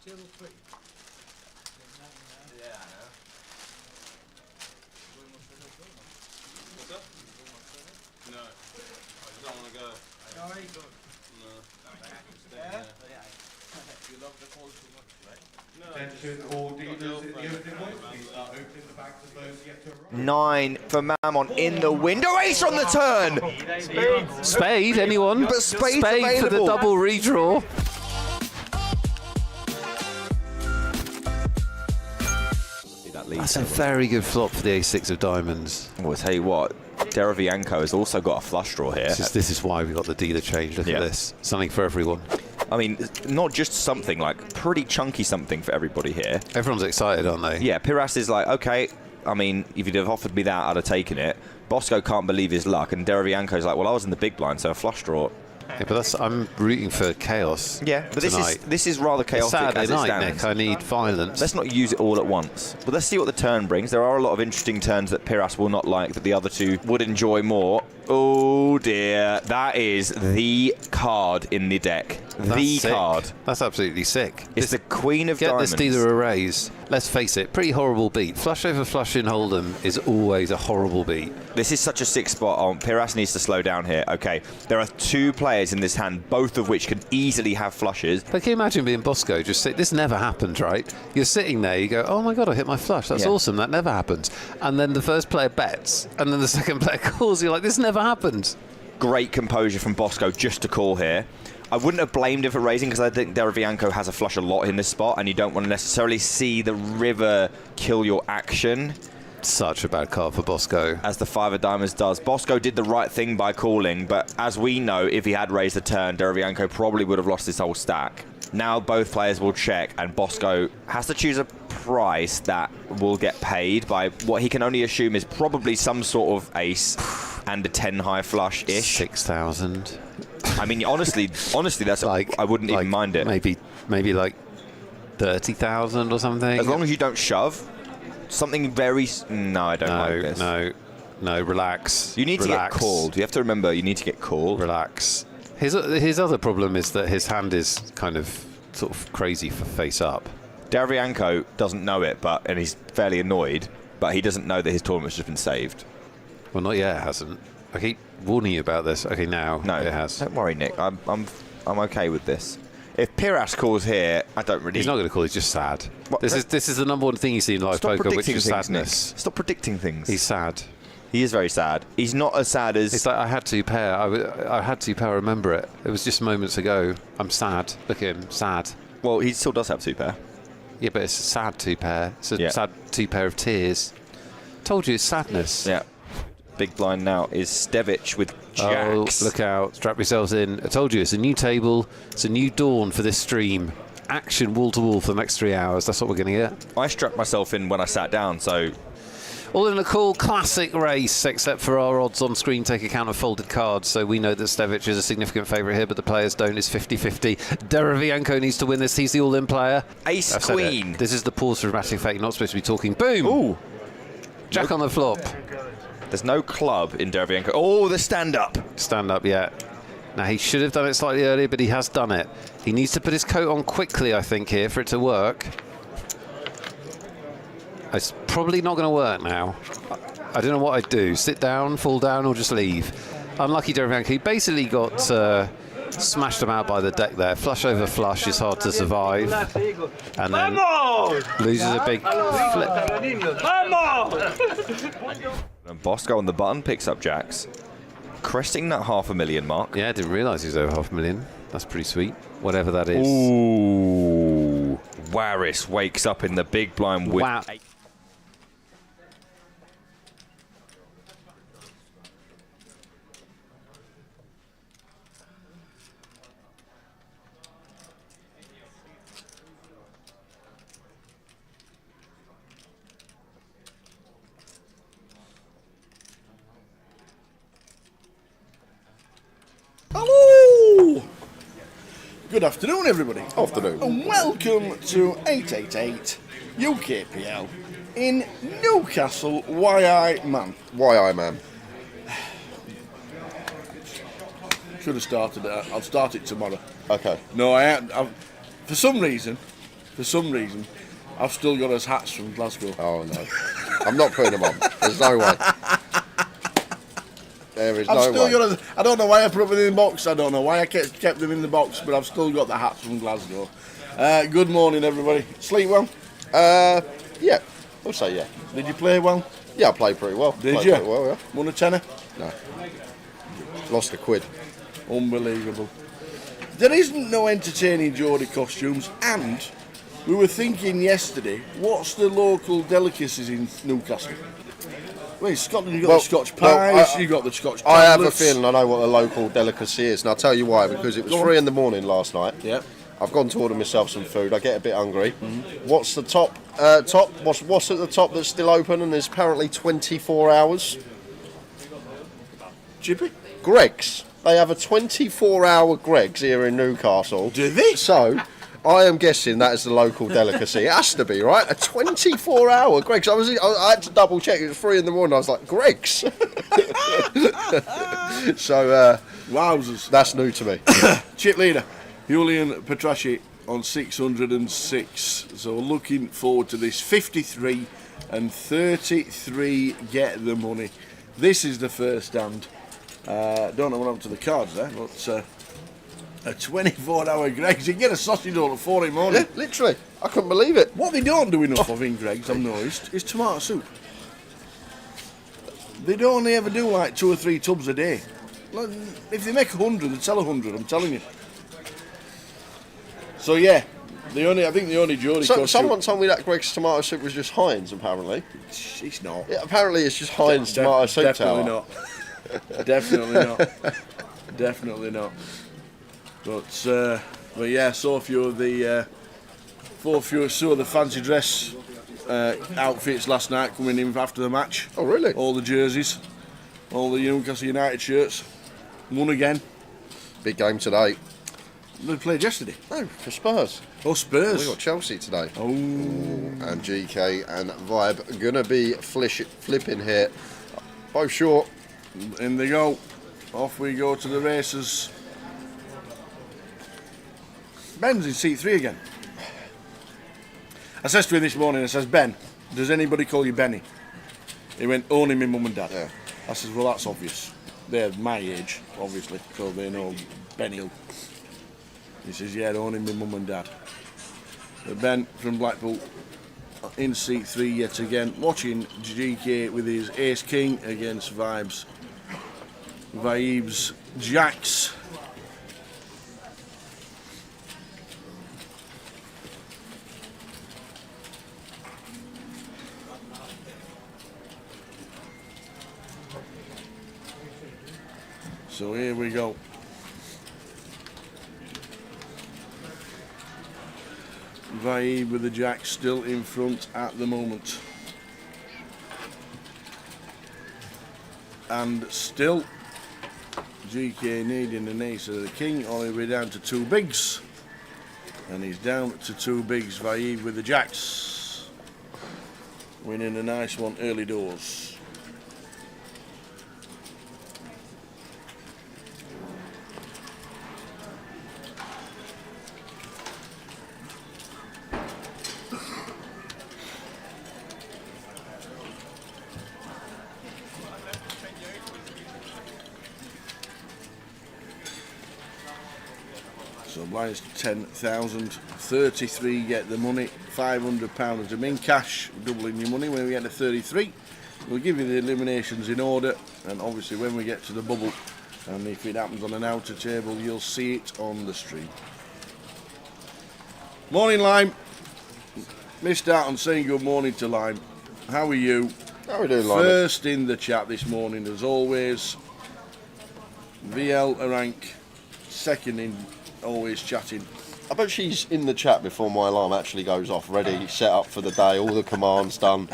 Yeah, I know. What's up? No. I don't want to go. No. Yeah? You love the cold too much, right? Attention, all dealers in the opening voyage, please start opening the bags of those yet to arrive. 9 for Mammon in the window. Ace on the turn. Spade, anyone? But Spade's Spade for the available. double redraw. That's a very good flop for the ace-6 of diamonds. Well, I'll tell you what, Deravianco has also got a flush draw here. This is why we got the dealer change. Look at this. Something for everyone. I mean, not just something, like pretty chunky something for everybody here. Everyone's excited, aren't they? Yeah, Piras is like, okay, I mean, if you'd have offered me that, I'd have taken it. Bosco can't believe his luck, and Deravianco's like, well, I was in the big blind, so a flush draw. Yeah, but I'm rooting for chaos. Yeah, but this is rather chaotic Saturday as it night, stands. Nick. I need violence. Let's not use it all at once. But let's see what the turn brings. There are a lot of interesting turns that Piras will not like that the other two would enjoy more. Oh dear, that is the card in the deck. That's sick. Card. That's absolutely sick. It's the Queen of Diamonds. Get this dealer a raise. Let's face it, pretty horrible beat. Flush over flush in Hold'em is always a horrible beat. This is such a sick spot on. Piras needs to slow down here. Okay, there are two players in this hand, both of which can easily have flushes. But can you imagine being Bosco? This never happens, right? You're sitting there, you go, oh my God, I hit my flush. That's awesome. That never happens. And then the first player bets, and then the second player calls. You're like, this never happened. Great composure from Bosco just to call here. I wouldn't have blamed him for raising because I think Deravianco has a flush a lot in this spot, and you don't want to necessarily see the river kill your action. Such a bad card for Bosco. As the 5 of diamonds does. Bosco did the right thing by calling, but as we know, if he had raised the turn, Deravianco probably would have lost his whole stack. Now both players will check, and Bosco has to choose a price that will get paid by what he can only assume is probably some sort of ace and a 10 high flush-ish. 6,000. I mean, honestly, that's like, I wouldn't even mind it. Maybe like 30,000 or something. As long as you don't shove. Something very... No, I don't like this. No, relax. You need to get called. You have to remember, you need to get called. Relax. His other problem is that his hand is kind of sort of crazy for face up. Deravianco doesn't know it, and he's fairly annoyed, but he doesn't know that his tournament's just been saved. Well, not yet, it hasn't. I keep warning you about this. Okay, now it has. Don't worry, Nick. I'm okay with this. If Piras calls here, I don't really... He's not going to call. He's just sad. This is the number one thing you see in live poker, which is sadness. Nick. Stop predicting things. He's sad. He is very sad. He's not as sad as... It's like, I had two pair. I had two pair. I remember it. It was just moments ago. I'm sad. Look at him. Sad. Well, he still does have two pair. Yeah, but it's a sad two pair. It's a sad two pair of tears. Told you, it's sadness. Yeah. Big blind now is Stevic with jacks. Oh, look out. Strap yourselves in. I told you, it's a new table. It's a new dawn for this stream. Action wall to wall for the next 3 hours. That's what we're going to get. I strapped myself in when I sat down, so... All in a cool classic race, except for our odds on screen take account of folded cards, so we know that Stevic is a significant favourite here, but the players don't. It's 50-50. Deravianco needs to win this. He's the all-in player. Ace Queen. This is the pause for dramatic effect. You're not supposed to be talking. Boom! Ooh. Jack on the flop. There's no club in Deravianco. Oh, the stand-up. Stand-up, yeah. Now, he should have done it slightly earlier, but he has done it. He needs to put his coat on quickly, I think, here, for it to work. It's probably not going to work now. I don't know what I'd do. Sit down, fall down, or just leave. Unlucky Deravianco. He basically got smashed him out by the deck there. Flush over flush is hard to survive. And then loses a big flip. And Bosco on the button picks up jacks. Cresting that $500,000 mark. Yeah, I didn't realise he was over $500,000. That's pretty sweet. Whatever that is. Ooh. Waris wakes up in the big blind with... Wow. Hello! Good afternoon, everybody. Afternoon. And welcome to 888 UKPL in Newcastle. Why man? Should have started it. I'll start it tomorrow. Okay. No, I for some reason, for some reason, I've still got us hats from Glasgow. Oh no, I'm not putting them on. There's no way. There is no way. I don't know why I put them in the box. I don't know why I kept them in the box, but I've still got the hats from Glasgow. Good morning, everybody. Sleep well? Yeah, I'll say yeah. Did you play well? Yeah, I played pretty well. Did you? Well, yeah. Won a tenner? No. Lost £1. Unbelievable. There isn't no entertaining Geordie costumes, and we were thinking yesterday, what's the local delicacies in Newcastle? Well, in Scotland you've got the Scotch pies, you've got the Scotch I have a tablets. feeling I know what the local delicacy is, and I'll tell you why, because it was 3 in the morning last night. Yeah. I've gone to order myself some food. I get a bit hungry. What's the top? What's at the top that's still open and is apparently 24 hours? Chippy? Greggs. They have a 24-hour Greggs here in Newcastle. Do they? So, I am guessing that is the local delicacy. It has to be, right? A 24-hour Greggs. I had to double check. It was 3 in the morning. I was like, Greggs. So, Wowzers. that's new to me. Chip leader, Julian Petraschi on 606. So looking forward to this. 53 and 33 get the money. This is the first hand. Don't know what happened to the cards there, but a 24-hour Greggs. You can get a sausage roll at 4 in the morning. Yeah, literally. I couldn't believe it. What they don't do enough of in Greggs, I've noticed, is tomato soup. They don't only ever do like 2 or 3 tubs a day. Like, if they make 100, they sell 100, I'm telling you. So yeah, I think the only Geordie costume... Someone told me that Greggs tomato soup was just Heinz, apparently. It's not. Yeah, apparently it's just Heinz tomato soup Definitely tower. not. Definitely not. Definitely not. But yeah, saw a few of the fancy dress outfits last night coming in after the match. Oh really? All the jerseys, all the Newcastle United shirts. Won again. Big game today. They played yesterday. No, for Spurs. Oh, Spurs. We got Chelsea today. Oh. And GK and Vibe gonna be flipping here. Both short. In they go. Off we go to the races. Ben's in seat 3 again. I says to him this morning, I says, Ben, does anybody call you Benny? He went, only my mum and dad. Yeah. I says, well, that's obvious. They're my age, obviously, so they know Benny. He says, yeah, only my mum and dad. But Ben from Blackpool in seat 3 yet again, watching GK with his Ace King against Vaib's Jacks. So here we go. Vaib with the Jacks still in front at the moment. And still GK needing an ace of the king, only way down to 2 bigs. And he's down to 2 bigs, Vaib with the Jacks. Winning a nice one early doors. So blinds 10,000, 33 get the money, £500 of them in cash, doubling your money. When we get to 33, we'll give you the eliminations in order, and obviously when we get to the bubble, and if it happens on an outer table, you'll see it on the stream. Morning, Lime. Missed out on saying good morning to Lime. How are you? How are we doing, Lime? First in the chat this morning, as always. VL Arank, second in, always chatting. I bet she's in the chat before my alarm actually goes off, ready, set up for the day, all the commands done.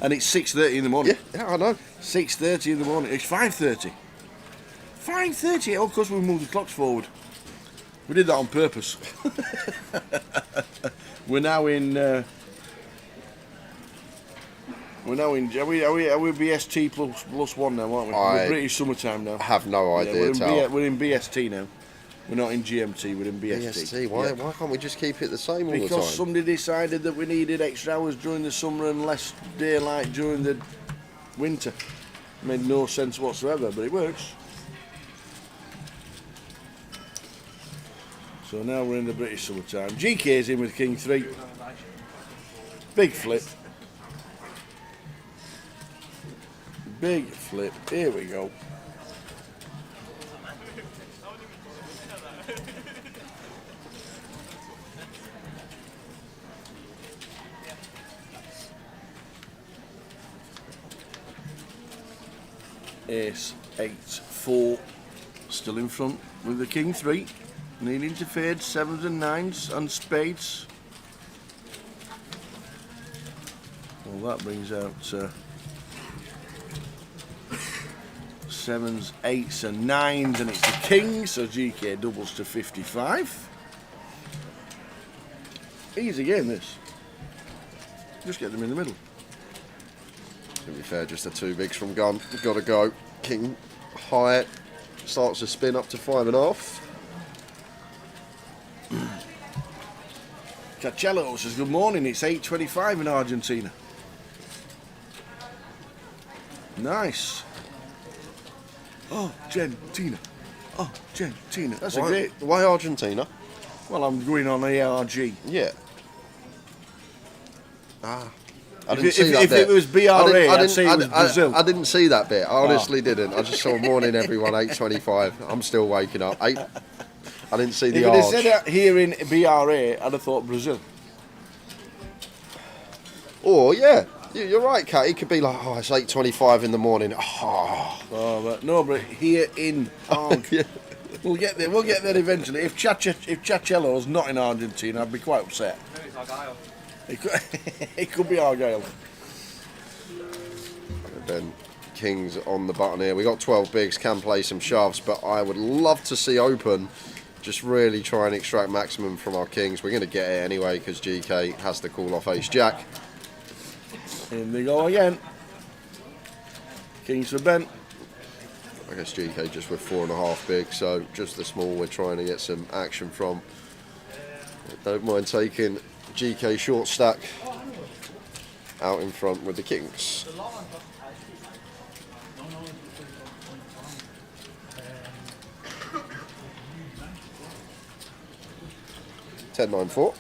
And it's 6:30 in the morning. Yeah, I know. 6:30 in the morning. It's 5:30. 5:30. Oh, of course we moved the clocks forward. We did that on purpose. We're now in. Are we BST plus one now, aren't we? We're British summertime now. I have no idea. We're in BST now. We're not in GMT, we're in BST. BST. Why can't we just keep it the same all the time? Because somebody decided that we needed extra hours during the summer and less daylight during the winter. Made no sense whatsoever, but it works. So now we're in the British summertime. GK's in with King 3. Big flip. Big flip. Here we go. Ace 8-4, still in front with the King 3. Need interfered, 7s and 9s and spades. Well, that brings out 7s, 8s and 9s, and it's the King, so GK doubles to 55. Easy game, this. Just get them in the middle. To be fair, just the 2 bigs from gun. Got to go. King high starts to spin up to 5.5. Cacello says good morning, it's 8:25 in Argentina. Nice. Argentina. Argentina. That's a great. Why Argentina? Well, I'm going on ARG. Yeah. I If didn't see that if bit. it was BRA, I'd say it was Brazil. I didn't see that bit. I honestly didn't. I just saw morning everyone 8:25. I'm still waking up. I didn't see the If it had arch. said that here in BRA, I'd have thought Brazil. Or yeah, you're right, Kat. It could be like, oh, it's 8:25 in the morning. Oh, But no, but here in Arg. yeah. We'll get there. We'll get there eventually. If Chacello's not in Argentina, I'd be quite upset. Maybe it's Argyle. It could be Argyle. And then King's on the button here. We got 12 bigs. Can play some shoves, but I would love to see open. Just really try and extract maximum from our Kings. We're going to get it anyway because GK has to call off Ace Jack. In they go again. Kings for Ben. I guess GK just with 4.5 big, so just the small we're trying to get some action from. Don't mind taking GK short stack out in front with the Kings. Ten, 9, 4.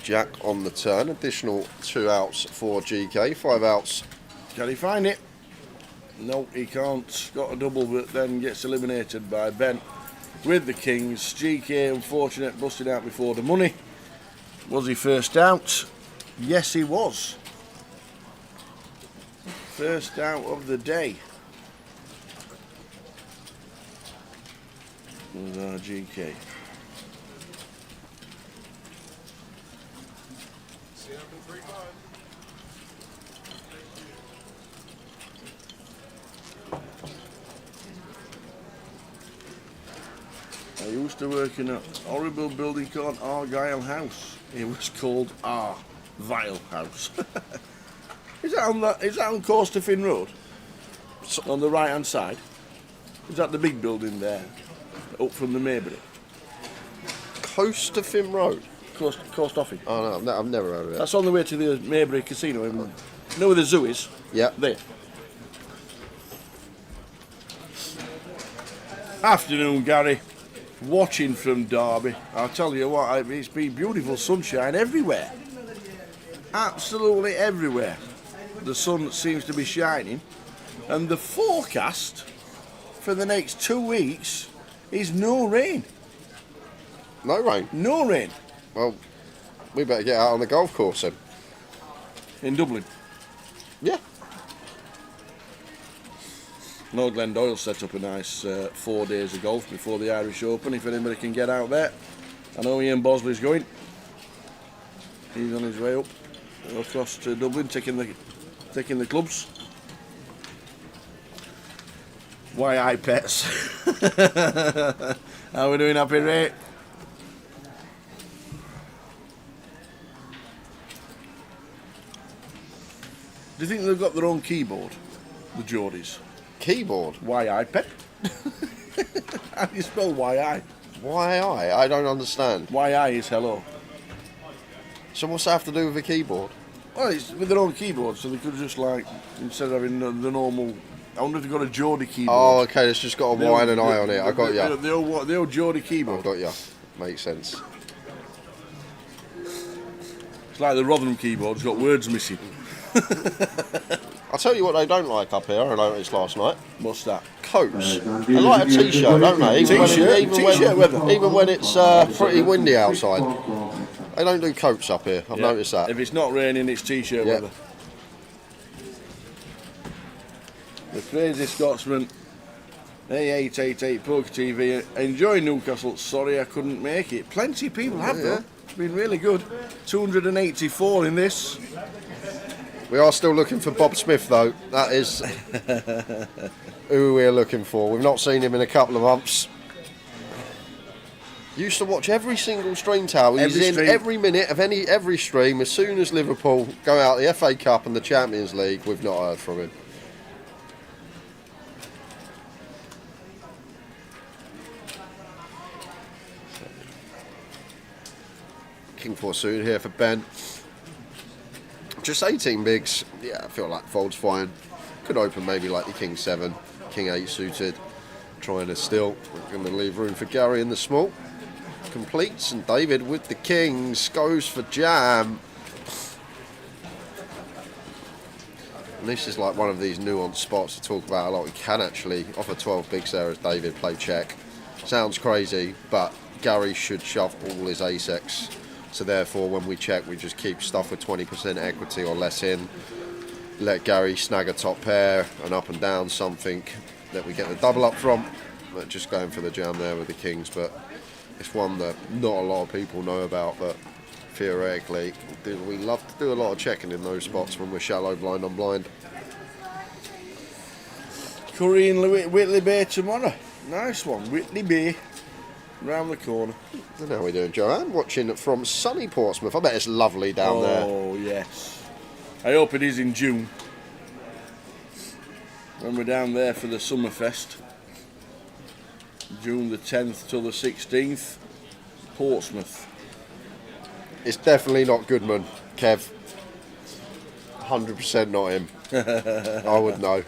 Jack on the turn. Additional 2 outs for GK. 5 outs. Can he find it? No, he can't. Got a double, but then gets eliminated by Ben with the Kings. GK, unfortunate, busted out before the money. Was he first out? Yes, he was. First out of the day. Was our GK. I used to work in a horrible building called Argyle House. It was called Vile House. Is that on Coaster Finn Road? On the right hand side? Is that the big building there? Up from the Maybury? Coast to Finn Road. Coast Office. Oh no, I've never heard of it. That's on the way to the Maybury Casino. You know where the zoo is? Yeah. There. Afternoon, Gary. Watching from Derby. I'll tell you what, it's been beautiful sunshine everywhere. Absolutely everywhere. The sun seems to be shining. And the forecast for the next 2 weeks is no rain. No rain. No rain. Well, we better get out on the golf course then. In Dublin. Yeah. Lord Glendoyle set up a nice 4 days of golf before the Irish Open, if anybody can get out there. I know Ian Bosley's going. He's on his way up across to Dublin, taking the clubs. Why iPets? How are we doing, Happy Ray? Do you think they've got their own keyboard, the Geordies? Keyboard? Y-I, Pep. How do you spell Y-I? Y-I? I don't understand. Y-I is hello. So what's that have to do with a keyboard? Well, it's with their own keyboard, so they could just like, instead of having the normal... I wonder if they've got a Geordie keyboard. Oh, okay, it's just got a Y and an I on it. I got ya. The old Geordie I keyboard. got ya. Makes sense. It's like the Rotherham keyboard, it's got words missing. I'll tell you what they don't like up here, I noticed last night. What's that? Coats. They like a t-shirt, don't they? Even when it's pretty windy outside. They don't do coats up here, I've noticed that. If it's not raining, it's t-shirt weather. The crazy Scotsman, A888 Poker TV, enjoying Newcastle. Sorry I couldn't make it. Plenty of people have though. It's been really good. 284 in this. We are still looking for Bob Smith though. That is who we're looking for. We've not seen him in a couple of months. Used to watch every single stream tower. He's in every minute of every stream. As soon as Liverpool go out the FA Cup and the Champions League, we've not heard from him. King 4 suited here for Ben. Just 18 bigs. Yeah, I feel like fold's fine. Could open maybe like the King 7, King 8 suited. Trying to still. We're going to leave room for Gary in the small. Completes, and David with the Kings goes for jam. And this is like one of these nuanced spots to talk about a lot. We can actually offer 12 bigs there as David play check. Sounds crazy, but Gary should shove all his ace-X. So therefore, when we check, we just keep stuff with 20% equity or less in. Let Gary snag a top pair and up and down something that we get the double up from. But just going for the jam there with the Kings, but it's one that not a lot of people know about, but theoretically, we love to do a lot of checking in those spots when we're shallow blind on blind. Curry in Whitley Bay tomorrow. Nice one. Whitley Bay. Round the corner. And how are we doing, Joanne? Watching from sunny Portsmouth. I bet it's lovely down there. Oh, yes. I hope it is in June. When we're down there for the Summerfest. June the 10th till the 16th. Portsmouth. It's definitely not Goodman, Kev. 100% not him. I would know.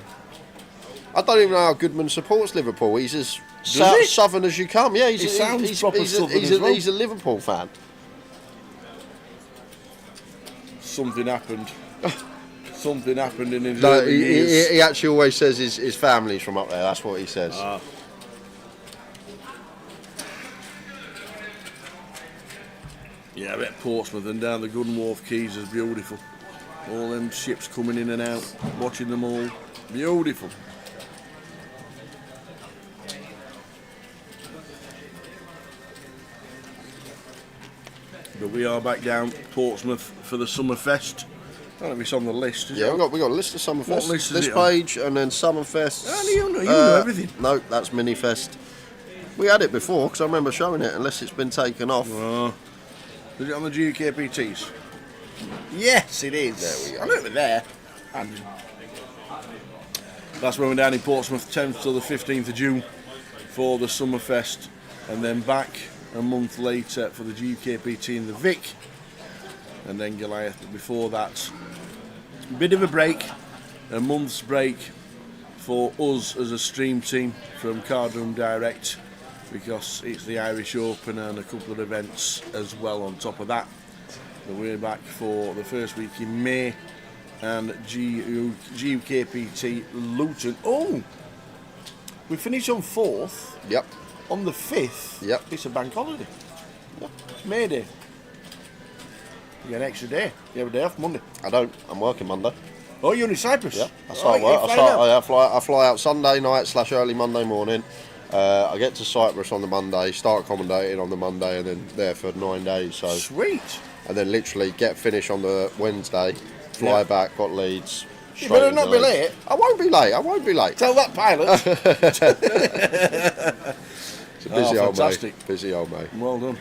I don't even know how Goodman supports Liverpool. He's as southern as you come. Yeah, he's a Liverpool fan. Something happened. Something happened in his No, early years. he actually always says his family's from up there. That's what he says. Yeah, I bet Portsmouth and down the Gunwharf Quays is beautiful. All them ships coming in and out, watching them all. Beautiful. But we are back down Portsmouth for the Summerfest. I don't know if it's on the list, is it? we got a list of Summerfest. What list is this it on? page, and then Summerfest. Oh, you know everything. No, that's Minifest. We had it before, because I remember showing it, unless it's been taken off. Is it on the UKPTs? Yes, it is. There we go. I know it was there. That's when we're down in Portsmouth, 10th till the 15th of June for the Summerfest, and then back a month later for the UKPT in the Vic, and then Goliath. But before that, a bit of a break, a month's break for us as a stream team from Cardroom Direct, because it's the Irish Open and a couple of events as well on top of that. So we're back for the first week in May, and GUKPT Luton. Oh, we finish on 4th. Yep. On the 5th. Yep. It's a bank holiday. It's May Day. You get an extra day. You have a day off Monday. I don't. I'm working Monday. Oh, you're in Cyprus? Yeah. I start work. I fly out Sunday night / early Monday morning. I get to Cyprus on the Monday, start accommodating on the Monday, and then there for 9 days. So sweet. And then literally finish on the Wednesday, fly back, got Leeds. You better not be late. I won't be late. I won't be late. Tell that pilot. It's a busy old fantastic. mate. Busy old mate. Well done.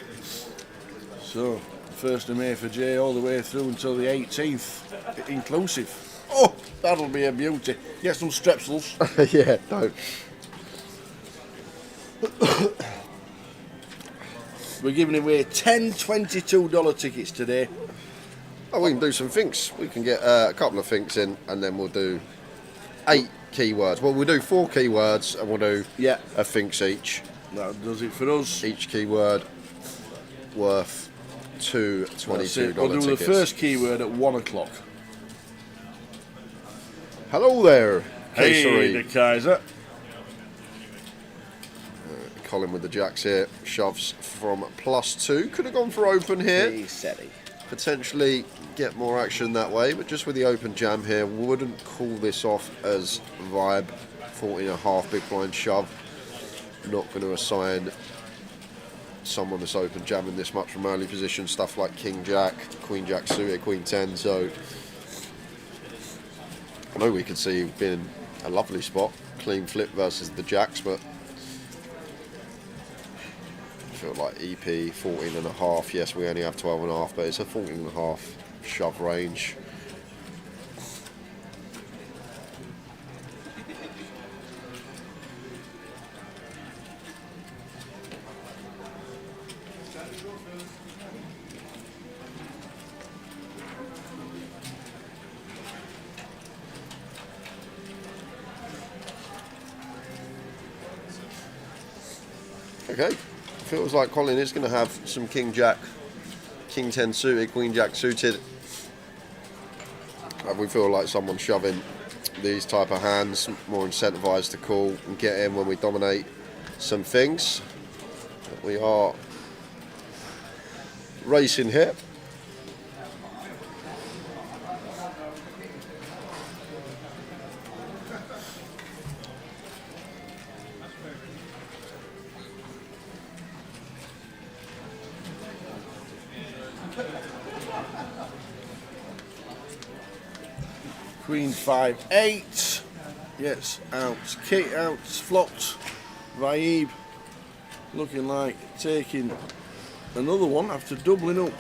So, 1st of May for Jay all the way through until the 18th, inclusive. Oh, That'll be a beauty. Get some strepsils. Yeah, don't. We're giving away 10 $22 tickets today. Oh, we can do some thinks. We can get a couple of thinks in, and then we'll do 8 keywords. Well, we'll do 4 keywords, and we'll do a thinks each. That does it for us. Each keyword worth 2 $22 We'll do tickets. the first keyword at 1 o'clock. Hello there, Hey, Casery. the Kaiser. Colin with the jacks here. Shoves from +2. Could have gone for open here. Hey, Sally. Potentially get more action that way, but just with the open jam here, wouldn't call this off as vibe. 14.5 big blind shove. Not going to assign someone that's open jamming this much from early position stuff like King Jack, Queen Jack suited, Queen 10. So I know we could see being a lovely spot, clean flip versus the jacks, but I feel like EP 14.5. Yes, we only have 12.5, but it's a 14.5 shove range. Okay, feels like Colin is going to have some King Jack, King 10 suited, Queen Jack suited. We feel like someone shoving these type of hands, more incentivised to call and get in when we dominate some things. We are racing here. Queen 5-8. Yes, out. Kick out. Flopped. Raib looking like taking another one after doubling up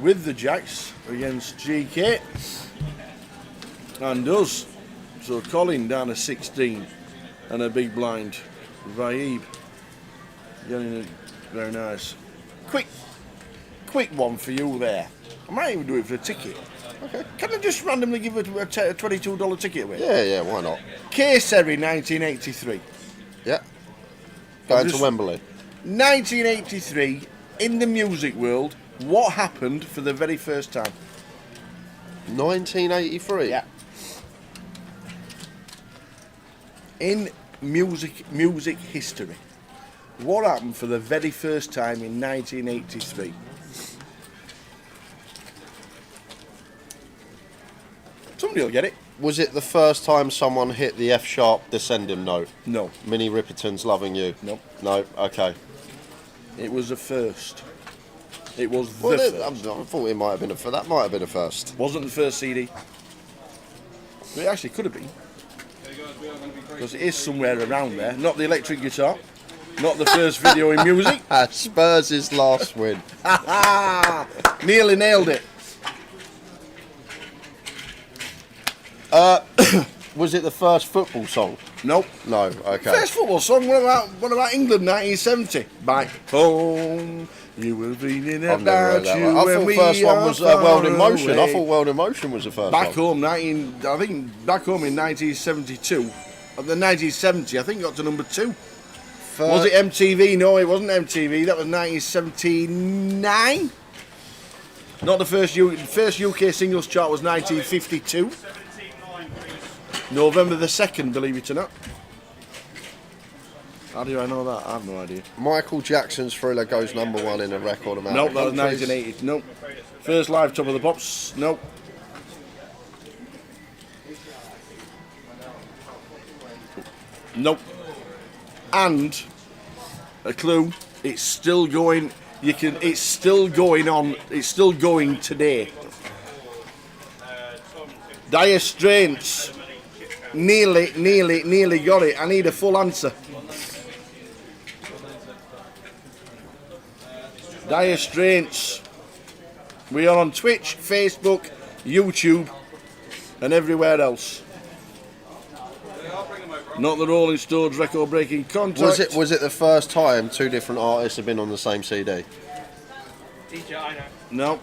with the jacks against GK. And does. So Colin down to 16 and a big blind. Raib getting it very nice. Quick one for you there. I might even do it for a ticket. Okay. Can I just randomly give a $22 ticket away? Yeah, why not? Casery 1983. Yeah. Going to Wembley. 1983, in the music world, what happened for the very first time? 1983? Yeah. In music history, what happened for the very first time in 1983? Somebody will get it. Was it the first time someone hit the F sharp descending note? No. Minnie Riperton's Loving You? No. No, okay. It was a first. It was the Well, first. I thought it might have been that might have been a first. Wasn't the first CD. But it actually could have been. Because it is somewhere around there. Not the electric guitar. Not the first video in music. Spurs' last win. Nearly nailed it. Was it the first football song? Nope. No, okay. First football song. What about England 1970? Back home, you will be in I've never about heard that you. one. I when thought we first one are was World in far Motion. away. I thought World in Motion was the first Back one. home, back home in 1972. Of the 1970, I think it got to number 2. Was it MTV? No, it wasn't MTV. That was 1979. Not the first UK singles chart was 1952. November the 2nd, believe it or not. How do I know that? I have no idea. Michael Jackson's Thriller goes number 1 in a record amount. Nope, of that was countries. 1980. Nope. First live Top of the Pops. Nope. Nope. And a clue, it's still going. It's still going on. It's still going today. Dire Straits. Nearly got it. I need a full answer. Dire Straits. We are on Twitch, Facebook, YouTube, and everywhere else. Not the Rolling Stones record-breaking Contact. Was it the first time two different artists have been on the same CD? No.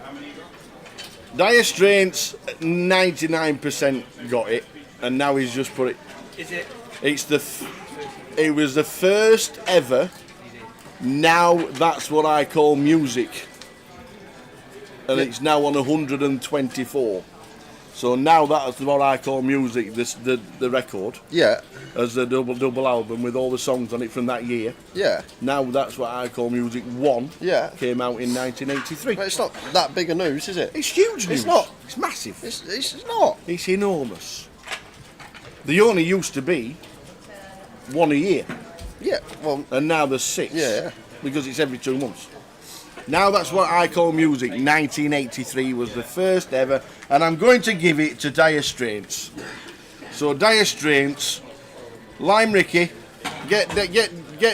Dire Straits 99% got it, and now he's just put it. Is it? It was the first ever. Now that's what I call music, and it's now on 124. So now that's what I call music. The record. Yeah. As a double album with all the songs on it from that year. Yeah. Now that's what I call music. One. Yeah. Came out in 1983. But it's not that big a news, is it? It's huge news. It's not. It's massive. It's not. It's enormous. There only used to be one a year, Yeah. Well. and now there's 6. Yeah. Because it's every 2 months. Now that's what I call music. 1983 was the first ever, and I'm going to give it to Dire Straits. So Dire Straits, Lime Ricky, get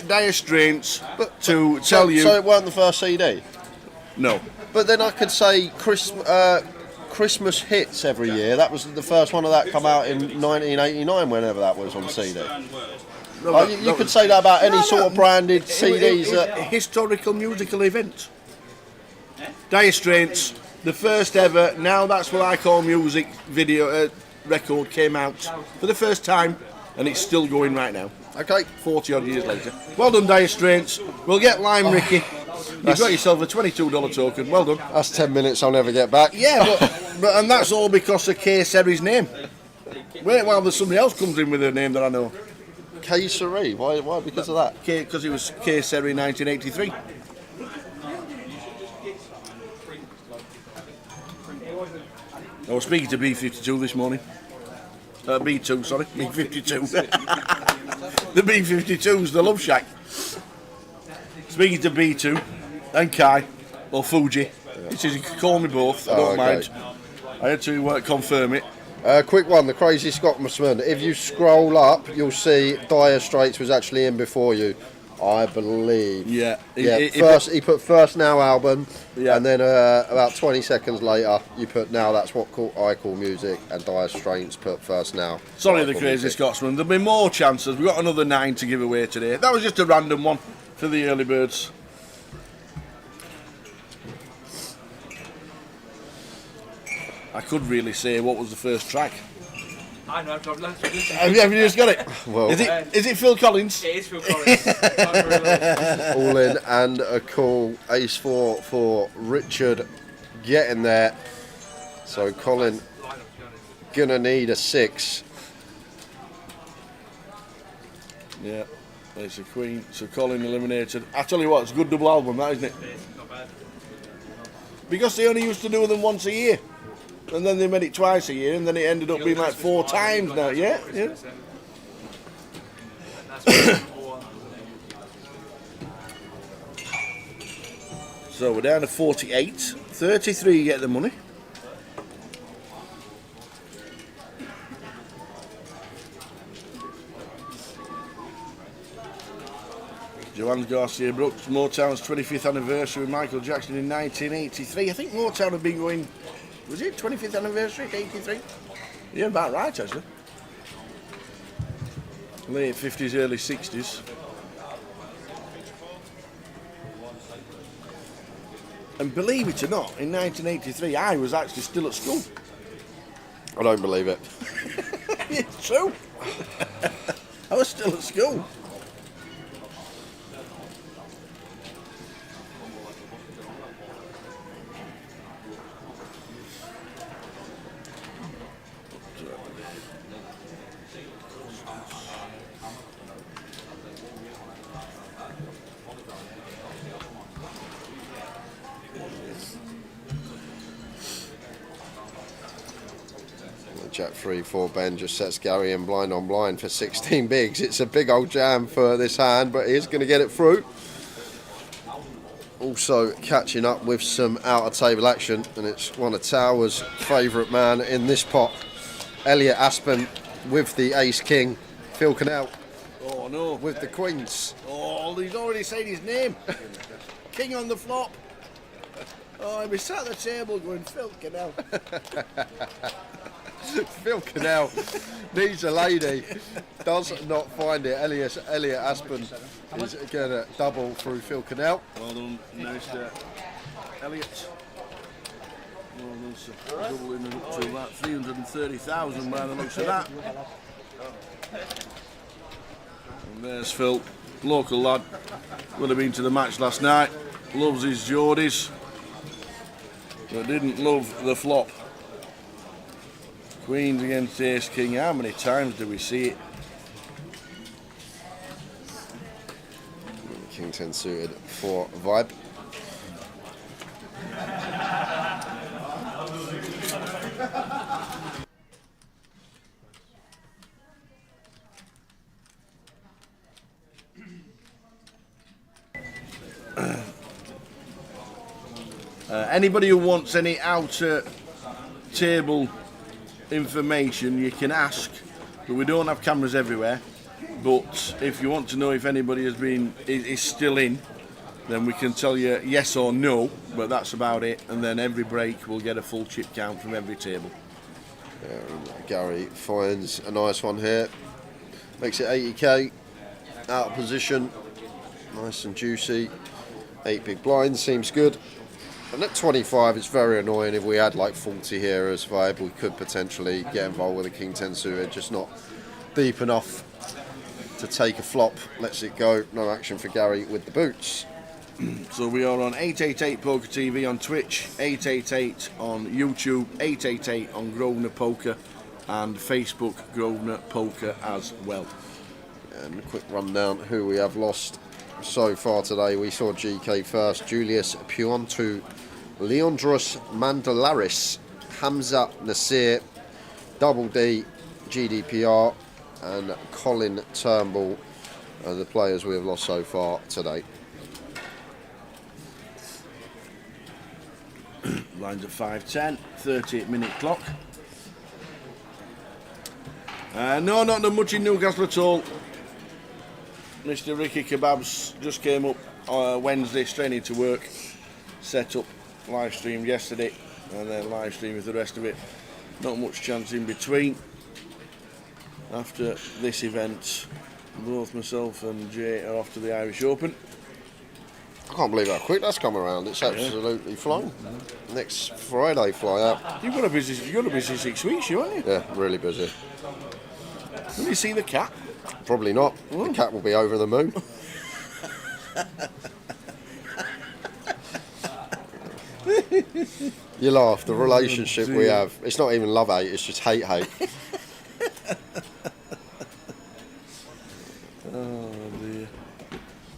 Dire Straits to tell you. So it weren't the first CD. No. But then I could say Christmas hits every year. That was the first one of that come out in 1989, whenever that was on CD. You could say that about any sort of branded CDs. A historical musical event. Dire Straits, the first ever. Now that's what I call music video record came out for the first time, and it's still going right now. Okay. 40 odd years later. Well done, Dire Straits. We'll get Lime Ricky. You've got yourself a $22 token. Well done. That's 10 minutes I'll never get back. Yeah, but and that's all because of Kay Serry's name. Wait while there's somebody else comes in with a name that I know. Kay Serry? Why because of that? Because it was Kay Serry 1983. I was speaking to B52 this morning. B2, sorry. B52. The B52's the Love Shack. Speaking to B2 and Kai, or Fuji. He says you can call me both, I don't mind. I had to confirm it. Quick one, the Crazy Scotsman. If you scroll up, you'll see Dire Straits was actually in before you, I believe. Yeah. He put First Now album, Yeah. and then about 20 seconds later, you put Now That's What I Call Music, and Dire Straits put First Now. Sorry, the Crazy Scotsman. There'll be more chances. We've got another 9 to give away today. That was just a random one for the early birds. I could really say what was the first track. I know, problem. Have you just got it? Well, Is it Phil Collins? It is Phil Collins. all in and a call. Ace 4 for Richard getting there. So Colin gonna need a 6. Yeah, it's a Queen. So Colin eliminated. I tell you what, it's a good double album, that isn't it? Not bad. Because they only used to do them once a year. And then they made it twice a year, and then it ended up being like 4 times now. Yeah. So we're down to 48. 33 get the money. Joanne Garcia Brooks, Motown's 25th anniversary with Michael Jackson in 1983. I think Motown had been going, was it 25th anniversary, 83? Yeah, about right actually. Late 50s, early 60s. And believe it or not, in 1983 I was actually still at school. I don't believe it. It's true. I was still at school. Jack 3-4 Ben just sets Gary in blind on blind for 16 bigs. It's a big old jam for this hand, but he's going to get it through. Also catching up with some out of table action, and it's one of Tower's favourite man in this pot, Elliot Aspen with the ace king, Phil Canal. Oh no. With the queens. Oh, he's already said his name. King on the flop. Oh, he was sat at the table going, Phil Canal. Phil Cannell needs a lady, does not find it. Elliot Aspen is going to double through Phil Cannell. Well done, Mr. Elliot. Well done, sir. Doubling it up to about 330,000 by the looks of that. And there's Phil, local lad. Would have been to the match last night. Loves his Geordies, but didn't love the flop. Queens against Ace King. How many times do we see it? King 10 suited for Vibe. Anybody who wants any outer table information, you can ask, but we don't have cameras everywhere. But if you want to know if anybody is still in, then we can tell you yes or no, but that's about it. And then every break we'll get a full chip count from every table. Gary finds a nice one here, makes it 80k, out of position, nice and juicy. 8 big blinds seems good. And at 25, it's very annoying. If we had like 40 here as Vibe, we could potentially get involved with a King 10 suited, just not deep enough to take a flop. Lets it go. No action for Gary with the boots. So we are on 888 Poker TV on Twitch, 888 on YouTube, 888 on Grosvenor Poker, and Facebook Grosvenor Poker as well. And a quick rundown who we have lost so far today. We saw GK first, Julius Puantu, Leandros Mandalaris, Hamza Nasir, Double D, GDPR, and Colin Turnbull are the players we have lost so far today. Lines at 5:10, 30-minute clock. No, not done much in Newcastle at all. Mr. Ricky Kebabs just came up Wednesday, straight into work, set up, live streamed yesterday, and then live streamed with the rest of it. Not much chance in between. After this event, both myself and Jay are off to the Irish Open. I can't believe how quick that's come around. It's absolutely flown. Next Friday fly out. You've got a busy 6 weeks, you haven't you? Yeah, really busy. Will you see the cat? Probably not. The cat will be over the moon. You laugh, the relationship we have, it's not even love-hate, it's just hate-hate. Oh dear.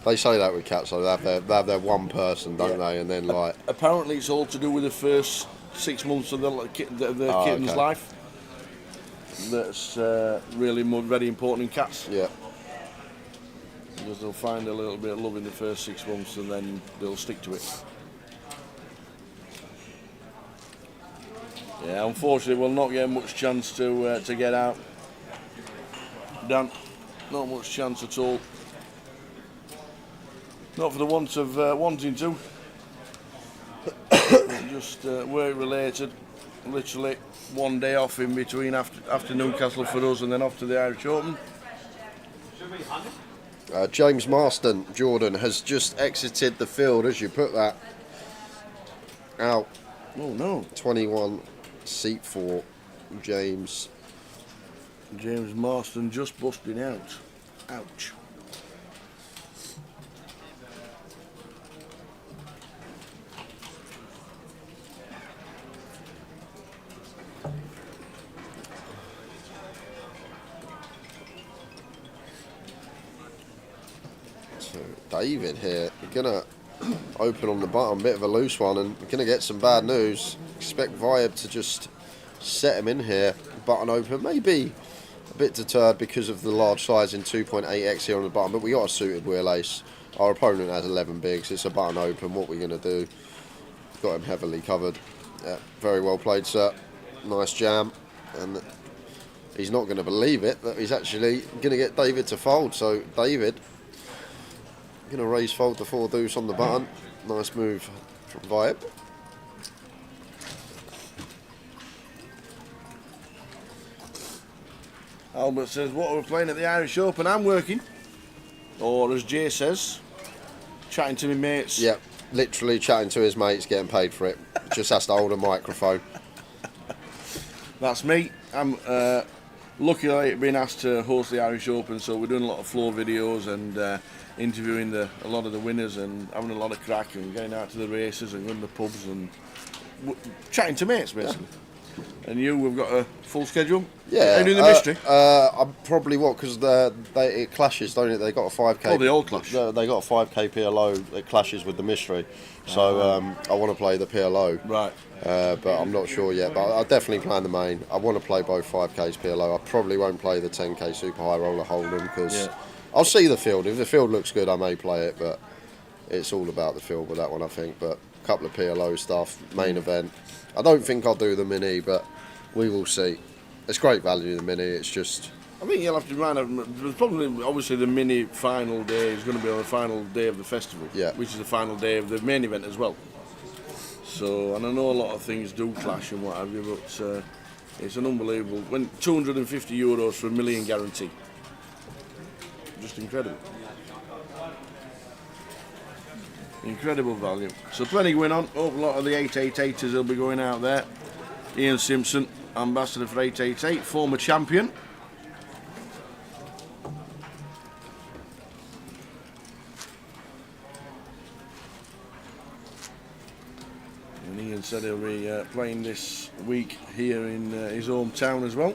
They say that with cats, so they have their one person, don't they? And then like... Apparently it's all to do with the first 6 months of the kitten's life. That's really very important in cats. Yeah. Because they'll find a little bit of love in the first 6 months and then they'll stick to it. Yeah, unfortunately we'll not get much chance to get out. Dan, not much chance at all. Not for the want of wanting to. Just work related. Literally one day off in between after Newcastle for us and then off to the Irish Open. James Marston, Jordan, has just exited the field, as you put that, out. Oh no. 21, seat 4, James. James Marston just busting out. Ouch. So David here, gonna open on the button, bit of a loose one, and gonna get some bad news. Expect Vibe to just set him in here, button open, maybe a bit deterred because of the large size in 2.8x here on the button, but we got a suited wheel ace. Our opponent has 11 bigs, it's a button open, what we're gonna do? Got him heavily covered. Yeah, very well played, sir. Nice jam, and he's not going to believe it that he's actually going to get David to fold. So David going to raise fold to 4 deuce on the button. Nice move from Vibe. Albert says, what are we playing at the Irish Open? I'm working. Or as Jay says, chatting to my mates. Yep, literally chatting to his mates, getting paid for it. Just has to hold a microphone. That's me. I'm lucky being asked to host the Irish Open, so we're doing a lot of floor videos and interviewing a lot of the winners and having a lot of crack and getting out to the races and going to the pubs and chatting to mates, basically. Yeah. And we've got a full schedule? Yeah. Are you doing the mystery? I'm probably because it clashes, don't it? They got a 5k. Oh, they all clash. They got a 5k PLO. It clashes with the mystery. So I want to play the PLO. Right. But I'm not sure yet. But I definitely plan the main. I want to play both 5Ks PLO. I probably won't play the 10k Super High Roller Hold'em because I'll see the field. If the field looks good, I may play it. But it's all about the field with that one, I think. But a couple of PLO stuff, main event. I don't think I'll do the mini, but we will see. It's great value, the mini. It's just... I think you'll have to remind them, probably, obviously the mini final day is going to be on the final day of the festival, which is the final day of the main event as well. So, and I know a lot of things do clash and what have you, but it's an unbelievable, when €250 for $1 million guarantee. Just incredible. Incredible value. So plenty going on. Hope a lot of the 888ers will be going out there. Ian Simpson, ambassador for 888, former champion. And Ian said he'll be playing this week here in his hometown as well.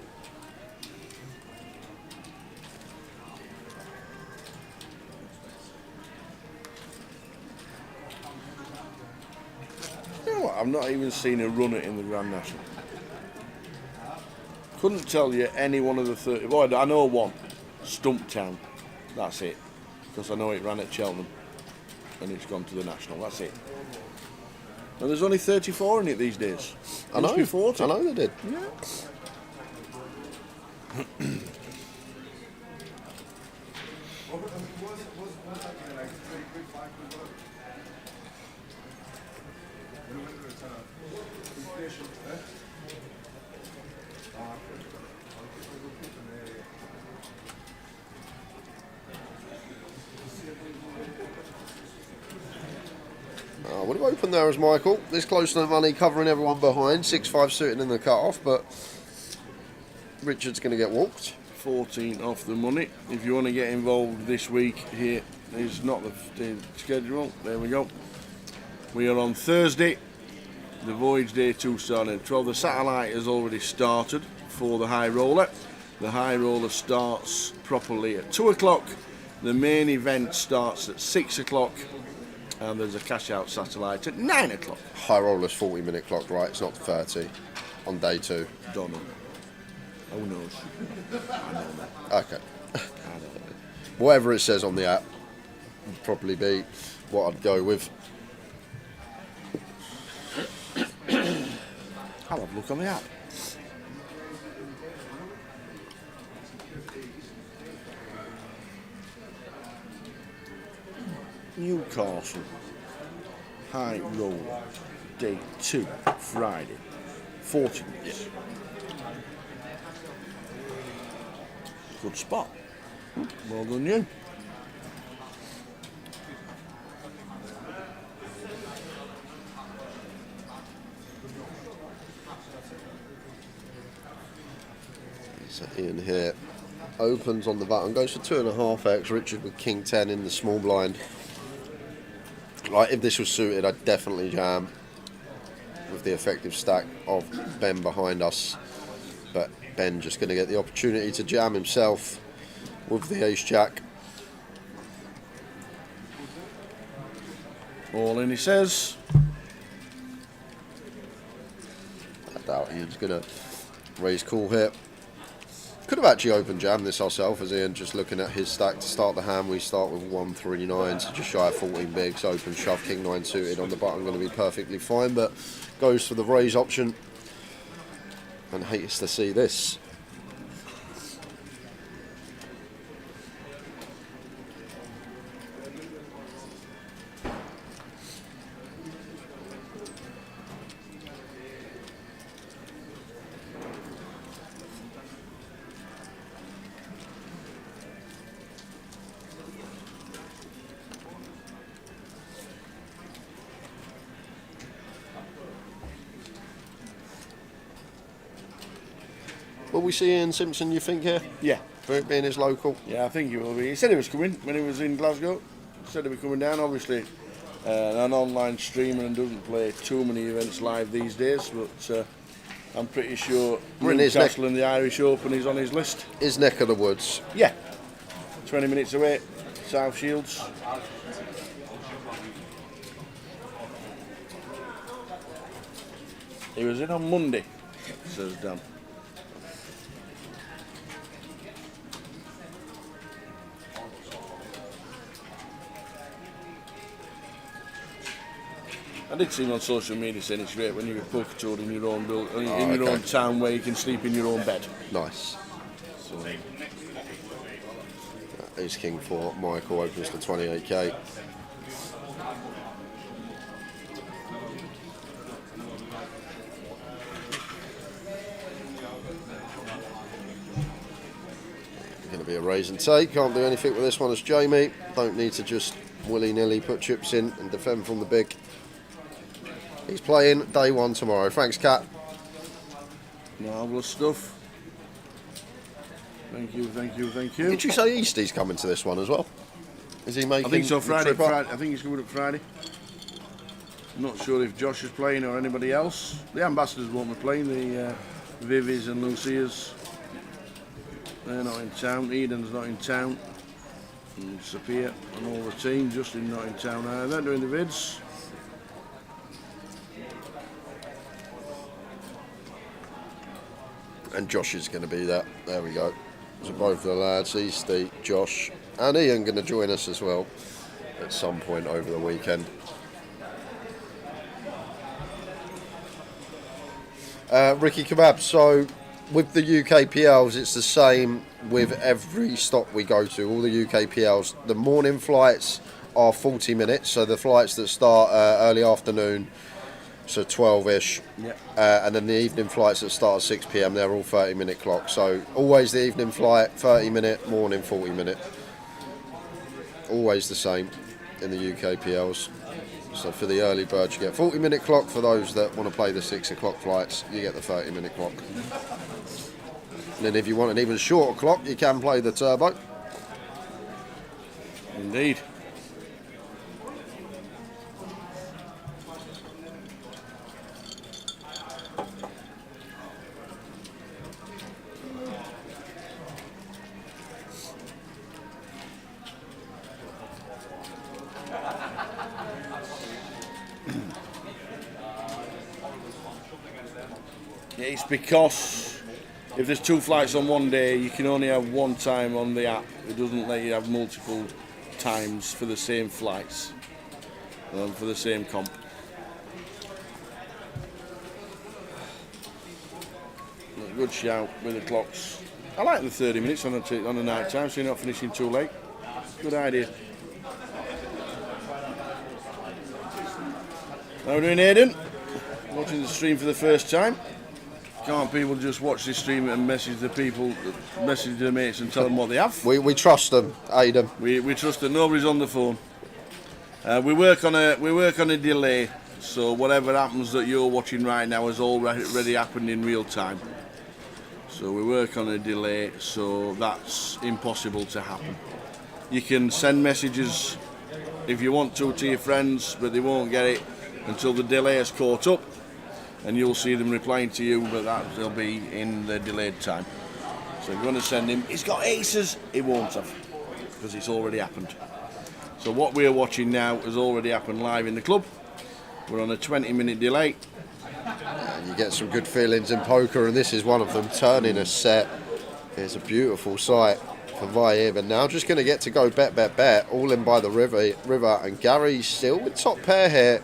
I've not even seen a runner in the Grand National. Couldn't tell you any one of the 30. Well, I know one, Stumptown. That's it, because I know it ran at Cheltenham, and it's gone to the National. That's it. And there's only 34 in it these days. I know. 40. I know they did. Yeah. Would have opened there as Michael. This close to the money, covering everyone behind. 6-5 suiting in the cut-off, but Richard's going to get walked. 14 off the money. If you want to get involved this week, here is not the schedule. There we go. We are on Thursday. The Voyage Day 2 starting at 12. The satellite has already started for the high roller. The high roller starts properly at 2 o'clock. The main event starts at 6 o'clock. And there's a cash out satellite at 9 o'clock. High roller's 40-minute clock, right? It's not 30 on day 2. Don't know. Who knows? I know that. Okay. Whatever it says on the app would probably be what I'd go with. I'll have a look on the app. Newcastle High Roller Day 2 Friday 40 minutes. Good spot. Well done you. So Ian here opens on the button, goes for 2.5x. Richard with King 10 in the small blind. Like, if this was suited, I'd definitely jam with the effective stack of Ben behind us. But Ben just going to get the opportunity to jam himself with the ace-jack. All in, he says. I doubt Ian's going to raise call here. Could have actually open jammed this ourselves, as Ian just looking at his stack to start the hand. We start with 139, so just shy of 14 bigs. Open shove, king 9 suited on the button, going to be perfectly fine, but goes for the raise option and hates to see this. Will we see Ian Simpson, you think, here? Yeah. For it being his local? Yeah, I think he will be. He said he was coming when he was in Glasgow. He said he was coming down. Obviously, an online streamer and doesn't play too many events live these days, but I'm pretty sure We're in his Newcastle and the Irish Open is on his list. His neck of the woods. Yeah. 20 minutes away, South Shields. He was in on Monday, says Dan. I did see him on social media saying it's great when you're a poker tour in your own own town where you can sleep in your own bed. Nice. So, Ace King for Michael opens to 28k. Going to be a raise and take. Can't do anything with this one as Jamie. Don't need to just willy-nilly put chips in and defend from the big. He's playing day one tomorrow. Thanks, Kat. marvellous stuff. Thank you, thank you, thank you. Did you say Eastie's coming to this one as well? Is he making? I think so. the Friday. trip up? I think he's coming up Friday. I'm not sure if Josh is playing or anybody else. The ambassadors won't be playing. The Vivies and Lucias. They're not in town. Eden's not in town. And Sapir and all the team. Justin not in town either. Doing the vids. And Josh is going to be there. There we go. So both the lads, Eastie, Josh, and Ian going to join us as well at some point over the weekend. Ricky Kebab. So with the UKPLs, it's the same with every stop we go to. All the UKPLs, the morning flights are 40 minutes. So the flights that start early afternoon, so 12ish, Yep. And then the evening flights that start at 6 p.m, they're all 30-minute clocks. So always the evening flight, 30-minute, morning 40-minute. Always the same in the UKPLs. So for the early birds, you get 40-minute clock. For those that want to play the 6 o'clock flights, you get the 30-minute clock. And then if you want an even shorter clock, you can play the turbo. Indeed. It's because if there's 2 flights on one day, you can only have one time on the app. It doesn't let you have multiple times for the same flights, for the same comp. Good shout with the clocks. I like the 30 minutes on the night time, so you're not finishing too late. Good idea. How are we doing, Aidan? Watching the stream for the first time. Can't people just watch this stream and message the people, message their mates and tell them what they have? We trust them, Aidan. We trust that nobody's on the phone. We work on a delay, so whatever happens that you're watching right now has already happened in real time. So we work on a delay, so that's impossible to happen. You can send messages if you want to your friends, but they won't get it until the delay has caught up. And you'll see them replying to you, but that'll be in the delayed time. So if you want to send him, he's got aces, he won't have, because it's already happened. So what we're watching now has already happened live in the club. We're on a 20-minute delay. And you get some good feelings in poker, and this is one of them. Turning a set. It's a beautiful sight for Vaib, and now just going to get to go bet, all in by the river, and Gary's still with top pair here.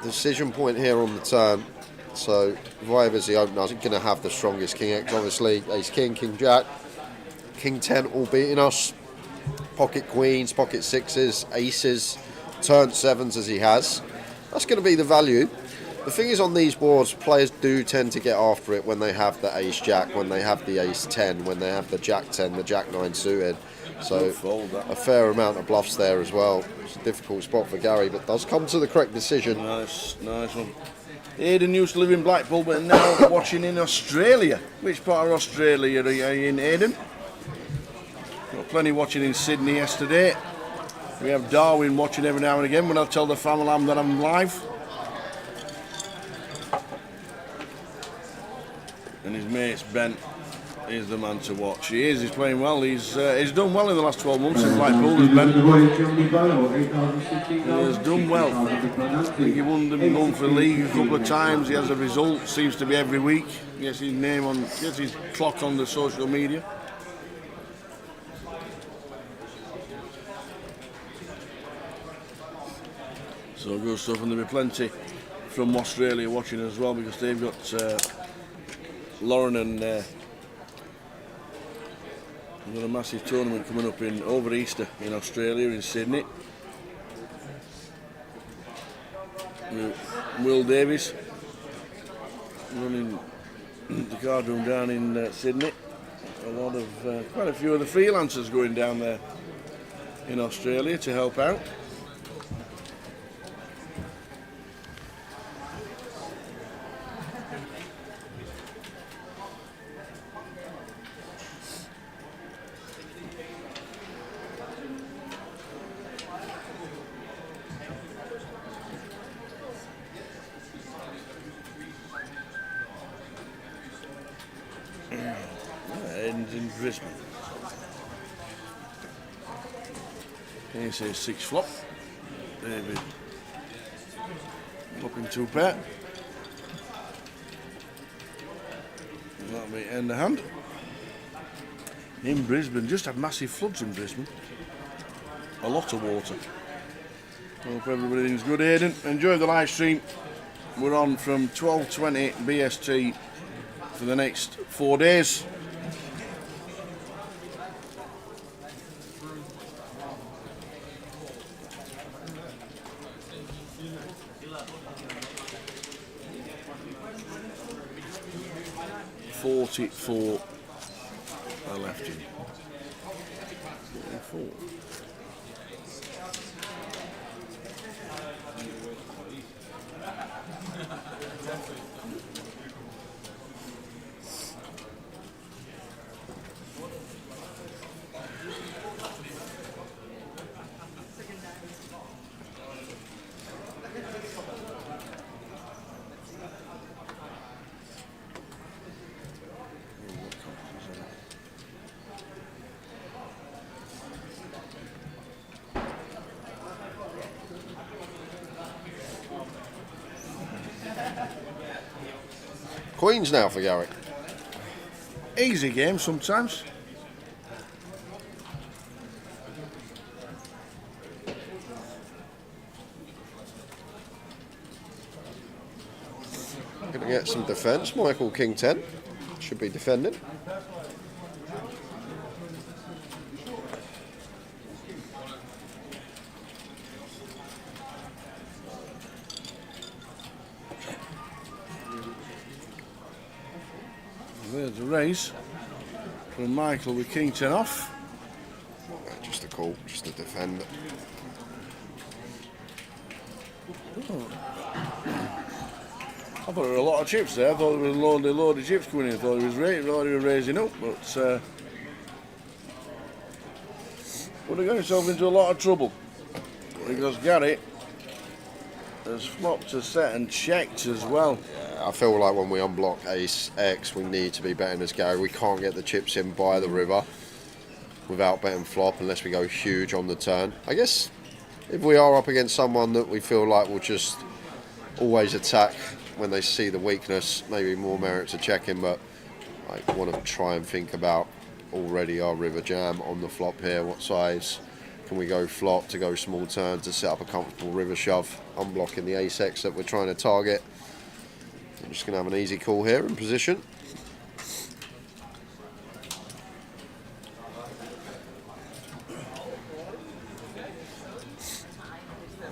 Decision point here on the turn. So Vaib as the opener is going to have the strongest King X, obviously. Ace King, King Jack, King 10 all beating us. Pocket Queens, pocket sixes, aces, turn sevens as he has. That's going to be the value. The thing is, on these boards, players do tend to get after it when they have the Ace Jack, when they have the Ace 10, when they have the Jack 10, the Jack 9 suited. So a fair amount of bluffs there as well. It's a difficult spot for Gary, but does come to the correct decision. Nice one. Aidan used to live in Blackpool, but now watching in Australia. Which part of Australia are you in, Aidan? Got plenty watching in Sydney yesterday. We have Darwin watching every now and again when I tell the family that I'm live. And his mates Ben is the man to watch. He is. He's playing well. He's done well in the last 12 months in Blackpool. Has Ben. He has done well. I think he won the monthly league a couple of times. He has a result. Seems to be every week. Gets his name on. Gets his clock on the social media. So good stuff, and there'll be plenty from Australia watching as well because they've got Lauren and we've got a massive tournament coming up in over Easter in Australia, in Sydney. Will Davies running the card room down in Sydney. A lot of quite a few of the freelancers going down there in Australia to help out. Ends in Brisbane. He says 6 flop. David flopping 2 pair. That'll be end of hand. In Brisbane, just had massive floods in Brisbane. A lot of water. Hope everything's good, Aidan. Enjoy the live stream. We're on from 12:20 BST for the next 4 days. .44 are left in. 44. Queens now for Garrick. Easy game sometimes. Going to get some defence. Michael King 10 should be defending. There's a raise from Michael with King 10 off. Just a call, just to defend. I thought there were a lot of chips there. I thought there was a load of chips coming in. I thought he was raising up, but would have got himself into a lot of trouble because Gary has flopped a set and checked as well. I feel like when we unblock Ace X, we need to be betting as Gary. We can't get the chips in by the river without betting flop unless we go huge on the turn. I guess if we are up against someone that we feel like will just always attack when they see the weakness, maybe more merit to checking, but I want to try and think about already our river jam on the flop here. What size can we go flop to go small turn to set up a comfortable river shove, unblocking the Ace X that we're trying to target. I'm just going to have an easy call here in position.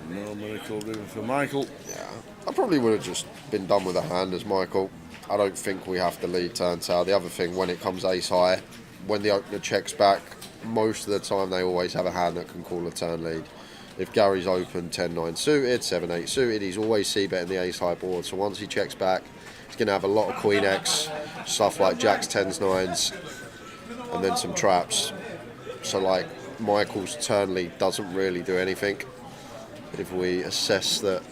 No miracle river for Michael. Yeah, I probably would have just been done with a hand as Michael. I don't think we have to lead turn tail. The other thing, when it comes ace high, when the opener checks back, most of the time they always have a hand that can call a turn lead. If Gary's open 10-9 suited, 7-8 suited, he's always c-betting the ace-high board. So once he checks back, he's going to have a lot of Queen X, stuff like Jacks, 10s, 9s, and then some traps. So like Michael's turn lead doesn't really do anything. If we assess that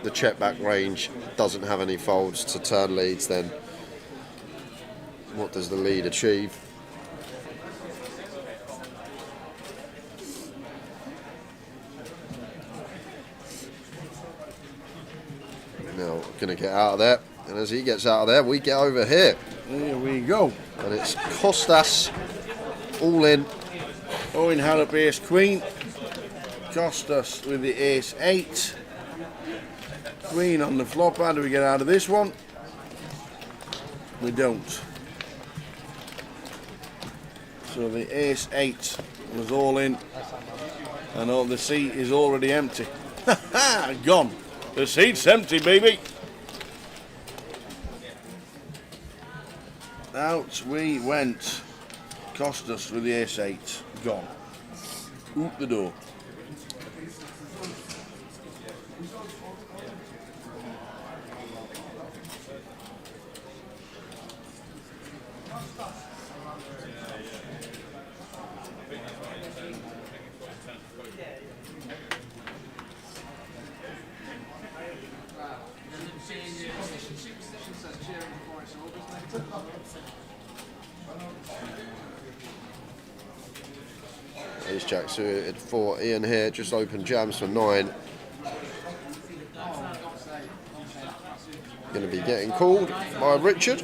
the check back range doesn't have any folds to turn leads, then what does the lead achieve? Now, going to get out of there, and as he gets out of there, we get over here. There we go. And it's Costas all in. Owen had up ace queen. Costas with the ace 8. Queen on the flop. How do we get out of this one? We don't. So the ace 8 was all in, and all the seat is already empty. Gone. The seat's empty, baby. Out we went. Costas with the ace 8. Gone. Out the door. Ace Jack suited for Ian here, just open jams for 9. Going to be getting called by Richard.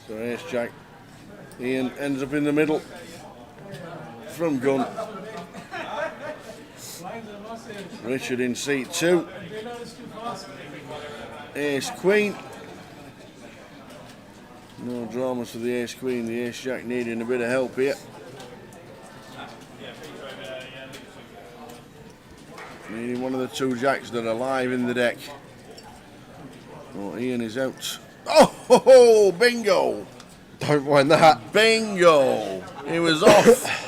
So ace jack. Ian ends up in the middle from gun. Richard in seat 2. Ace queen. No dramas for the ace queen. The ace jack needing a bit of help here. Needing one of the 2 jacks that are live in the deck. Oh, Ian is out. Oh, ho, ho, bingo! Don't mind that. Bingo! He was off.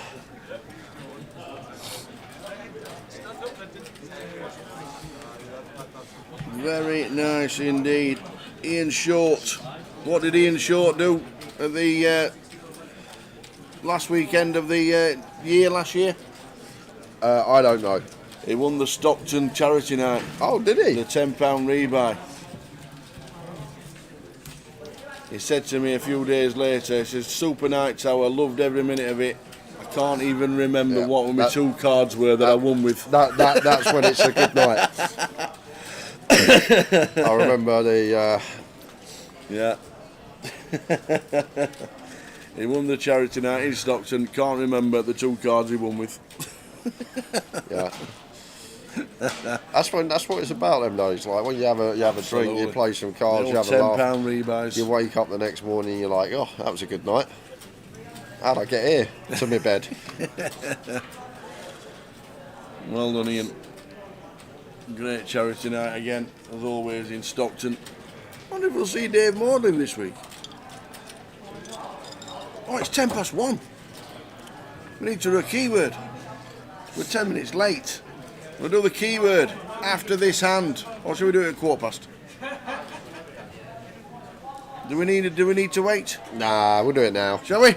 Very nice indeed. Ian Short. What did Ian Short do at the last weekend of the year last year? I don't know. He won the Stockton charity night. Oh, did he? The £10 rebuy. He said to me a few days later, he says, super night Tower, loved every minute of it. I can't even remember what my 2 cards were that I won with. That's when it's a good night. I remember the... Yeah. He won the charity night in Stockton, can't remember the 2 cards he won with. Yeah. That's what it's about them days. Like when you have a drink, you play some cards, you have a laugh. £10 rebuys. You wake up the next morning, you're like, oh, that was a good night. How'd I get here to my bed? Well done, Ian. Great charity night again, as always in Stockton. I wonder if we'll see Dave Maudlin this week. Oh, it's 1:10. We need to do a keyword. We're 10 minutes late. We'll do the keyword after this hand, or shall we do it at 1:15? Do we need to wait? Nah, we'll do it now. Shall we?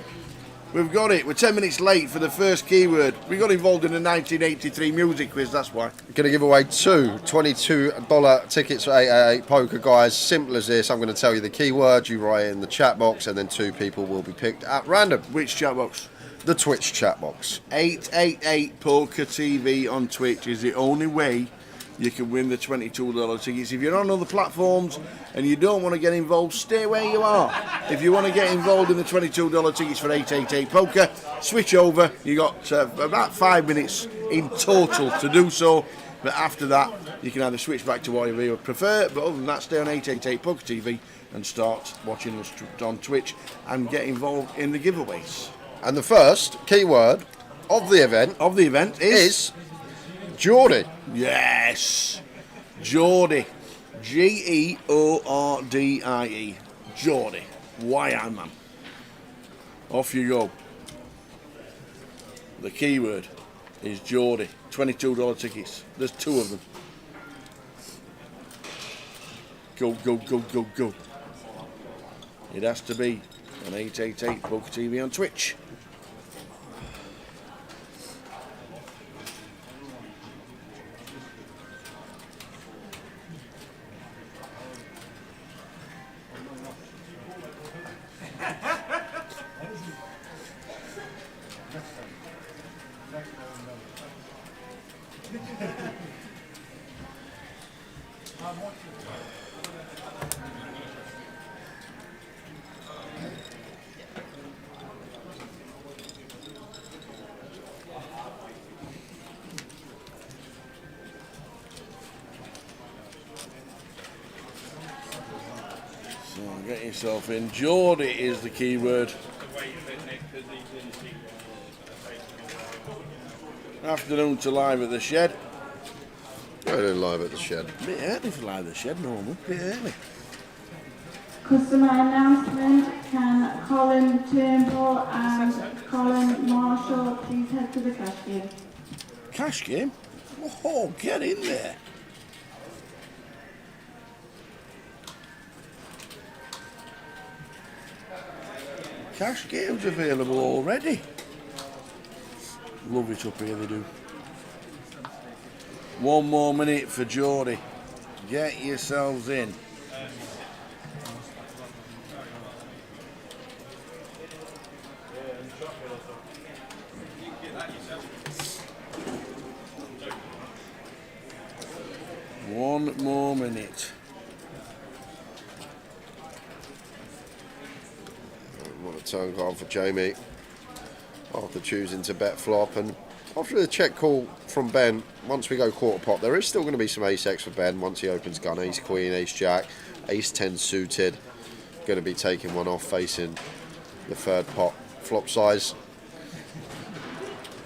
We've got it. We're 10 minutes late for the first keyword. We got involved in a 1983 music quiz, that's why. Going to give away 2 $22 tickets for 888 poker, guys. Simple as this. I'm going to tell you the keyword. You write it in the chat box, and then 2 people will be picked at random. Which chat box? the Twitch chat box. 888 Poker TV on Twitch is the only way you can win the $22 tickets. If you're on other platforms and you don't want to get involved, stay where you are. If you want to get involved in the $22 tickets for 888 Poker, switch over. You got about 5 minutes in total to do so. But after that, you can either switch back to whatever you prefer. But other than that, stay on 888 Poker TV and start watching us on Twitch and get involved in the giveaways. And the first keyword of the event is Geordie. Yes, Geordie. Geordie. Geordie. Why, man? Off you go. The keyword is Geordie. $22 tickets. There's 2 of them. Go, go, go, go, go. It has to be on 888 Poker TV on Twitch. So get yourself in. Geordie is the keyword. Afternoon to live at the shed. Going live at the shed. A bit early for live at the shed, normal. A bit early. Customer announcement, can Colin Turnbull and Colin Marshall please head to the cash game? Cash game? Oh, get in there. Cash games available already. Love it up here, they do. 1 more minute for Geordie. Get yourselves in. One more minute. What a turn card for Jamie after choosing to bet flop. And after the check call from Ben, once we go quarter pot, there is still going to be some ace-x for Ben once he opens gun. Ace-queen, ace-jack, ace-10 suited. Going to be taking one off, facing the third pot flop size.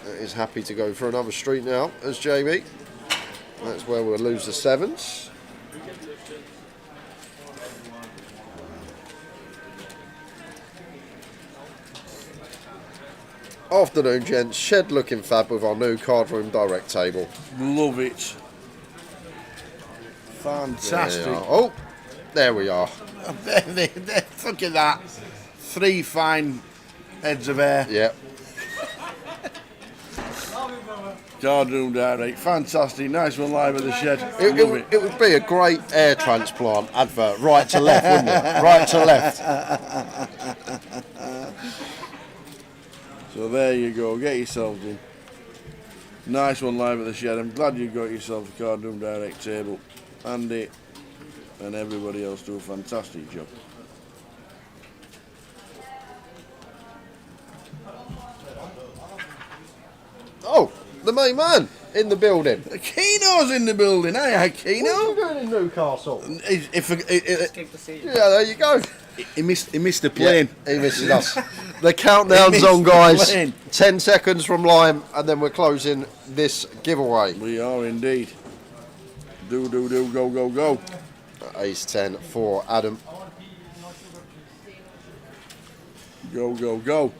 Is happy to go for another street now as Jamie. That's where we'll lose the 7s. Afternoon, gents. Shed looking fab with our new card room direct table. Love it. Fantastic. Oh, there we are. Look at that. 3 fine heads of hair. Yep. Card room direct. Fantastic. Nice one live at the shed. It would be a great air transplant advert, right to left, wouldn't it? Right to left. So there you go. Get yourselves in. Nice one live at the shed. I'm glad you got yourself a card room direct table. Andy and everybody else do a fantastic job. Oh, the main man in the building. Keno's in the building. Hey, Keno. What are you doing in Newcastle? Yeah, there you go. He missed the plane. Yeah, he misses us. The countdown's on, guys. Plane. 10 seconds from Lime, and then we're closing this giveaway. We are indeed. Do, go, go, go. Ace 10 for Adam. Go, go, go.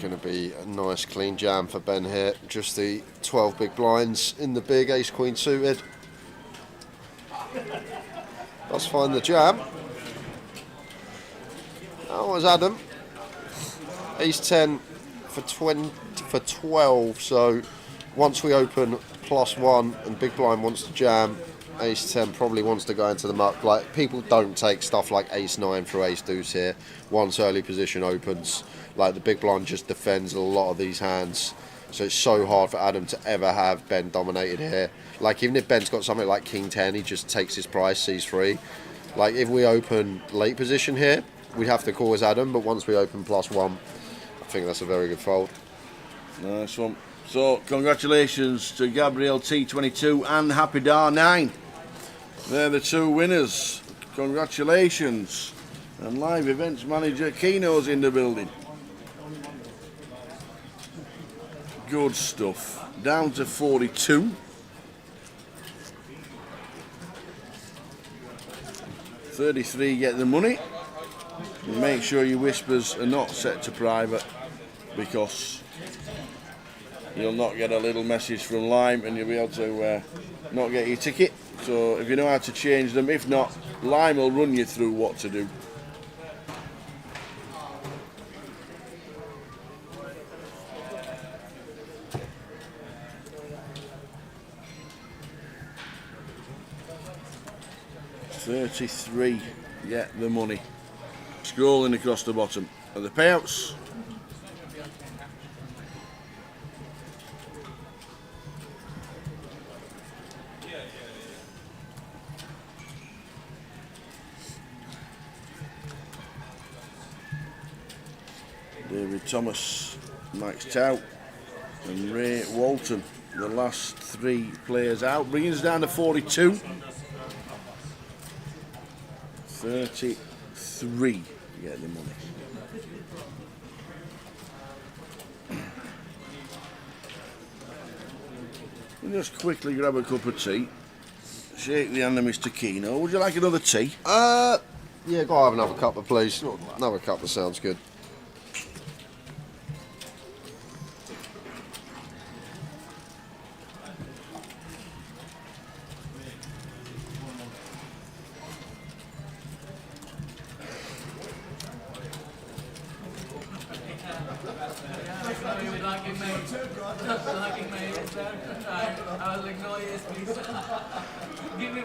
Going to be a nice clean jam for Ben here. Just the 12 big blinds in the big ace queen suited. Let's find the jam. That was Adam. Ace 10 for 20 for 12. So once we open +1 and big blind wants to jam, Ace-10 probably wants to go into the muck. Like, people don't take stuff like Ace-9 through Ace-Deuce here. Once early position opens, like, the big blind just defends a lot of these hands. So it's so hard for Adam to ever have Ben dominated here. Like, even if Ben's got something like King-10, he just takes his price, sees free. Like, if we open late position here, we'd have to call as Adam, but once we open +1, I think that's a very good fold. Nice one. So, congratulations to Gabriel T22 and Happy Dar 9. They're the two winners. Congratulations. And live events manager Keno's in the building. Good stuff. Down to 42. 33 get the money. And make sure your whispers are not set to private, because you'll not get a little message from Lime and you'll be able to not get your ticket. So if you know how to change them, if not, Lime will run you through what to do. $33 get the money. Scrolling across the bottom of the payouts. David Thomas, Max Tout and Ray Walton, the last three players out, bringing us down to 42. 33 to get the money. We'll just quickly grab a cup of tea. Shake the hand of Mr. Keno. Would you like another tea? Yeah, go have another cuppa, please. Another cuppa sounds good. I was like, no, yes, please. give me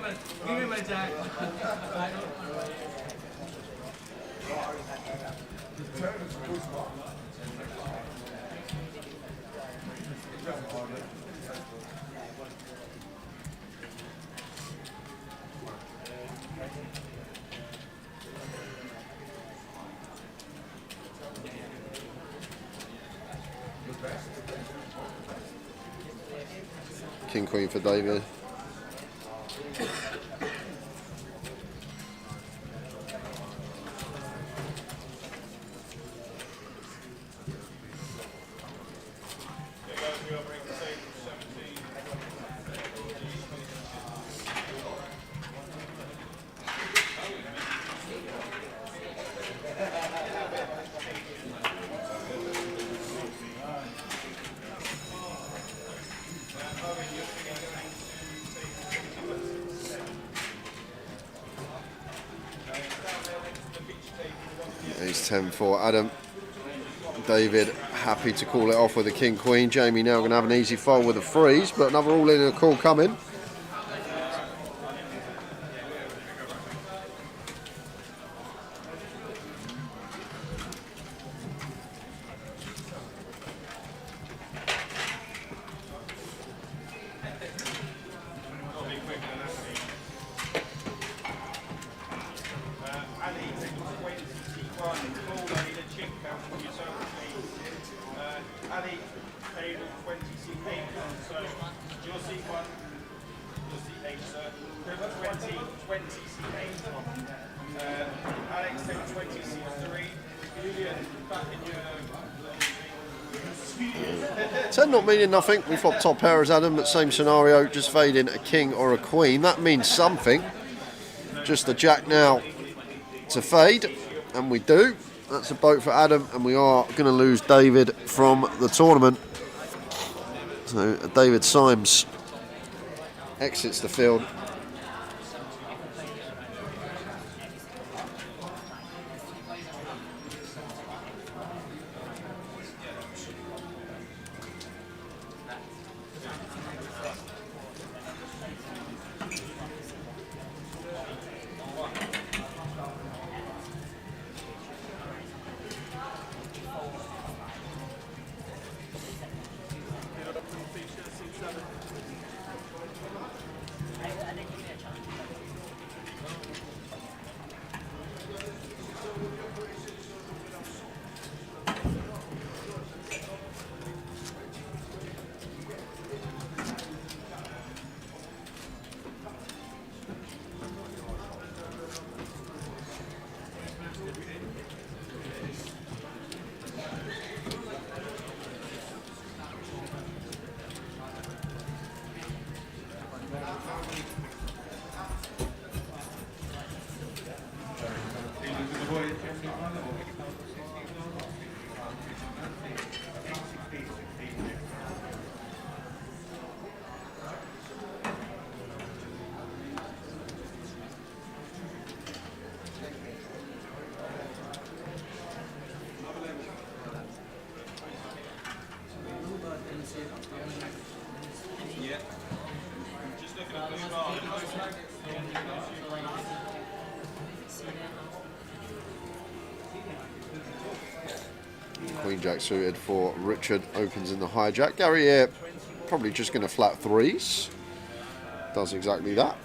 my jack. I don't want King Queen for David. Ace 10 for Adam. David happy to call it off with a King Queen. Jamie now going to have an easy fold with a freeze, but another all in and a call coming. Not meaning nothing. We flop top pair as Adam, but same scenario, just fading a king or a queen. That means something. Just the jack now to fade, and we do. That's a boat for Adam, and we are going to lose David from the tournament. So David Symes exits the field. Queen Jack suited for Richard opens in the hijack. Gary here probably just going to flat threes. Does exactly that.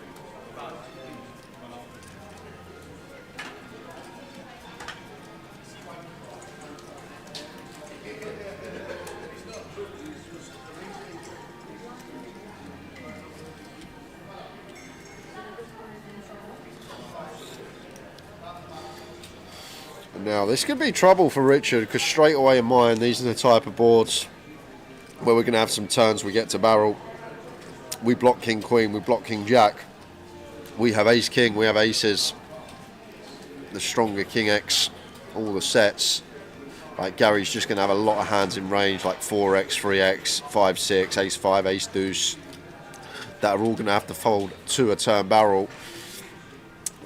Now this could be trouble for Richard, because straight away in mind these are the type of boards where we're going to have some turns. We get to barrel, we block King Queen, we block King Jack, we have Ace King, we have aces, the stronger King X, all the sets. Like Gary's just going to have a lot of hands in range, like 4x, 3x, 5-6, Ace 5, Ace Deuce, that are all going to have to fold to a turn barrel.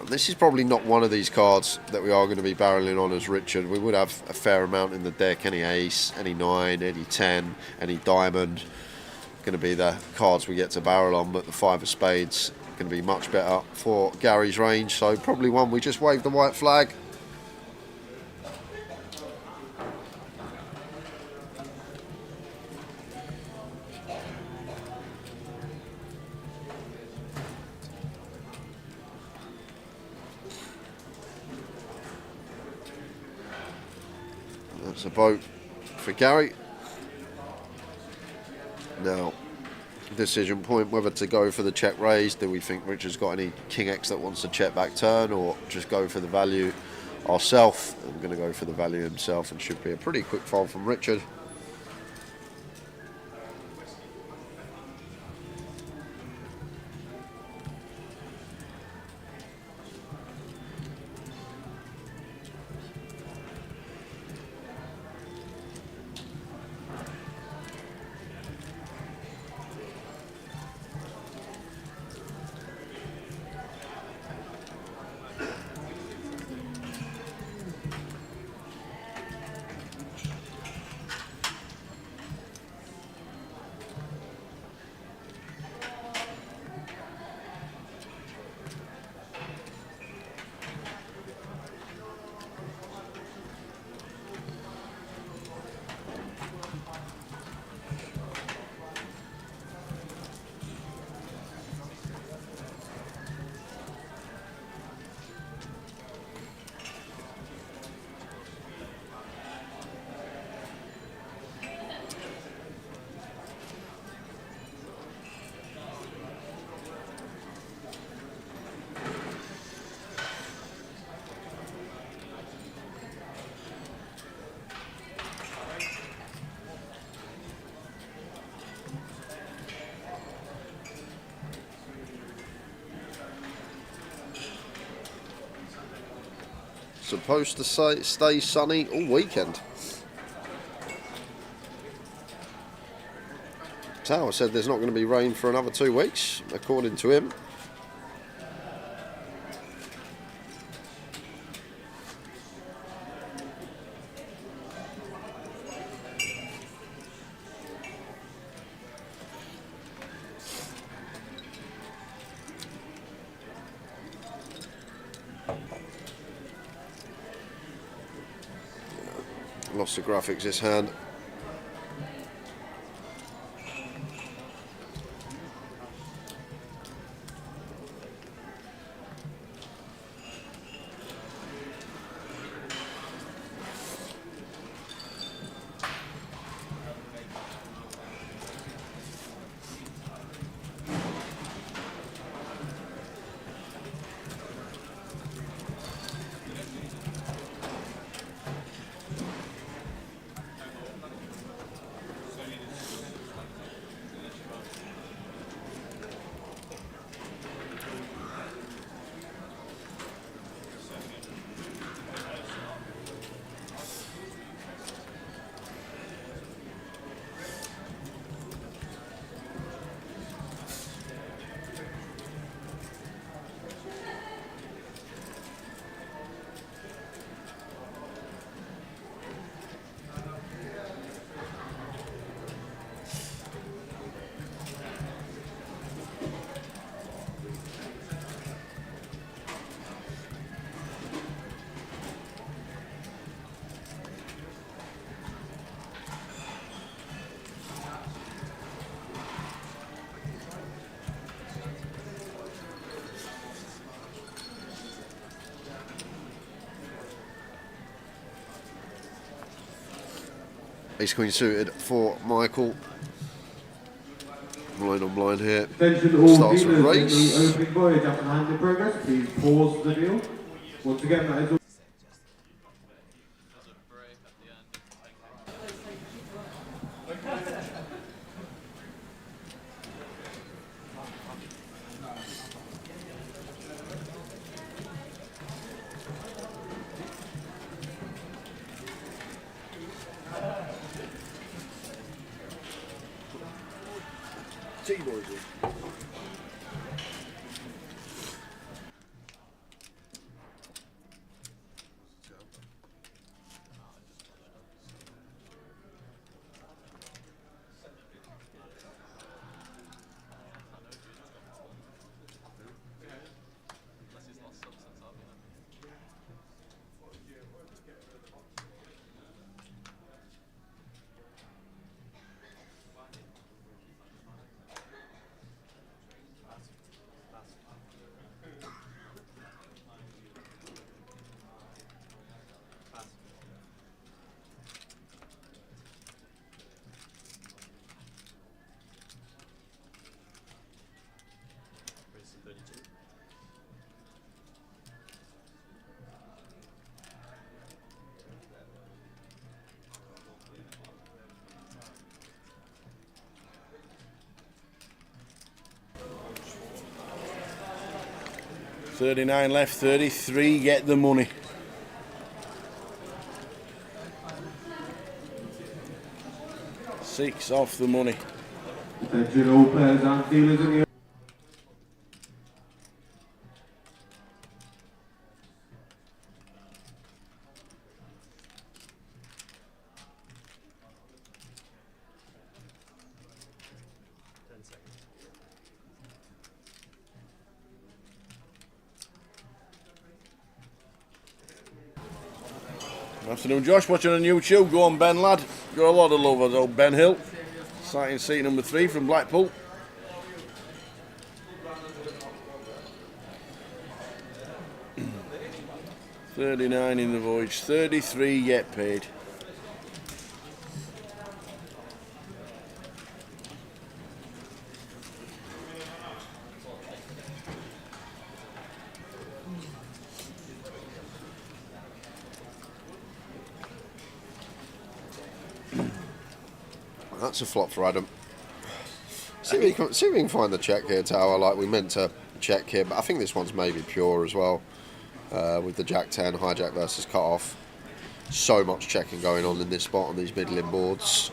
This is probably not one of these cards that we are going to be barreling on as Richard. We would have a fair amount in the deck. Any ace, any 9, any 10, any diamond. Going to be the cards we get to barrel on, but the 5 of spades going to be much better for Gary's range. So probably one we just wave the white flag. That's a vote for Gary. Now, decision point whether to go for the check raise. Do we think Richard's got any King X that wants to check back turn, or just go for the value ourselves? I'm going to go for the value himself, and should be a pretty quick fold from Richard. Supposed to stay sunny all weekend. Tower said there's not going to be rain for another 2 weeks, according to him. Lost the graphics this hand. Ace Queen suited for Michael. Blind on blind here. Attention all Starts with dealers in race. the opening voyage after hand in progress. Please pause the deal. Once again, that is all. T-Noisy. 39 left, 33 get the money. Six off the money. Attention all players and dealers in the Afternoon, Josh. Watching on YouTube. Go on, Ben, lad. Got a lot of love as old Ben Hill. Starting seat number 3 from Blackpool. $39 in the voyage. 33 get paid. That's a flop for Adam. See if we can find the check here, Tower. Like we meant to check here, but I think this one's maybe pure as well. With the Jack 10 hijack versus cut off. So much checking going on in this spot on these middling boards.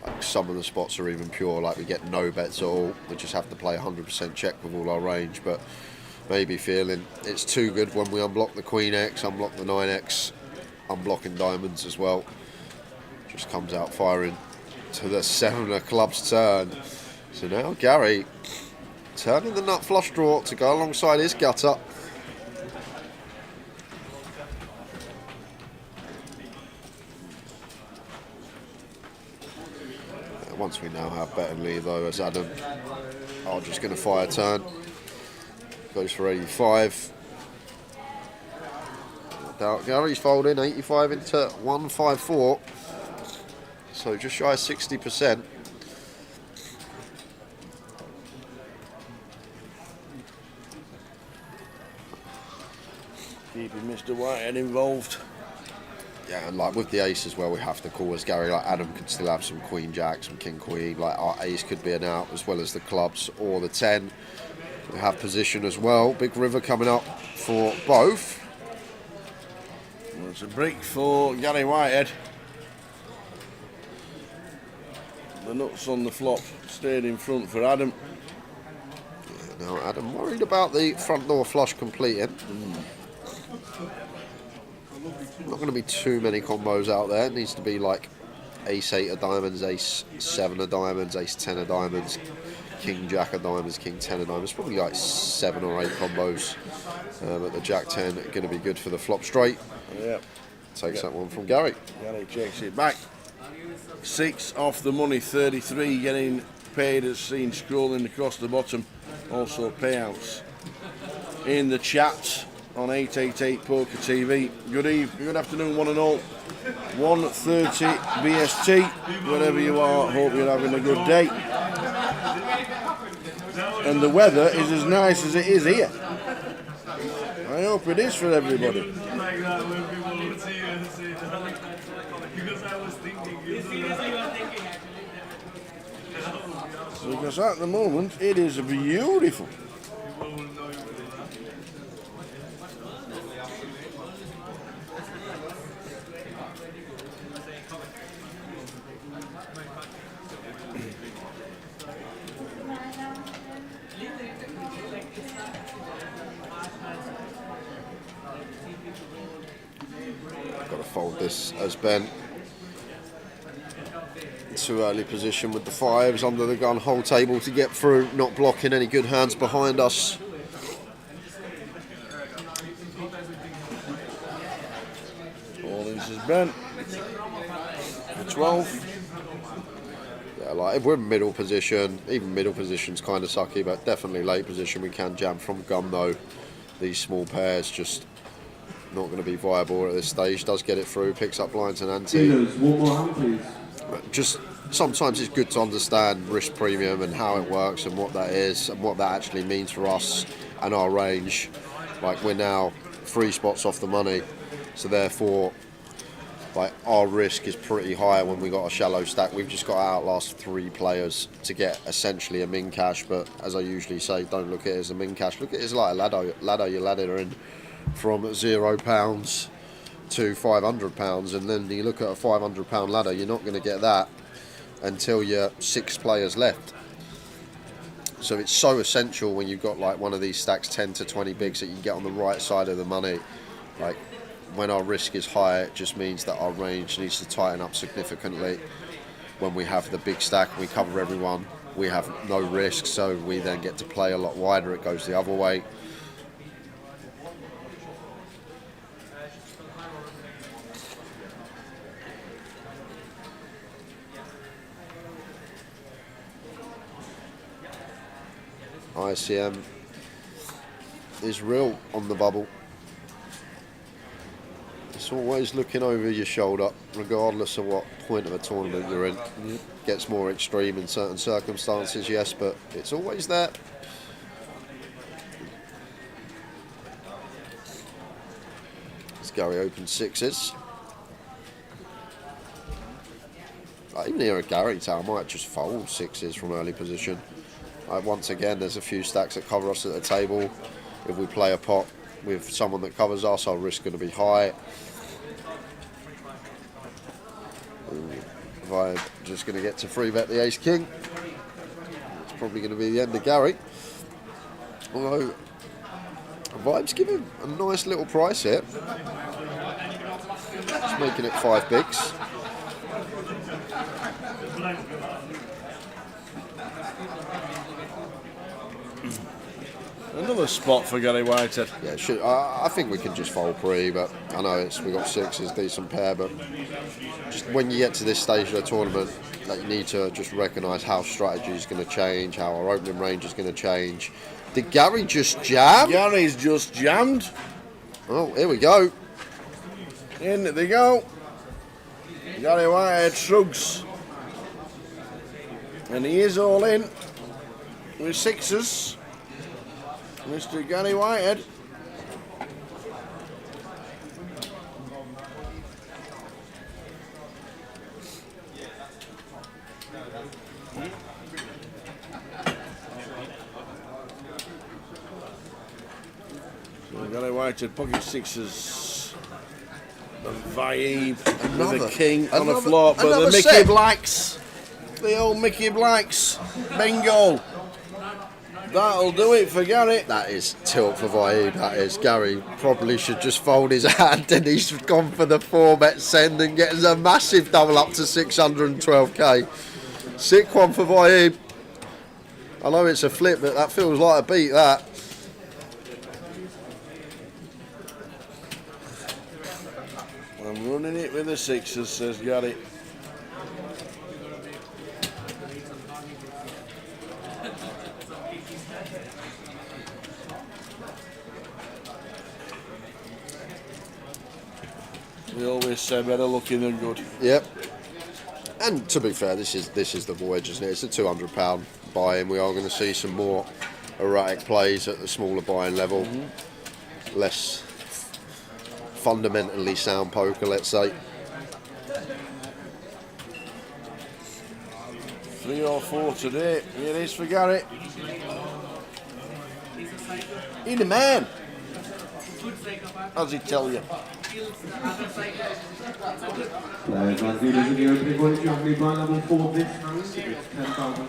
Like some of the spots are even pure, like we get no bets at all. We just have to play 100% check with all our range, but maybe feeling it's too good when we unblock the Queen X, unblock the 9X, unblocking diamonds as well. Just comes out firing to the 7 of clubs turn. So now Gary turning the nut flush draw to go alongside his gutter. Once we now have bet and lead though, as Adam are just going to fire turn. Goes for 85. Doubt Gary's folding 85 into 154. So just shy of 60%. Keeping Mr. Whitehead involved. Yeah, and like with the ace as well, we have to call as Gary. Like Adam could still have some Queen Jack, some King Queen. Like our ace could be an out as well as the clubs or the 10. We have position as well. Big river coming up for both. Well, it's a break for Gary Whitehead. The nuts on the flop stayed in front for Adam. Yeah, now Adam worried about the front door flush completing. Not going to be too many combos out there. It needs to be like ace 8 of diamonds, ace 7 of diamonds, ace 10 of diamonds, king jack of diamonds, king 10 of diamonds. Probably like 7 or 8 combos. But the jack 10 going to be good for the flop straight. Yeah. Takes that one from Gary. Gary checks it back. 6 off the money, 33 getting paid as seen scrolling across the bottom. Also payouts in the chat on 888 Poker TV. Good afternoon, one and all. 1:30 BST. Wherever you are, hope you're having a good day. And the weather is as nice as it is here. I hope it is for everybody. Like that when people would see you and say that. Because I was thinking. Seriously, you are thinking actually. Because at the moment, it is beautiful. People will know you for that. Got to fold this as Ben. Too early position with the fives under the gun, whole table to get through, not blocking any good hands behind us. All this is Ben. For 12. Yeah, like if we're in middle position, even middle position's kind of sucky, but definitely late position we can jam from gun though. These small pairs just not going to be viable at this stage. Does get it through, picks up blinds and ante. Dealers, one more hand, please. Just sometimes it's good to understand risk premium and how it works and what that is and what that actually means for us and our range. Like we're now 3 spots off the money, so therefore like our risk is pretty high when we got a shallow stack. We've just got to outlast 3 players to get essentially a min cash, but as I usually say, don't look at it as a min cash, look at it as like a ladder. You're laddering from £0 to £500, and then you look at a £500 ladder, you're not going to get that until you're 6 players left. So it's so essential when you've got like one of these stacks 10 to 20 bigs that you get on the right side of the money. Like when our risk is high, it just means that our range needs to tighten up significantly. When we have the big stack and we cover everyone, we have no risk, so we then get to play a lot wider. It goes the other way. ICM is real on the bubble. It's always looking over your shoulder, regardless of what point of a tournament you're in. Gets more extreme in certain circumstances, yes, but it's always there. As Gary opens 6s. Even here at Gary Town, I might just fold 6s from early position. Once again, there's a few stacks that cover us at the table. If we play a pot with someone that covers us, our risk is going to be high. If I'm just going to get to 3-bet the ace-king, it's probably going to be the end of Gary. Although, Vibe's giving a nice little price here. Just making it 5 bigs. Another spot for Gary Whitehead. Yeah, I think we can just fold pre, but I know we got 6s, decent pair, but just when you get to this stage of the tournament, that you need to just recognise how strategy is going to change, how our opening range is going to change. Did Gary just jam? Gary's just jammed. Oh, here we go. In they go. Gary Whitehead shrugs. And he is all in with 6s. Mr. Gary Whitehead. So Gary Whitehead, pocket 6s. The Vibe with the king on the floor, but the Mickey set. Blacks. The old Mickey Blacks. Bingo. That'll do it for Gary. That is tilt for Vaid. That is. Gary probably should just fold his hand, and he's gone for the 4-bet send and gets a massive double up to 612k. Sick one for Vaid. I know it's a flip, but that feels like a beat, that. I'm running it with the 6s, says Gary. We always say better looking than good. Yep. And to be fair, this is the Voyage, isn't it? It's a £200 buy-in. We are going to see some more erratic plays at the smaller buy-in level. Less fundamentally sound poker, let's say. 3 or 4 today. Here it is for Gary. In the man. How's he tell you? Players and dealers in the opening voyage, you have blind level 4 this round. It's 10,000.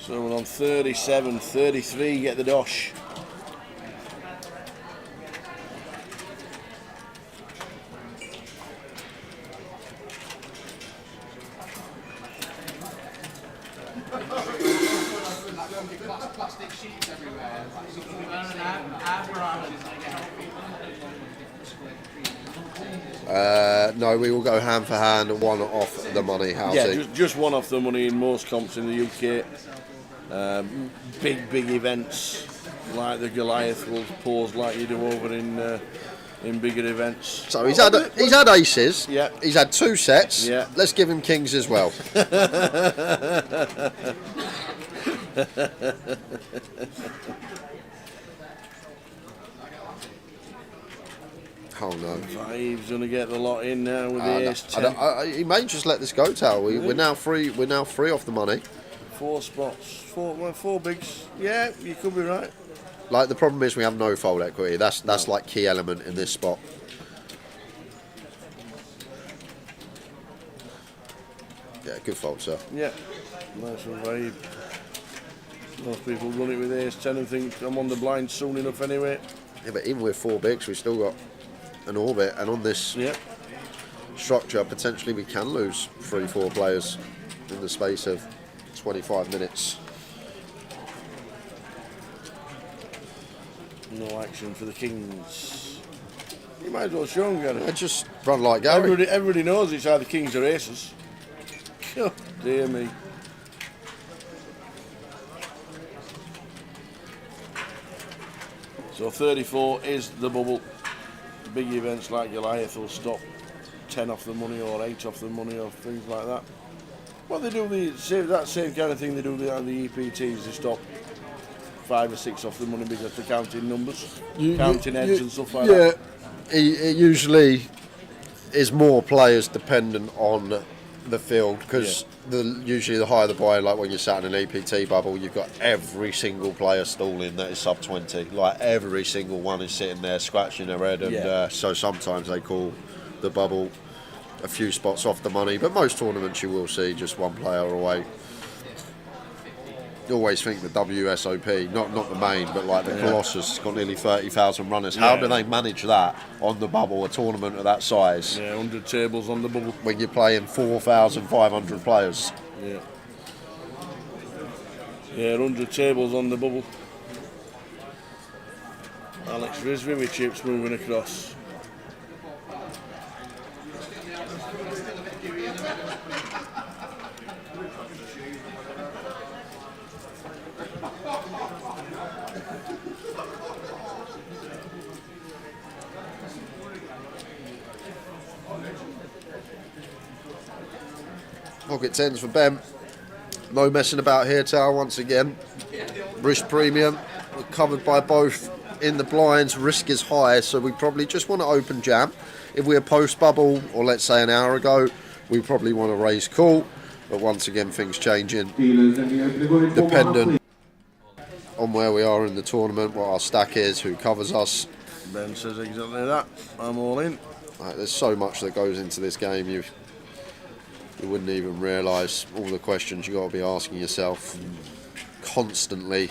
So we're on 37, 33, get the dosh. No, we will go hand for hand, one off the money. How's Yeah, it? just one off the money in most comps in the UK. Big events like the Goliath will pose like you do over in bigger events. So he's had aces. Yeah. He's had 2 sets. Yeah. Let's give him kings as well. Oh no. 5's gonna get the lot in now with the ace 10. He may just let this go, Tal. We're now free. We're now free off the money. 4 spots, 4 bigs. Yeah, you could be right. Like the problem is we have no fold equity. That's like key element in this spot. Yeah, good fold, sir. Yeah, nice and very. Most people run it with ace 10 and think I'm on the blind soon enough anyway. Yeah, but even with 4 bigs, we've still got an orbit, and on this structure, potentially we can lose 3-4 players in the space of 25 minutes. No action for the kings. You might as well show them, Gary. I just run like Gary. Everybody knows it's either kings or aces. Oh, dear me. So 34 is the bubble. Big events like Goliath will stop 10 off the money or 8 off the money or things like that. Well, they do that same kind of thing they do with the EPTs. They stop 5 or 6 off the money because they're counting numbers, counting heads and stuff like that. Yeah, it usually is more players dependent on the field because usually the higher the buy, like when you're sat in an EPT bubble, you've got every single player stalling that is sub 20. Like every single one is sitting there scratching their head, and so sometimes they call the bubble a few spots off the money. But most tournaments you will see just one player away. You always think the WSOP, not the main, but like the Colossus, got nearly 30,000 runners. How do they manage that on the bubble, a tournament of that size? Yeah, 100 tables on the bubble. When you're playing 4,500 players. Yeah. Yeah, 100 tables on the bubble. Alex Risby with chips moving across. Pocket 10s for Ben. No messing about here, Tal, once again. Risk premium. We're covered by both in the blinds. Risk is high, so we probably just want to open jam. If we're post bubble, or let's say an hour ago, we probably want to raise call. But once again, things changing. Dependent on where we are in the tournament, what our stack is, who covers us. Ben says exactly that. I'm all in. Right, there's so much that goes into this game. You wouldn't even realise all the questions you got to be asking yourself constantly,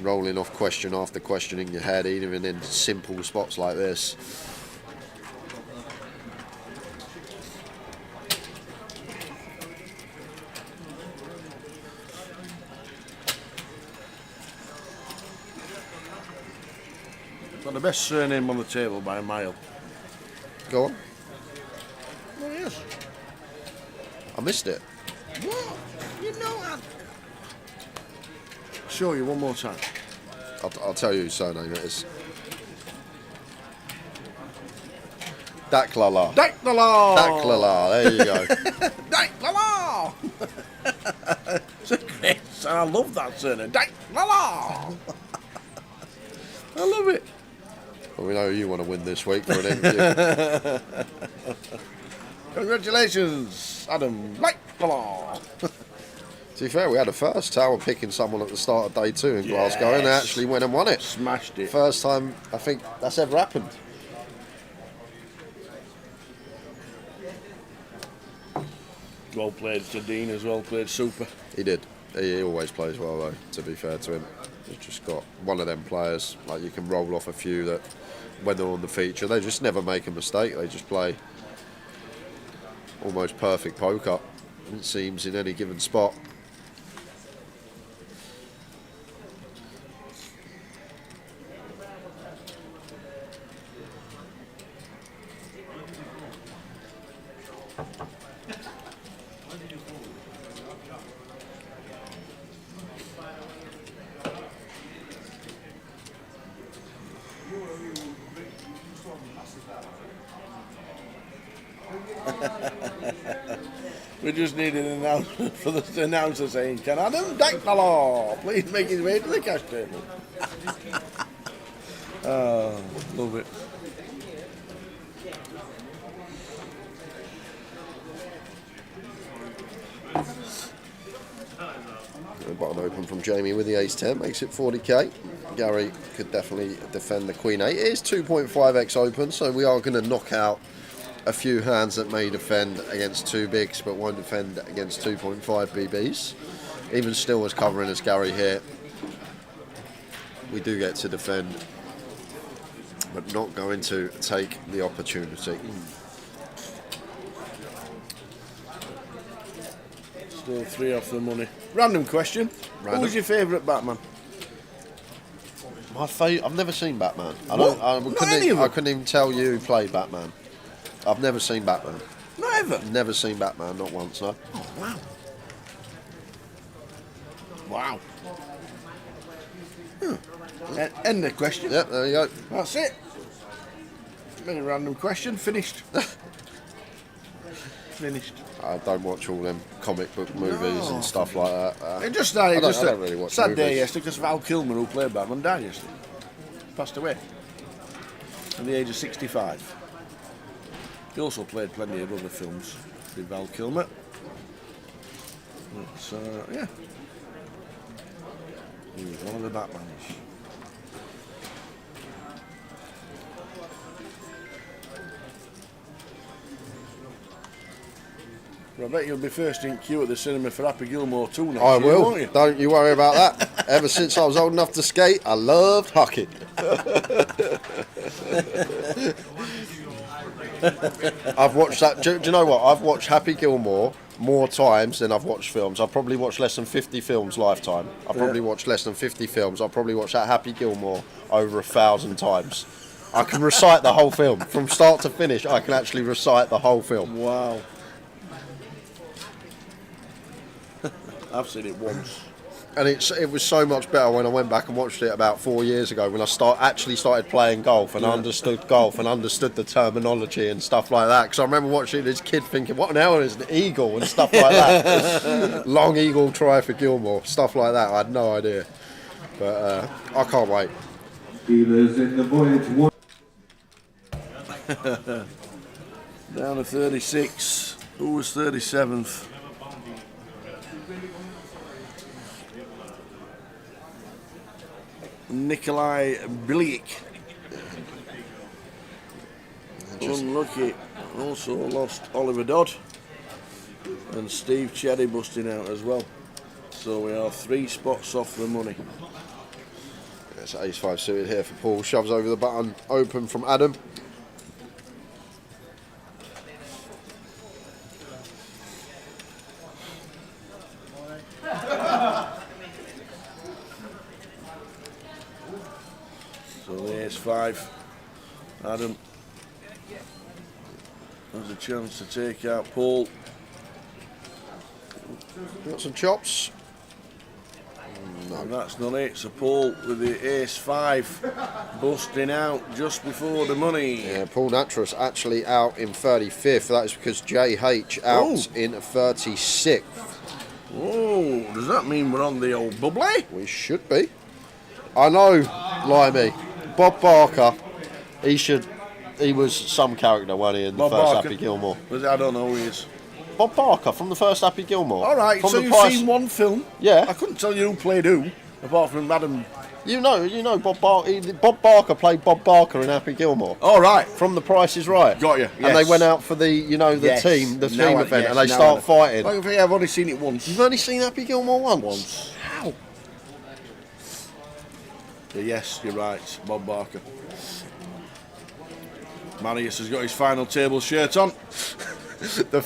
rolling off question after question in your head, even in simple spots like this. Got the best surname on the table by a mile. Go on. Oh, yes. I missed it. What? You know that. Show you one more time. I'll tell you whose surname it is. Daklala. Daklala! Daklala, there you go. Daklala! It's a great song. I love that surname. Daklala! I love it. Well, we know you want to win this week for an interview. Congratulations, Adam. Daklala! To be fair, we had a first tower picking someone at the start of day 2 in Glasgow, and they actually went and won it. Smashed it. First time I think that's ever happened. Well played to Dean as well, played super. He did. He always plays well, though, to be fair to him. He's just got one of them players, like you can roll off a few that when they're on the feature, they just never make a mistake. They just play almost perfect poker, it seems, in any given spot. We just need an announcement for the announcer saying, "Can Adam Daklala please make his way to the cash table?" Oh, love it. The bottom open from Jamie with the ace-10 makes it 40k. Gary could definitely defend the queen 8. It is 2.5x open, so we are going to knock out a few hands that may defend against 2 bigs but won't defend against 2.5 BBs. Even still, as covering as Gary here, we do get to defend, but not going to take the opportunity. Still 3 off the money. Random question. Random. Who's your favourite Batman? I've never seen Batman. What? I Not any of them? couldn't even tell you who played Batman. I've never seen Batman. Not ever. Never seen Batman, not once, no. Oh, wow. Wow. End the question. Yep, there you go. That's it. Very random question. Finished. Finished. I don't watch all them comic book movies and stuff like that. It just started. I don't really watch sad day movies. yesterday because Val Kilmer, who played Batman, died yesterday. Passed away at the age of 65. He also played plenty of other films with Val Kilmer. But, yeah. He was one of the Batmans. Well, I bet you'll be first in queue at the cinema for Happy Gilmore 2 next I year, will. won't you? Don't you worry about that. Ever since I was old enough to skate, I loved hockey. I've watched that. Do you know what? I've watched Happy Gilmore more times than I've watched films. I've probably watched less than 50 films lifetime. I've probably watched less than 50 films. I've probably watched that Happy Gilmore over 1,000 times. I can recite the whole film. From start to finish, I can actually recite the whole film. Wow. I've seen it once. And it was so much better when I went back and watched it about 4 years ago when I actually started playing golf and understood golf and understood the terminology and stuff like that. Because I remember watching this kid thinking, what on hell is an eagle and stuff like that. Long eagle try for Gilmore, stuff like that. I had no idea. But I can't wait. Dealers in the Voyage 1. Down to 36. Who was 37th? Nikolai Bliek. Unlucky. Also lost Oliver Dodd. And Steve Cherry busting out as well. So we are 3 spots off the money. It's ace-5 suited here for Paul. Shoves over the button. Open from Adam. So the ace-5. Adam has a chance to take out Paul. Got some chops. And that's not it. So Paul with the ace-5 busting out just before the money. Yeah, Paul Natras actually out in 35th. That is because JH out in 36th. Oh, does that mean we're on the old bubbly? We should be. I know, Limey. Bob Barker, he was some character, wasn't he, in the Bob first Barker. Happy Gilmore? I don't know who he is. Bob Barker from the first Happy Gilmore. All right, From so the you've Price- seen one film. Yeah. I couldn't tell you who played who, apart from Madam. You know Bob Barker. Bob Barker played Bob Barker in Happy Gilmore. All right. From The Price is Right. Got you, And they yes. went out for the, Yes. team Now event, yes, and they now start I- fighting. I think I've only seen it once. You've only seen Happy Gilmore once? How? Yes, you're right, Bob Barker. Marius has got his final table shirt on. The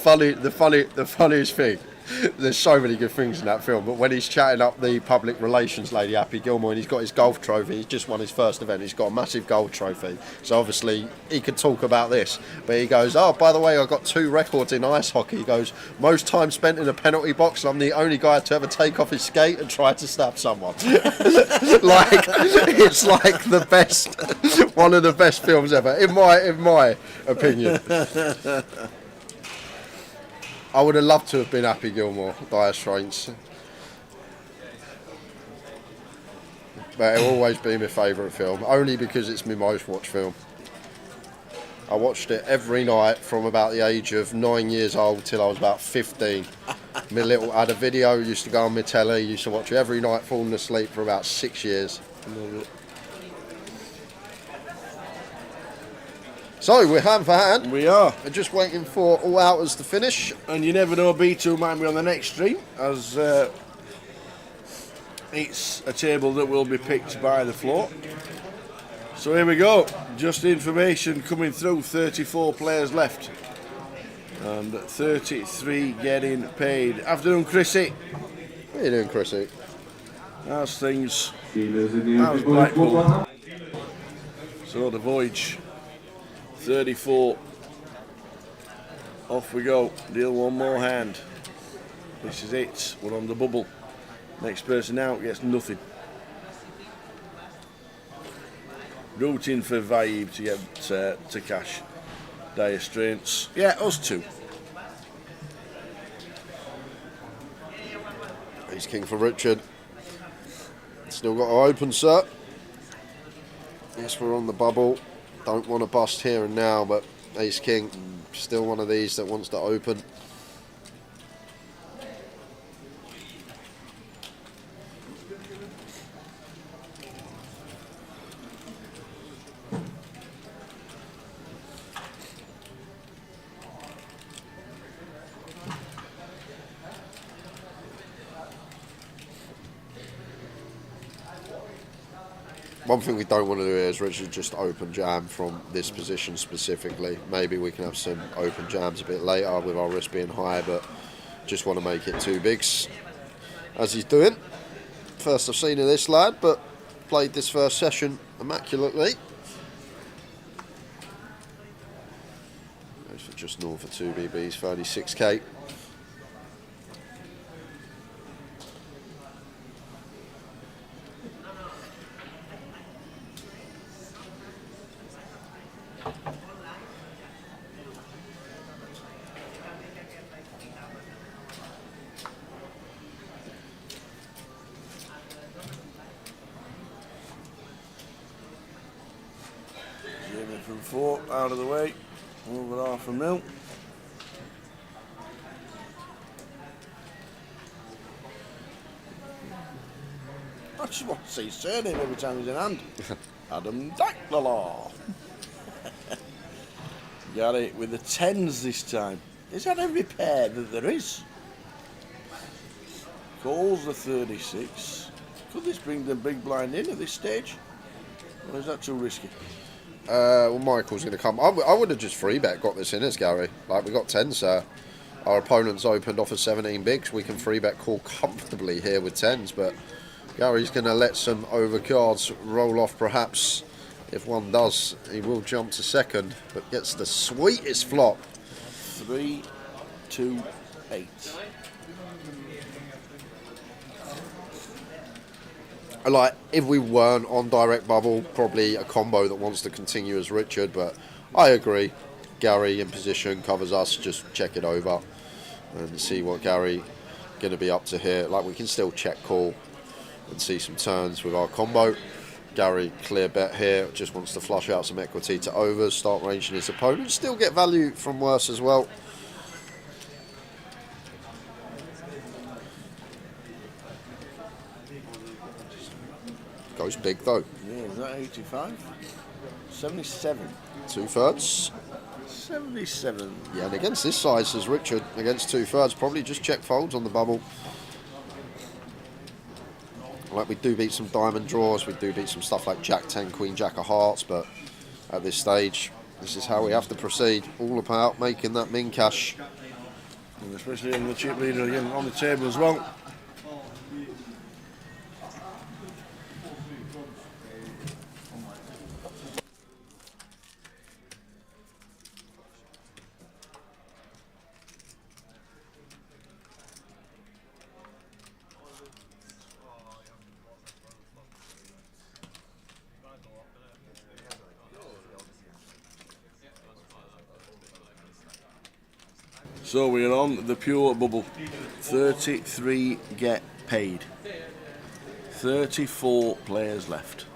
funniest thing. There's so many good things in that film, but when he's chatting up the public relations lady, Happy Gilmore, and he's got his golf trophy, he's just won his first event, he's got a massive gold trophy, so obviously he could talk about this, but he goes, oh, by the way, I've got 2 records in ice hockey. He goes, most time spent in a penalty box, and I'm the only guy to ever take off his skate and try to stab someone. It's like the best, one of the best films ever, in my opinion. I would have loved to have been Happy Gilmore, Dire Straits. But it'll always be my favourite film, only because it's my most watched film. I watched it every night from about the age of 9 years old till I was about 15. I had a video, used to go on my telly, used to watch it every night, falling asleep for about 6 years. So we're hand for hand. We are. We're just waiting for all outers to finish. And you never know, B2 might be on the next stream, as it's a table that will be picked by the floor. So here we go. Just information coming through. 34 players left. And 33 getting paid. Afternoon, Chrissy. What are you doing, Chrissy? How's things? Dealers in the How's opening voyage. Blackpool? So the Voyage. 34. Off we go. Deal one more hand. This is it. We're on the bubble. Next person out gets nothing. Rooting for Vibe to get to cash. Dire Straits. Yeah, us two. Ace King for Richard. Still got to open, sir. Yes, we're on the bubble. Don't want to bust here and now, but Ace King, still one of these that wants to open. One thing we don't want to do here is Richard just open jam from this position specifically. Maybe we can have some open jams a bit later with our risk being high, but just want to make it 2 bigs as he's doing. First I've seen of this lad, but played this first session immaculately. Goes for just north of 2 BBs, 36k. From 4 out of the way. Over half a mil. I just want to say his surname every time he's in hand. Adam Daclalaw. Got it with the 10s this time. Is that every pair that there is? Calls the 36. Could this bring the big blind in at this stage? Or is that too risky? Well, Michael's going to come. I would have just free bet got this in as Gary. Like, we got 10, so our opponent's opened off of 17 bigs. We can free bet call comfortably here with 10s, but Gary's going to let some overcards roll off perhaps. If one does, he will jump to second, but gets the sweetest flop. 3, 2, 8. Like, if we weren't on direct bubble, probably a combo that wants to continue as Richard, but I agree. Gary in position covers us, just check it over and see what Gary going to be up to here. Like, we can still check call and see some turns with our combo. Gary, clear bet here, just wants to flush out some equity to overs, start ranging his opponent, still get value from worse as well. Goes big though. Yeah, is that 85? 77. 2/3. 77. Yeah, and against this size as Richard, against 2/3, probably just check folds on the bubble. Like, we do beat some diamond draws, we do beat some stuff like Jack 10, Queen Jack of Hearts, but at this stage, this is how we have to proceed. All about making that min cash. And especially in the chip leader again on the table as well. So we're on the pure bubble. 33 get paid. 34 players left.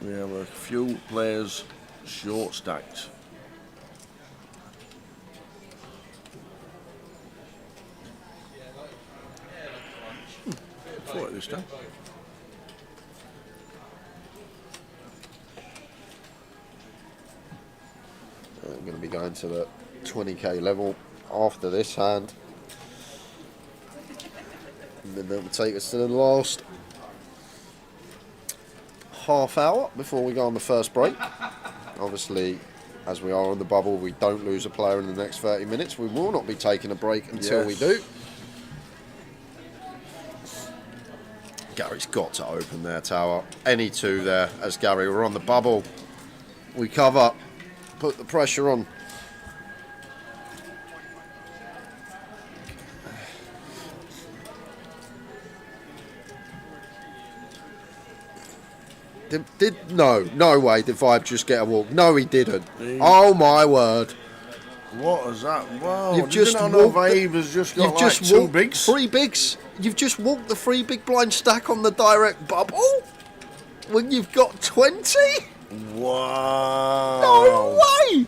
We have a few players short stacked. For it this time. I'm going to be going to the 20k level after this hand. And then that will take us to the last half hour before we go on the first break. Obviously, as we are on the bubble, we don't lose a player in the next 30 minutes. We will not be taking a break until we do. Gary's got to open their tower. Any two there, as Gary, we're on the bubble. We cover. Put the pressure on. No way did Vibe just get a walk. No, he didn't. Oh my word. What is that? Wow, You've just know walked Vibe has just got You've like just two walked bigs. 3 bigs. You've just walked the 3 big blind stack on the direct bubble when you've got 20? Wow. No way!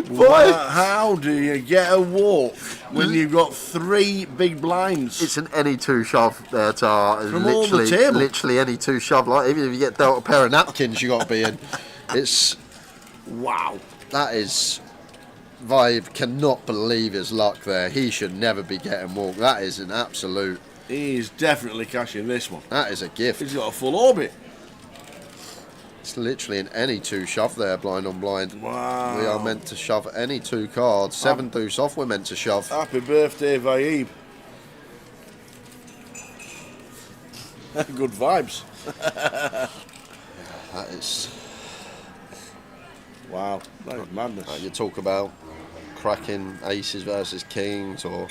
Wow. How do you get a walk when you've got 3 big blinds? It's an any 2 shove there, Tar. From all the table. Literally any 2 shove. Like, even if you get dealt a pair of napkins, you got to be in. It's wow. That is. Vibe cannot believe his luck there. He should never be getting walked. That is an absolute. He is definitely cashing this one. That is a gift. He's got a full orbit. It's literally an any 2 shove there, blind on blind. Wow. We are meant to shove any 2 cards. 7 deuce off, we're meant to shove. Happy birthday, Vaib. Good vibes. That is. Wow, that is madness. You talk about cracking aces versus kings or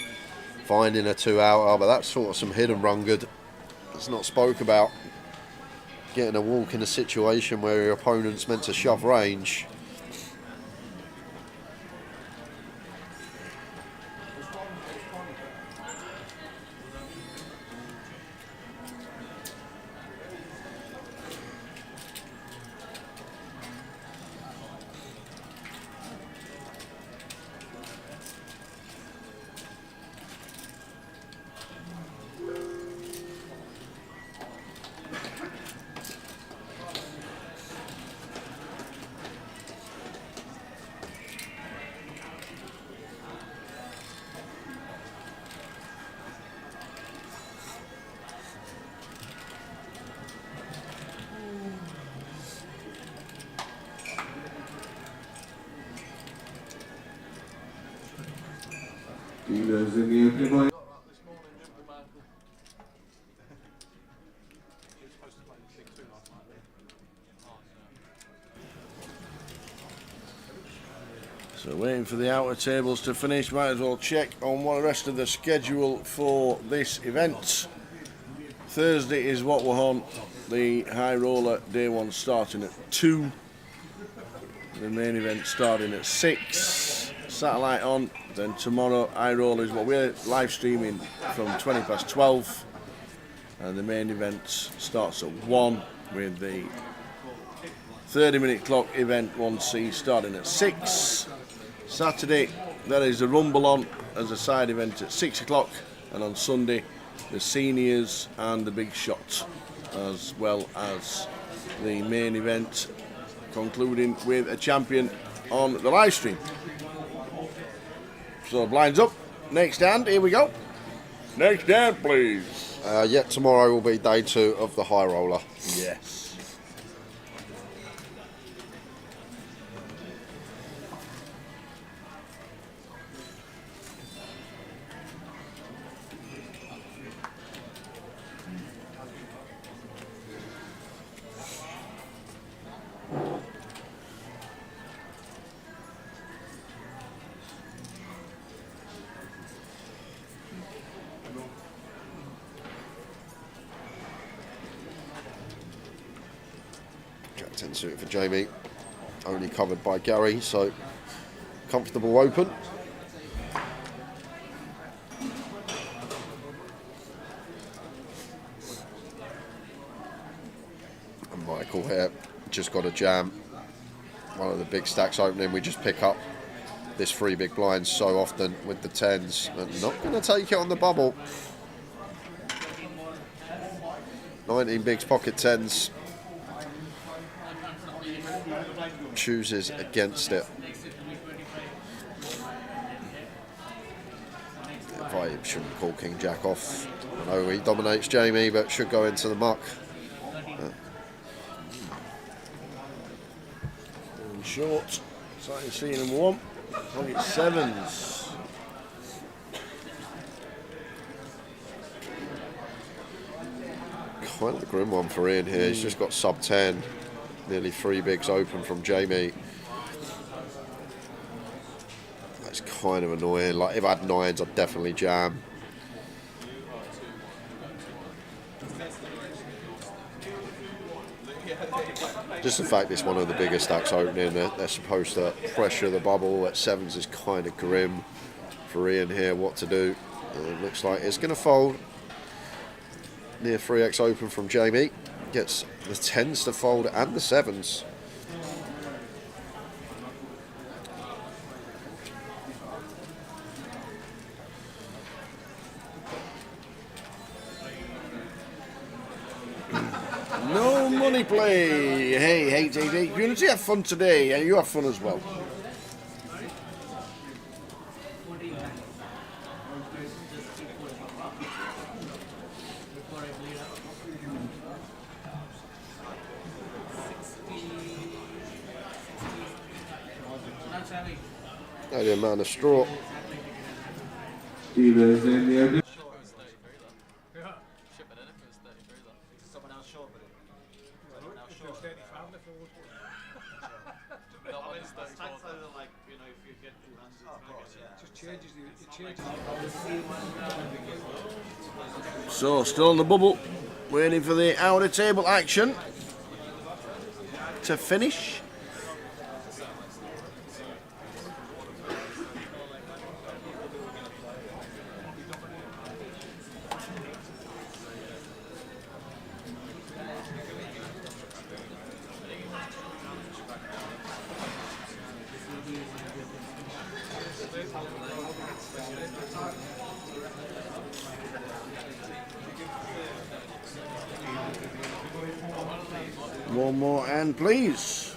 finding a 2-outer, but that's sort of some hidden run good. It's not spoke about. Getting a walk in a situation where your opponent's meant to shove range. Dealers in the opening voyage. So waiting for the outer tables to finish. Might as well check on what the rest of the schedule for this event. Thursday is what we're on. The high roller day one starting at 2. The main event starting at 6. Satellite on. Then tomorrow high roller is what we're live streaming from 20 past 12. And the main event starts at 1 with the 30-minute clock event 1C starting at 6. Saturday there is the rumble on as a side event at 6 o'clock, and on Sunday the seniors and the big shot, as well as the main event concluding with a champion on the live stream. So blinds up, next hand, here we go. Next hand please. Yet tomorrow will be day 2 of the high roller. Yes. Jack 10 suited for Jamie. Only covered by Gary, so comfortable open. And Michael here just got a jam. One of the big stacks opening. We just pick up this 3 big blinds so often with the 10s, and not going to take it on the bubble. 19 bigs, pocket 10s. Chooses against it. Vibe shouldn't call King Jack off. I know he dominates Jamie, but should go into the muck. And short, starting to see number 1. Pocket 7s. Quite a grim one for Ian here. He's just got sub 10. Nearly 3 bigs open from Jamie. That's kind of annoying. Like, if I had 9s, I'd definitely jam. Just the fact it's one of the biggest stacks opening, they're supposed to pressure the bubble at 7s is kind of grim for Ian here. What to do? It looks like it's going to fold. Near 3x open from Jamie. Gets the 10s to fold and the 7s. No money play. Hey, community, have fun today, and you have fun as well. Only a man of straw. Divas in the opening. So, still on the bubble, waiting for the outer table action to finish. One more hand, please.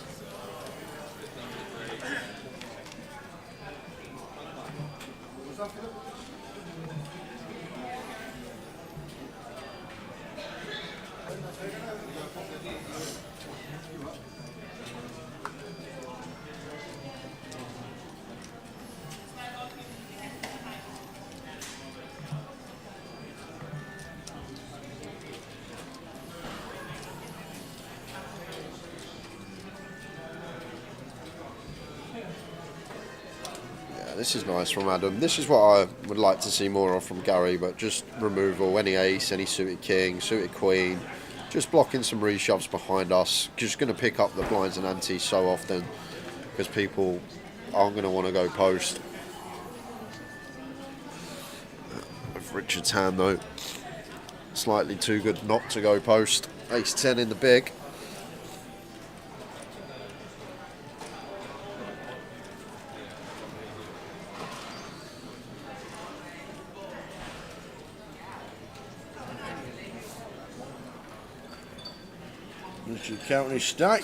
This is nice from Adam. This is what I would like to see more of from Gary, but just removal, any ace, any suited king, suited queen, just blocking some reshoves behind us. Just going to pick up the blinds and antes so often because people aren't going to want to go post. With Richard's hand though, slightly too good not to go post. Ace 10 in the big. Richard counting his stack.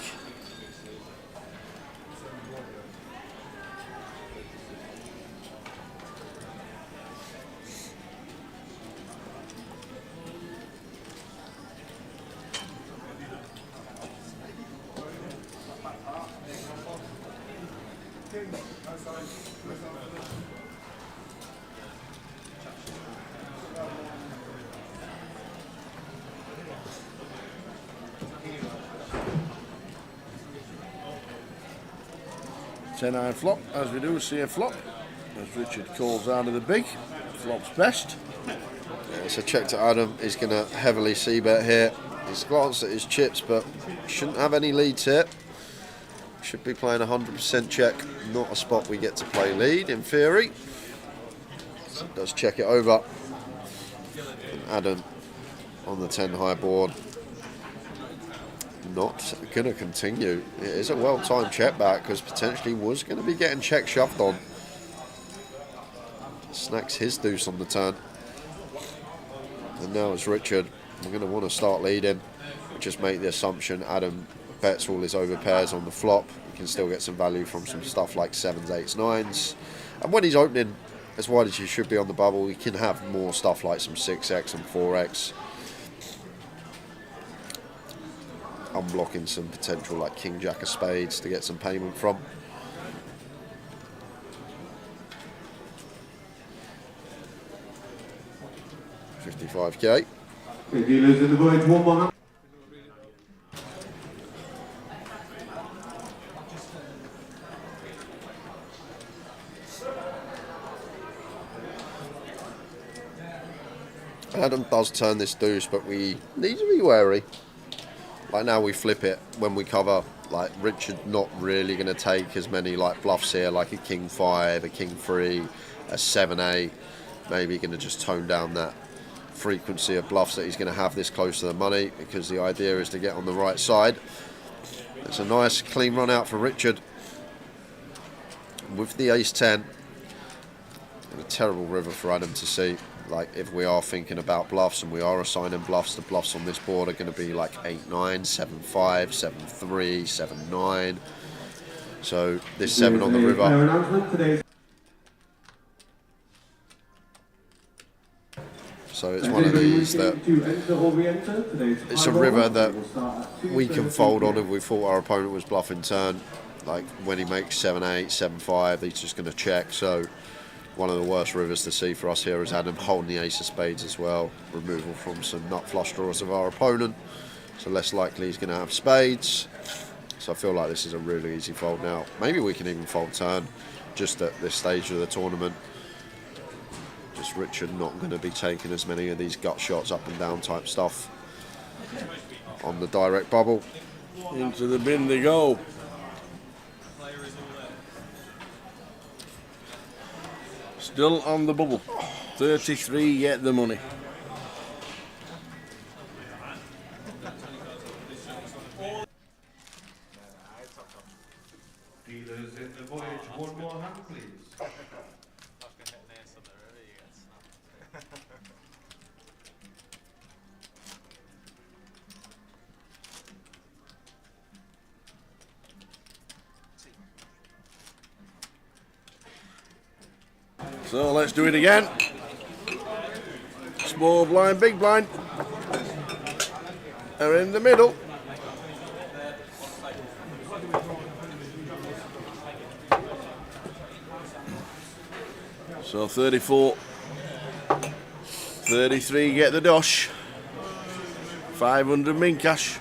Ten-iron flop, as we do see a flop, as Richard calls out of the big. Flop's best. Yeah, so check to Adam. He's going to heavily c-bet here. He's glanced at his chips, but shouldn't have any leads here. Should be playing 100% check, not a spot we get to play lead in theory. So does check it over. And Adam on the 10 high board. Not going to continue. It is a well-timed check back because potentially was going to be getting check shoved on. Snacks his deuce on the turn. And now it's Richard. We're going to want to start leading. Just make the assumption Adam bets all his overpairs on the flop. We can still get some value from some stuff like 7s, 8s, 9s. And when he's opening as wide as he should be on the bubble, we can have more stuff like some 6x and 4x. Unblocking some potential like King Jack of Spades to get some payment from. $55k. Okay, dealers in the voyage, one more hand. Adam does turn this deuce, but we need to be wary. Like now we flip it when we cover. Like Richard not really going to take as many like bluffs here, like a King 5, a King 3, a 7-8. Maybe going to just tone down that frequency of bluffs that he's going to have this close to the money, because the idea is to get on the right side. It's a nice clean run out for Richard with the ace 10. And a terrible river for Adam to see. Like if we are thinking about bluffs and we are assigning bluffs, the bluffs on this board are going to be like 8-9, 7-5, 7-3, 7-9. So this 7 on the river. So it's one of these that it's a river that we can fold on if we thought our opponent was bluffing turn. Like when he makes 7-8, 7-5, he's just going to check. So one of the worst rivers to see for us here is Adam holding the ace of spades as well. Removal from some nut flush draws of our opponent. So less likely he's going to have spades. So I feel like this is a really easy fold now. Maybe we can even fold turn just at this stage of the tournament. Just Richard not going to be taking as many of these gut shots up and down type stuff on the direct bubble. Into the bin they go. Still on the bubble. 33 get the money. Dealers in the voyage, one more hand, please. So let's do it again. Small blind, big blind are in the middle. So 34, 33 get the dosh, 500 min cash.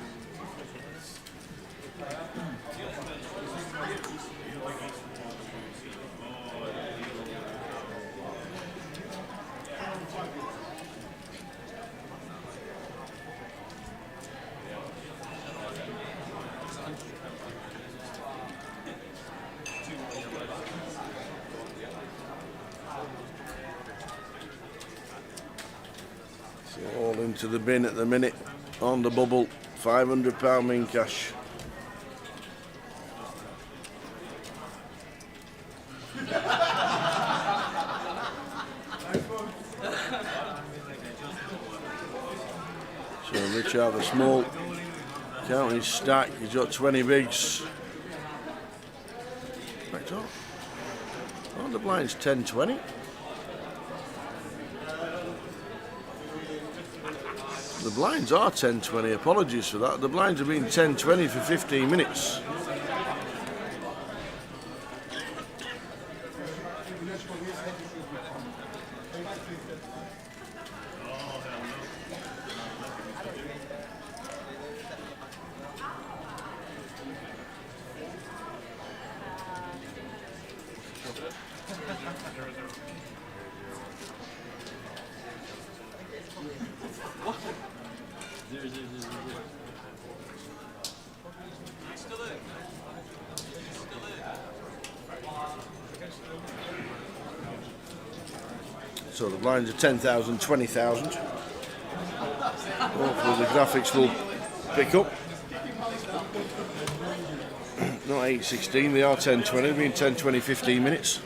into the bin at the minute on the bubble. £500 in cash. So Rich out the small, counting his stack. He's got 20 bigs. Right on. Oh, the blind's 10-20. The blinds are 10-20, apologies for that. The blinds have been 10-20 for 15 minutes. So the blinds are 10,000, 20,000. Hopefully the graphics will pick up. Not 8:16, they are 10:20. They've been 10:20, 15 minutes.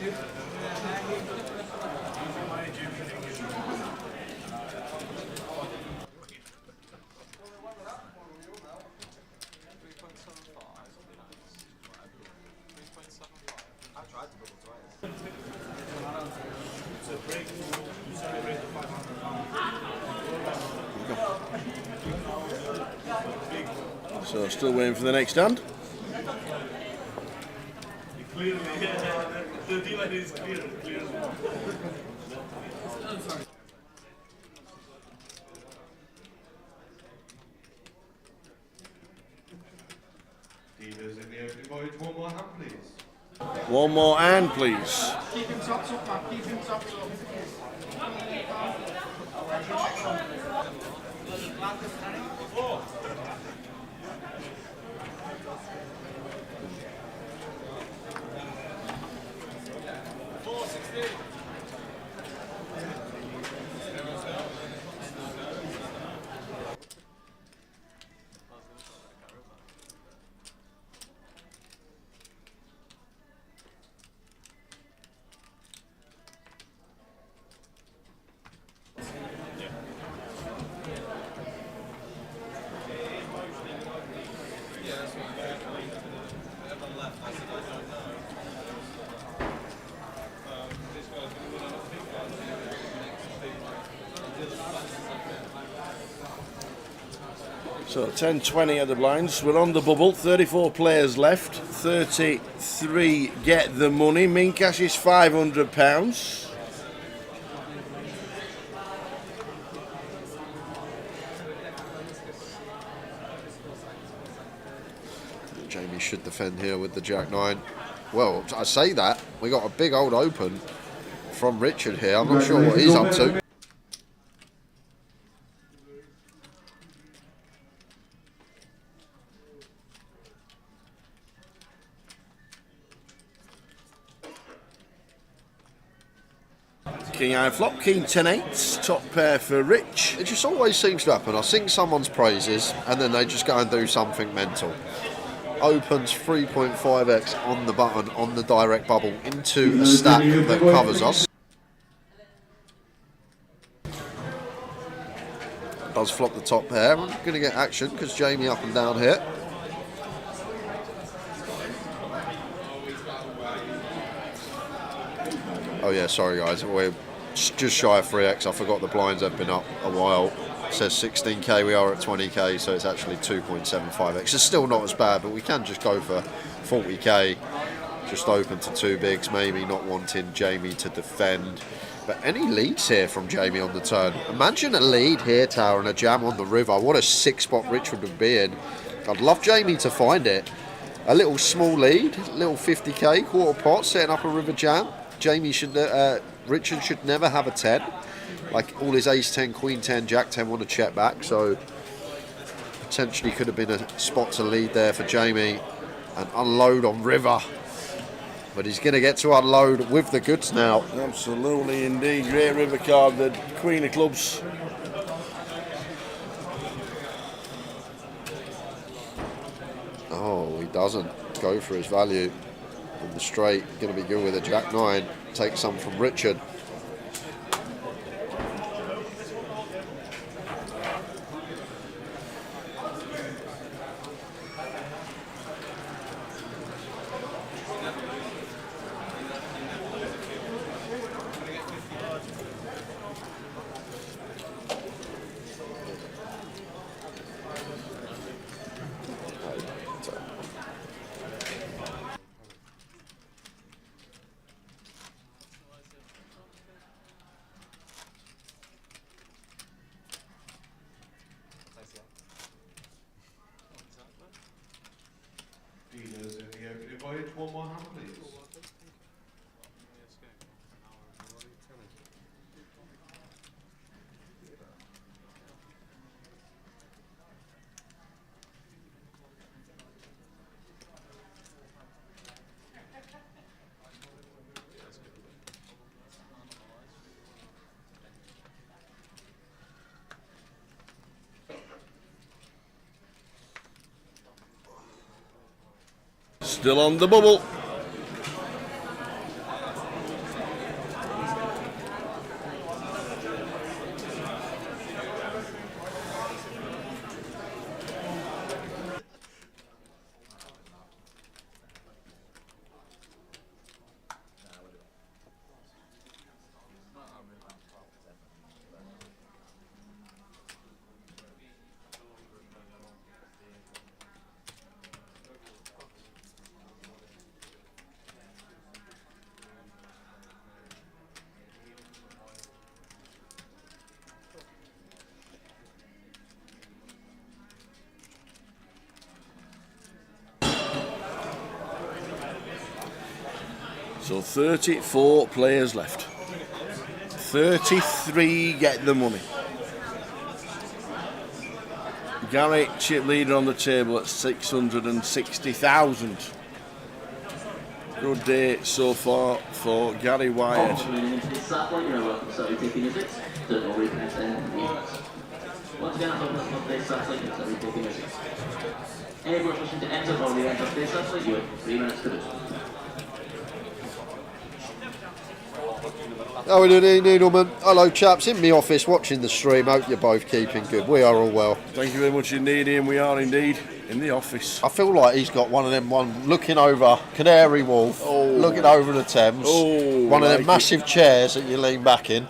So still waiting for the next hand. Clearly, the dealer is clear. Dealers in the opening voyage, one more hand, please. One more hand, please. Keep him tops up, man. Keep him tops up. So 10-20 at the blinds. We're on the bubble. 34 players left. 33 get the money. Min cash is £500. Jamie should defend here with the Jack 9. Well, I say that. We got a big old open from Richard here. I'm not sure what he's up to. King high flop, king 10-8, top pair for Rich. It just always seems to happen. I sing someone's praises and then they just go and do something mental. Opens 3.5x on the button, on the direct bubble, into a stack that covers us. Does flop the top pair. I'm going to get action because Jamie up and down here. Oh yeah, sorry guys, we're just shy of 3x. I forgot the blinds have been up a while. It says 16k, we are at 20k, so it's actually 2.75x. It's still not as bad, but we can just go for 40k. Just open to two bigs, maybe not wanting Jamie to defend. But any leads here from Jamie on the turn? Imagine a lead here, Tower, and a jam on the river. What a 6-spot Richard would be in. I'd love Jamie to find it. A little small lead, little 50k, quarter pot, setting up a river jam. Jamie should, Richard should never have a 10. Like all his ace 10, queen 10, jack 10 want to check back. So potentially could have been a spot to lead there for Jamie and unload on river. But he's going to get to unload with the goods now. Absolutely indeed. Great river card, the Queen of Clubs. doesn't go for his value. And the straight going to be good with a Jack 9. Take some from Richard. Dealers in the opening voyage, one more hand, please. Still on the bubble. So 34 players left. 33 get the money. Gary, chip leader on the table at 660,000. Good day so far for Gary Wyatt. Everyone wishing to enter or re-enter this satellite, you have 3 minutes to do so. How are we doing, Needleman? Hello, chaps. In the office watching the stream. Hope you're both keeping good. We are all well. Thank you very much indeed, Ian. We are indeed in the office. I feel like he's got one of them, looking over Canary Wharf, looking over the Thames. One of them massive chairs that you lean back in.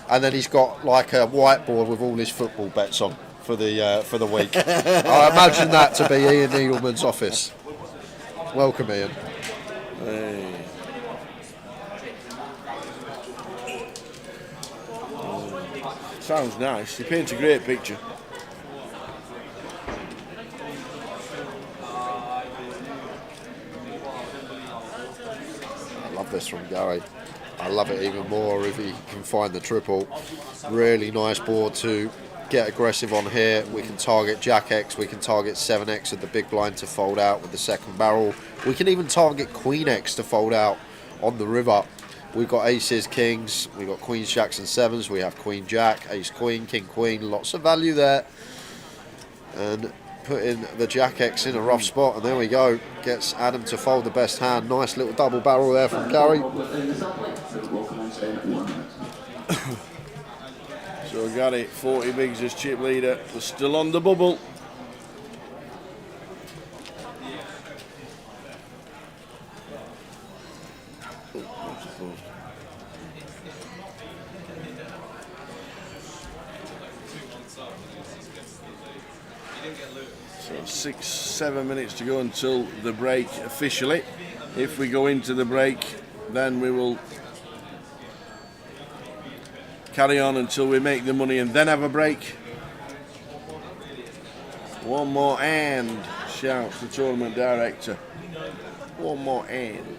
And then he's got like a whiteboard with all his football bets on for the week. I imagine that to be Ian Needleman's office. Welcome, Ian. Hey. Sounds nice. You paint a great picture. I love this from Gary. I love it even more if he can find the triple. Really nice board to get aggressive on here. We can target Jack X, we can target 7X with the big blind to fold out with the second barrel. We can even target Queen X to fold out on the river. We've got aces, kings, we've got queens, jacks and sevens, we have queen, jack, ace, queen, king, queen, lots of value there. And putting the Jack X in a rough spot, and there we go. Gets Adam to fold the best hand. Nice little double barrel there from Gary. So Gary, 40 bigs as chip leader. We're still on the bubble. So 6-7 minutes to go until the break officially. If we go into the break, then we will carry on until we make the money and then have a break. One more and, shouts the tournament director. One more and.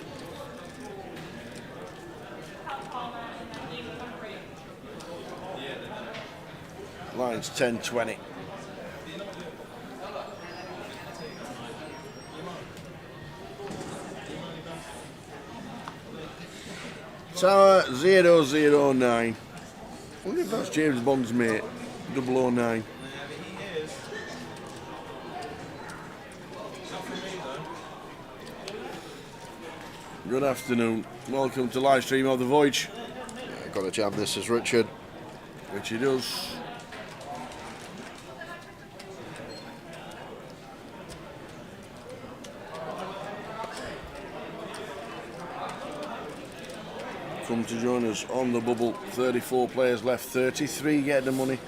Line's 10-20. Tower 009. I wonder if that's James Bond's mate, 009. Good afternoon. Welcome to live stream of the Voyage. Yeah, got to jam this as Richard. Which he does. Come to join us on the bubble. 34 players left, 33 get the money.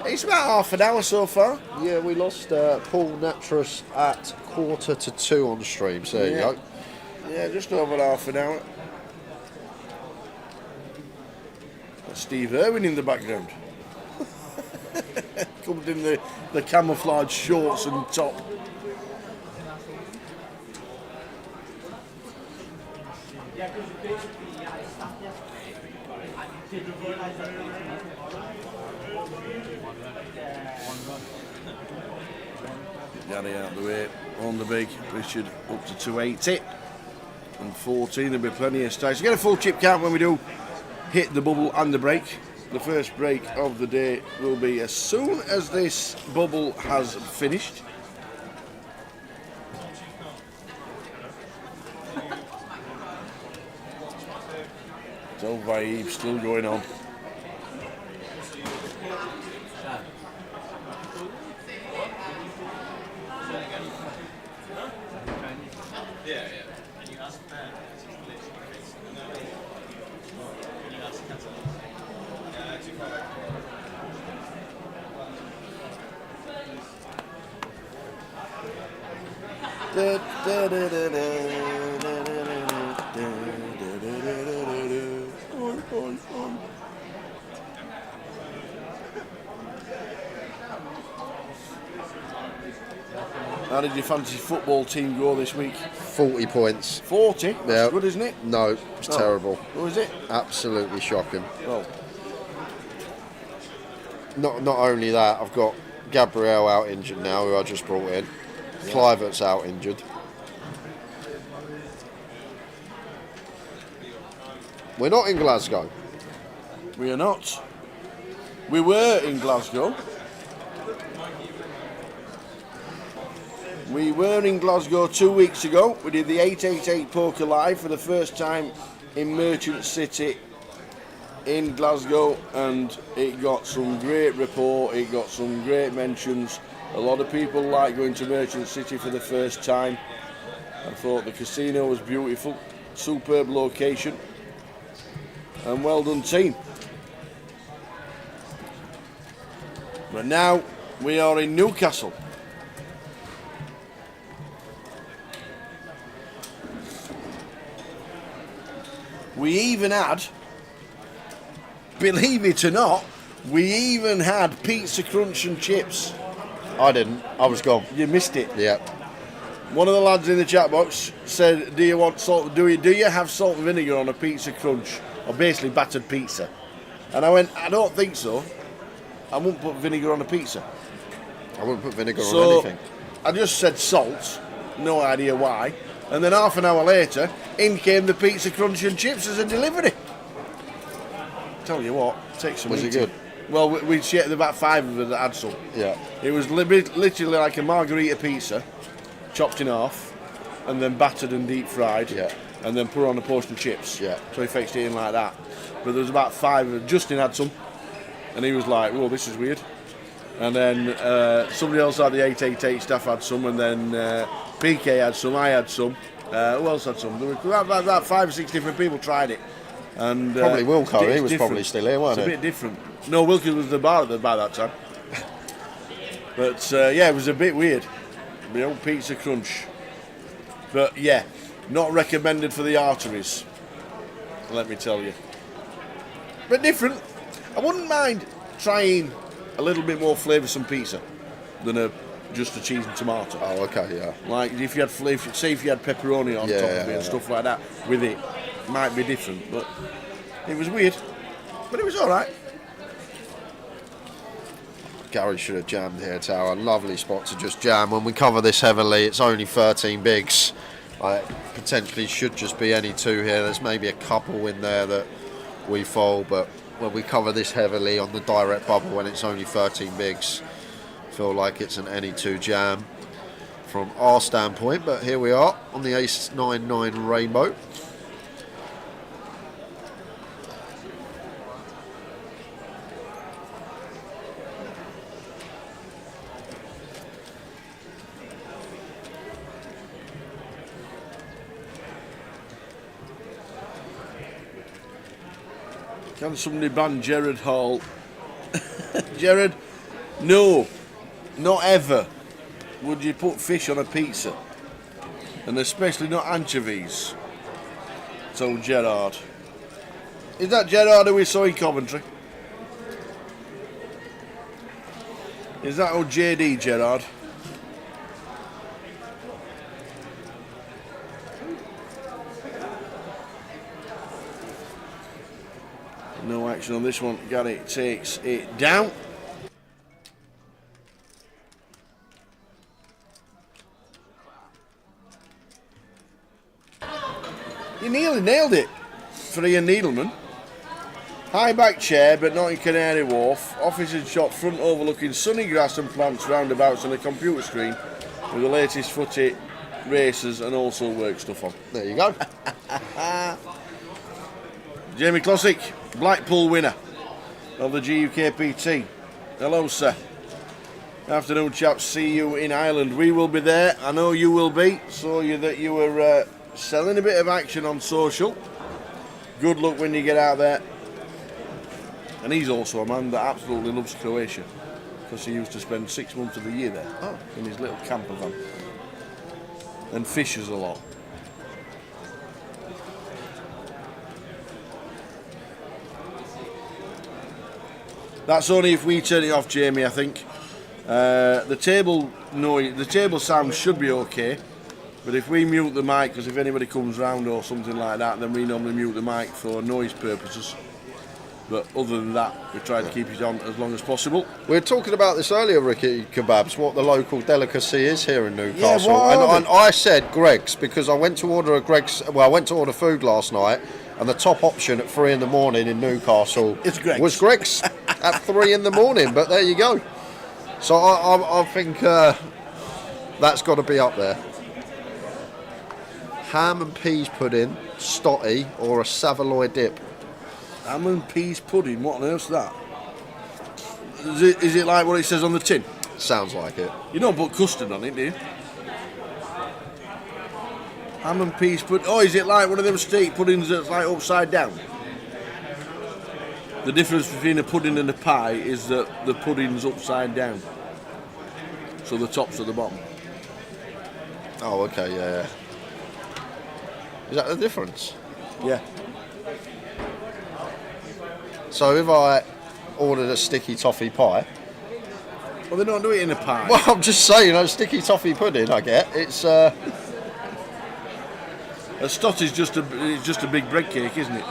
It's about half an hour so far. Yeah, we lost Paul Natras at 1:45 on stream, so there you go. Yeah, just over half an hour. That's Steve Irwin in the background. Comes in the camouflage shorts and top. Gary out the way on the big. Richard up to 280 and 14. There'll be plenty of stakes. Get a full chip count when we do hit the bubble and the break. The first break of the day will be as soon as this bubble has finished. So vibe still going on. How did your fantasy football team go this week? 40 points. 40? That's Yeah. good, isn't it? No, it's terrible. What was it? Absolutely shocking. Oh. Not only that, I've got Gabriel out injured now, who I just brought in. Clivert's out injured. We're not in Glasgow. We are not. We were in Glasgow. We were in Glasgow 2 weeks ago. We did the 888 Poker Live for the first time in Merchant City in Glasgow, and it got some great rapport, it got some great mentions. A lot of people like going to Merchant City for the first time. I thought the casino was beautiful, superb location, and well done team. But now we are in Newcastle. We even had, believe it or not, we even had pizza crunch and chips. I didn't. I was gone. You missed it. Yeah. One of the lads in the chat box said, "Do you want salt? Do you have salt and vinegar on a pizza crunch, or basically battered pizza?" And I went, "I don't think so. I wouldn't put vinegar on a pizza." I wouldn't put vinegar on anything. I just said salt, no idea why. And then half an hour later, in came the pizza crunch and chips as a delivery. Tell you what, take some. Was it good? Well, we shared about 5 of us that had some. Yeah. It was literally like a margarita pizza, chopped in half, and then battered and deep fried. Yeah. And then put on a portion of chips. Yeah. So he fixed it in like that. But there was about 5. Justin had some, and he was like, "Whoa, this is weird." And then somebody else had the 888 staff had some, and then PK had some, I had some. Who else had some? There were about 5 or 6 different people tried it. And Probably Wilco, he was different. probably still here, wasn't It's he? a bit different. No, Wilco was the bar at that time. But yeah, it was a bit weird. The old pizza crunch. But yeah, not recommended for the arteries, let me tell you. But different. I wouldn't mind trying a little bit more flavoursome pizza than just a cheese and tomato. Oh, okay, yeah. Like if you had say if you had pepperoni on top of it and stuff like that with it, might be different. But it was weird. But it was all right. Gary should have jammed here, Tower. Lovely spot to just jam. When we cover this heavily, it's only 13 bigs. Potentially should just be any 2 here. There's maybe a couple in there that we fold, but when we cover this heavily on the direct bubble when it's only 13 bigs, feel like it's an any 2 jam. from our standpoint, but here we are on the ace 9-9 rainbow. Can somebody ban Gerard Hall? Gerard, no, not ever would you put fish on a pizza, and especially not anchovies. So Gerard, is that Gerard who we saw in Coventry? Is that old JD Gerard? No action on this one. Gary takes it down. You nearly nailed it for Ian Needleman. High back chair, but not in Canary Wharf. Officer's shop front overlooking sunny grass and plants, roundabouts, and a computer screen with the latest footy, races, and also work stuff on. There you go. Jamie Classic, Blackpool winner of the GUKPT. Hello, sir. Afternoon, chaps. See you in Ireland. We will be there. I know you will be. Saw you that you were selling a bit of action on social. Good luck when you get out there. And he's also a man that absolutely loves Croatia, because he used to spend 6 months of the year there in his little camper van, and fishes a lot. That's only if we turn it off, Jamie, I think. The table sound should be okay, but if we mute the mic, because if anybody comes round or something like that, then we normally mute the mic for noise purposes. But other than that, we try to keep it on as long as possible. We were talking about this earlier, Ricky Kebabs, what the local delicacy is here in Newcastle. Yeah, and I said Greg's, because I went to order a Greg's. Well, I went to order food last night, and the top option at 3 in the morning in Newcastle was Greg's at 3 in the morning. But there you go. So I think that's got to be up there. Ham and peas pudding, stotty, or a Savoy dip. Ham and peas pudding, what on earth's that? Is it like what it says on the tin? Sounds like it. You don't put custard on it, do you? Ham and peas pudding. Oh, is it like one of them steak puddings that's like upside down? The difference between a pudding and a pie is that the pudding's upside down, so the top's at the bottom. Oh, okay, yeah. Is that the difference? Yeah. So if I ordered a sticky toffee pie... Well, they don't do it in a pie. Well, I'm just saying, a sticky toffee pudding, I get. It's... A stot is just a big bread cake, isn't it?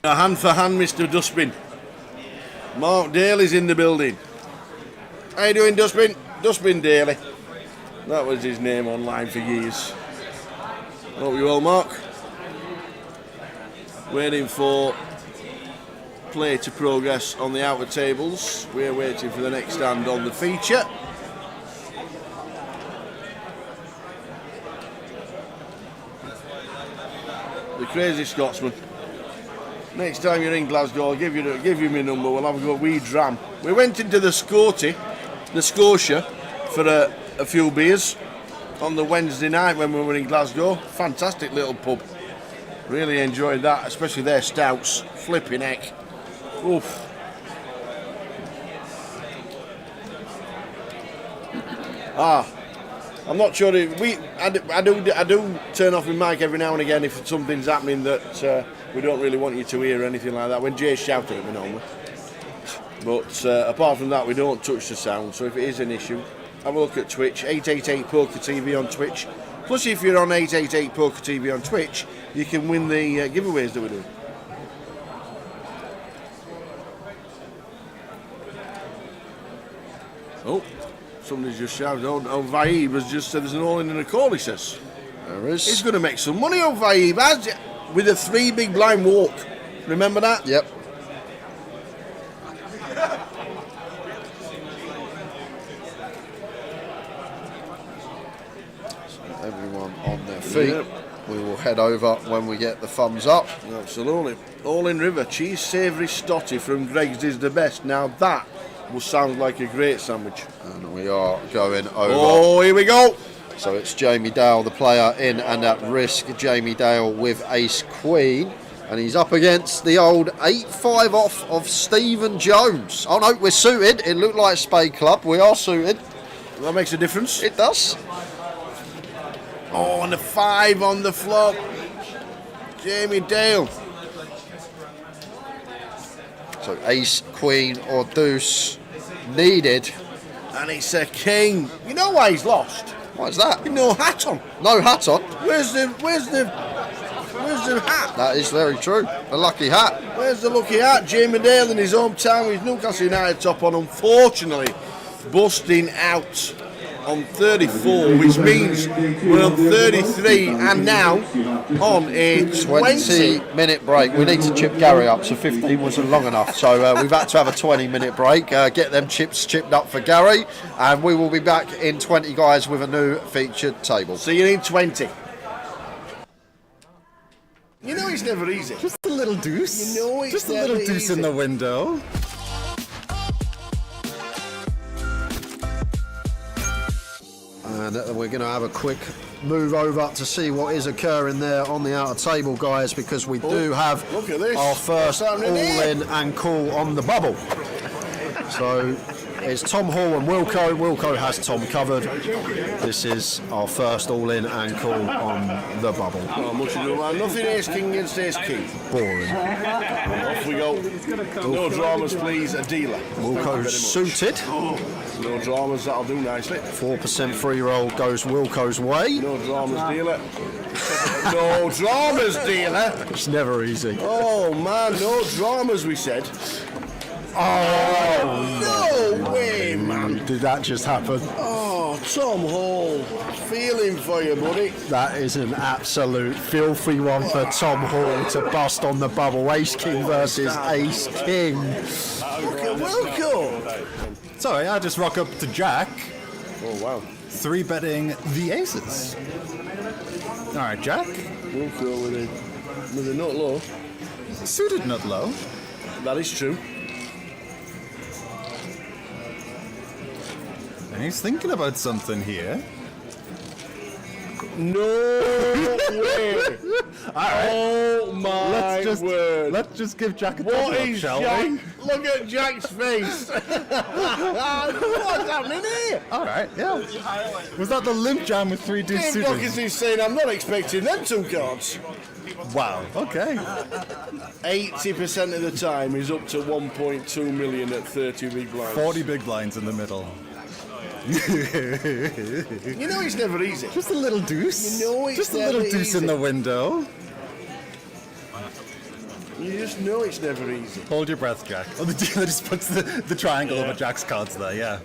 A hand for hand, Mr. Dustbin. Mark Daly's in the building. How you doing, Dustbin? Dustbin Daly. That was his name online for years. Hope you're well, Mark. Waiting for play to progress on the outer tables. We're waiting for the next stand on the feature. The Crazy Scotsman. Next time you're in Glasgow, I'll give you my number. We'll have a go wee dram. We went into the Scotia for a few beers on the Wednesday night when we were in Glasgow. Fantastic little pub. Really enjoyed that, especially their stouts. Flipping heck. Oof. I'm not sure if I do turn off my mic every now and again if something's happening that we don't really want you to hear anything like that. When Jay's shouting at me normally. But apart from that, we don't touch the sound. So if it is an issue, have a look at Twitch, 888 Poker TV on Twitch. Plus, if you're on 888 Poker TV on Twitch, you can win the giveaways that we're doing. Oh, somebody's just shouted. Oh, Vaib has just said there's an all-in and a call, he says. There is. He's going to make some money on Vaib, with a 3 big blind walk. Remember that? Yep. So everyone on their feet. Yep. We will head over when we get the thumbs up. Absolutely. All in River, cheese savoury stotty from Greg's is the best. Now that will sound like a great sandwich. And we are going over. Oh, here we go. So it's Jamie Dale, the player in and at risk. Jamie Dale with ace queen. And he's up against the old 8-5 off of Stephen Jones. Oh no, we're suited. It looked like Spade Club. We are suited. That makes a difference. It does. Oh, and a 5 on the flop. Jamie Dale. So ace, queen or deuce needed. And it's a king. You know why he's lost? What is that? No hat on. No hat on. Where's the hat? That is very true. A lucky hat. Where's the lucky hat? Jamie Dale in his hometown with Newcastle United top on, unfortunately busting out on 34, which means we're on 33 and now on a 20-minute break. We need to chip Gary up, so 15 wasn't long enough. So we've had to have a 20-minute break. Get them chips chipped up for Gary, and we will be back in 20, guys, with a new featured table. See you in 20. You know it's never easy. Just a little deuce. You know it's just a little never deuce easy. in the window. And we're going to have a quick move over to see what is occurring there on the outer table, guys, because we do have look at this. our first What's happening here? all-in and call on the bubble. So it's Tom Hall and Wilco. Wilco has Tom covered. This is our first all-in and call on the bubble. Not much to do about nothing. Ace king against ace king. Boring. Off we go. No dramas, please. A dealer. Wilco suited. No dramas, that'll do nicely. 4% free roll goes Wilco's way. No dramas, dealer. No dramas, dealer. It's never easy. Oh man, no dramas, we said. Oh, no way, man. Did that just happen? Oh, Tom Hall. Feeling for you, buddy. That is an absolute filthy one for Tom Hall to bust on the bubble. Ace King versus Ace King. Look at Wilco. Sorry, I just rock up to Jack. Oh, wow. 3-betting the aces. All right, Jack. Wilco with a nut low. Suited nut low. That is true. And he's thinking about something here. No way. All right. Oh my word. Let's just give Jack a What double up, is shall Jack? we? Look at Jack's face. What's happening here? All right, yeah. Was that the limp jam with 3 deuce Game suited? Blockers is saying I'm not expecting them 2 cards. Wow, okay. 80% of the time he's up to 1.2 million at 30 big blinds. 40 big blinds in the middle. You know it's never easy. Just a little deuce. You know it's just a little never deuce easy. in the window. You just know it's never easy. Hold your breath, Jack. Oh, the dealer just puts the triangle over Jack's cards there, yeah.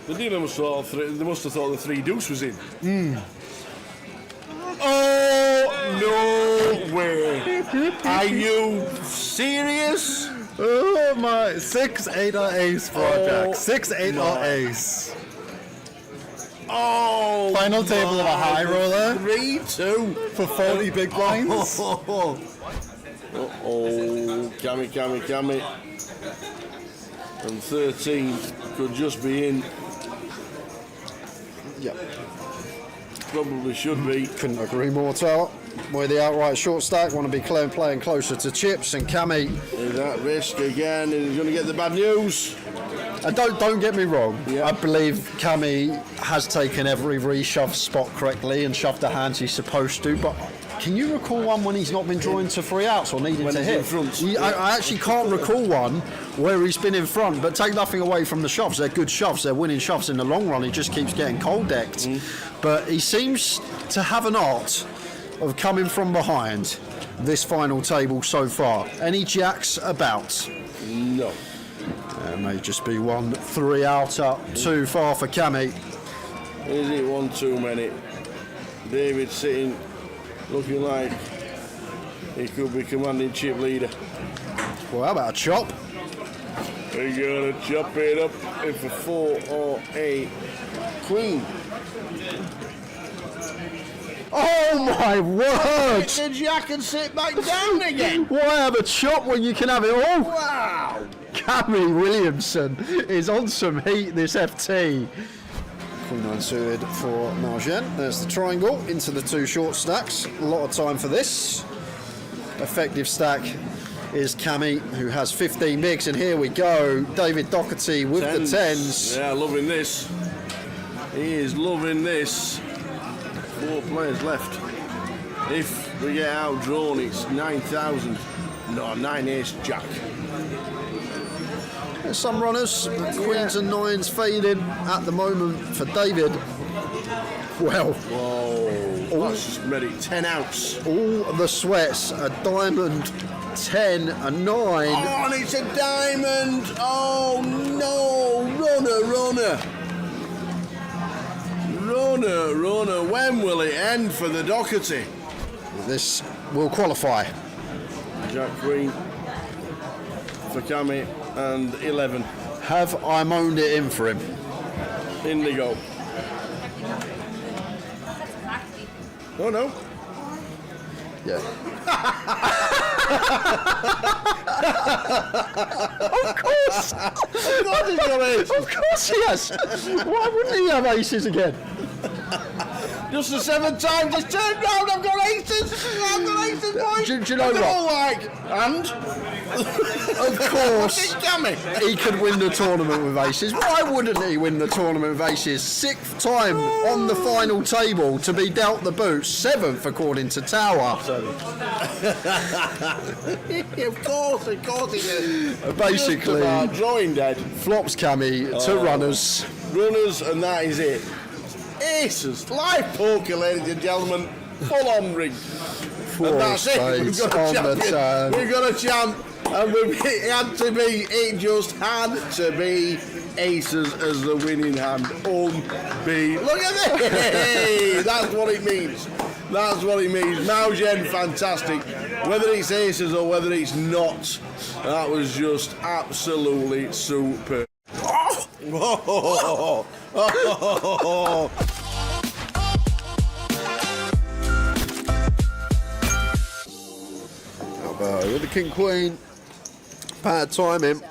The dealer must have thought the 3 deuce was in. Oh, no way. Are you serious? Oh my, 6-8 or ace for Jack. 6-8 or ace. Oh, Final table of a high roller. 3-2 for 40 big blinds. Oh, Cammy. And 13 could just be in. Yep. Probably should be. Couldn't agree more, Tower. We're the outright short stack, want to be playing closer to chips, and Cammy. Is that risk again, and he's going to get the bad news. And don't get me wrong, I believe Cammy has taken every reshove spot correctly and shoved the hand she's supposed to, but Can you recall one when he's not been drawing to 3 outs or needing When to he's hit? in front. I actually can't recall one where he's been in front, but take nothing away from the shoves. They're good shoves. They're winning shoves in the long run. He just keeps getting cold decked. But he seems to have an art of coming from behind this final table so far. Any jacks about? No. There may just be 1 3 outer too far for Cammy. Is it one too many? David sitting, looking like he could be commanding chip leader. Well, how about a chop? We're gonna chop it up if a 4 or a queen. Oh my word! The jack and sit back down again. Why have a chop when you can have it all? Wow! Cammy Williamson is on some heat this FT. Queen 9 suited for Margin. There's the triangle into the 2 short stacks. A lot of time for this. Effective stack is Cammy, who has 15 bigs, and here we go. David Doherty with the 10s. Yeah, loving this. He is loving this. 4 players left. If we get outdrawn, it's 9,000. No, 9 ace jack. There's some runners, queens and 9s fading at the moment for David. Well, whoa, that's just made it 10 outs. All the sweats, a diamond, 10, a 9. Oh, and it's a diamond. Oh no, runner. Runner, when will it end for the Doherty? This will qualify. Jack Queen for Cammy and 11. Have I moaned it in for him? Indigo. Oh no. Yeah. Of course. He's got aces. Of course he has. Why wouldn't he have aces again? Just the 7th time, just turned round, I've got aces, boys. Do you know what? All like, and? Of course, he could win the tournament with aces. Why wouldn't he win the tournament with aces? 6th time on the final table to be dealt the boot. 7th according to Tower. Of course he did. Basically, drawing dead. Flops Cammy to runners. Runners, and that is it. Aces, live poker, ladies and gentlemen, full on ring. 4 And that's it. We've spades got a on the champion. turn. We've got a champ, and it just had to be aces as the winning hand. Look at this! That's what it means. That's what it means. Maugen, fantastic. Whether it's aces or whether it's not, that was just absolutely super. Oh! Alberto with the King Queen. Bad timing.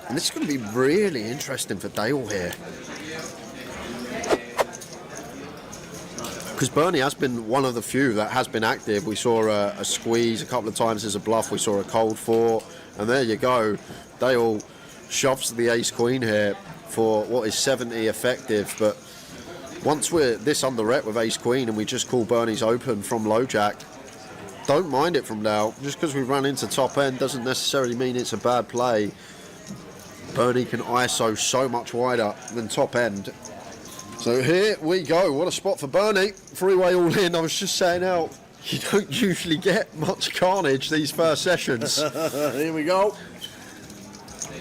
And this is going to be really interesting for Dale here. Because Bernie has been one of the few that has been active. We saw a squeeze a couple of times as a bluff. We saw a cold 4. And there you go. Dale shoves the ace queen here for what is 70 effective. But once we're this under rep with ace queen and we just call Bernie's open from low jack, don't mind it from now. Just because we run into top end doesn't necessarily mean it's a bad play. Bernie can ISO so much wider than top end. So here we go. What a spot for Bernie. 3-way all in. I was just saying out, you don't usually get much carnage these first sessions. Here we go.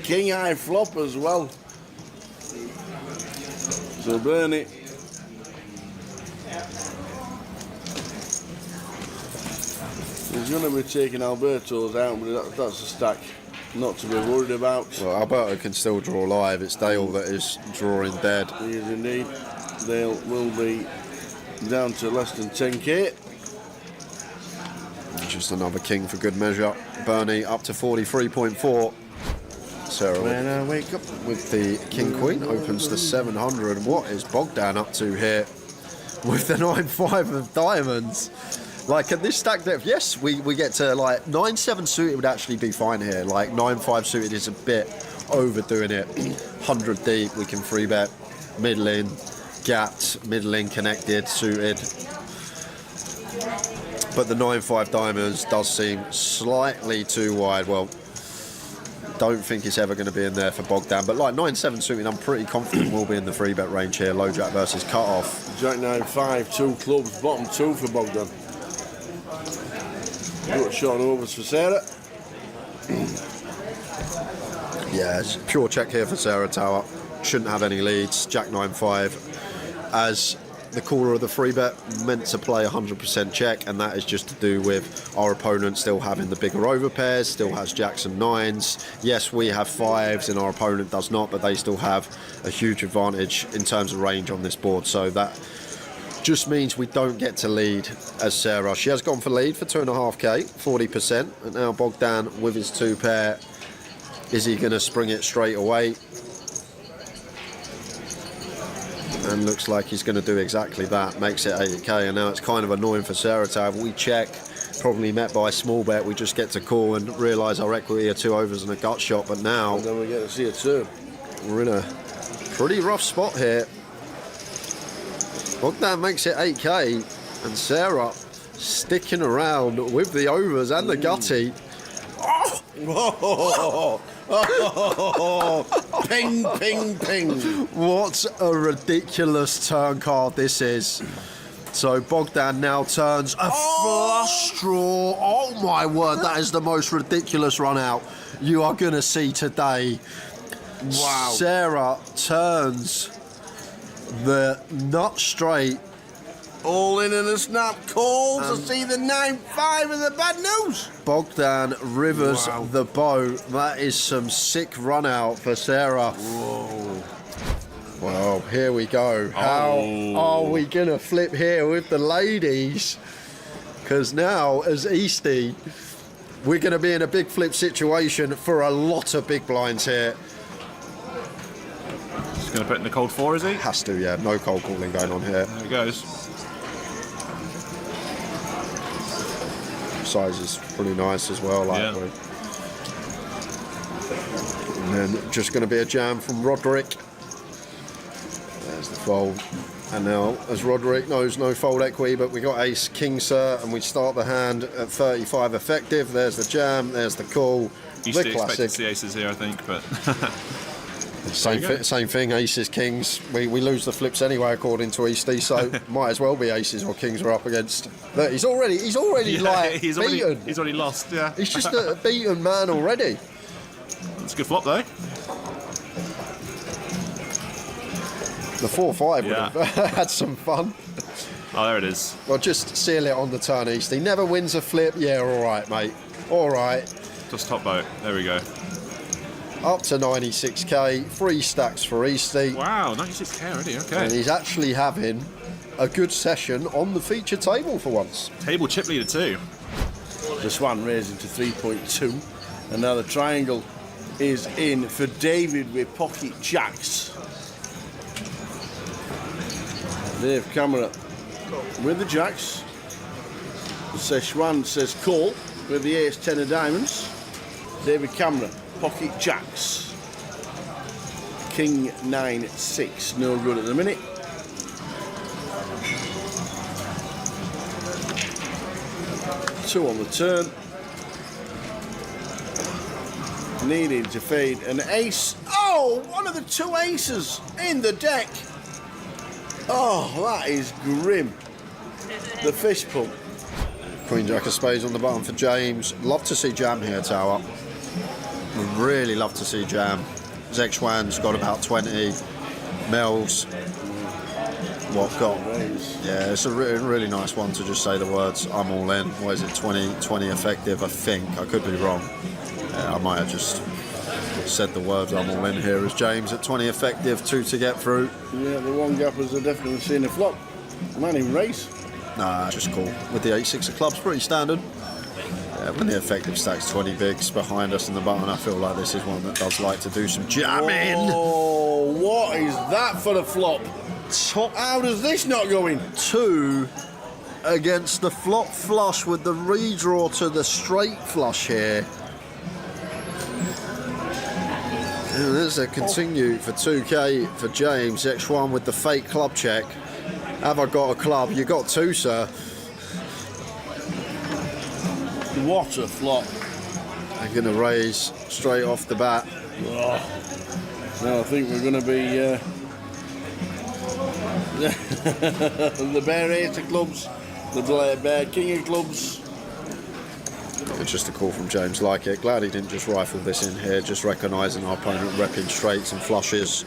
King high flop as well. So Bernie. He's going to be taking Alberto's out, but that's a stack not to be worried about. Well, Alberto can still draw live. It's Dale that is drawing dead. He is indeed. Dale will be down to less than 10k. Just another king for good measure. Bernie up to 43.4. Sarah When I wake up with the King Queen opens to 700. What is Bogdan up to here with the 9-5 of diamonds? Like at this stack depth, yes, we get to like 9-7 suited would actually be fine here. Like 9-5 suited is a bit overdoing it. 100 deep, we can free bet. Middling, gapped, middling, connected, suited. but the 9-5 diamonds does seem slightly too wide. Well, don't think it's ever going to be in there for Bogdan, but like 9-7 suited, I'm pretty confident will be in the 3-bet range here. Low jack versus cut off. Jack 9-5, 2 clubs, bottom 2 for Bogdan. Got short overs for Sarah. Yeah, it's pure check here for Sarah Tower. Shouldn't have any leads. Jack 9-5 as the caller of the 3-bet, meant to play 100% check, and that is just to do with our opponent still having the bigger overpairs, still has jacks and 9s. Yes, we have 5s and our opponent does not, but they still have a huge advantage in terms of range on this board, so that just means we don't get to lead as Sarah. She has gone for lead for 2.5k, 40%, and now Bogdan with his 2 pair. Is he going to spring it straight away? And looks like he's going to do exactly that. Makes it 8k, and now it's kind of annoying for Sarah to have. We check, probably met by a small bet. We just get to call and realise our equity are 2 overs and a gut shot. But now and then we get to see it too. We're in a pretty rough spot here. Bogdan makes it 8k, and Sarah sticking around with the overs and the gutty. Oh! Ping, ping, ping. What a ridiculous turn card this is. So Bogdan now turns a flush draw. Oh my word, that is the most ridiculous run out you are going to see today. Wow. Sarah turns the nut straight. All in and a snap call to see the 9-5 and the bad news. Bogdan rivers the bow. That is some sick run out for Sarah. Whoa. Well, here we go. How are we going to flip here with the ladies? Because now, as Eastie, we're going to be in a big flip situation for a lot of big blinds here. He's going to put in the cold 4, is he? Has to, yeah. No cold calling going on here. There he goes. Size is pretty nice as well. Like, yeah. And then just going to be a jam from Roderick. There's the fold. And now, as Roderick knows, no fold equity, but we got ace, king, sir, and we start the hand at 35 effective. There's the jam, there's the call. Used the to classic. expect to see aces here, I think, but... Same thing, aces, kings. We lose the flips anyway, according to Eastie, so might as well be aces or kings we're up against. But he's already like he's beaten. He's already lost, yeah. He's just a beaten man already. It's a good flop, though. The 4-5 would have had some fun. Oh, there it is. Well, just seal it on the turn, Eastie. Never wins a flip. Yeah, all right, mate. All right. Just top boat. There we go. Up to 96k, 3 stacks for Eastie. Wow, 96k already, okay. And he's actually having a good session on the feature table for once. Table chip leader too. This one raising to 3.2. And now the triangle is in for David with pocket jacks. Dave Camera with the jacks. Szechuan says call with the ace 10 of diamonds. David Camera, pocket jacks. King 9-6, no good at the minute. Two on the turn. Needing to fade an ace. Oh, one of the 2 aces in the deck. Oh, that is grim. The fist pump. Queen Jack of Spades on the button for James. Love to see jam here, Tower. Would really love to see jam. Zexwan's got about 20. Mel's got? Yeah, it's a really nice one to just say the words, I'm all in. What is it, 20 effective, I think. I could be wrong. Yeah, I might have just said the words, I'm all in here as James at 20 effective, 2 to get through. Yeah, the one gappers are definitely seeing a flop. Man in race. Nah, just cool. With the 8-6 of clubs, pretty standard. Yeah, when the effective stack's 20 bigs behind us in the button, I feel like this is one that does like to do some jamming. Oh, what is that for a flop? How does this not go in? 2 against the flop flush with the redraw to the straight flush here. And there's a continue for 2k for James. X1 with the fake club check. Have I got a club? You got 2, sir. What a flop. They're going to raise straight off the bat. Oh. No, I think we're going to be the Bear Ace of clubs, the Bear King of clubs. It's just a call from James like it. Glad he didn't just rifle this in here, just recognising our opponent repping straights and flushes.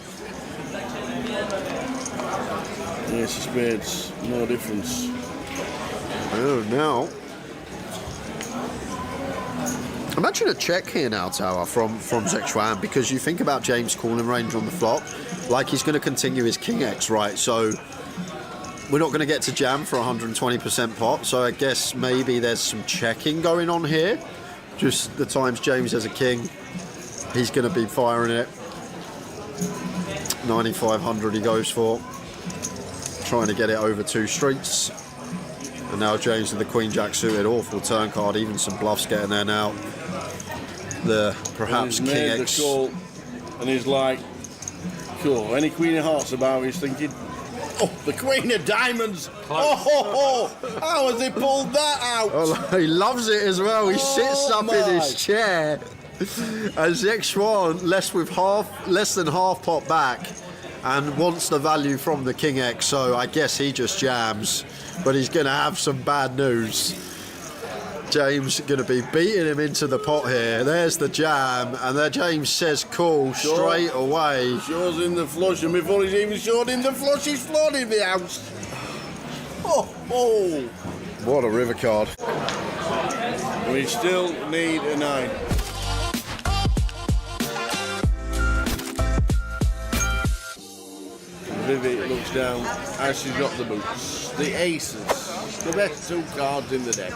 Ace of spades, no difference. Oh, now. Imagine a check here now, Tower, from Zexuan, because you think about James' calling range on the flop, like he's going to continue his King X, right? So we're not going to get to jam for 120% pot, so I guess maybe there's some checking going on here. Just the times James has a king, he's going to be firing it. 9,500 he goes for, trying to get it over 2 streets. And now James with the Queen Jack suited, awful turn card, even some bluffs getting there now. The perhaps King King made X. the call, and he's like, cool. Any Queen of Hearts about, he's thinking, oh, the Queen of Diamonds. Oh, how has he pulled that out? Oh, he loves it as well. He sits up in his my. chair. And Zexuan less than half pot back and wants the value from the King X. So I guess he just jams, but he's going to have some bad news. James going to be beating him into the pot here. There's the jam, and there James says call straight away. Shows in the flush, and before he's even showed in the flush, he's flooding the house. Oh. What a river card. We still need a 9. Vivi looks down as she's got the boots. The aces, the best 2 cards in the deck,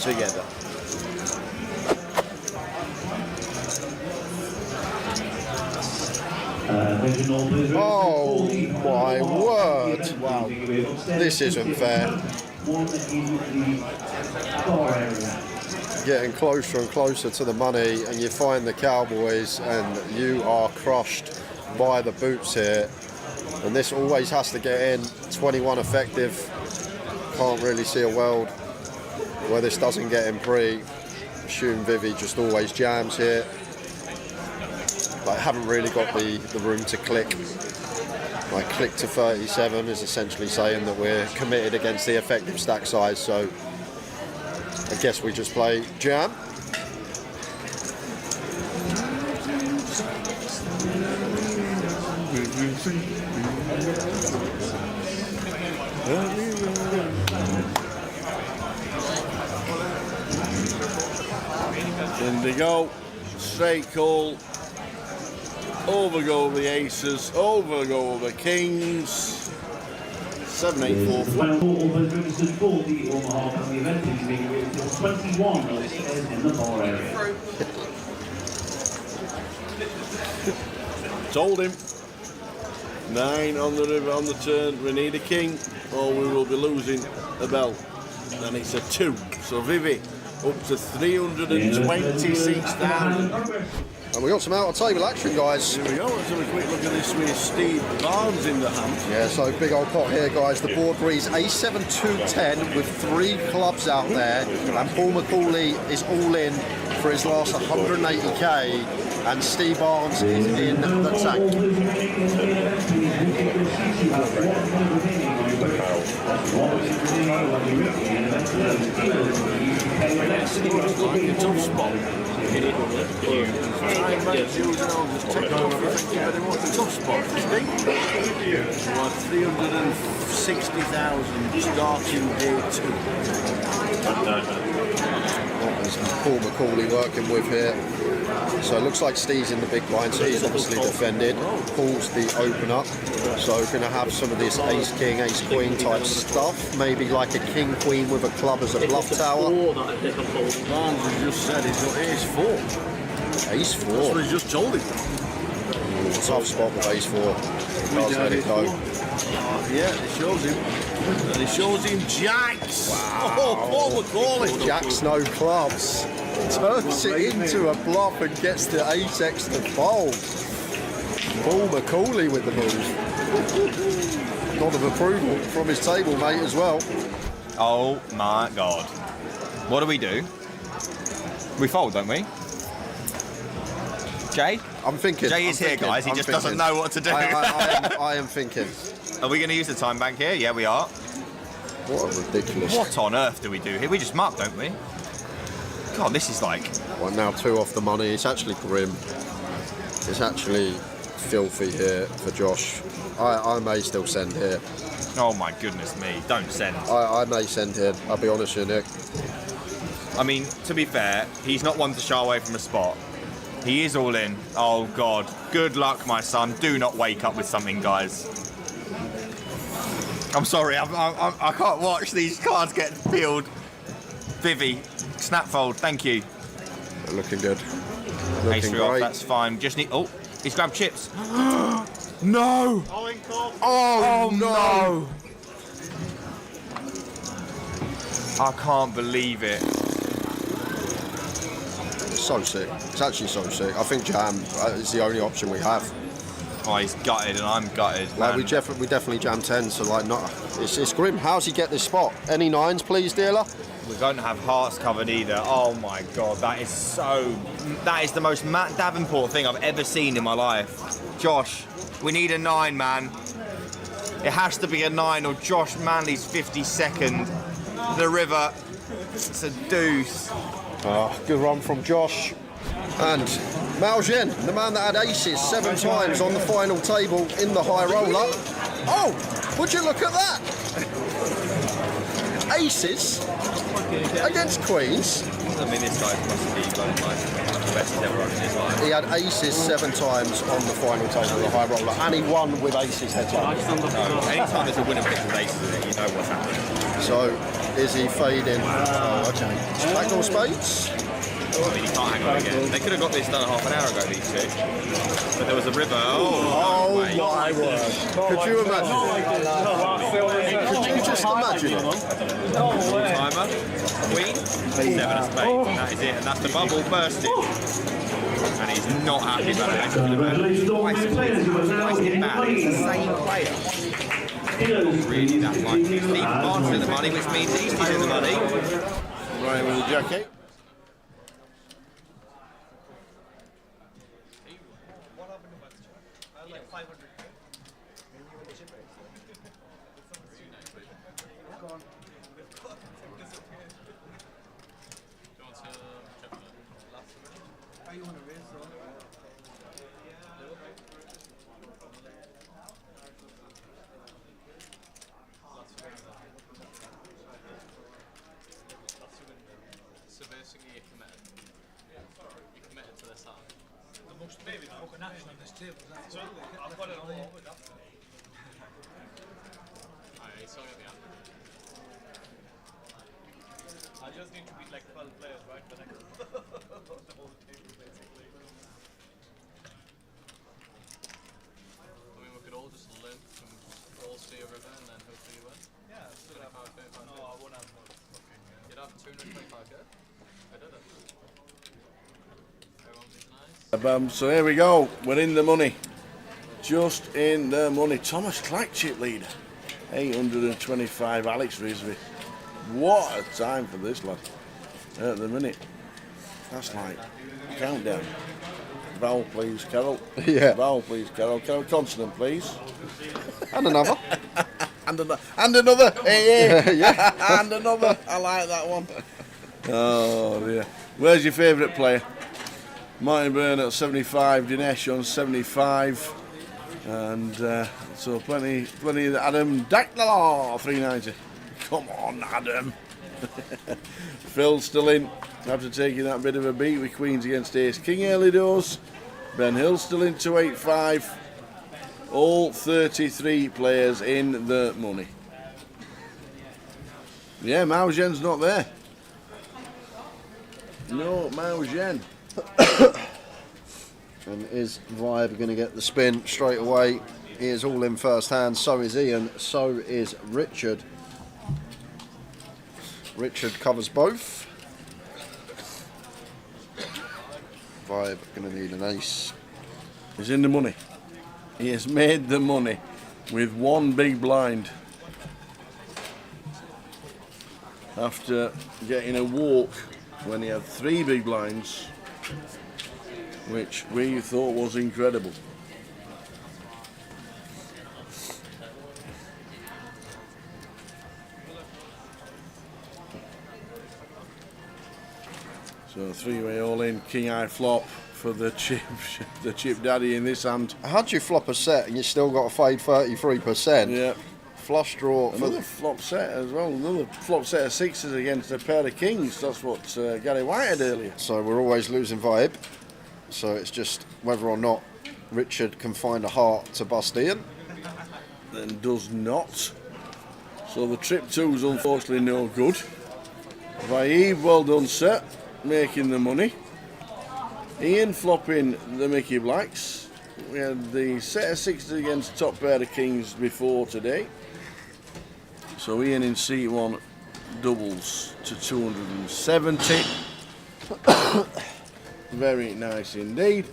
together. Oh my word! Wow, this isn't fair. Getting closer and closer to the money, and you find the Cowboys, and you are crushed by the boots here. And this always has to get in. 21 effective. Can't really see a world where this doesn't get in pre. Assume Vivi just always jams here. But haven't really got the room to click. My click to 37 is essentially saying that we're committed against the effective stack size. So I guess we just play jam. In they go, straight call, over go the aces, over go the kings. 7, 8, 4, 4. Told him. 9 on the river on the turn. We need a king, or we will be losing a belt. And it's a 2. So Vivi up to 326,000. And we got some out of table action, guys. Here we go. Let's have a quick look at this with Steve Barnes in the hand. Yeah, so big old pot here, guys. The board reads A7 210 with 3 clubs out there, and Paul McCauley is all in for his last 180k, and Steve Barnes is in the tank. Like a tough spot. Tough spot, Steve. 360,000 starting day 2. There's Paul McCauley working with here. So it looks like Steve's in the big blind, so he's obviously defended. Paul's the opener, so going to have some of this ace-king, ace-queen type stuff. Maybe like a king-queen with a club as a bluff tower. Barnes has just said he's got ace-4. Ace-4? That's what he's just told him. Tough spot with ace-4. Can't let it go. Yeah, it shows him. And it shows him jacks. Wow. Oh, Paul McCauley. Jacks, no clubs. Turns it into a bluff and gets the ace-x to fold. Paul McCauley with the move. Nod of approval from his table mate as well. Oh my God. What do? We fold, don't we? Jay? I'm thinking. Jay is here, guys. He just doesn't know what to do. I am thinking. Are we going to use the time bank here? Yeah, we are. What a ridiculous. What on earth do we do here? We just mark, don't we? God, this is like... Well, now 2 off the money. It's actually grim. It's actually filthy here for Josh. I may still send here. Oh my goodness me, don't send. I may send here, I'll be honest with you, Nick. I mean, to be fair, he's not one to shy away from a spot. He is all in. Oh God, good luck, my son. Do not wake up with something, guys. I'm sorry, I can't watch these cards get peeled. Vivi, snap fold, thank you. Looking good. Ace three off, that's fine. Just need, oh, he's grabbed chips. No! Oh no! I can't believe it. It's so sick. It's actually so sick. I think jam is the only option we have. Oh, he's gutted and I'm gutted. Like we definitely jam 10, so like not. It's grim. How's he get this spot? Any 9s, please, dealer? We don't have hearts covered either. Oh my God, that is the most Matt Davenport thing I've ever seen in my life. Josh, we need a 9, man. It has to be a 9 or Josh Manley's 52nd. The river, it's a deuce. Good run from Josh. And Maljen, the man that had aces 7 times on the final table in the high roller. Oh, would you look at that? Aces against queens. I mean, this guy must be like the best he's ever run in his life. He had aces 7 times on the final table of the high roller, and he won with aces heads up. No, anytime there's a winner pick with aces in it, you know what's happening. So, is he fading? Oh, okay. Backdoor spades? I mean, he can't hang on again. They could have got this done half an hour ago, these two. But there was a river. Oh my word. Could you imagine? Could you just imagine it? Timer. Queen. 7 of spades. That is it. And that's the bubble bursting. And he's not happy about it. Twice hit back. It's the same player. Not really that much. Steve Barnes in the money, which means Eastie's in the money. Right with the jacket. I just need to beat like 12 players, right? Then I can the whole table, basically. I mean, we could all just limp and all see a river and then hopefully you win. Yeah, still have no, I won't have no fucking. You'd have 225 good? I did it. Everyone be nice. So here we go. We're in the money. Just in the money. Thomas Clack chip leader. 825. Alex Risby. What a time for this lad. At the minute. That's like countdown. Vowel please, Carol. Yeah. Vowel please, Carol. Carol, consonant please. And another. and another. Hey, yeah. And another. I like that one. Oh dear. Where's your favourite player? Martin Byrne at 75, Dinesh on 75. And so plenty Adam Dakdala 390. Come on, Adam. Phil's still in after taking that bit of a beat with Queens against Ace King early doors. Ben Hill still in 285. All 33 players in the money. Yeah, Mao Zhen's not there. No, Mao Zhen. And is Vibe going to get the spin straight away? He is all in first hand, so is Ian, so is Richard. Richard covers both. Vibe going to need an ace. He's in the money. He has made the money with one big blind. after getting a walk when he had 3 big blinds, which we thought was incredible. So 3-way all in, king high flop for the chip daddy in this hand. Had you flop a set and you still got a fade 33%? Yeah. Flush draw. Another flop set as well. Another flop set of 6s against a pair of kings. That's what Gary White had earlier. So we're always losing vibe. So it's just whether or not Richard can find a heart to bust in. And does not. So the trip 2's unfortunately no good. Vaib, well done, sir. Making the money. Ian flopping the Mickey Blacks. We had the set of 6s against top pair of kings before today. So Ian in C1 doubles to 270. Very nice indeed.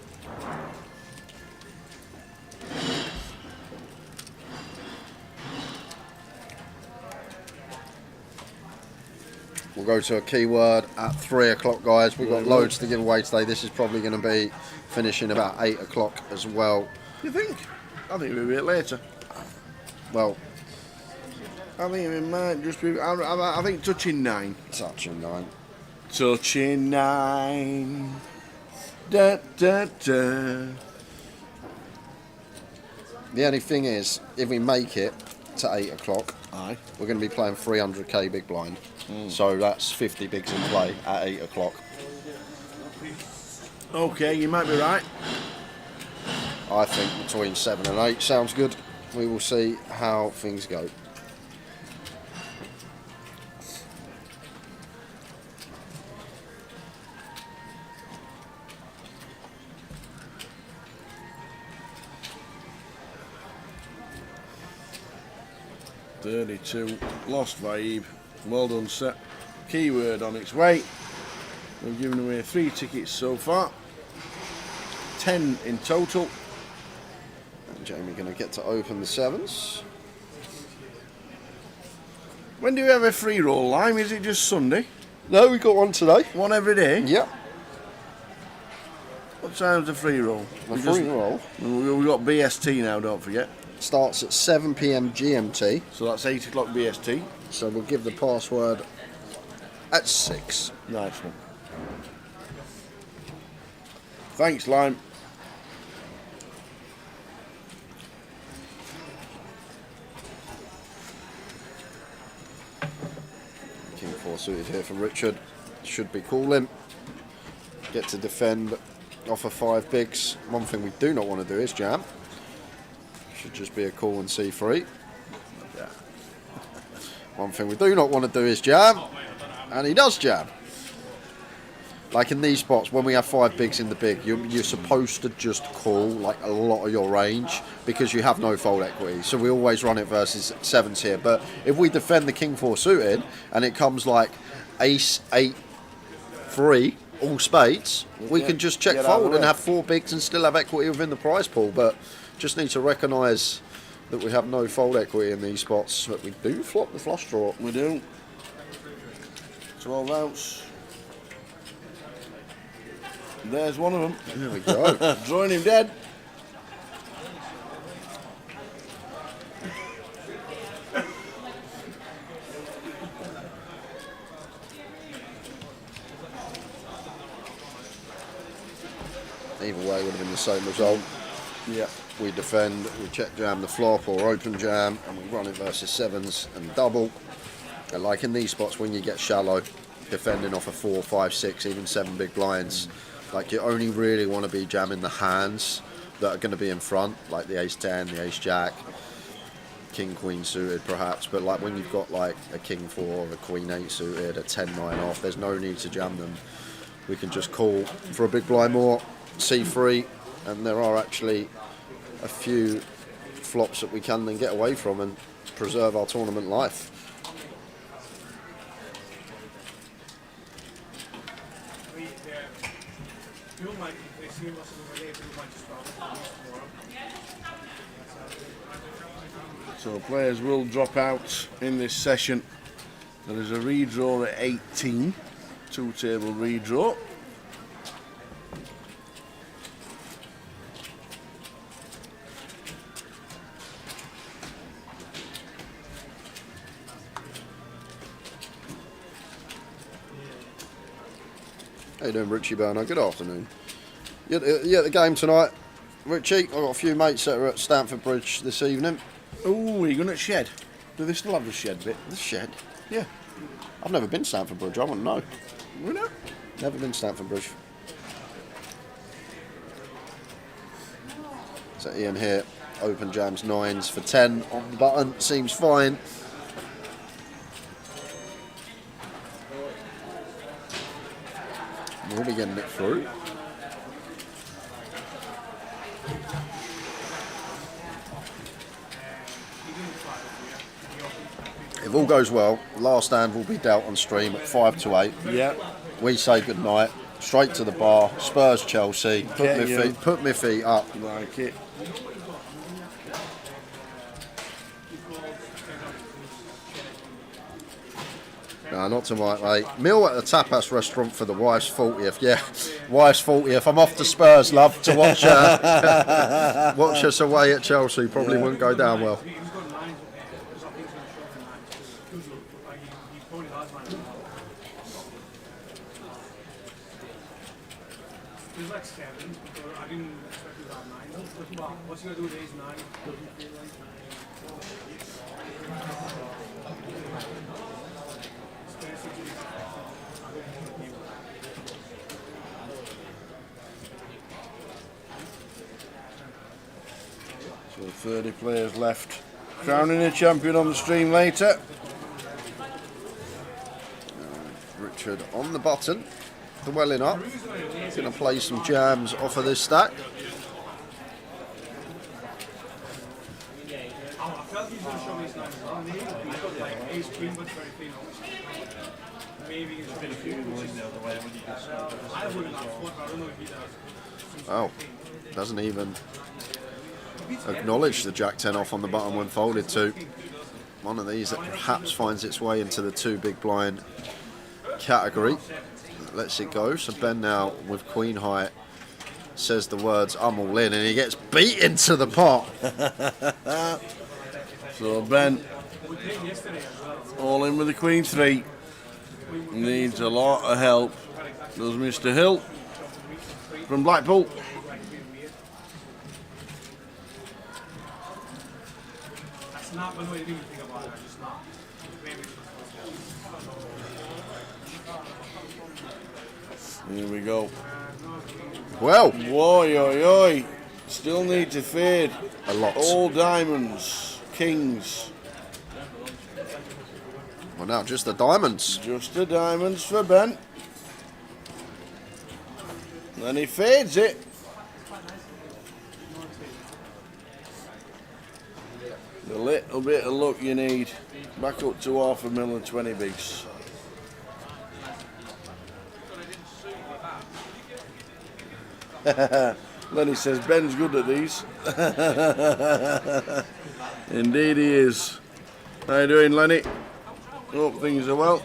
We'll go to a keyword at 3 o'clock, guys. We've got loads to give away today. This is probably going to be finishing about 8 o'clock as well. You think? I think we'll be a bit later. Well, I think we might just be. I think touching 9. Touching 9. Touching 9. Da da da. The only thing is, if we make it to 8 o'clock, aye, we're going to be playing 300k big blind. So that's 50 bigs in play at 8 o'clock. Okay, you might be right. I think between 7 and 8 sounds good. We will see how things go. $32, lost Vaib. Well done, sir. Keyword on its way. We've given away 3 tickets so far. 10 in total. And Jamie going to get to open the 7s. When do you have a free roll, Lime? Is it just Sunday? No, we got one today. One every day? Yep. What time's the free roll? Free roll? We've got BST now, don't forget. Starts at 7 PM GMT. So that's 8 o'clock BST. So we'll give the password at 6. Nice one. Thanks, Lime. King 4 suited here from Richard. Should be calling. Get to defend off of 5 bigs. One thing we do not want to do is jam. Should just be a call and C3. Yeah. One thing we do not want to do is jam. And he does jam. Like in these spots, when we have 5 bigs in the big, you're supposed to just call like a lot of your range because you have no fold equity. So we always run it versus 7s here. But if we defend the King 4 suited and it comes like Ace 8 3 all spades, we can just check fold and have 4 bigs and still have equity within the prize pool. But just need to recognise that we have no fold equity in these spots. But we do flop the flush draw. We do. 12 outs. There's one of them. There we go. Drawing him dead. Either way would have been the same result. Yeah. We defend, we check jam the flop or open jam, and we run it versus 7s and double. And like in these spots, when you get shallow, defending off of 4, 5, 6, even 7 big blinds, like you only really want to be jamming the hands that are going to be in front, like the Ace 10, the Ace Jack, King Queen suited perhaps. But like when you've got like a King 4, a Queen 8 suited, a 10 9 off, there's no need to jam them. We can just call for a big blind more, C3, and there are actually a few flops that we can then get away from and preserve our tournament life. So players will drop out in this session There is a redraw at 18, two-table redraw. How you doing, Richie Burner? Good afternoon. You at the game tonight, Richie? I've got a few mates that are at Stamford Bridge this evening. Oh, are you going to shed? Do they still have the shed bit? The shed? Yeah. I've never been to Stamford Bridge, I wouldn't know. Really? Never been to Stamford Bridge. So Ian here, open jams 9s for 10 on the button, seems fine. We'll be getting it through. If all goes well, last hand will be dealt on stream at 5 to 8. Yeah. We say goodnight, straight to the bar, Spurs Chelsea, Yeah, put my feet up. Like it. No, not tonight, mate. Meal at the tapas restaurant for the wife's 40th. Yeah, wife's 40th. I'm off to Spurs, love, to watch watch us away at Chelsea. Probably wouldn't go down well. What's he going to do with ace 9? So 30 players left. Crowning a champion on the stream later. Richard on the button, dwelling up. Going to play some jams off of this stack. I felt he's going to show ace 9 as well. Maybe he got like ace queen, but very clean. Maybe he's going to do I wouldn't have thought, but I don't know if he does. Oh, doesn't even acknowledge the Jack 10 off on the button when folded to. One of these that perhaps finds its way into the 2 big blind category. Lets it go. So Ben now with queen high says the words "I'm all in," and he gets beat into the pot. So Ben all in with the queen 3. Needs a lot of help. Does Mr. Hill from Blackpool. That's not the way to think about it. It's not. Here we go. Well, oi, oi, oi. Still need to fade. A lot. All diamonds, kings. Well, now just the diamonds. Just the diamonds for Ben. And he fades it. The little bit of luck you need. Back up to $500,000 and 20 bigs. Lenny says Ben's good at these. Indeed he is. How you doing, Lenny? Hope things are well.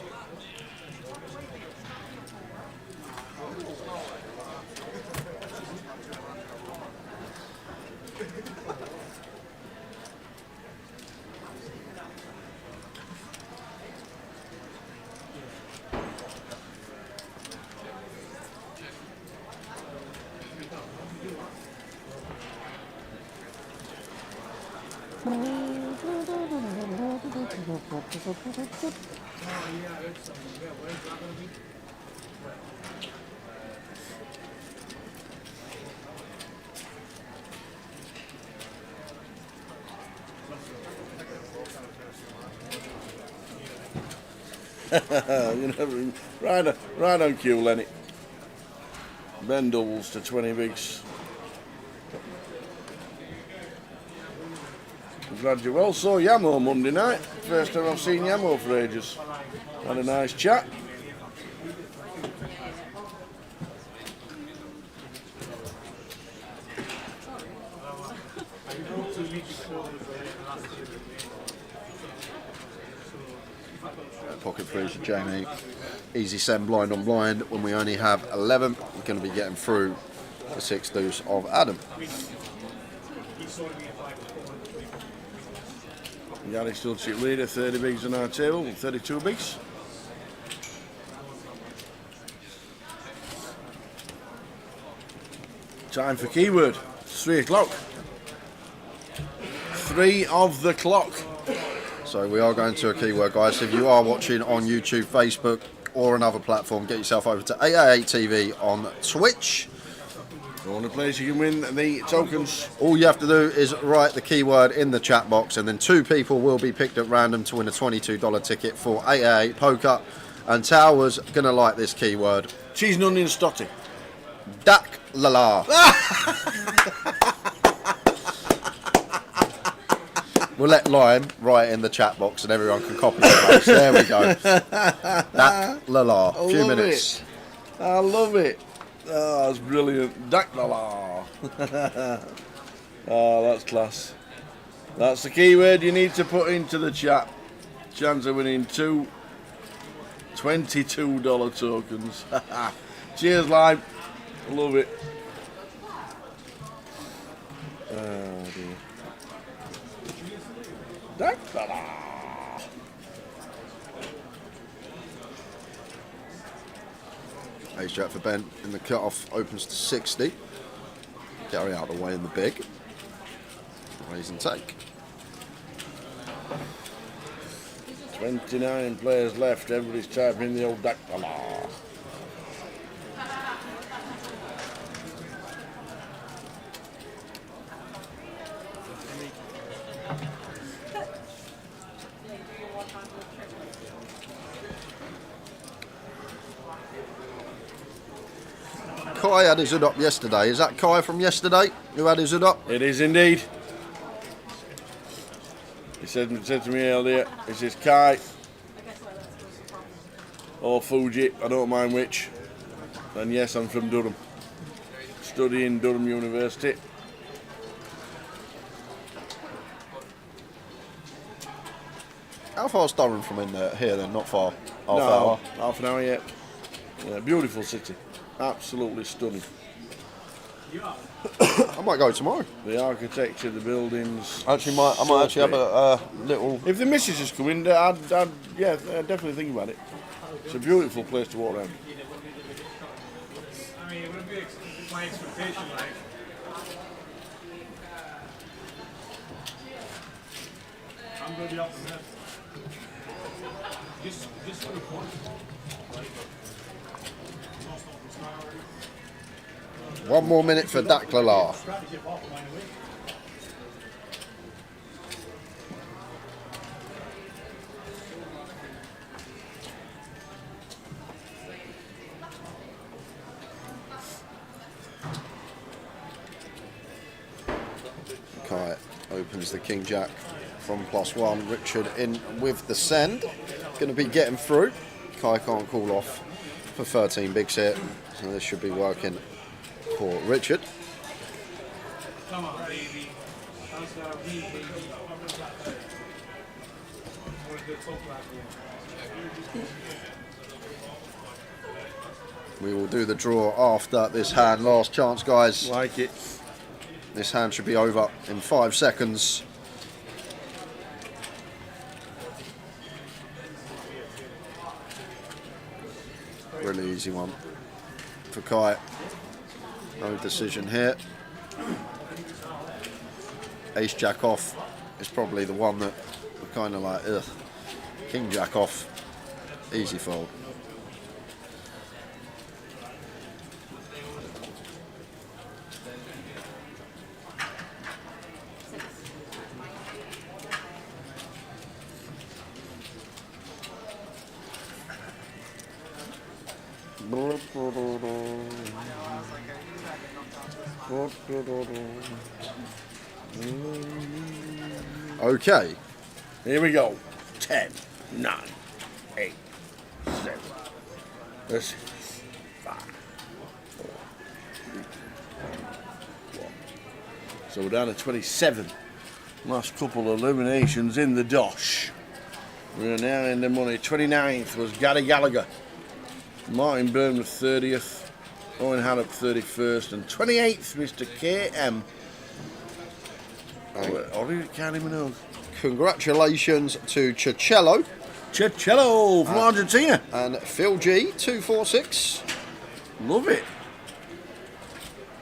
You know, right on cue, Lenny. Ben doubles to 20 bigs. I'm glad you well. Saw Yamo Monday night. First time I've seen Yamo for ages. Had a nice chat. Pocket freezer, Jamie. Easy send blind on blind. When we only have 11, we're going to be getting through the 6 deuce of Adam. Gary still chip leader, 30 bigs on our table, 32 bigs. Time for keyword. It's 3 o'clock. 3 of the clock. So we are going to a keyword, guys. If you are watching on YouTube, Facebook, or another platform, get yourself over to 888 TV on Twitch. The only place you can win the tokens. All you have to do is write the keyword in the chat box, and then 2 people will be picked at random to win a $22 ticket for 888 Poker. And Tower's gonna like this keyword. Cheese and onion stotty. Dak la la. We'll let Lime write in the chat box and everyone can copy it. There we go. Dak la la. A few minutes. I love it. Oh, that's brilliant. Dak la la. Oh, that's class. That's the keyword you need to put into the chat. Chance of winning 2 $22 tokens. Cheers, Lime. Love it. Oh, dear. Dak la la. Ace jack for Ben in the cut-off, opens to 60. Gary out of the way in the big. Raise and take. 29 players left. Everybody's typing in the old Dak la la. Kai had his hood up yesterday. Is that Kai from yesterday who had his hood up? It is indeed. He said to me earlier, he says, Kai or Fuji, I don't mind which. And yes, I'm from Durham. Studying Durham University. How far's Durham from in there, here then? Not far. Half No, hour. half an hour yet. Yeah, beautiful city. Absolutely stunning. I might go tomorrow. The architecture, the buildings. Actually, I might actually have a little. If the missus is coming, I'd definitely think about it. It's a beautiful place to walk around. I mean, it would be my expectation, like. I'm going to be off the net. Just for the point. One more minute for Dak la la. Kai opens the King Jack from +1. Richard in with the send. Going to be getting through. Kai can't call off for 13 bigs here, so this should be working for Richard. Come on, baby. That's our baby. We will do the draw after this hand. Last chance, guys. Like it. This hand should be over in 5 seconds. Really easy one for Kai. No decision here. Ace Jack off is probably the one that we're kind of like, ugh. King Jack off, easy fold. Okay, here we go. 10, 9, 8, 7, 6, 5, 4, 3, 2, 1. So we're down to 27. Last couple of eliminations in the dosh. We're now in the money. 29th was Gary Gallagher. Martin Byrne was 30th. Owen Harrop 31st. And 28th, Mr. KM. County Minogue. Congratulations to Cicello. Cicello from Argentina. And Phil G, 246. Love it.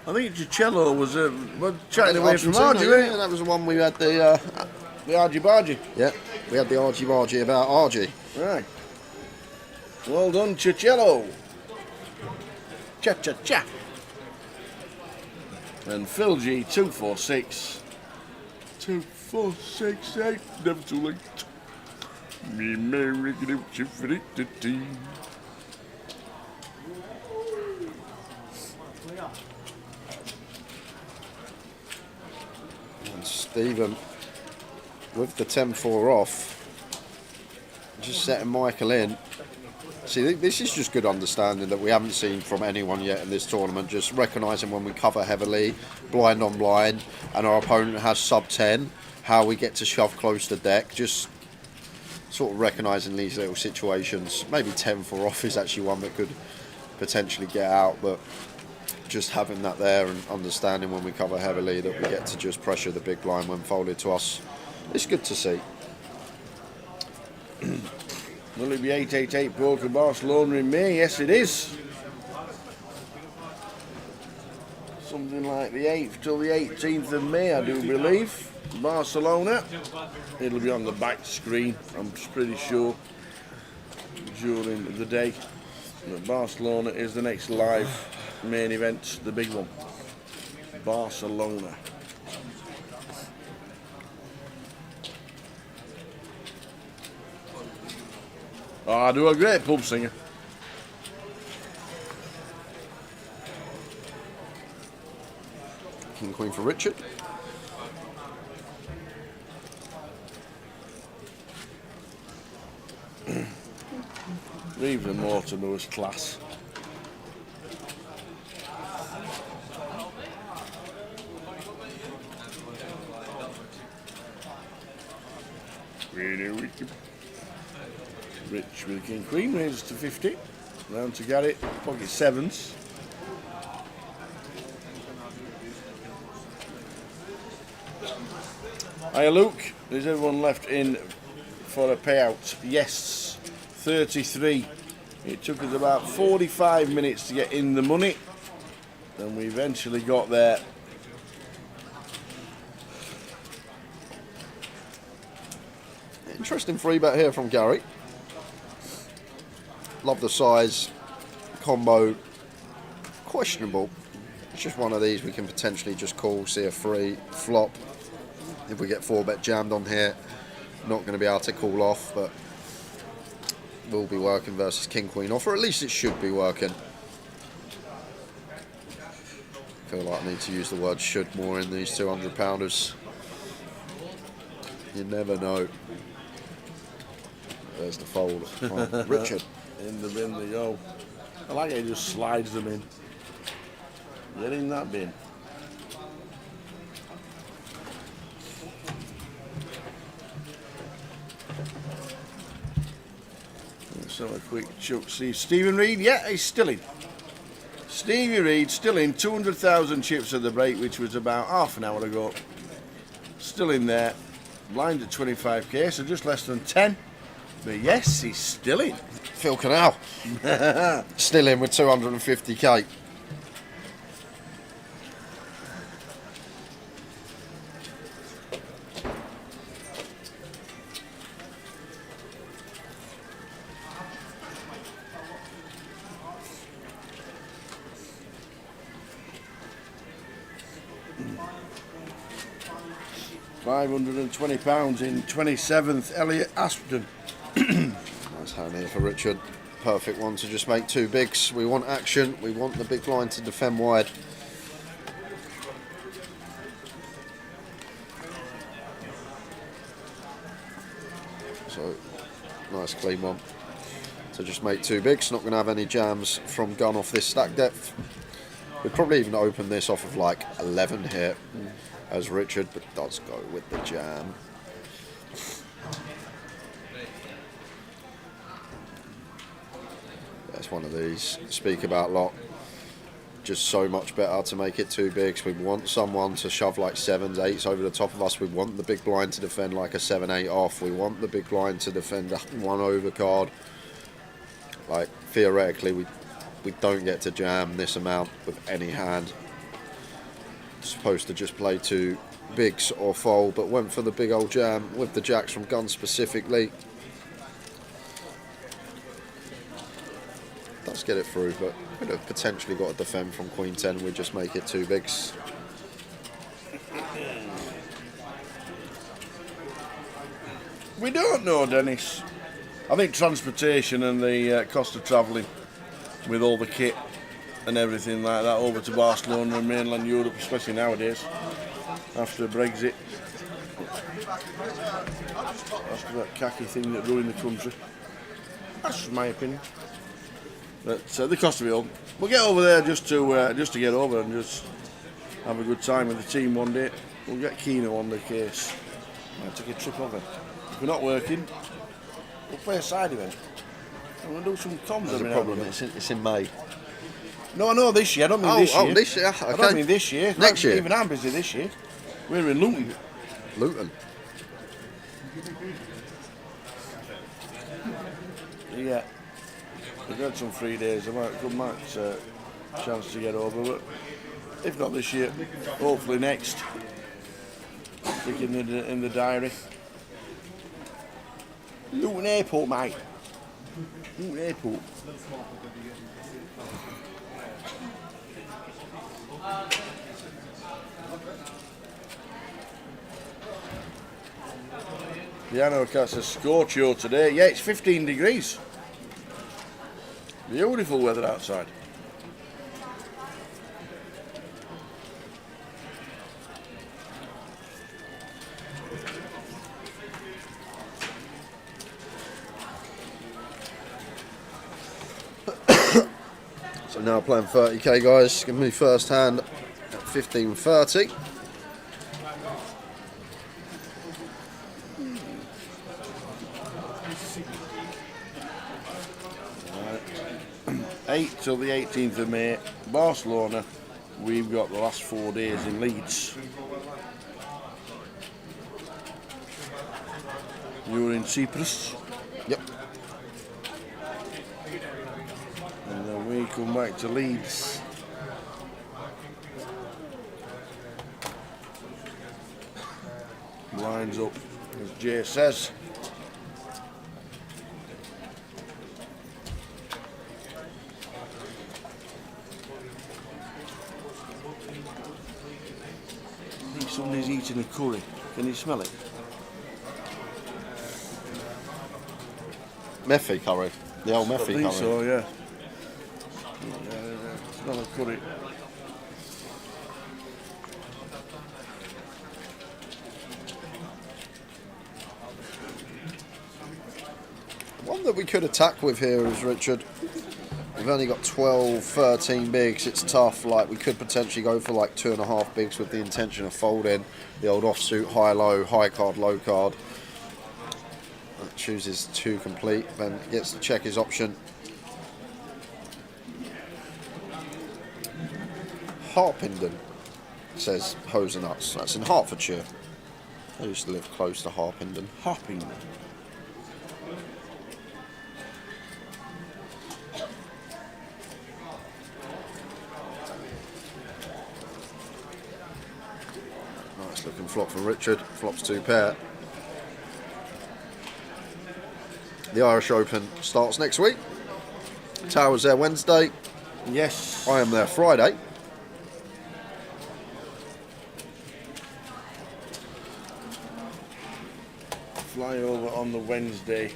I think Cicello was chatting away from Argy, wasn't yeah, that was the one we had the Argy Bargy. Yeah, we had the Argy Bargy about Argy. Right. Well done, Cicello. Cha-cha-cha. And Phil G, 246. 2468, never too late. Me merry tea. And Stephen, with the 10-4 off, just setting Michael in. See, this is just good understanding that we haven't seen from anyone yet in this tournament. Just recognising when we cover heavily, blind on blind, and our opponent has sub 10, how we get to shove close to deck. Just sort of recognising these little situations. Maybe 10-4 off is actually one that could potentially get out, but just having that there and understanding when we cover heavily that we get to just pressure the big blind when folded to us. It's good to see. Will it be 888 Poker Barcelona in May? Yes, it is. Something like the 8th till the 18th of May, I do believe. Barcelona. It'll be on the back screen, I'm pretty sure, during the day. But Barcelona is the next live main event, the big one. Barcelona. Oh, I do a great pub singer. King Queen for Richard. Reeves and Mortimer was class. Rich with King Queen raises to 50. Round to Garrett, pocket sevens. Hiya Luke, is everyone left in for a payout? Yes, 33. It took us about 45 minutes to get in the money, and we eventually got there. Interesting free bet here from Gary. Love the size, combo, questionable. It's just one of these we can potentially just call, see a free flop. If we get 4-bet jammed on here, not going to be able to call off, but will be working versus King Queen off, or at least it should be working. I feel like I need to use the word should more in these 200-pounders. You never know. There's the fold. Oh, Richard. In the bin they go. I like how he just slides them in. Get in that bin. Let's have a quick chuck. See Stephen Reed, yeah, he's still in. Stevie Reed still in. 200,000 chips at the break, which was about half an hour ago. Still in there. Blind at 25k, so just less than 10. But yes, he's still in. Phil Canal. Still in with 250k. £520 in 27th, Elliot Aspden. Nice hand here for Richard. Perfect one to just make two bigs. We want action. We want the big blind to defend wide. So, nice clean one. To just make two bigs. Not going to have any jams from gun off this stack depth. We'd probably even open this off of like 11 here as Richard, but does go with the jam. It's one of these. Speak about lot. Just so much better to make it too big. So we want someone to shove like 7s, 8s over the top of us. We want the big blind to defend like a 7-8 off. We want the big blind to defend a 1 overcard. Like, theoretically, we don't get to jam this amount with any hand. Supposed to just play 2 bigs or fold, but went for the big old jam with the jacks from gun specifically. Does get it through, but could have potentially got a defend from Queen 10. We just make it 2 bigs. We don't know, Dennis. I think transportation and the cost of travelling with all the kit and everything like that over to Barcelona and mainland Europe, especially nowadays after Brexit, after that khaki thing that ruined the country. That's just my opinion. But the cost of it all. We'll get over there just to get over and just have a good time with the team one day. We'll get Keno on the case. I'll take a trip over. If we're not working, we'll play a side event. And we'll do some comms. There's a problem. It's in May. No, this year. I don't mean this year. Oh, this year. Okay. I don't mean this year. Next year. Even I'm busy this year. We're in Luton. Luton. Yeah. We've had some 3 days. I might good match chance to get over, but if not this year, hopefully next. Stick in the diary. Luton Airport, mate. Luton Airport. Piano Cat's a scorchio today. Yeah, it's 15 degrees. Beautiful weather outside. So now playing 30k, guys. Give me first hand at 15.30. Till the 18th of May, Barcelona. We've got the last 4 days in Leeds. You're in Cyprus. Yep. And then we come back to Leeds. Lines up, as Jay says. Somebody's eating a curry. Can you smell it? Meffy curry. The old Meffy curry. I think so, yeah. Smell a curry. One that we could attack with here is Richard. We've only got 12, 13 bigs. It's tough. Like, we could potentially go for like 2.5 bigs with the intention of folding the old offsuit, high-low, high card, low card. Chooses 2 complete, then gets to check his option. Harpenden, says Hose and Nuts. That's in Hertfordshire. I used to live close to Harpenden. Harpenden. Nice looking flop from Richard. Flops 2 pair. The Irish Open starts next week. Tower's there Wednesday. Yes. I am there Friday. Fly over on the Wednesday.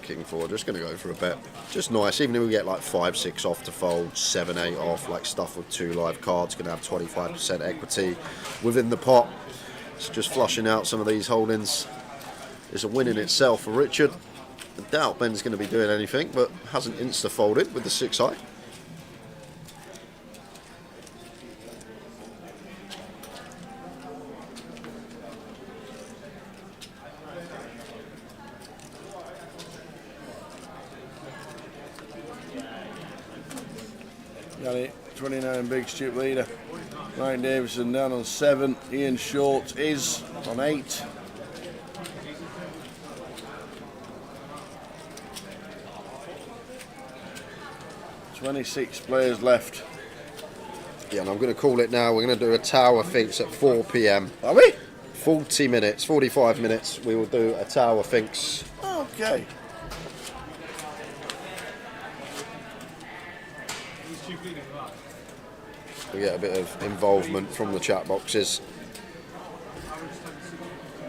King 4, just going to go for a bet. Just nice, even if we get like 5-6 off to fold, 7-8 off, like stuff with 2 live cards, going to have 25% equity within the pot. So just flushing out some of these holdings is a win in itself for Richard. I doubt Ben's going to be doing anything, but hasn't insta-folded with the 6-high. Got it. 29 big strip leader. Mike Davison down on 7. Ian Short is on 8. "26 players left." Yeah, and I'm going to call it now. We're going to do a tower finks at 4 p.m. Are we? 40 minutes, 45 minutes. We will do a tower finks. Okay. We get a bit of involvement from the chat boxes.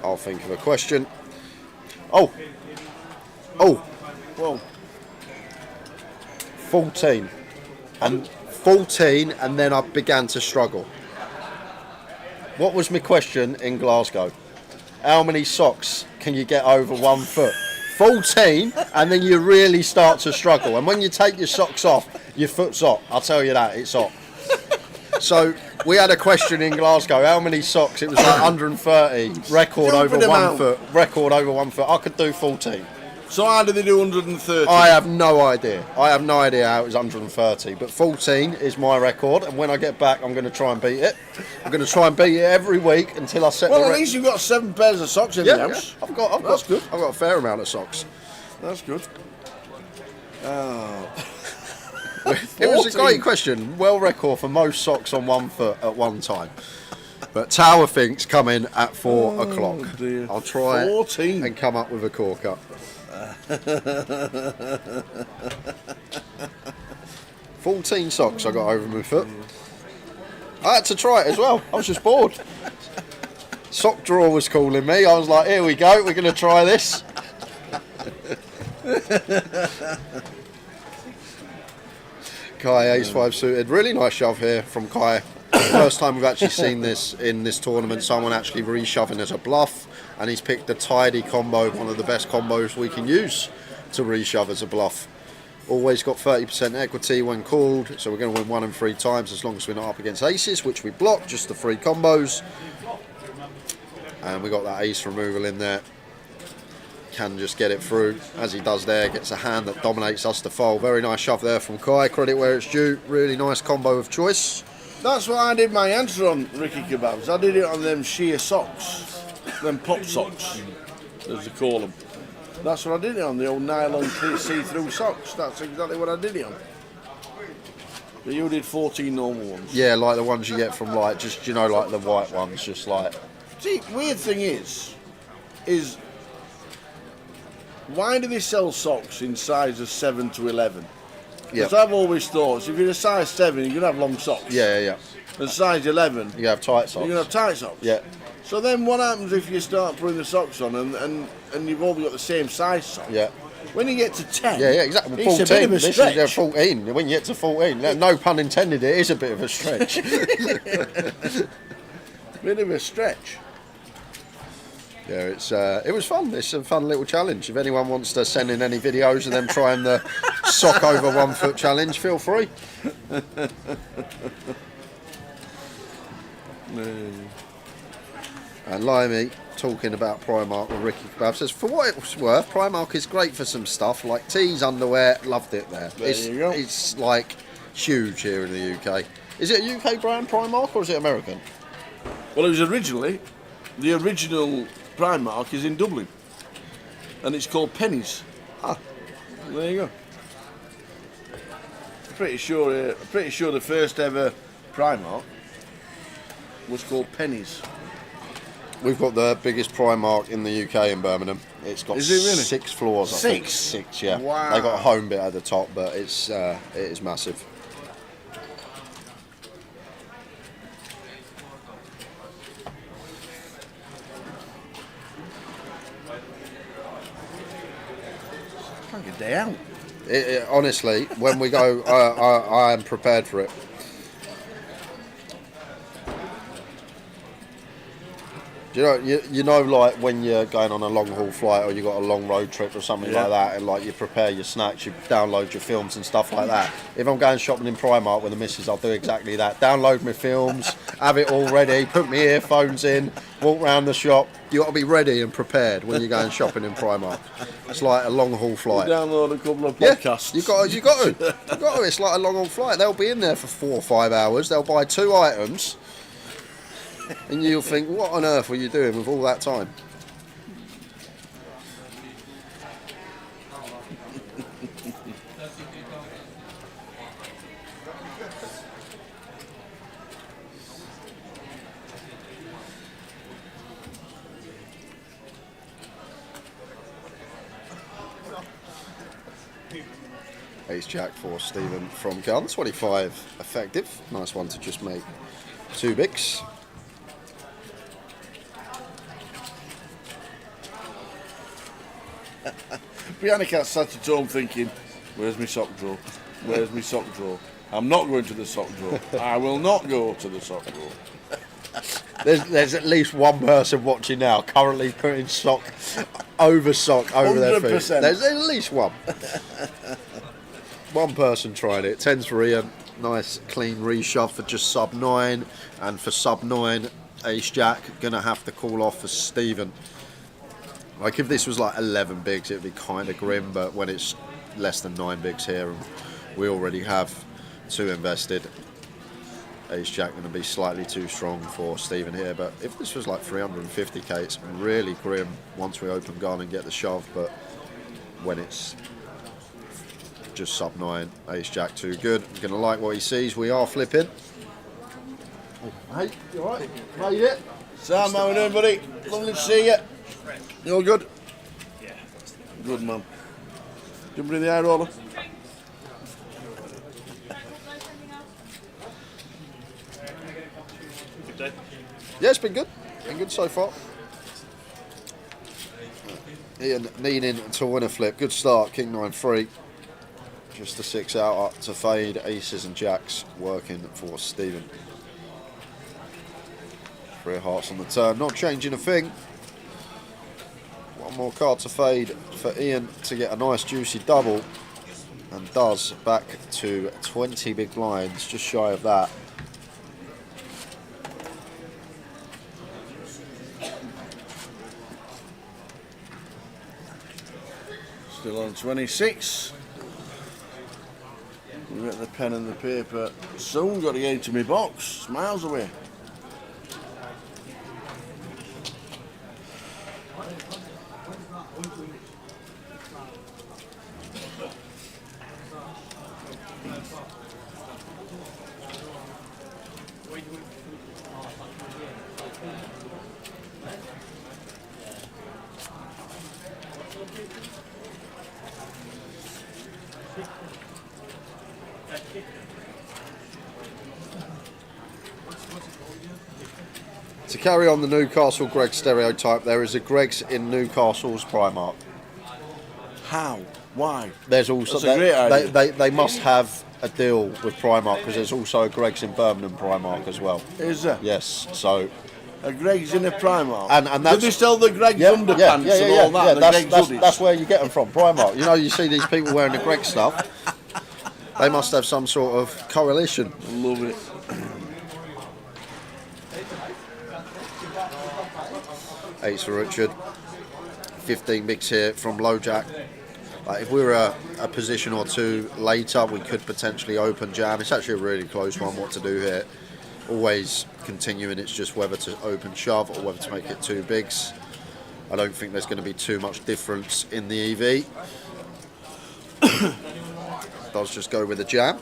I'll think of a question. Oh! Well, 14. And 14, and then I began to struggle. What was my question in Glasgow? How many socks can you get over 1 foot? 14, and then you really start to struggle. And when you take your socks off, your foot's hot. I'll tell you that, it's hot. So we had a question in Glasgow. How many socks? It was like 130. Record over 1 foot. Record over 1 foot. I could do 14. so how did they do 130? I have no idea. I have no idea how it was 130. But 14 is my record. And when I get back, I'm going to try and beat it. I'm going to try and beat it every week until I set the Well, at least you've got 7 pairs of socks in the house. Yeah. That's good. I've got a fair amount of socks. That's good. Oh. It was a great question. Well record for most socks on 1 foot at one time. But Tower Finks come in at 4 o'clock. Dear. I'll try 14. and come up with a cork up. 14 socks I got over my foot. I had to try it as well. I was just bored. Sock drawer was calling me. I was like, here we go. We're going to try this. Kai ace-5 suited. Really nice shove here from Kai. First time we've actually seen this in this tournament. Someone actually reshoving as a bluff, and he's picked the tidy combo, one of the best combos we can use to reshove as a bluff. Always got 30% equity when called, so we're going to win 1 and 3 times as long as we're not up against aces, which we block, just the 3 combos. And we got that ace removal in there. Can just get it through, as he does there, gets a hand that dominates us to fold. Very nice shove there from Kai, credit where it's due. Really nice combo of choice. That's what I did my answer on, Ricky Kebabs. I did it on them sheer socks, them pop socks, as they call them. That's what I did it on, the old nylon see-through socks. That's exactly what I did it on. But you did 14 normal ones. Yeah, like the ones you get from, like, just, you know, like the white ones, just like... See, weird thing is why do they sell socks in sizes 7 to 11? Because I've always thought, if you're a size 7, you're going to have long socks. Yeah. And size 11, you have tight socks. you're going to have tight socks. Yeah. So then what happens if you start putting the socks on and you've all got the same size sock? Yeah. When you get to 10, Yeah, exactly. it's 14. a bit of a This stretch. is 14. When you get to 14, no pun intended, it is a bit of a stretch. Bit of a stretch. Yeah, it was fun. It's a fun little challenge. If anyone wants to send in any videos of them trying the sock over 1 foot challenge, feel free. And Limey talking about Primark with Ricky Kebab says, for what it was worth, Primark is great for some stuff like tees, underwear. Loved it there. You go. It's like huge here in the UK. Is it a UK brand, Primark, or is it American? Well, it was originally, the original Primark is in Dublin, and it's called Pennies. There you go. Pretty sure the first ever Primark was called Pennies. We've got the biggest Primark in the UK in Birmingham. It's got Is it really? 6 floors, I think. 6? 6, yeah. Wow. They got a home bit at the top, but it is massive. Like a day out. Honestly, when we go, I am prepared for it. Do you know, like when you're going on a long haul flight or you got a long road trip or something like that, and like you prepare your snacks, you download your films and stuff like that. If I'm going shopping in Primark with the missus, I'll do exactly that. Download my films, have it all ready, put my earphones in, walk around the shop. You got to be ready and prepared when you're going shopping in Primark. It's like a long haul flight. You download a couple of podcasts. You got to. It's like a long haul flight. They'll be in there for 4 or 5 hours. They'll buy 2 items. And you'll think, what on earth were you doing with all that time? Ace Jack for Stephen from gun, 25 effective. Nice one to just make 2 bigs. Brianna sat at home thinking, where's my sock drawer? Where's my sock drawer? I'm not going to the sock drawer. I will not go to the sock drawer. There's at least one person watching now currently putting sock over their feet. 100%. There's at least one. One person tried it. 10s for Ian. Nice clean reshove for just sub 9. And for sub 9, Ace Jack gonna have to call off for Stephen. Like if this was like 11 bigs, it'd be kind of grim, but when it's less than 9 bigs here, and we already have 2 invested, Ace Jack going to be slightly too strong for Stephen here. But if this was like 350k, it's really grim once we open gun and get the shove. But when it's just sub 9, Ace Jack too good. Going to like what he sees. We are flipping. Hey, you alright? Made it? Sam, how we doing, buddy? Lovely to see you. You all good? Yeah. Good, man. Jumping in the air roller? Good day. Yeah, it's been good. Been good so far. Ian needing to win a flip. Good start. King 9-3. Just a 6 out up to fade. Aces and jacks working for Stephen. 3 hearts on the turn. Not changing a thing. One more card to fade for Ian to get a nice juicy double, and does back to 20 big blinds, just shy of that. Still on 26. We get the pen and the paper. Soon got to get into my box. It's miles away. To carry on the Newcastle Greg stereotype, there is a Greg's in Newcastle's Primark. How? Why? There's also That's a great idea. they must have a deal with Primark, because there's also a Greg's in Birmingham Primark as well. Is there? Yes, so A Greg's in a Primark. and that's, do they sell the Greg's underpants and all that? Yeah, the that's, Greg's hoodies? that's where you get them from, Primark. You know, you see these people wearing the Greg stuff. They must have some sort of correlation. Love it. Eights for Richard. 15 bigs here from low jack. Like if we were a position or 2 later, we could potentially open jam. It's actually a really close one what to do here. Always continuing, it's just whether to open shove or whether to make it 2 bigs. I don't think there's going to be too much difference in the EV. Does just go with a jam.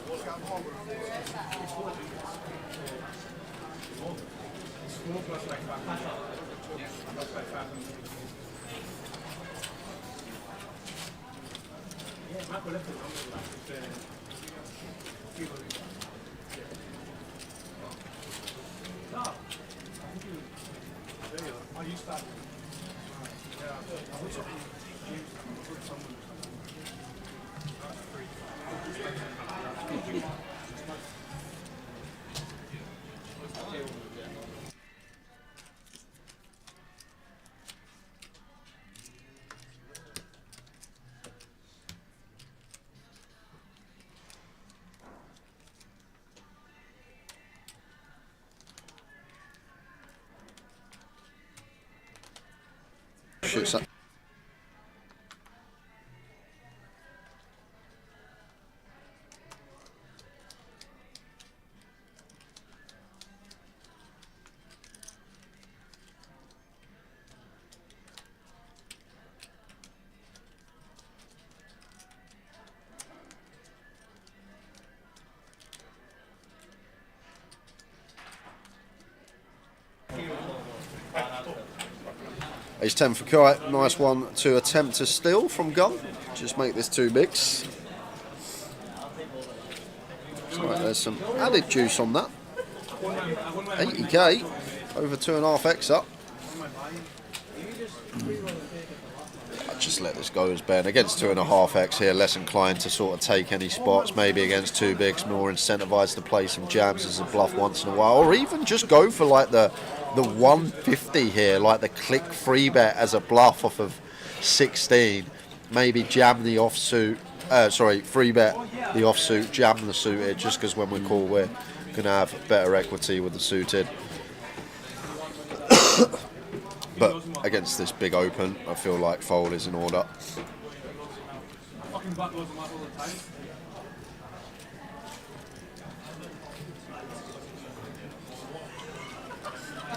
shit. Ace 10 for Kite, nice one to attempt to steal from gun. Just make this 2 bigs. So there's some added juice on that. 80k, over 2.5x up. I'll just let this go as Ben. Against 2.5x here, less inclined to sort of take any spots. Maybe against 2 bigs, more incentivized to play some jams as a bluff once in a while. Or even just go for like the 150 here, like the click free bet as a bluff off of 16. Maybe jam the offsuit, free bet the offsuit, jam the suited, just because when we call, we're going to have better equity with the suited. But against this big open, I feel like fold is in order.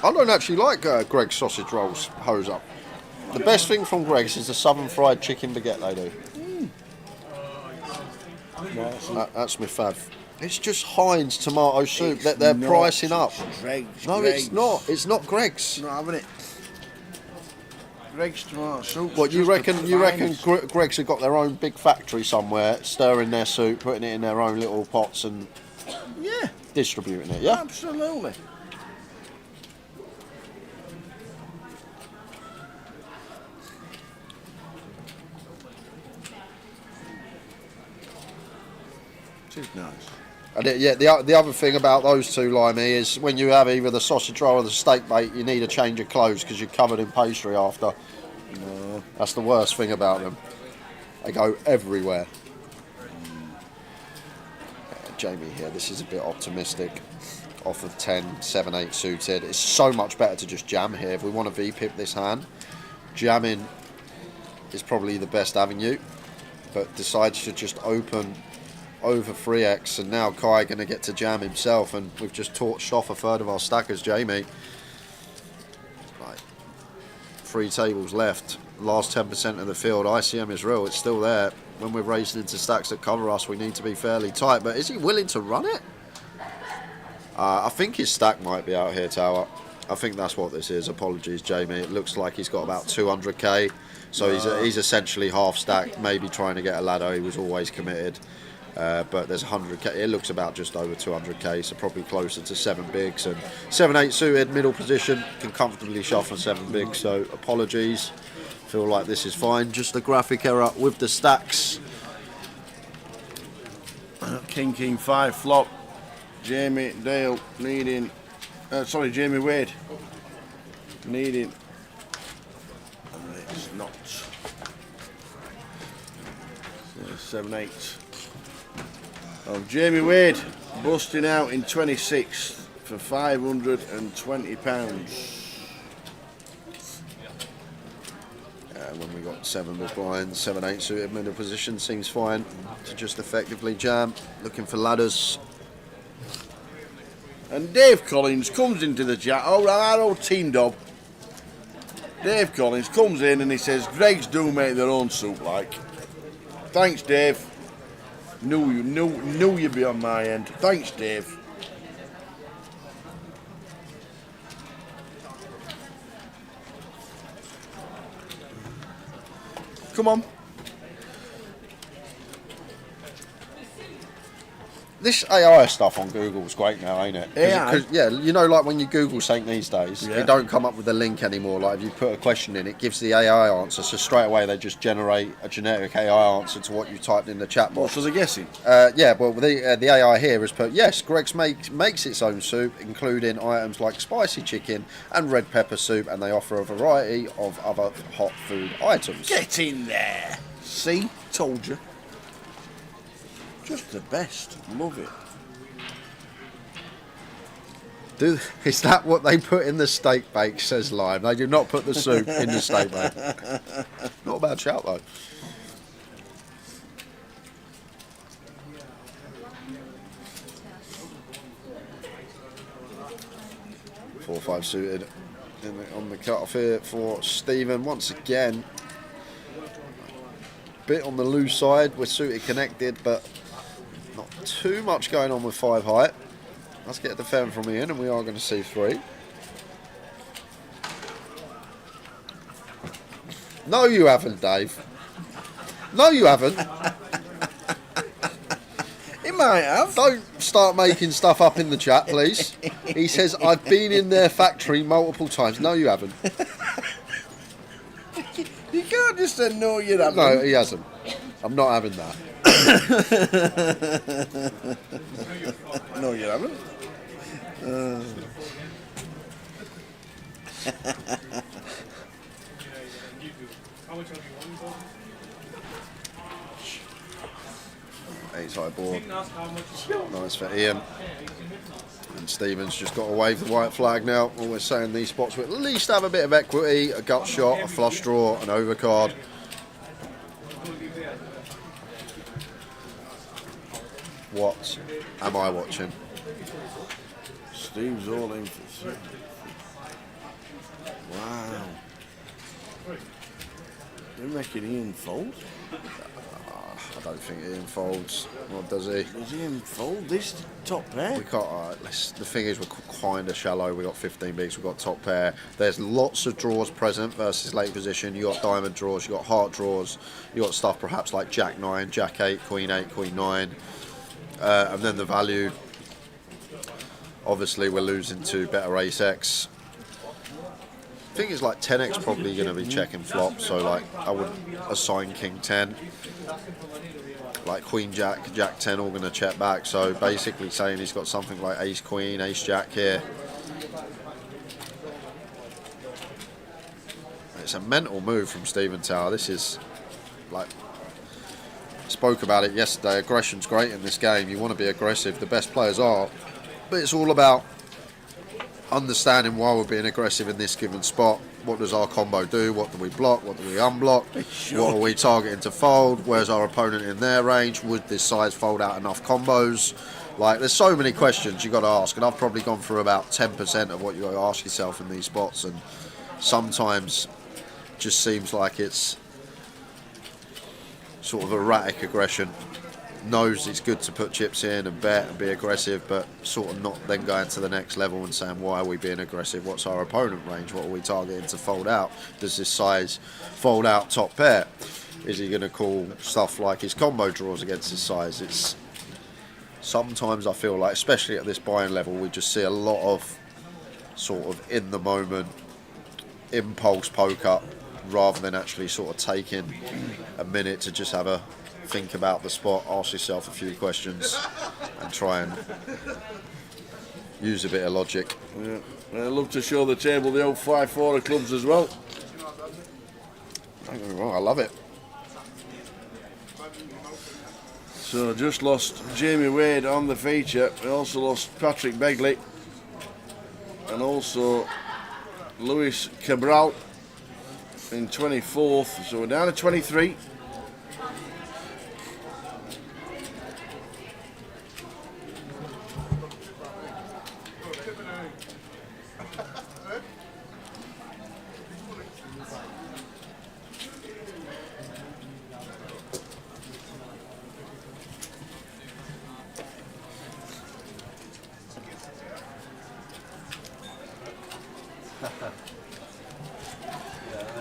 I don't actually like Greg's sausage rolls, hose up. The best thing from Greg's is the southern fried chicken baguette they do. That's my fav. It's just Heinz tomato soup that they're pricing up. It's not. It's not Greg's. Not having it. Greg's tomato soup. What you reckon? You reckon Greg's have got their own big factory somewhere, stirring their soup, putting it in their own little pots, and distributing it? Yeah, absolutely. Nice. And the other thing about those two, Limey, is when you have either the sausage roll or the steak bait, you need a change of clothes because you're covered in pastry after. That's the worst thing about them. They go everywhere. Jamie here, this is a bit optimistic. Off of 10, 7-8 suited. It's so much better to just jam here. If we want to V-pip this hand, jamming is probably the best avenue. But decides to just open over 3x, and now Kai going to get to jam himself, and we've just torched off a third of our stackers, Jamie. Right. 3 tables left. Last 10% of the field. ICM is real. It's still there. When we're raising into stacks that cover us, we need to be fairly tight. But is he willing to run it? I think his stack might be out here, Tower. I think that's what this is. Apologies, Jamie. It looks like he's got about 200k. So he's essentially half stacked, maybe trying to get a ladder. He was always committed. But there's 100k. It looks about just over 200k, so probably closer to 7 bigs. And 7-8 suited, middle position, can comfortably shuffle 7 bigs. So apologies. Feel like this is fine. Just a graphic error with the stacks. King 5 flop. Jamie Dale needing. Jamie Wade needing. It's not. 7-8. Of Jamie Wade busting out in 26 for £520. When we got 7 big blinds, 7-8 suited middle position seems fine to just effectively jam. Looking for ladders. And Dave Collins comes into the chat. Our old team dog. Dave Collins comes in and he says, Greg's do make their own soup like. Thanks, Dave. Knew you'd be on my end. Thanks, Dave. Come on. This AI stuff on Google is great now, ain't it? Yeah. You know, like when you Google something these days, it don't come up with a link anymore. Like if you put a question in, it gives the AI answer. So straight away they just generate a generic AI answer to what you typed in the chat box. So they're guessing? The AI here has put, yes, Greg's makes its own soup, including items like spicy chicken and red pepper soup, and they offer a variety of other hot food items. Get in there. See? Told you. Just the best. Love it. Is that what they put in the steak bake, says Lime? They do not put the soup in the steak bake. Not a bad shout, though. Four, 5 suited on the cut-off here for Stephen. Once again, bit on the loose side. We're suited connected, but not too much going on with 5 height. Let's get a defender from Ian, and we are going to see 3. No, you haven't, Dave. No, you haven't. He might have. Don't start making stuff up in the chat, please. He says, I've been in their factory multiple times. No, you haven't. You can't just say no, you haven't. No, he hasn't. I'm not having that. No, you haven't. Eight high board. Nice for Ian. And Stephen's just got to wave the white flag now. Always saying these spots will at least have a bit of equity, a gut shot, a flush draw, an overcard. What am I watching? Steve's all in for 3. Wow. You're making Ian fold? I don't think Ian folds. What does he? Does Ian fold this top pair? We can't. The thing is, we're kind of shallow. We've got 15 bigs. We've got top pair. There's lots of draws present versus late position. You got diamond draws. You got heart draws. You got stuff perhaps like Jack 9, Jack 8, Queen 8, Queen 9, and then the value. Obviously, we're losing to better Ace X. I think it's like 10x probably going to be checking flop. So like I would assign King 10. Like Queen Jack, Jack 10 all going to check back. So basically saying he's got something like Ace Queen, Ace Jack here. It's a mental move from Stephen Tower. This is like, spoke about it yesterday. Aggression's great in this game. You want to be aggressive. The best players are. But it's all about understanding why we're being aggressive in this given spot. What does our combo do? What do we block? What do we unblock? What are we targeting to fold? Where's our opponent in their range? Would this size fold out enough combos? Like, there's so many questions you got to ask, and I've probably gone through about 10% of what you got to ask yourself in these spots, and sometimes just seems like it's sort of erratic aggression. Knows it's good to put chips in and bet and be aggressive, but sort of not then going to the next level and saying, why are we being aggressive? What's our opponent range? What are we targeting to fold out? Does this size fold out top pair? Is he going to call stuff like his combo draws against his size? It's sometimes I feel like, especially at this buying level, we just see a lot of sort of in the moment impulse poker rather than actually sort of taking a minute to just have a think about the spot, ask yourself a few questions and try and use a bit of logic. Yeah. I love to show the table the old 5-4 of clubs as well. Don't get me wrong, I love it. So just lost Jamie Wade on the feature. We also lost Patrick Begley and also Luis Cabral in 24th. So we're down to 23.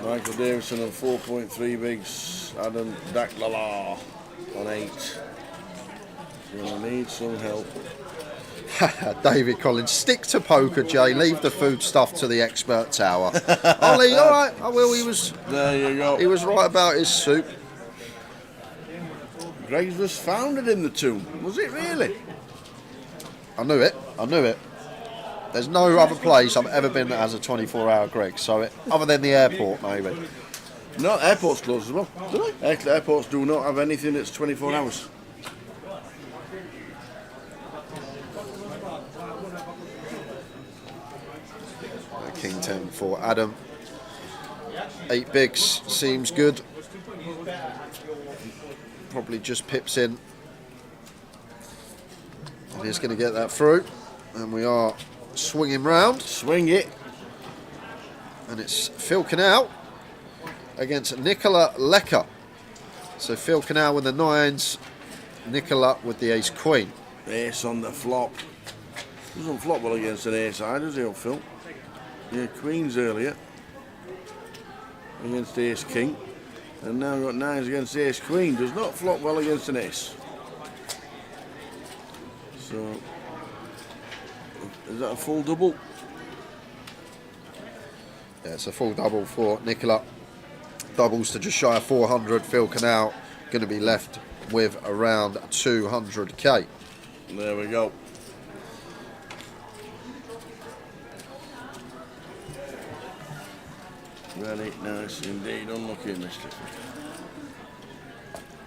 Michael Davison on 4.3 bigs, Adam Daklala on 8. You're going to need some help. David Collins, stick to poker, Jay. Leave the food stuff to the expert Tower. Ollie, all right, I will. There you go. He was right about his soup. Greggs was founded in the tomb. Was it really? I knew it. There's no other place I've ever been that has a 24-hour Greggs. So, other than the airport, maybe. No, airport's closed as well. Do they? Airports do not have anything that's 24 hours. King 10 for Adam. 8 bigs seems good. Probably just pips in. And he's going to get that through. And we are swinging round. Swing it. And it's Phil Canal against Nicola Lecker. So Phil Canal with the 9s, Nicola with the ace queen. Ace on the flop. Doesn't flop well against an ace side, does he, old Phil? Yeah, queens earlier against ace king. And now we've got 9s against ace queen. Does not flop well against an ace. So, is that a full double? Yeah, it's a full double for Nicola. Doubles to just shy of 400. Phil Canal going to be left with around 200k. There we go. Very nice indeed. Unlucky, mister.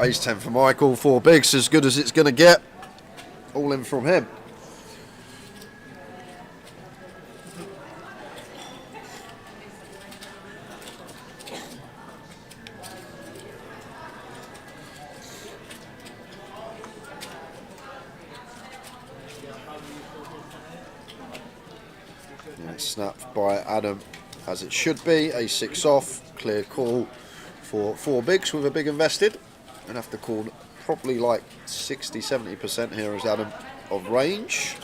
Ace 10 for Michael. 4 bigs, as good as it's going to get. All in from him. And it's snapped by Adam as it should be. A6 off. Clear call for 4 bigs with a big invested. And have to call probably like 60-70% here as Adam of range.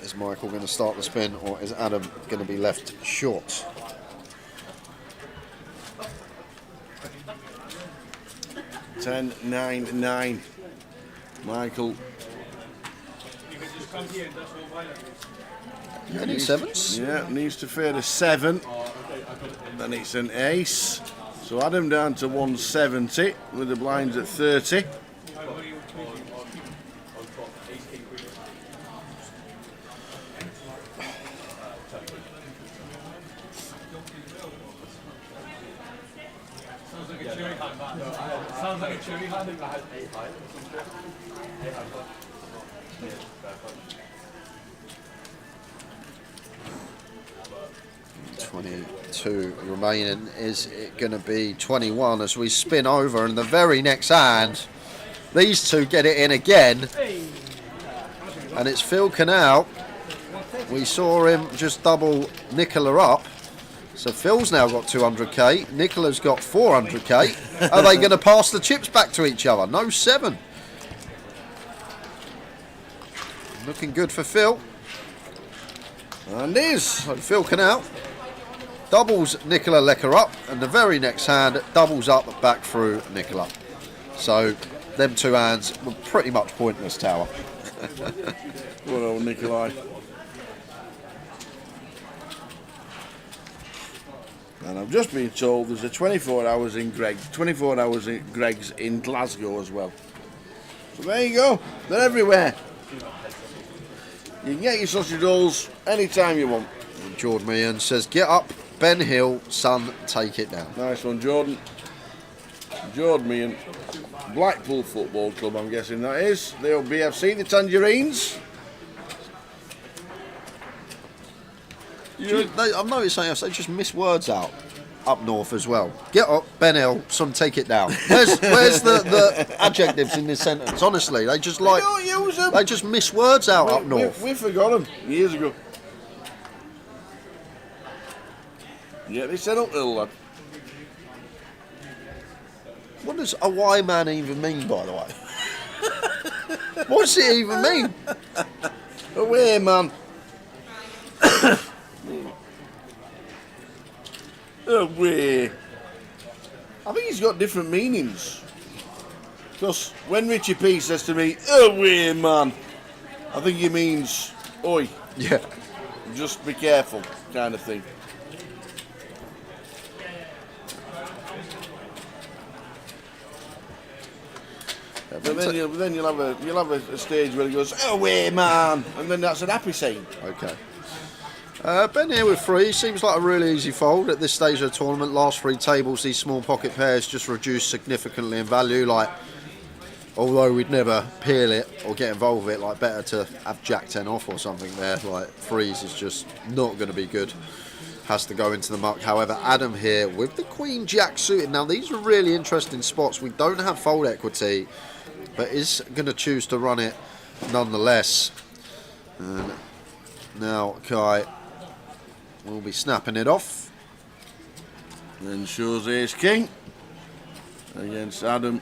Is Michael going to start the spin, or is Adam going to be left short? Ten, 9, 9. Michael. Any 7s? Yeah, needs to fade a 7. Then it's an ace. So Adam down to 170 with the blinds at 30. Sounds like a cherry hand. 22 remaining. Is it going to be 21 as we spin over, and the very next hand these two get it in again, and it's Phil Canal. We saw him just double Nicola up, so Phil's now got 200k, Nicola's got 400k. Are they going to pass the chips back to each other? No 7. Looking good for Phil. And is. So Phil Canal doubles Nicola Lecker up, and the very next hand doubles up back through Nicola. So them 2 hands were pretty much pointless, Tower. Good old Nikolai. And I've just been told there's a 24 hours in Greg's in Glasgow as well. So there you go. They're everywhere. You can get your sausage rolls anytime you want. And Jordan Meehan says, get up, Ben Hill, son, take it down. Nice one, Jordan. Jordan Meehan. Blackpool Football Club, I'm guessing that is. They'll BFC, the Tangerines. I've noticed something, they just miss words out up north as well. Get up, Ben Hill, son, take it down. Where's the adjectives in this sentence? Honestly, they just like, don't use them. They just miss words out up north. We forgot them years ago. Yeah, they set up, little lad. What does a Y man even mean, by the way? What does it even mean? Away, man. Away. I think he's got different meanings. Because when Richie P says to me, away, man, I think he means, oi. Yeah. Just be careful, kind of thing. But then you'll have a stage where he goes, away, man, and then that's an happy sign. Okay. Ben here with 3 seems like a really easy fold at this stage of the tournament. Last 3 tables, these small pocket pairs just reduced significantly in value. Like although we'd never peel it or get involved with it, like better to have Jack 10 off or something there. Like freeze is just not going to be good. Has to go into the muck. However, Adam here with the Queen Jack suited. Now these are really interesting spots. We don't have fold equity, but is going to choose to run it nonetheless. And now Kai will be snapping it off. Then shows ace king against Adam.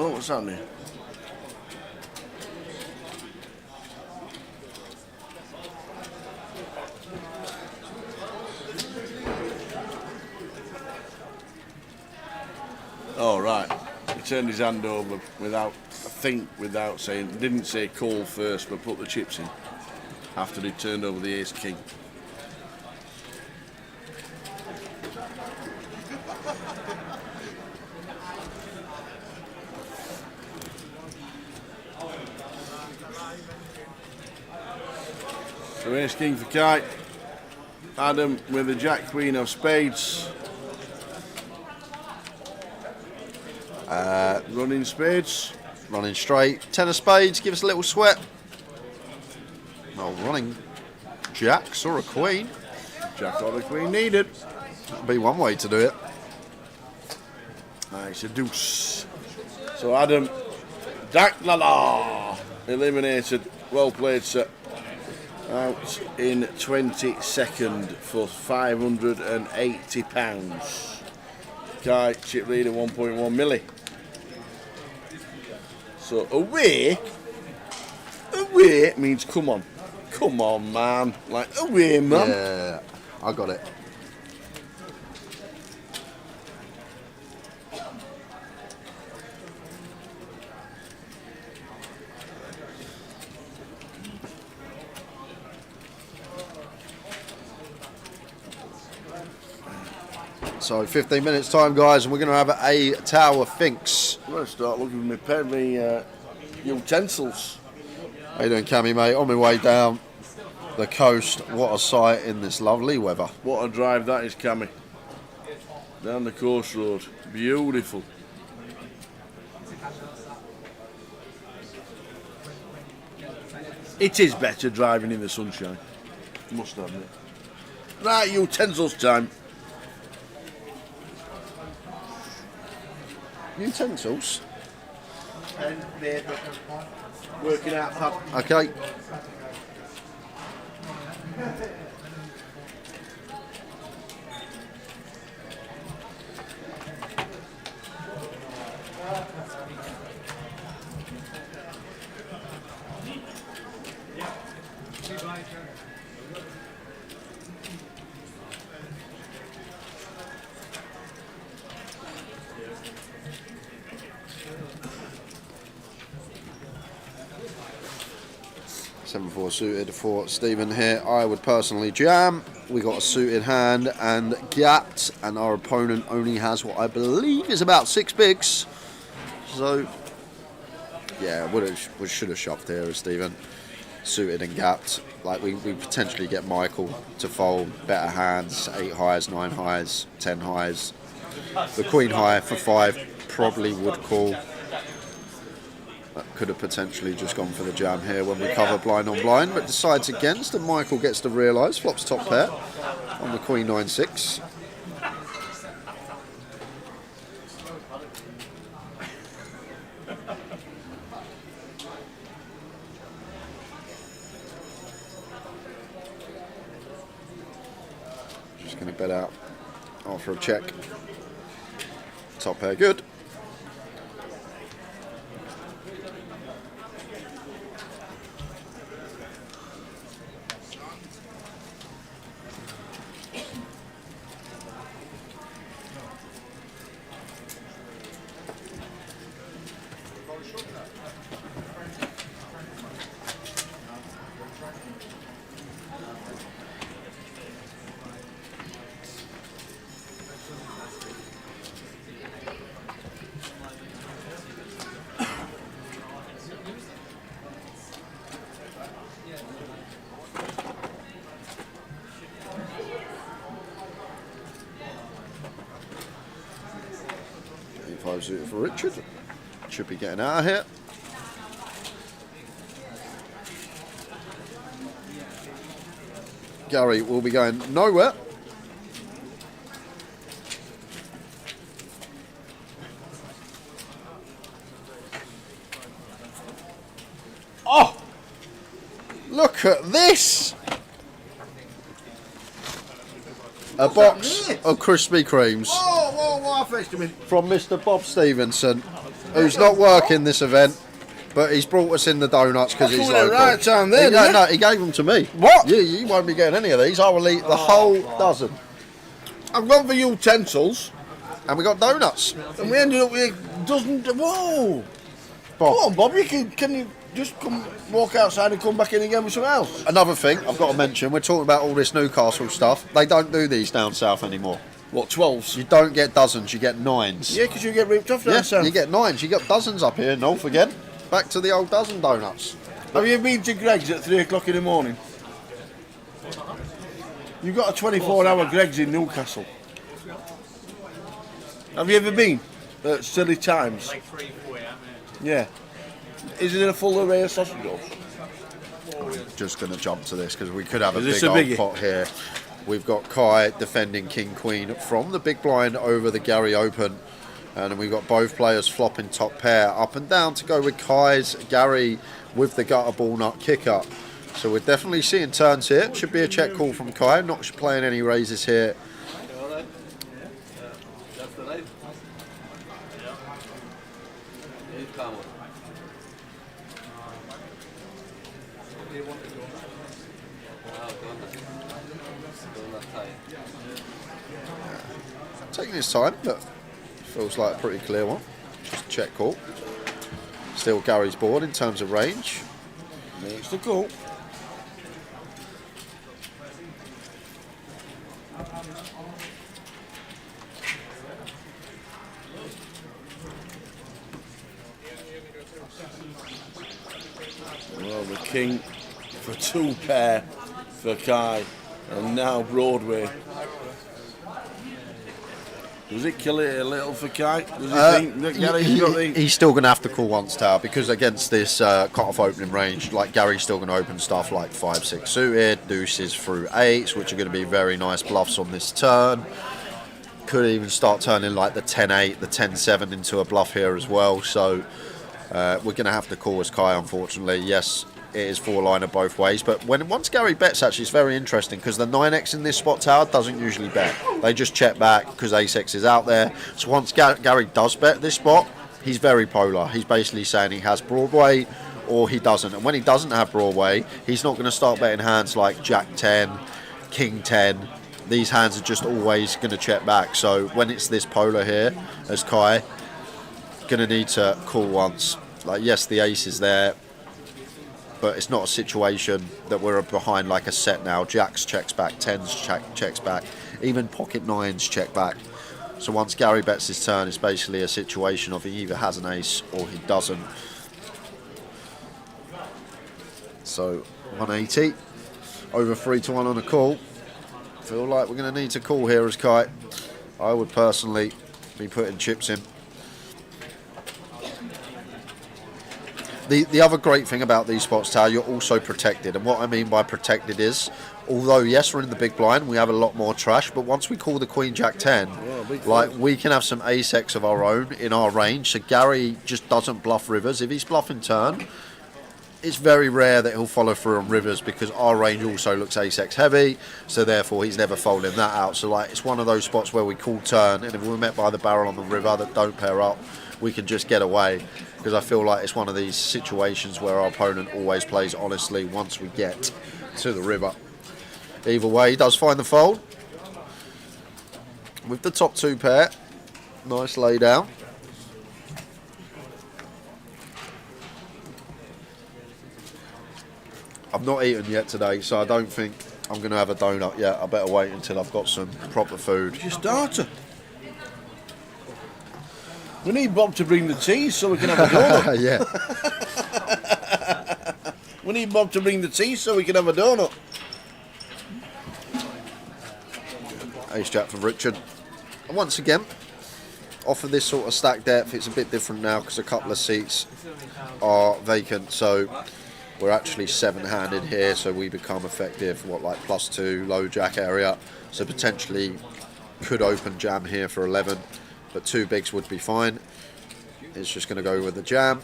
Oh, what's happening? Oh, right. He turned his hand over without, I think, without saying, didn't say call first, but put the chips in after he turned over the ace king. So ace king for Kai. Adam with the jack queen of spades. Running spades. Running straight. 10 of spades, give us a little sweat. Oh, running jacks or a queen. Jack or a queen needed. That'll be one way to do it. It's a deuce. So Adam, Daklala, eliminated. Well played, sir. Out in 22nd for £580. Kai, chip leader 1.1 milli. So away means come on. Come on, man. Like, away, man. Yeah, I got it. So 15 minutes time, guys, and we're going to have a tower finks. I'm going to start looking for my pen, my utensils. How you doing, Cammy, mate? On my way down the coast. What a sight in this lovely weather. What a drive that is, Cammy. Down the coast road. Beautiful. It is better driving in the sunshine. Must admit. Right, utensils time. Utensils? Pen, paper, working out pad. Okay. Seven-4 suited for Stephen here. I would personally jam. We got a suited hand and gapped, and our opponent only has what I believe is about 6 bigs. So, yeah, we should have shoved here, Stephen. Suited and gapped. Like we potentially get Michael to fold better hands, 8 highs, 9 highs, 10 highs. The queen high for 5 probably would call. That could have potentially just gone for the jam here when we cover blind on blind, but decides against, and Michael gets to realise, flops top pair on the queen 9-6. Just going to bet out after a check. Top pair good. Throws it for Richard. Should be getting out of here. Gary will be going nowhere. Oh! Look at this! A box of Krispy Kremes. Whoa, fetched him in. From Mr. Bob Stevenson, who's not working this event, but he's brought us in the donuts because he's local. Right time there, No, he gave them to me. What? You won't be getting any of these. I will eat the whole dozen. I've gone for utensils, and we got donuts. And we ended up with a dozen. Whoa! Bob. Come on, Bob. Can you just come walk outside and come back in again with something else? Another thing I've got to mention, we're talking about all this Newcastle stuff. They don't do these down south anymore. What, 12s? You don't get dozens, you get 9s. Yeah, because you get ripped off down south. You get 9s. You got dozens up here in North again. Back to the old dozen donuts. Have you been to Greg's at 3 o'clock in the morning? You've got a 24-hour Greg's in Newcastle. Have you ever been at silly times? Like 3, 4 a.m. Yeah. Is it a full array of sausage rolls? Just going to jump to this because we could have a Is big this a old biggie? pot here. We've got Kai defending King Queen from the big blind over the Gary Open. And we've got both players flopping top pair up and down to go with Kai's. Gary with the gutter ball nut kicker. So we're definitely seeing turns here. Should be a check call from Kai. Not playing any raises here. That's the life. Taking his time, but feels like a pretty clear one. Just a check call. Still Gary's board in terms of range. Makes the call. Well, the king for 2 pair for Kai, and now Broadway. Does it kill it a little for Kai? Does he think that Gary's got the... He's still going to have to call once tower because against this cut-off opening range, like Gary's still going to open stuff like 5-6 suited, deuces through 8s, which are going to be very nice bluffs on this turn. Could even start turning like the 10-8, the 10-7 into a bluff here as well. So we're going to have to call as Kai, unfortunately. Yes, it is 4-liner both ways, but once Gary bets, actually, it's very interesting because the 9x in this spot tower doesn't usually bet. They just check back because ace-x is out there. So once Gary does bet this spot, he's very polar. He's basically saying he has Broadway or he doesn't. And when he doesn't have Broadway, he's not going to start betting hands like Jack 10, King 10. These hands are just always going to check back. So when it's this polar here, as Kai, going to need to call once. Like, yes, the ace is there, but it's not a situation that we're behind like a set now. Jacks checks back, 10s checks back, even pocket 9s check back. So once Gary bets his turn, it's basically a situation of he either has an ace or he doesn't. So 180, over 3-1 on a call. Feel like we're going to need to call here as Kai. I would personally be putting chips in. The other great thing about these spots, Tower, you're also protected. And what I mean by protected is, although, yes, we're in the big blind, we have a lot more trash, but once we call the Queen Jack 10, like, we can have some ace-x of our own in our range. So Gary just doesn't bluff rivers. If he's bluffing turn, it's very rare that he'll follow through on rivers because our range also looks ace-x heavy, so therefore he's never folding that out. So, like, it's one of those spots where we call turn, and if we're met by the barrel on the river that don't pair up, we can just get away. Because I feel like it's one of these situations where our opponent always plays honestly once we get to the river. Either way, he does find the fold. With the top 2 pair. Nice lay down. I've not eaten yet today, so I don't think I'm going to have a donut yet. I better wait until I've got some proper food. It's your starter. We need Bob to bring the tea so we can have a donut. Yeah. We need Bob to bring the tea so we can have a donut. Ace Jack from Richard. And once again, off of this sort of stack depth, it's a bit different now because a couple of seats are vacant. So we're actually 7-handed here, so we become effective, like +2, low jack area. So potentially could open jam here for 11, but 2 bigs would be fine. It's just going to go with the jam.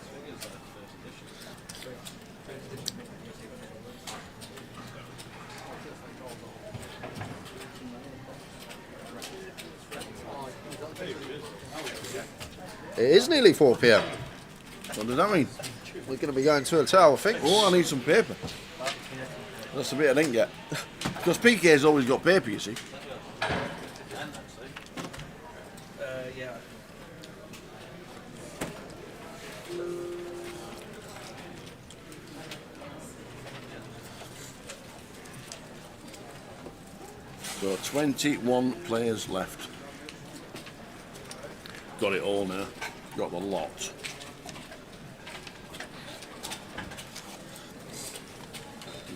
It is nearly 4 p.m. What does that mean? We're going to be going to a tower, I think. Oh, I need some paper. That's the bit I didn't get. Because PK's always got paper, you see. Yeah. So 21 players left. Got it all now. Got the lot.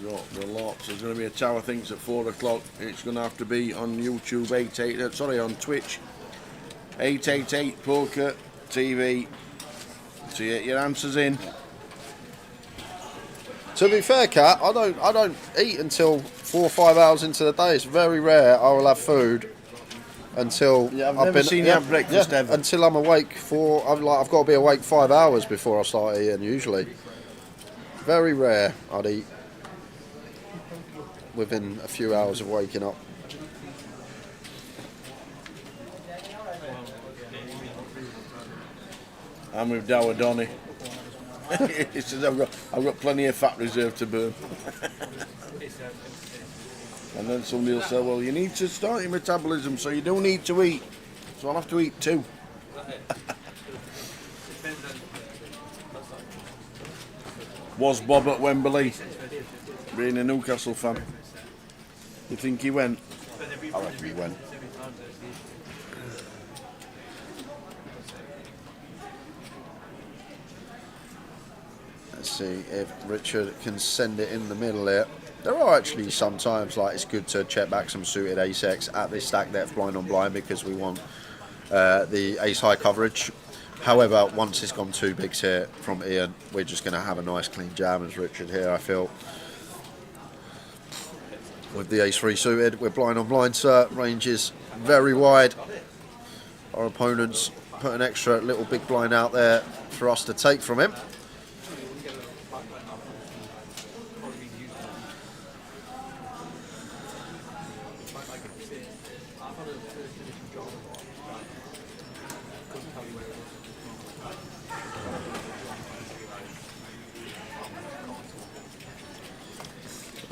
Got the lot. There's going to be a tower thinks at 4 o'clock. It's going to have to be on YouTube on Twitch 888 Poker TV. So get your answers in. To be fair, Kat, I don't eat until 4 or 5 hours into the day. It's very rare I will have food until I've never seen you have breakfast ever. Until I'm awake I've got to be awake 5 hours before I start eating. Usually, very rare I'd eat within a few hours of waking up. I'm with Dower Donny. He says I've got plenty of fat reserve to burn. And then somebody will say, well, you need to start your metabolism, so you don't need to eat. So I'll have to eat too. Was Bob at Wembley? Being a Newcastle fan. You think he went? I reckon he went. Let's see if Richard can send it in the middle here. There are actually sometimes it's good to check back some suited ace-X at this stack depth blind on blind because we want the ace high coverage. However, once it's gone 2 bigs here from Ian, we're just going to have a nice clean jam as Richard here, I feel. With the ace 3 suited, we're blind on blind, sir. Range is very wide. Our opponents put an extra little big blind out there for us to take from him.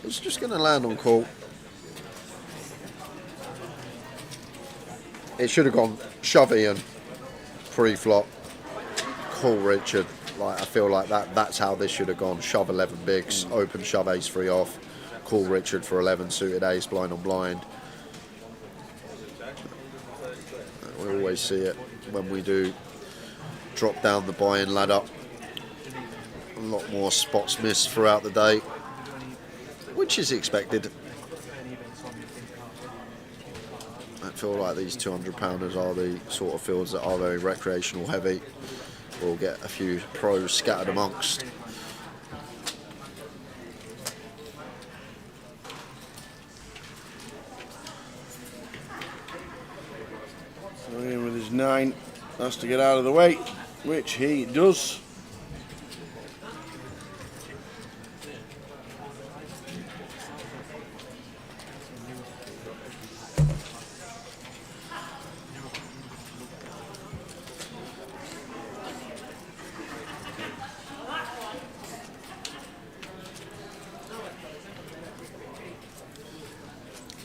It's just going to land on call. It should have gone shove Ian pre-flop, call Richard. I feel like that's how this should have gone. Shove 11 bigs, open shove ace 3 off, call Richard for 11 suited ace blind on blind. We always see it when we do drop down the buy-in ladder. A lot more spots missed throughout the day, which is expected. I feel like these 200-pounders are the sort of fields that are very recreational heavy. We'll get a few pros scattered amongst. So Ian with his 9 has to get out of the way, which he does.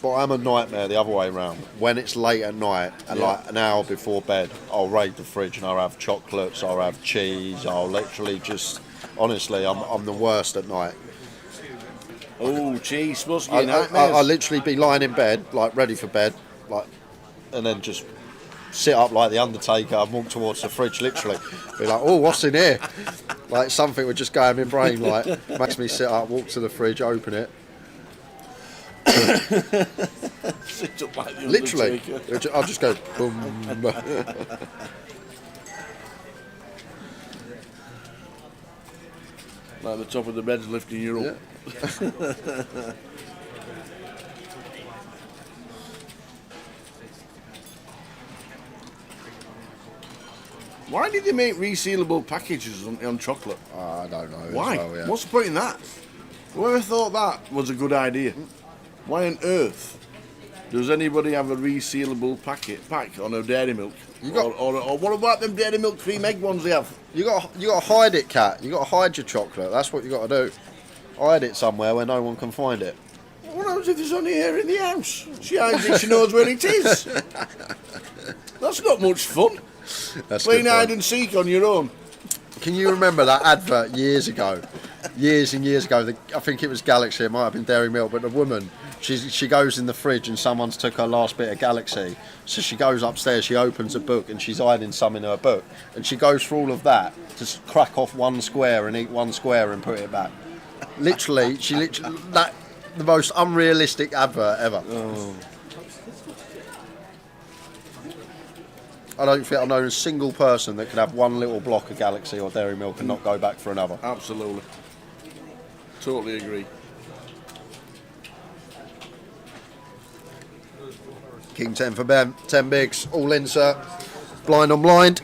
But I'm a nightmare the other way around. When it's late at night and an hour before bed, I'll raid the fridge and I'll have chocolates, I'll have cheese, I'll literally just, honestly, I'm the worst at night. Oh, cheese, must be nightmares. I'll literally be lying in bed, ready for bed, and then just sit up like the Undertaker and walk towards the fridge, literally. Be like, oh, what's in here? Something would just go in my brain, makes me sit up, walk to the fridge, open it. Sit up like the Literally, Undertaker. I'll just go boom. Like the top of the bed's lifting you up. Yeah. Why did they make resealable packages on chocolate? I don't know. Why? As well, yeah. What's the point in that? Whoever thought that was a good idea? Why on earth does anybody have a resealable pack on a dairy milk? Or what about them dairy milk cream egg ones they have? You got to hide it, Cat. You got to hide your chocolate. That's what you got to do. Hide it somewhere where no one can find it. What happens if there's only air in the house? She hides it, she knows where it is. That's not much fun. That's Playing good hide point. and seek on your own. Can you remember that advert years ago? Years and years ago, I think it was Galaxy, it might have been Dairy Milk, but the woman, she goes in the fridge and someone's took her last bit of Galaxy. So she goes upstairs, she opens a book and she's hiding some in her book. And she goes through all of that, just crack off one square and eat one square and put it back. Literally, the most unrealistic advert ever. Oh. I don't think I know a single person that could have one little block of Galaxy or Dairy Milk and not go back for another. Absolutely. Totally agree. King 10 for Ben, 10 bigs, all in, sir. Blind on blind.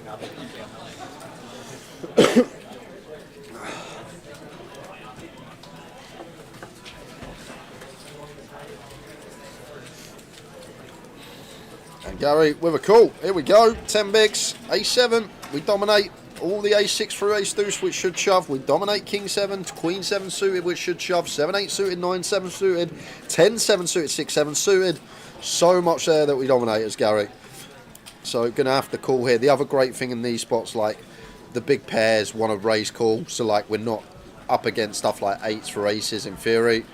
And Gary with a call. Here we go. 10 bigs, A7. We dominate all the A6 through Ace Deuce, which should shove. We dominate King 7, Queen 7 suited, which should shove. 7-8 suited, 9-7 suited, 10-7 suited, 6-7 suited. So much there that we dominate as Gary. So going to have to call here. The other great thing in these spots, like the big pairs want to raise call. So like we're not up against stuff like 8s for aces in theory.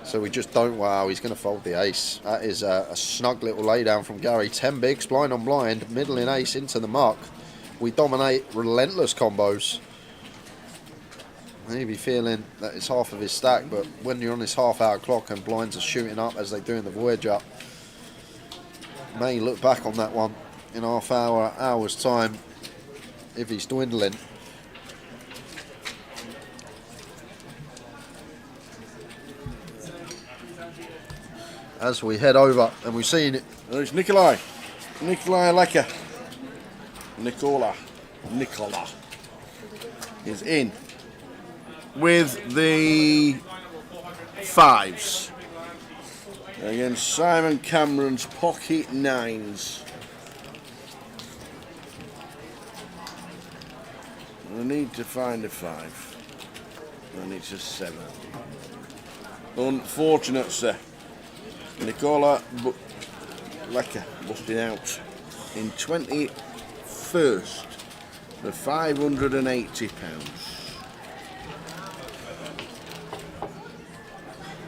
So we just don't. Wow, he's going to fold the ace. That is a snug little laydown from Gary. 10 bigs, blind on blind, middle in ace into the muck. We dominate relentless combos. Maybe feeling that it's half of his stack, but when you're on this half-hour clock and blinds are shooting up as they do in the Voyage up, may look back on that one in hour's time if he's dwindling. As we head over, and we've seen it. There's Nikolai Lecker. Nicola is in with the 5s against Simon Cameron's pocket 9s. I need to find a 5, and it's a 7. Unfortunate, sir. Nicola Lecker busting out in 21st for £580.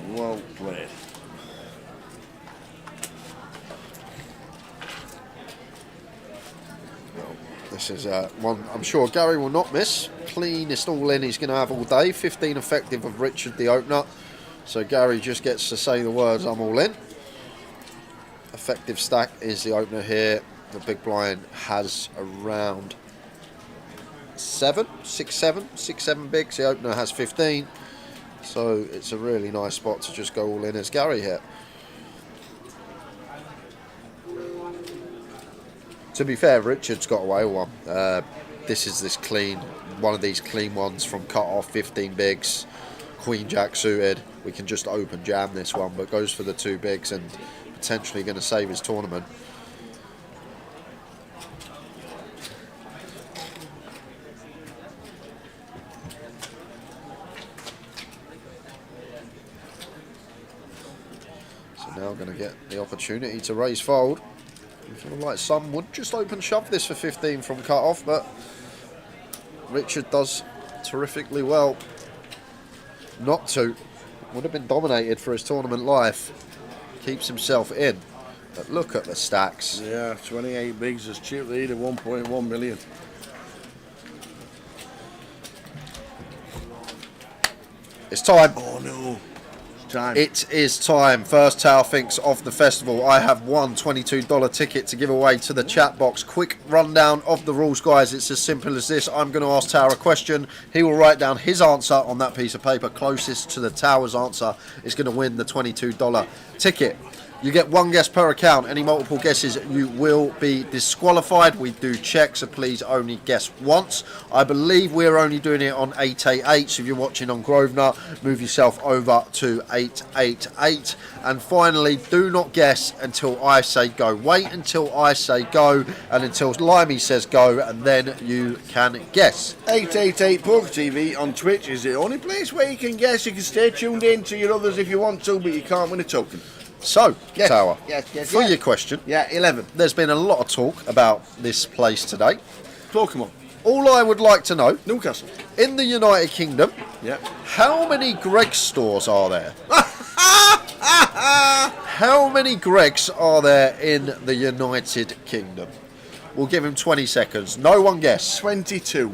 Well played. Well, this is one I'm sure Gary will not miss. Cleanest all in he's going to have all day. 15 effective of Richard the opener. So Gary just gets to say the words, I'm all in. Effective stack is the opener here. The big blind has around 6, 7 bigs. The opener has 15. So it's a really nice spot to just go all in as Gary here. To be fair, Richard's got away with one. This is one of these clean ones from cut off, 15 bigs. Queen Jack suited. We can just open jam this one, but goes for the 2 bigs and potentially going to save his tournament. So now going to get the opportunity to raise fold. I feel like some would just open shove this for 15 from cut off, but Richard does terrifically well not to. Would have been dominated for his tournament life. Keeps himself in. But look at the stacks. Yeah, 28 bigs as chip lead at 1.1 million. It's time. Oh no. It's time. It is time. First Tower thinks of the festival. I have one $22 ticket to give away to the chat box. Quick rundown of the rules, guys. It's as simple as this. I'm going to ask Tower a question. He will write down his answer on that piece of paper. Closest to the Tower's answer is going to win the $22 ticket. You get one guess per account. Any multiple guesses, you will be disqualified. We do check, so please only guess once. I believe we're only doing it on 888, so if you're watching on Grosvenor, move yourself over to 888. And finally, do not guess until I say go. Wait until I say go, and until Limey says go, and then you can guess. 888 Poker TV on Twitch is the only place where you can guess. You can stay tuned in to your others if you want to, but you can't win a token. So, Yes, Tower, yes, for yes. your question, 11. there's been a lot of talk about this place today. Pokemon. All I would like to know, Newcastle. in the United Kingdom, Yeah. how many Greggs stores are there? How many Greggs are there in the United Kingdom? We'll give him 20 seconds. No one guess. 22.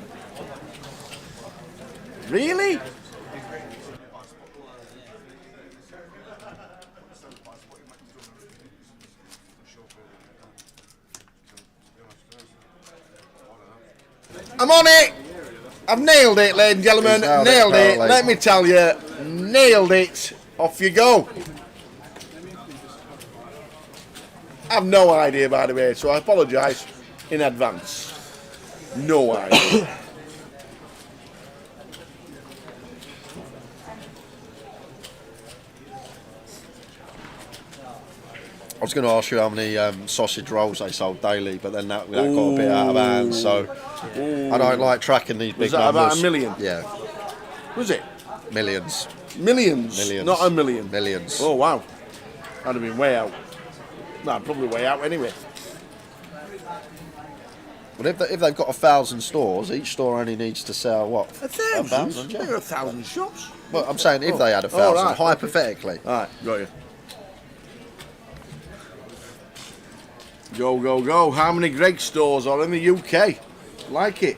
Really? I'm on it! I've nailed it, ladies and gentlemen. He's nailed it, Nailed it. apparently. Let me tell you, nailed it. Off you go. I've no idea, by the way, so I apologise in advance. No idea. I was going to ask you how many sausage rolls they sold daily, but then that got a bit out of hand, so I don't like tracking these big Was that numbers. about a million? Yeah, Was it? millions. Millions? Millions. Not a million? Millions. Oh, wow. I'd have been way out. No, I'd probably way out anyway. But if they've got 1,000 stores, each store only needs to sell, what? 1,000? yeah. There are 1,000 shops. Well, I'm saying if they had 1,000, right. hypothetically. Alright, got you. Go, go, go. How many Greggs stores are in the UK? Like it.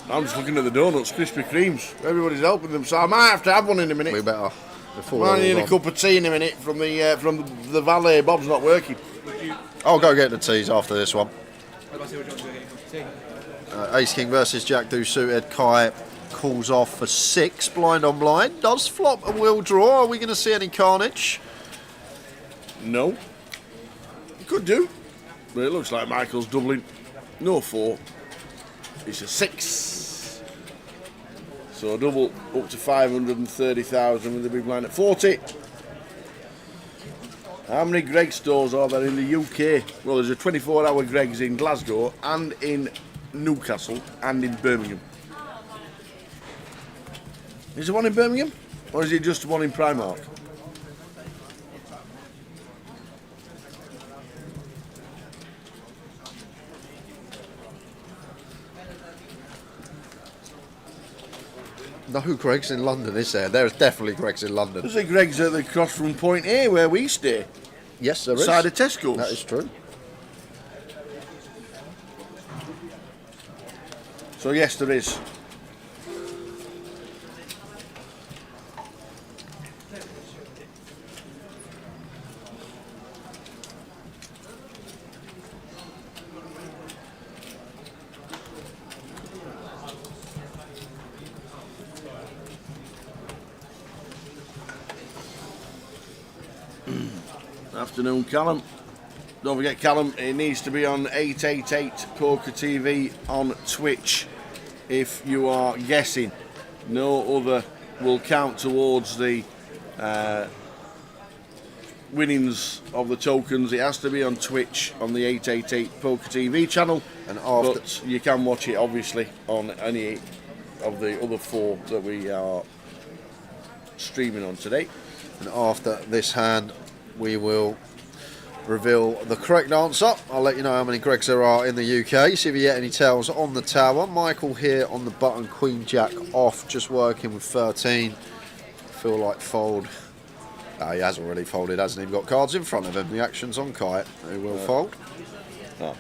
I'm just looking at the donuts, Krispy Kremes. Everybody's helping them, so I might have to have one in a minute. We better. Before I they're need all a cup of tea in a minute from the valet. Bob's not working. I'll go get the teas after this one. I was going to say, what do you want to Ace King versus Jack Do suited. Kai calls off for 6. Blind on blind. Does flop a wheel draw. Are we going to see any carnage? No. You could do. But it looks like Michael's doubling. No 4. It's a 6. So a double up to 530,000 with the big blind at 40. How many Greggs stores are there in the UK? Well, there's a 24-hour Greggs in Glasgow and in Newcastle and in Birmingham. Is there one in Birmingham? Or is it just one in Primark? No Greggs in London, is there? There's definitely Greggs in London. There's a Greggs at the cross from Point A where we stay. Yes, there is. Side of Tesco's. That is true. So yes, there is. Afternoon, Callum. Don't forget, Callum, it needs to be on 888 Poker TV on Twitch if you are guessing. No other will count towards the winnings of the tokens. It has to be on Twitch on the 888 Poker TV channel, And after but you can watch it obviously on any of the other 4 that we are streaming on today. And after this hand, we will reveal the correct answer. I'll let you know how many Gregs there are in the UK. See if you get any tails on the tower. Michael here on the button, Queen Jack off, just working with 13. Feel like fold. No, he hasn't really folded, hasn't he? Got cards in front of him. The action's on kite. He will fold. Oh.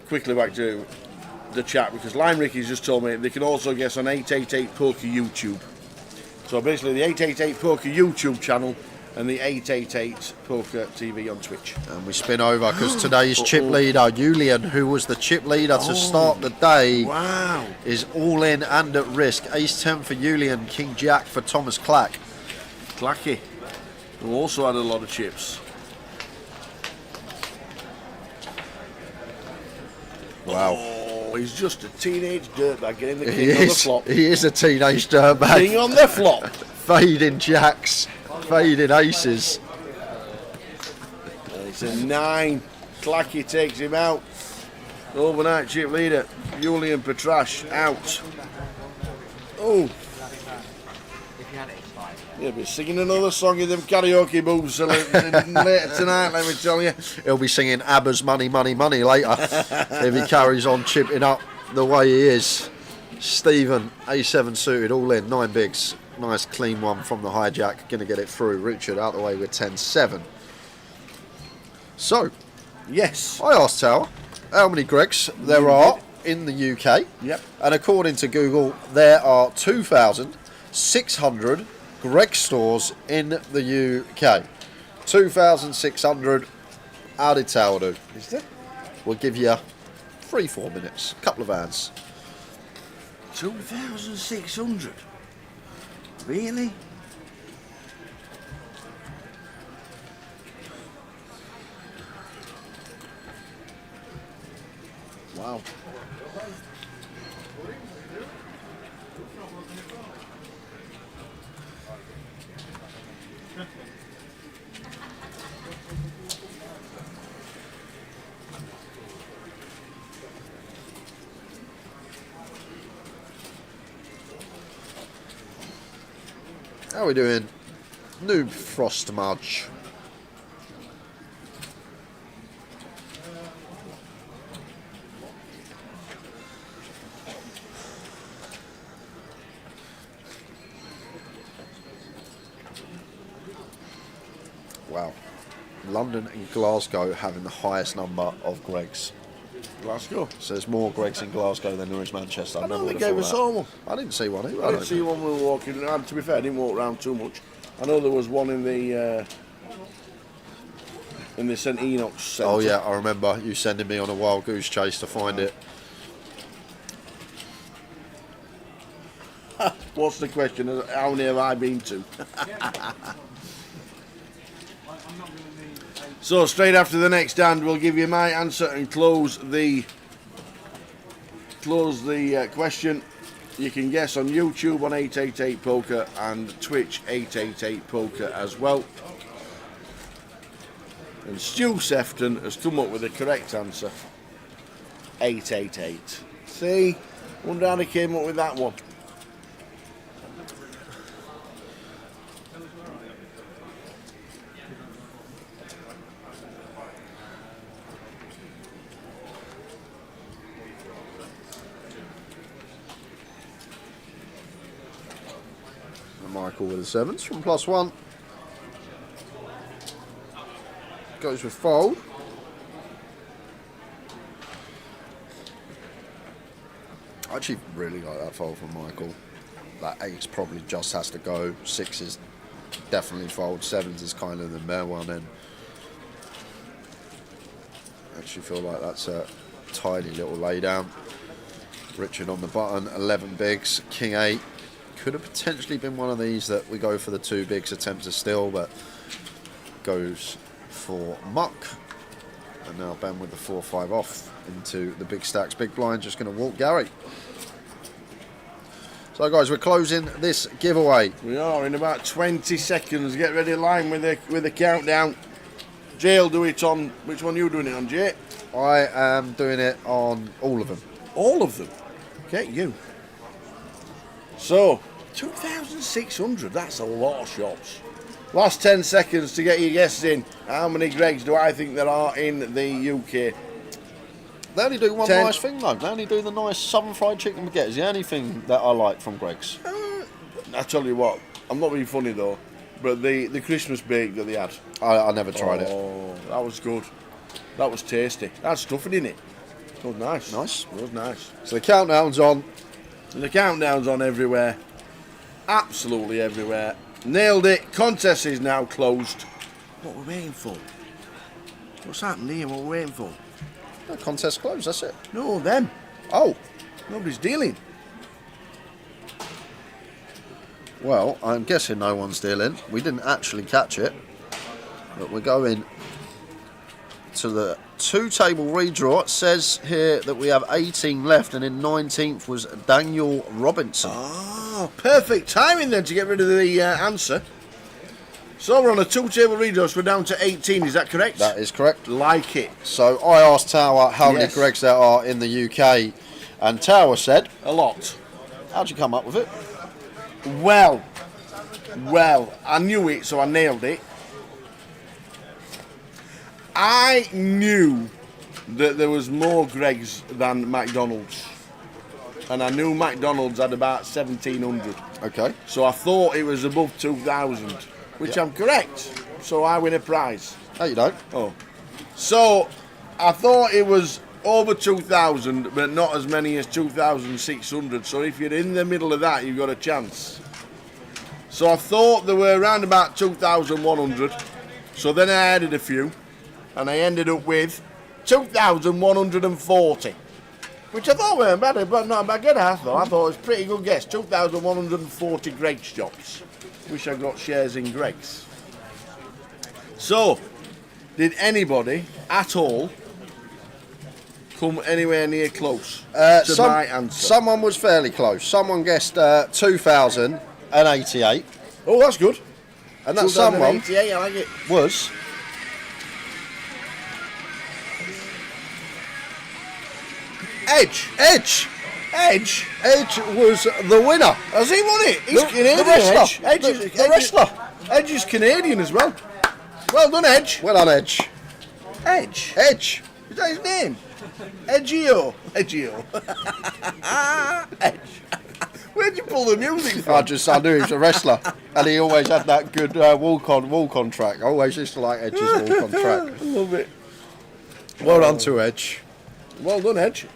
Quickly back to the chat, because Lime Ricky's just told me they can also guess on 888 Poker YouTube. So basically the 888 Poker YouTube channel and the 888 Poker TV on Twitch. And we spin over because today's chip leader, Julian, who was the chip leader to start the day, is all in and at risk. Ace 10 for Julian, King Jack for Thomas Clack. Clacky, who also had a lot of chips. Wow. Oh, he's just a teenage dirtbag getting the king on the flop. He is a teenage dirtbag. King on the flop. Fading jacks, fading aces. It's a 9. Clacky takes him out. Overnight chip leader, Julian Petrash out. Oh. He'll be singing another song in them karaoke booths later tonight, let me tell you. He'll be singing ABBA's Money, Money, Money later if he carries on chipping up the way he is. Stephen, A7 suited, all in, 9 bigs. Nice clean one from the hijack, going to get it through. Richard out the way with 10-7. So, yes, I asked Tower how many Gregs there are in the UK. Yep. And according to Google, there are 2,600 Greg stores in the UK. 2,600. How did Tower do? Is there? We'll give you 3-4 minutes. Couple of hands. 2,600. Really? Wow. How are we doing? Noob Frost Mudge. Wow. London and Glasgow having the highest number of Gregs. Glasgow. So there's more Gregs in Glasgow than there is Manchester. I don't think they saw one. I didn't see one either. I didn't see one when we were walking. And to be fair, I didn't walk around too much. I know there was one in the St Enoch's Centre. Oh yeah, I remember you sending me on a wild goose chase to find it. What's the question? How many have I been to? So straight after the next stand, we'll give you my answer and close the question. You can guess on YouTube on 888 Poker and Twitch 888 Poker as well. And Stu Sefton has come up with the correct answer. 888. See? Wonder how they came up with that one. Michael with the 7s from +1. Goes with fold. I actually really like that fold from Michael. That 8 probably just has to go. 6s definitely fold. 7s is kind of the bare one. And I actually feel like that's a tidy little laydown. Richard on the button. 11 bigs. King 8. Could have potentially been one of these that we go for the 2 bigs, attempt to steal, but goes for muck. And now Ben with the 4-5 off into the big stacks, big blind, just going to walk Gary. So guys, we're closing this giveaway. We are in about 20 seconds. Get ready, line with the countdown. Jay will do it on, which one are you doing it on, Jay? I am doing it on all of them. All of them? Get you. So, 2,600, that's a lot of shots. Last 10 seconds to get your guesses in. How many Gregs do I think there are in the UK? They only do one 10. nice thing though. They only do the nice southern fried chicken baguette. Is the only thing that I like from Greg's. I tell you what, I'm not being funny though, but the Christmas bake that they had. I never tried it. Oh, that was good. That was tasty. That had stuffing in it. It was nice. Nice. It was nice. So the countdown's on. The countdown's on everywhere. Absolutely everywhere. Nailed it. Contest is now closed. What we're waiting for? What's happened here? What we're waiting for? The contest closed, that's it. No, them. Oh. Nobody's dealing. Well, I'm guessing no one's dealing. We didn't actually catch it. But we're going to the 2-table redraw. It says here that we have 18 left, and in 19th was Daniel Robinson. Oh, perfect timing then to get rid of the answer. So we're on a 2-table redraw, so we're down to 18, is that correct? That is correct. Like it. So I asked Tower how many Yes. Gregs there are in the UK, and Tower said... A lot. How'd you come up with it? Well, I knew it, so I nailed it. I knew that there was more Gregs than McDonald's. And I knew McDonald's had about 1,700. Okay. So I thought it was above 2,000, which I'm correct. So I win a prize. No, you don't. Oh. So I thought it was over 2,000, but not as many as 2,600. So if you're in the middle of that, you've got a chance. So I thought there were around about 2,100. So then I added a few, and I ended up with 2,140. Which I thought weren't bad, but not a bad guess. I thought it was a pretty good guess. 2,140 Greggs shops. Wish I got shares in Greggs. So, did anybody at all come anywhere near close to my answer? Someone was fairly close. Someone guessed 2,088. Oh, that's good. And that someone 2,088, I like it. was... Edge was the winner. Has he won it? He's Canadian. The wrestler. Edge. The wrestler. Edge is Canadian as well. Well done, Edge. Well done, Edge. Edge. Edge. Is that his name? Edgeo. Edge. Where'd you pull the music from? I knew he was a wrestler, and he always had that good walk-on track. I always used to like Edge's walk-on track. Love it. Well done to Edge. Well done, Edge.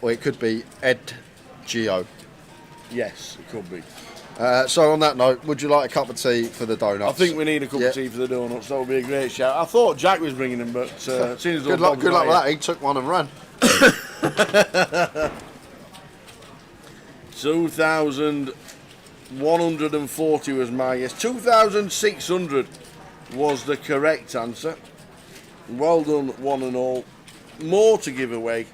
Or it could be Ed Geo. Yes, it could be. So on that note, would you like a cup of tea for the donuts? I think we need a cup of tea for the donuts. That would be a great shout. I thought Jack was bringing them, but seeing as good luck with that. He took one and ran. 2,140 was my guess. 2,600 was the correct answer. Well done, one and all. More to give away.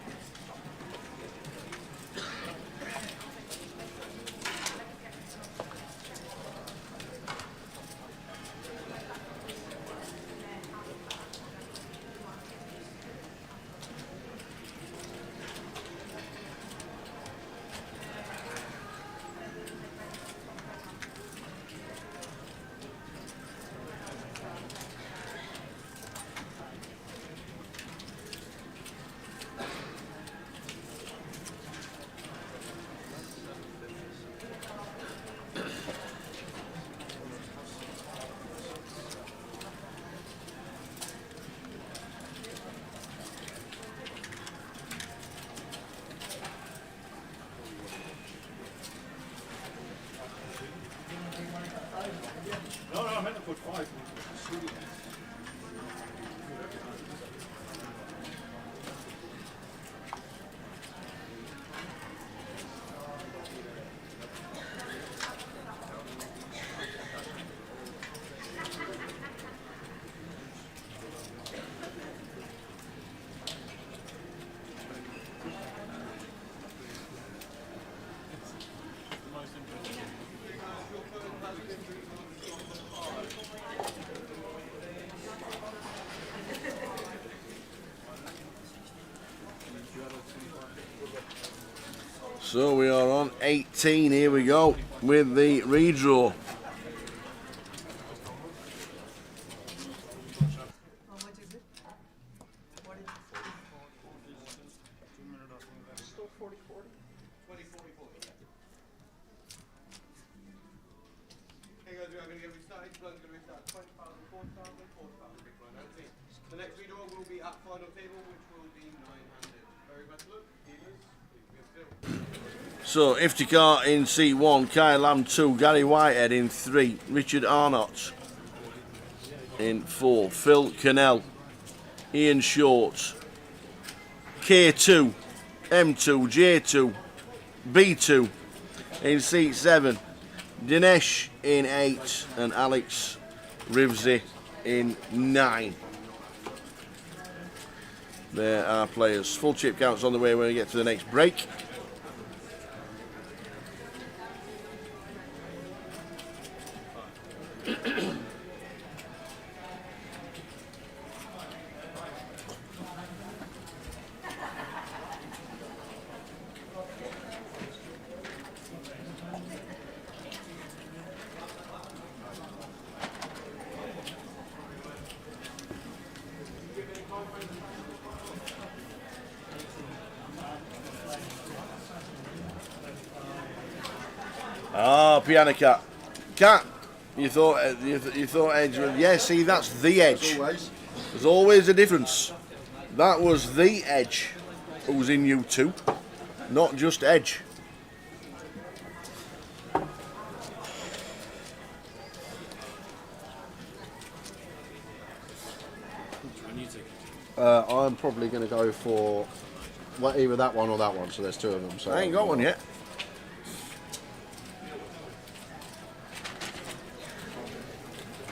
No, I meant to put 5. So we are on 18. Here we go with the redraw. The next redraw will be at final table, which will be 9-handed. Very best luck, dealers. So Iftikhar in seat 1, Kyle Lamb 2, Gary Whitehead in 3, Richard Arnott in 4, Phil Cannell, Ian Short, K2, M2, J2, B2 in seat 7, Dinesh in 8 and Alex Rivsey in 9. There are players. Full chip counts on the way when we get to the next break. Ah, Piano Cat. Cat, you thought Edge was... Yeah, see, that's the Edge. There's always a difference. That was the Edge who was in U2, not just Edge. I'm probably going to go for either that one or that one, so there's two of them. So I ain't got one yet.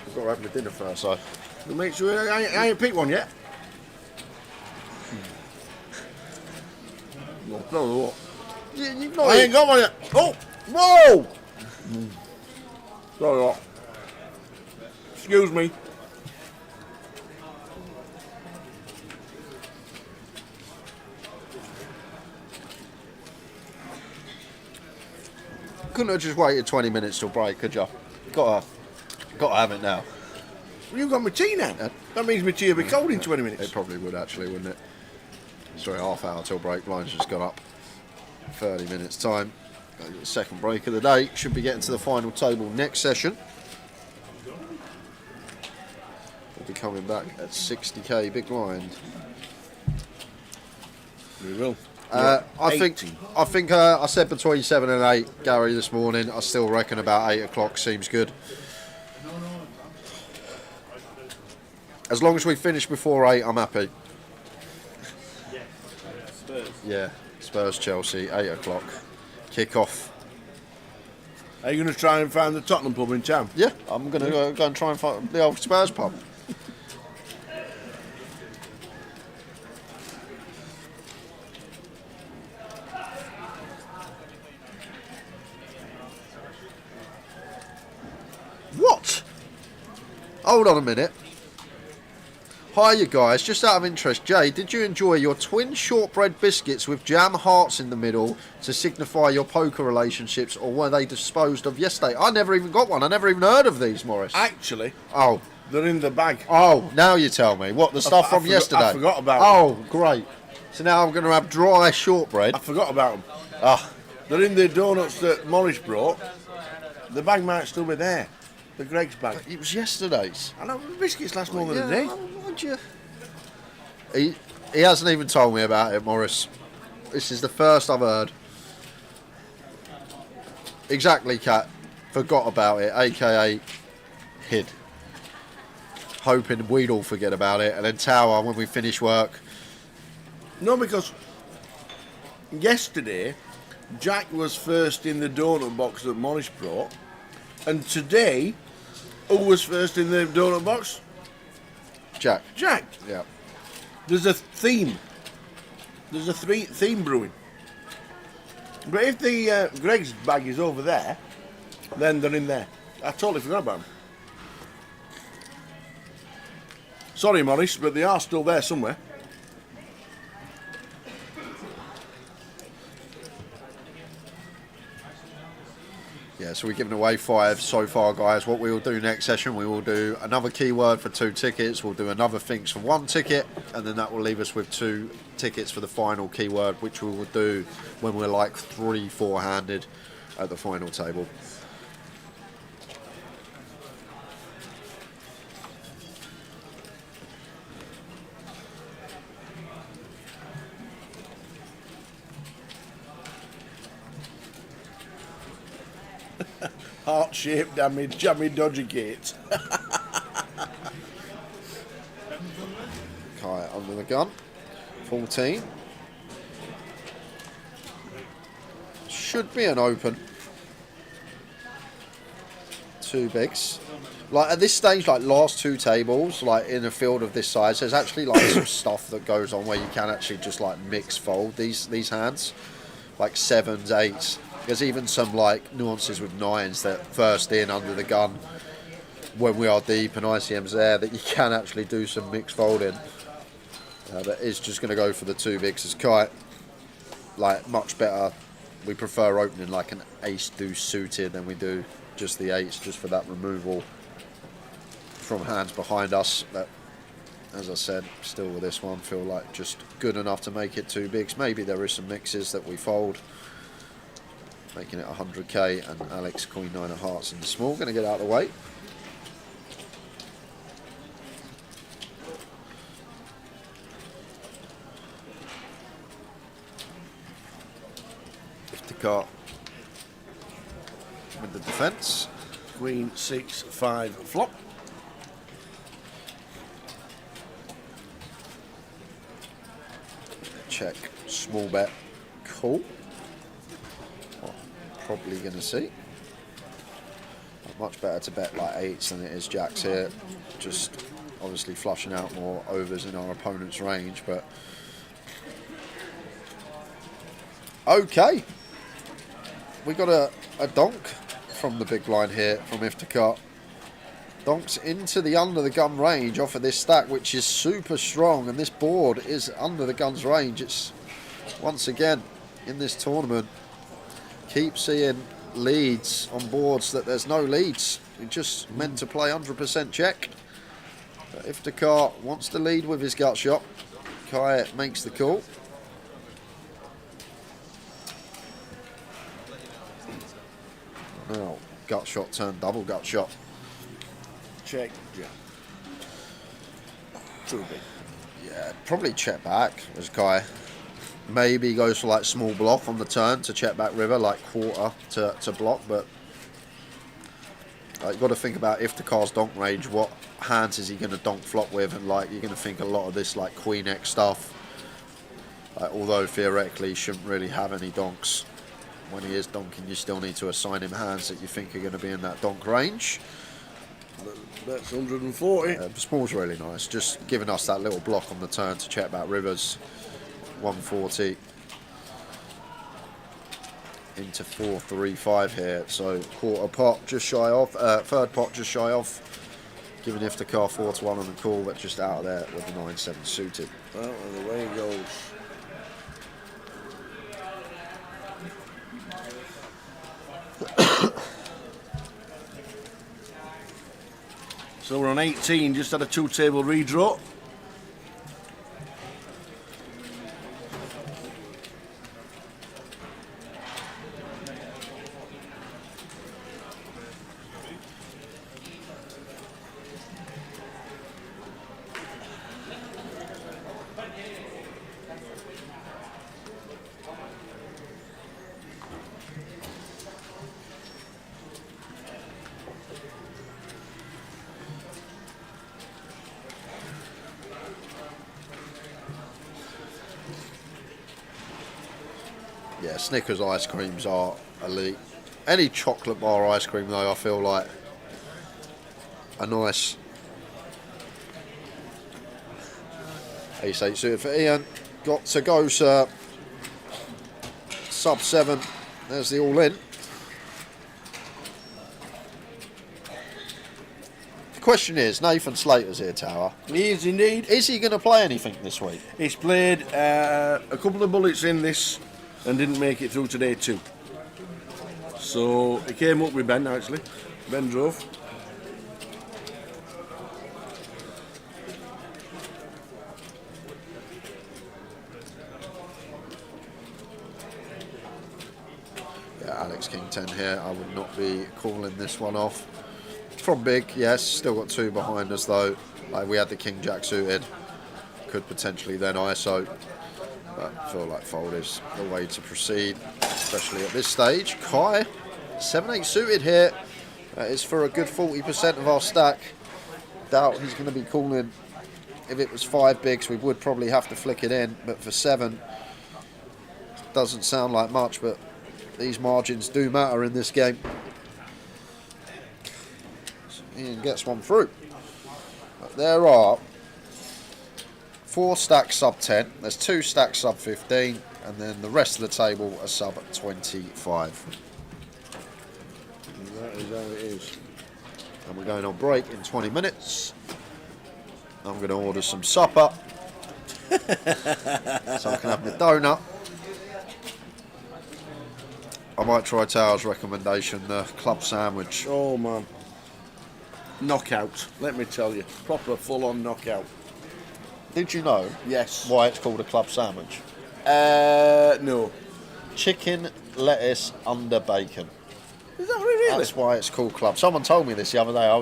I've got to have my dinner first, so... Make sure I ain't picked one yet. No, what? You've not I ain't got one yet. Oh! Whoa! Sorry, what? Excuse me. Couldn't have just waited 20 minutes till break, could you? Got to have it now. Well, you've got my tea now. That means my tea will be cold in 20 minutes. It probably would actually, wouldn't it? Sorry, half hour till break. Line's just gone up. 30 minutes time. The second break of the day. Should be getting to the final table next session. We'll be coming back at 60k big blind. We will. I think I said between 7 and 8, Gary, this morning. I still reckon about 8 o'clock seems good. As long as we finish before 8, I'm happy. Spurs. Yeah, Spurs Chelsea, 8 o'clock. Kick off. Are you going to try and find the Tottenham pub in town? Yeah, I'm going to go and try and find the old Spurs pub. What? Hold on a minute. Hi, you guys. Just out of interest, Jay, did you enjoy your twin shortbread biscuits with jam hearts in the middle to signify your poker relationships, or were they disposed of yesterday? I never even got one. I never even heard of these, Morris. Actually, oh, they're in the bag. Oh, now you tell me. What, the stuff from yesterday? I forgot about them. Oh, great. So now I'm going to have dry shortbread. I forgot about them. Ah. They're in the donuts that Morris brought. The bag might still be there. The Greg's bag. It was yesterday's. I know, the biscuits last more than a day. Mind you. He hasn't even told me about it, Morris. This is the first I've heard. Exactly, Cat. Forgot about it, a.k.a. hid. Hoping we'd all forget about it, and then Tower, when we finish work. No, because yesterday, Jack was first in the donut box that Morris brought, and today, who was first in the donut box? Jack. Jack. Yeah. There's a theme. There's a theme brewing. But if the Greg's bag is over there, then they're in there. I totally forgot about them. Sorry, Morris, but they are still there somewhere. Yeah, so we're giving away 5 so far, guys. What we will do next session, we will do another keyword for 2 tickets. We'll do another things for 1 ticket, and then that will leave us with 2 tickets for the final keyword, which we will do when we're like 3-4 handed at the final table. Heart-shaped damage, jammy dodgy gate. Kai under the gun. 14. Should be an open. 2 bigs. Like at this stage, like last 2 tables, like in a field of this size, there's actually like some stuff that goes on where you can actually just like mix fold these hands. Like 7s, 8s. There's even some like nuances with 9s that first in under the gun when we are deep and ICM's there that you can actually do some mixed folding. But it's just going to go for the 2 bigs as kite. Like much better. We prefer opening like an ace deuce suited than we do just the 8s, just for that removal from hands behind us. But as I said, still with this one, feel like just good enough to make it 2 bigs. Maybe there is some mixes that we fold, making it 100k, and Alex Queen 9 of hearts in the small. Going to get out of the way. Iftikhar with the defence. Queen 6-5 flop. Check, small bet, call. Probably going to see. Much better to bet like 8s than it is jacks here. Just obviously flushing out more overs in our opponent's range, but okay. We got a donk from the big blind here from Iftikhar. Donks into the under the gun range off of this stack, which is super strong, and this board is under the gun's range. It's once again in this tournament. Keep seeing leads on boards that there's no leads. You're just meant to play 100% check. But Iftikhar wants to lead with his gut shot. Kai makes the call. Now, gut shot turned double gut shot. Check. Yeah. 2 big. Yeah, probably check back as Kai. Maybe goes for like small block on the turn to check back river, like quarter to block, but you've got to think about Iftikhar's donk range. What hands is he going to donk flop with? And like you're going to think a lot of this like Queen X stuff. Although theoretically he shouldn't really have any donks. When he is donking, you still need to assign him hands that you think are going to be in that donk range. That's 140. The small's really nice, just giving us that little block on the turn to check back rivers. 140 into 435 here, so quarter pot just shy off, third pot just shy off, giving Iftikhar 4-1 on the call, but just out of there with the 9-7 suited. Well, and away it goes. So we're on 18, just had a 2-table redraw. Yeah, Snickers ice creams are elite. Any chocolate bar ice cream though, I feel like a nice ace-8 suited for Ian. Got to go, sir. Sub 7. There's the all-in. The question is, Nathan Slater's here, Tower. He is indeed. Is he going to play anything this week? He's played a couple of bullets in this and didn't make it through today too. So he came up with Ben actually. Ben drove. Yeah, Alex King 10 here. I would not be calling this one off. From big, yes. Still got 2 behind us though. Like we had the King Jack suited. Could potentially then ISO. But I feel like fold is the way to proceed, especially at this stage. Kai, 7-8 suited here. That is for a good 40% of our stack. Doubt he's going to be calling. If it was 5 bigs, we would probably have to flick it in. But for 7, doesn't sound like much, but these margins do matter in this game. So Ian gets one through. But there are 4 stacks sub 10, there's 2 stacks sub 15, and then the rest of the table are sub 25. That is how it is. And we're going on break in 20 minutes. I'm going to order some supper so I can have my donut. I might try Tao's recommendation, the club sandwich. Oh man. Knockout, let me tell you. Proper full-on knockout. Did you know? Yes. Why it's called a club sandwich? No. Chicken, lettuce, under bacon. Is that really? That's why it's called club. Someone told me this the other day. I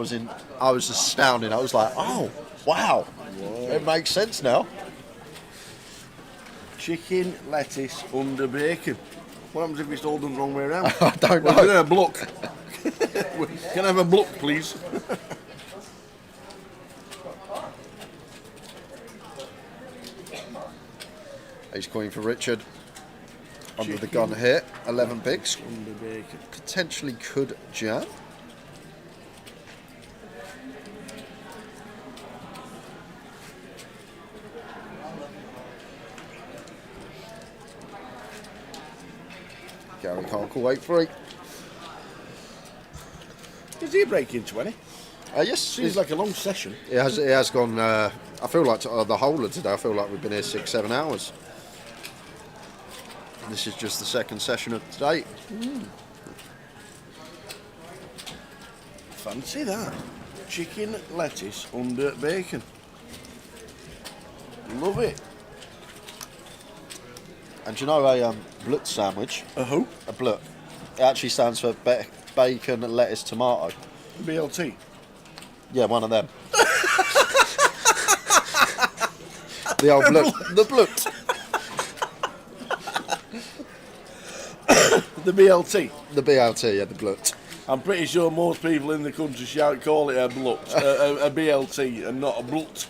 was astounded. I was like, oh, wow. Whoa. It makes sense now. Chicken, lettuce, under bacon. What happens if it's all done the wrong way around? I don't know. We're going to have a block. Can I have a block, please? Ace queen for Richard. Under the gun here. 11 bigs. Under bacon. Potentially could jam. Gary can't call 8-3. Is he a break in 20? Yes. Seems like a long session. It has gone, I feel like the whole of today, I feel like we've been here 6-7 hours. And this is just the second session of today. Fancy that. Chicken, lettuce, under bacon. Love it. And do you know a blut sandwich? A who? A blut. It actually stands for bacon, lettuce, tomato. BLT? Yeah, one of them. The old blut. The blut. The BLT? The BLT, yeah, the blut. I'm pretty sure most people in the country shout call it a blut, a BLT, and not a blut.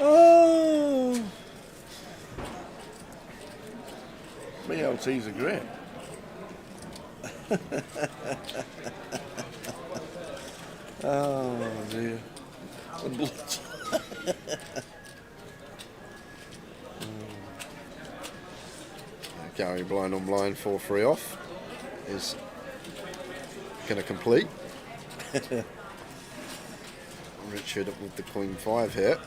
Oh. BLTs are great. Oh dear. A blut. Gary blind on blind, 4-3 off. Is going to complete. Richard with the queen 5 here.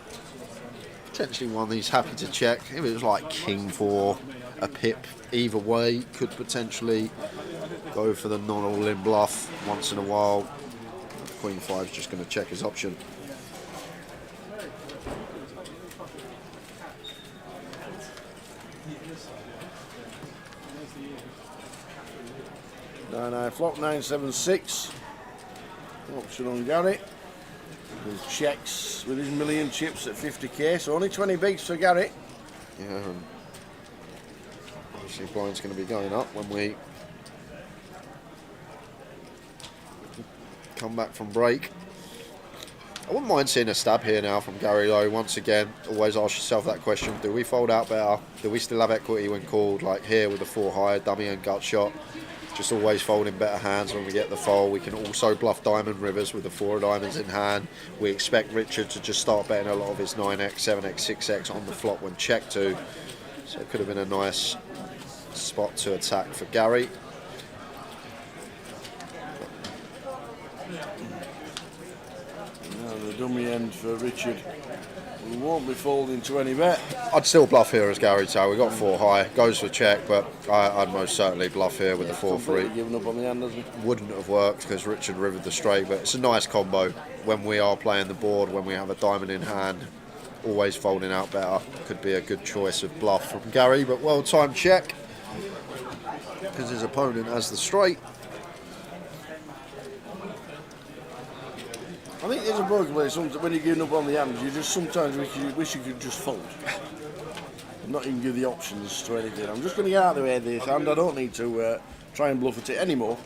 Potentially one he's happy to check. If it was like king 4, a pip, either way, could potentially go for the non-all-in bluff once in a while. Queen 5 is just going to check his option. Nine flop 976. Option on Gary. There's checks with his million chips at 50k, so only 20 bigs for Gary. Yeah. Obviously, blind's going to be going up when we come back from break. I wouldn't mind seeing a stab here now from Gary though. Once again, always ask yourself that question: do we fold out better? Do we still have equity when called? Like here with the 4 high, dummy and gut shot. Just always folding better hands when we get the fold. We can also bluff diamond rivers with the 4 diamonds in hand. We expect Richard to just start betting a lot of his 9x, 7x, 6x on the flop when checked to. So it could have been a nice spot to attack for Gary. And the dummy end for Richard. We won't be folding to any bet. I'd still bluff here as Gary Tail. We got 4 high, goes for check, but I'd most certainly bluff here with the 4-3. Giving up on the hand, doesn't he? Wouldn't have worked because Richard rivered the straight, but it's a nice combo when we are playing the board, when we have a diamond in hand. Always folding out better. Could be a good choice of bluff from Gary, but well-timed check because his opponent has the straight. I think there's a poker play when you're giving up on the hands, you just sometimes wish you could just fold. And not even give the options to anything. I'm just going to get out of the way of this hand. I don't need to try and bluff at it anymore.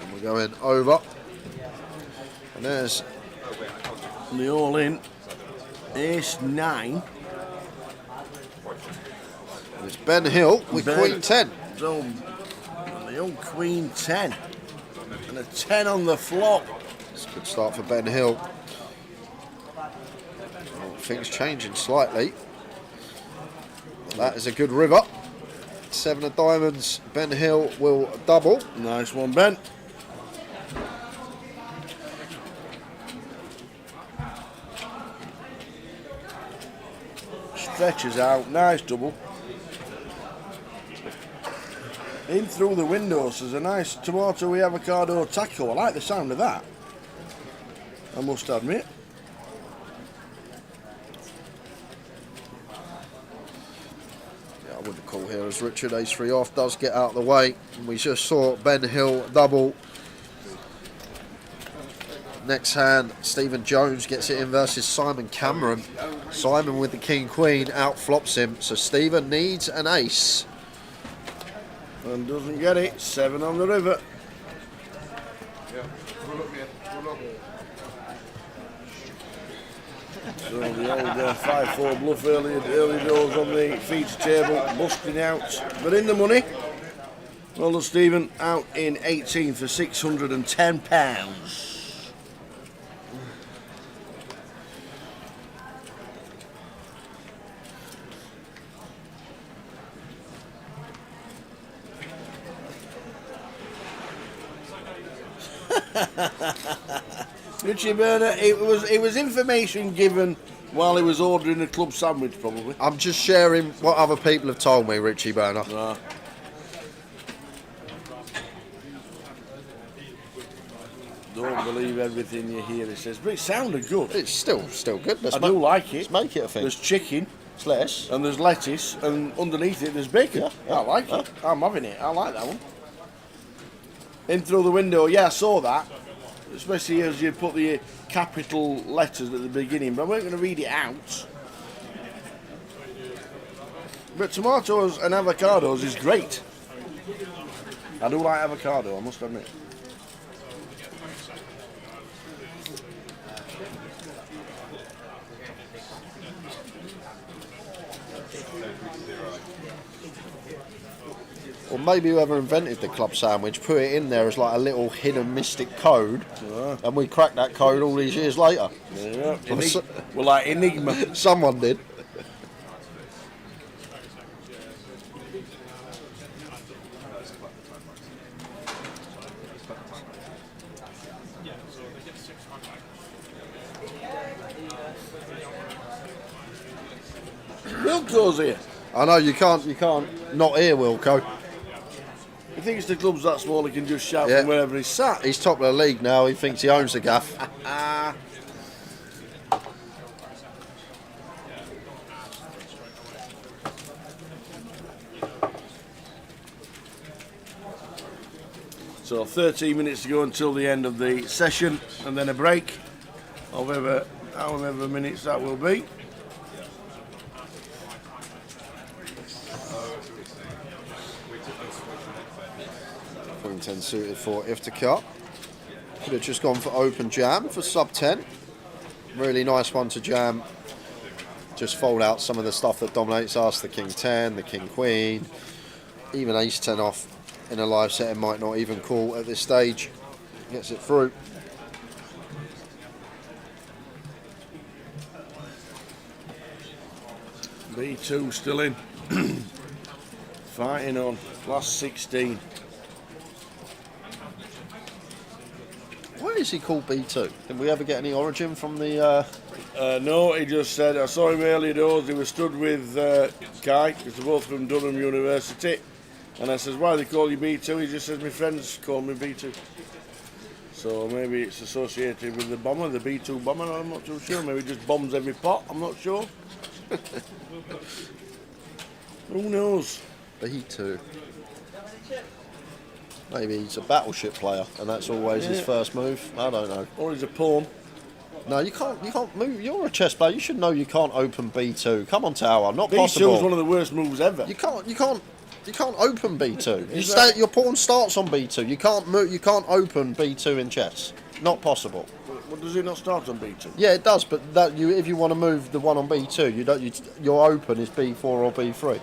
And we're going over. And there's the all-in. Ace-9. It's Ben Hill with Queen 10. So, the old Queen 10. And a 10 on the flop. It's a good start for Ben Hill. Things changing slightly. But that is a good river. 7 of diamonds. Ben Hill will double. Nice one, Ben. Stretches out. Nice double. In through the windows. There's a nice tomato avocado taco. I like the sound of that, I must admit. Yeah, I wouldn't call here as Richard. Ace-3 off does get out of the way. We just saw Ben Hill double. Next hand, Stephen Jones gets it in versus Simon Cameron. Simon with the King-Queen outflops him, so Stephen needs an ace. And doesn't get it. 7 on the river. So the old 5-4 bluff early doors on the feature table, busting out. But in the money. Well done, Stephen. Out in 18 for £610. Richie Burner, it was information given while he was ordering a club sandwich, probably. I'm just sharing what other people have told me, Richie Burner. Ah. Don't believe everything you hear, he says, but it sounded good. It's still good. I do like it. Let's make it a thing. There's chicken. It's lettuce. And there's lettuce, and underneath it there's bacon. Yeah. I like it. I'm having it. I like that one. In through the window, yeah, I saw that. Especially as you put the capital letters at the beginning, but I weren't going to read it out. But tomatoes and avocados is great. I do like avocado, I must admit. Or maybe whoever invented the club sandwich put it in there as like a little hidden mystic code, and we cracked that code all these years later. Yeah, we're like Enigma. Someone did. Wilco's here. I know you can't not hear Wilco. He thinks the club's that small he can just shout from wherever he's sat. He's top of the league now. He thinks he owns the gaff. So 13 minutes to go until the end of the session, and then a break, however minutes that will be. Queen 10 suited for Iftikhar. Could have just gone for open jam for sub 10. Really nice one to jam. Just fold out some of the stuff that dominates us, the King 10, the King Queen, even Ace 10 off in a live setting might not even call at this stage. Gets it through. B2 still in. Fighting on. Last 16. Why is he called B2? Did we ever get any origin from the... No, he just said, I saw him earlier doors, he was stood with Kai, because they're both from Durham University. And I says, why do they call you B2? He just says, my friends call me B2. So maybe it's associated with the bomber, the B2 bomber, I'm not too sure. Maybe he just bombs every pot, I'm not sure. Who knows? B2. Maybe he's a battleship player, and that's always his first move. I don't know. Or he's a pawn. No, you can't move. You're a chess player. You should know you can't open B2. Come on, Tower. Not B2 possible. is one of the worst moves ever. You can't open B2. Your pawn starts on B2. You can't move. You can't open B2 in chess. Not possible. Well, does it not start on B2? Yeah, it does. But if you want to move the one on B2, your open is B4 or B3.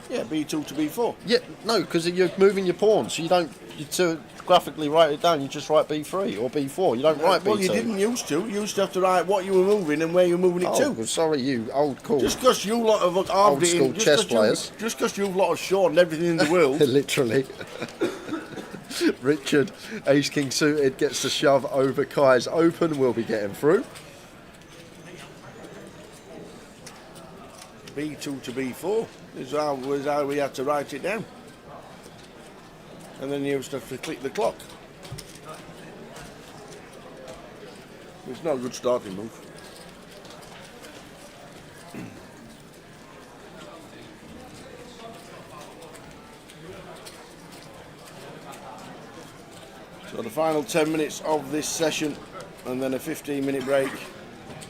Yeah, B2 to B4. Yeah, no, because you're moving your pawns. So you don't. To graphically write it down, you just write B3 or B4. You don't write B2. Well, you didn't used to. You used to have to write what you were moving and where you were moving it to. Well, sorry, you old cool. Just because you lot of old school chess players. Just because you lot of shortened everything in the world. Literally. Richard, ace king suited, gets the shove over Kai's open. Will be getting through. B2 to B4 is how we had to write it down. And then you used to have to click the clock. It's not a good starting move. So the final 10 minutes of this session, and then a 15-minute break,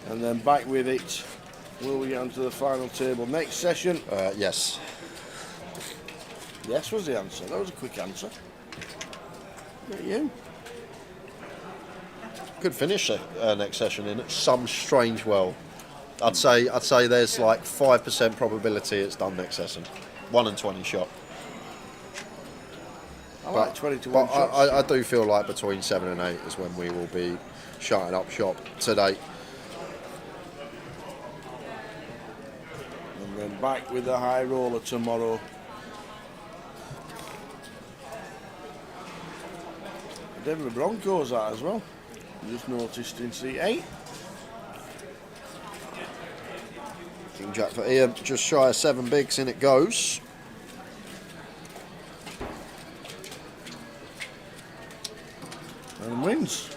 and then back with it. Will we get onto the final table next session? Yes. Yes was the answer. That was a quick answer. Look at you. Could finish next session in some strange world. I'd say there's like 5% probability it's done next session. 1 in 20 shot. I like 20 to 1 shots. I do feel like between 7 and 8 is when we will be shutting up shop today. And then back with the high roller tomorrow. Denver Broncos that as well. Just noticed in C8. King Jack for Ian, just shy of 7 bigs, in it goes. And wins.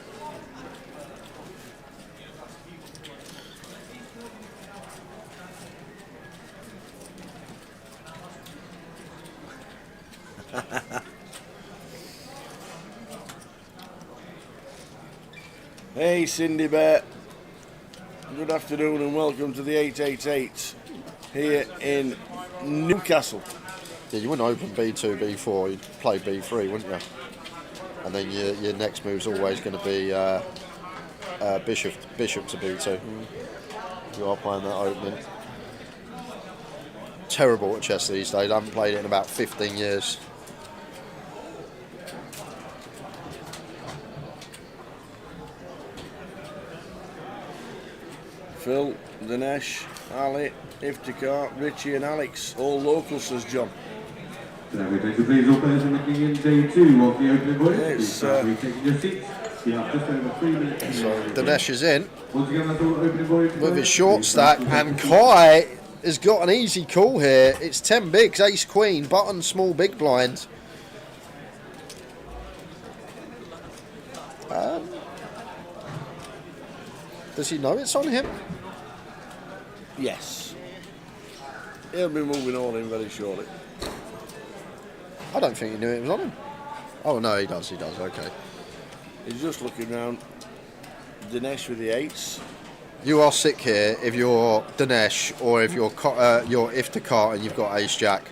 Hey Cindy Bear, good afternoon and welcome to the 888 here in Newcastle. Yeah, you wouldn't open B2, B4, you'd play B3, wouldn't you? And then your next move's always going to be bishop to B2. You are playing that opening. Terrible at chess these days, I haven't played it in about 15 years. Phil, Dinesh, Ali, Iftikhar, Richie and Alex, all local, says John. So we take the please all players looking in day 2 of the opening voyage. Yes, taking your seats. You have just over 3 minutes. So Dinesh is in Once again, that's all opening voyage. with his short stack, and Kai has got an easy call here. It's 10 bigs, ace queen, button, small, big blind. Does he know it's on him? Yes. He'll be moving all in very shortly. I don't think he knew it was on him. Oh no, he does, okay. He's just looking round. Dinesh with the 8s. You are sick here if you're Dinesh or if you're Iftikhar and you've got ace jack.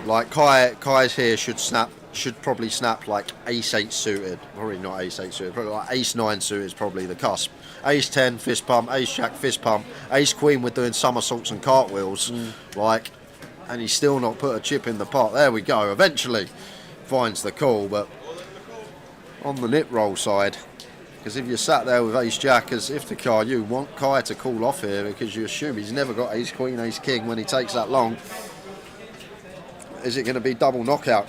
Like Kai's here should probably snap like ace 8 suited. Probably not ace 8 suited, probably like ace 9 suited is probably the cusp. Ace 10 fist pump, ace jack fist pump, ace queen with doing somersaults and cartwheels, and he's still not put a chip in the pot. There we go. Eventually finds the call, but on the nip roll side, because if you're sat there with ace jack as Iftikhar, you want Kai to call off here because you assume he's never got ace queen, ace king when he takes that long. is it going to be double knockout?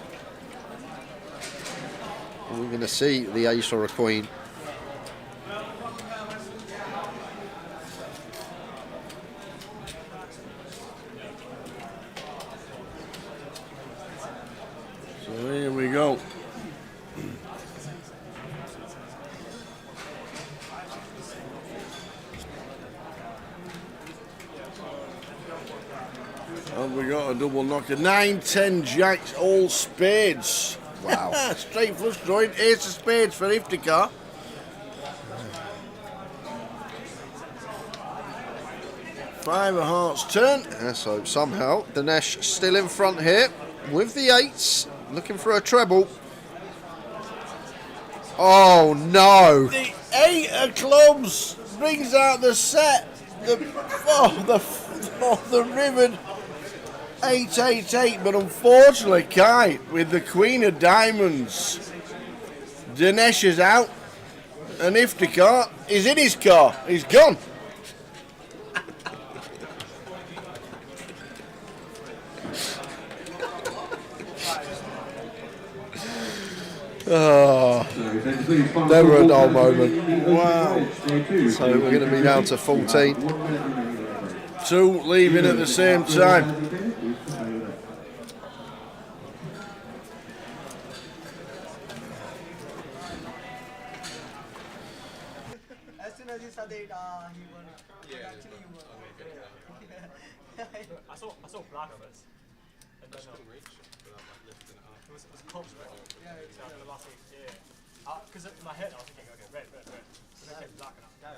Are we going to see the ace or a queen? So here we go. And we got a double knocker. 9, 10 jacks, all spades. Wow. Straight flush drawing, ace of spades for Iftikhar. Five of hearts turn. Yeah, so somehow Dinesh still in front here with the eights, looking for a treble. Oh no! The 8 of clubs brings out the set. The rivered 8-8-8, but unfortunately, Kai with the Queen of Diamonds. Dinesh is out, and Iftikhar is in his car. He's gone. Oh, never a dull moment. Wow. So we're going to be down to 14. 2 leaving at the same time. As soon as he said it, he won. Yeah, Actually, you won. I saw black first. And then couldn't reach it without like lifting it up. it was clubs, right? Yeah, So the last week, yeah. Because in my head I was thinking, okay, red. So then came black and I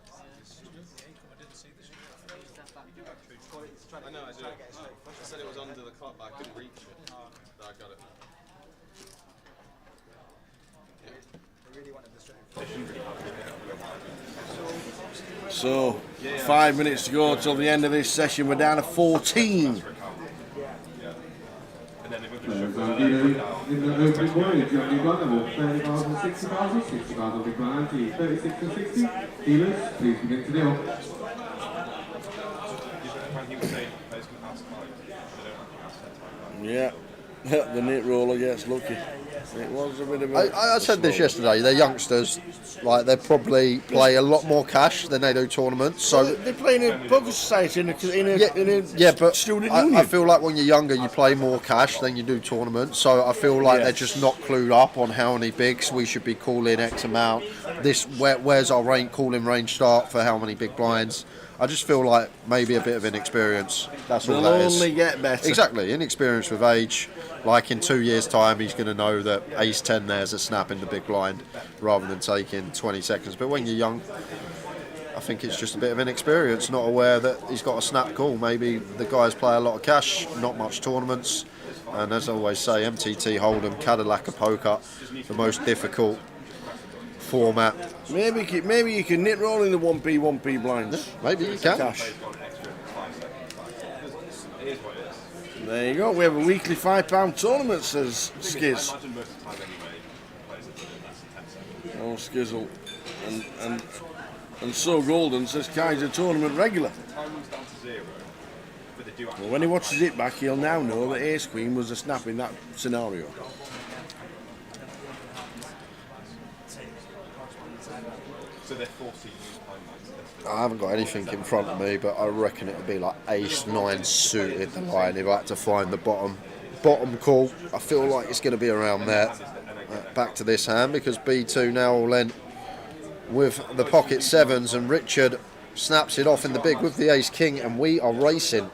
I didn't see the street. I know, I do. I said it was under the clock, but I couldn't reach it. But I got it. So, 5 minutes to go till the end of this session. We're down to 14. Players are dealing in the opening voyage. You only run level 30,000, 60,000, 60,000 big blind, 36 and 60. Dealers, please begin to deal. Yeah, the knit roller gets lucky. It was a bit of a... I said this yesterday, they're youngsters, like they probably play a lot more cash than they do tournaments. So they're playing in a poker society in a but student I union. feel like when you're younger you play more cash than you do tournaments. So I feel like they're just not clued up on how many bigs we should be calling X amount. Where's our calling range start for how many big blinds? I just feel like maybe a bit of inexperience. That's all They'll that is. only get better. Exactly, inexperience with age. Like in 2 years' time, he's going to know that ace 10 there's a snap in the big blind rather than taking 20 seconds. But when you're young, I think it's just a bit of inexperience, not aware that he's got a snap call. Maybe the guys play a lot of cash, not much tournaments. And as I always say, MTT Hold'em, Cadillac of Poker, the most difficult format. Maybe you can knit roll in the 1p blinds. Maybe you can. Cash. There you go. We have a weekly £5 tournament, says Skiz. Oh, Skizzle. And so Golden says Kai's a tournament regular. Well, when he watches it back, he'll now know that Ace Queen was a snap in that scenario. So they're 14 I haven't got anything in front of me, but I reckon it would be like ace 9 suited the line if I had to find the bottom call. I feel like it's going to be around there. Back to this hand because B2 now all in with the pocket sevens, and Richard snaps it off in the big with the ace king, and we are racing.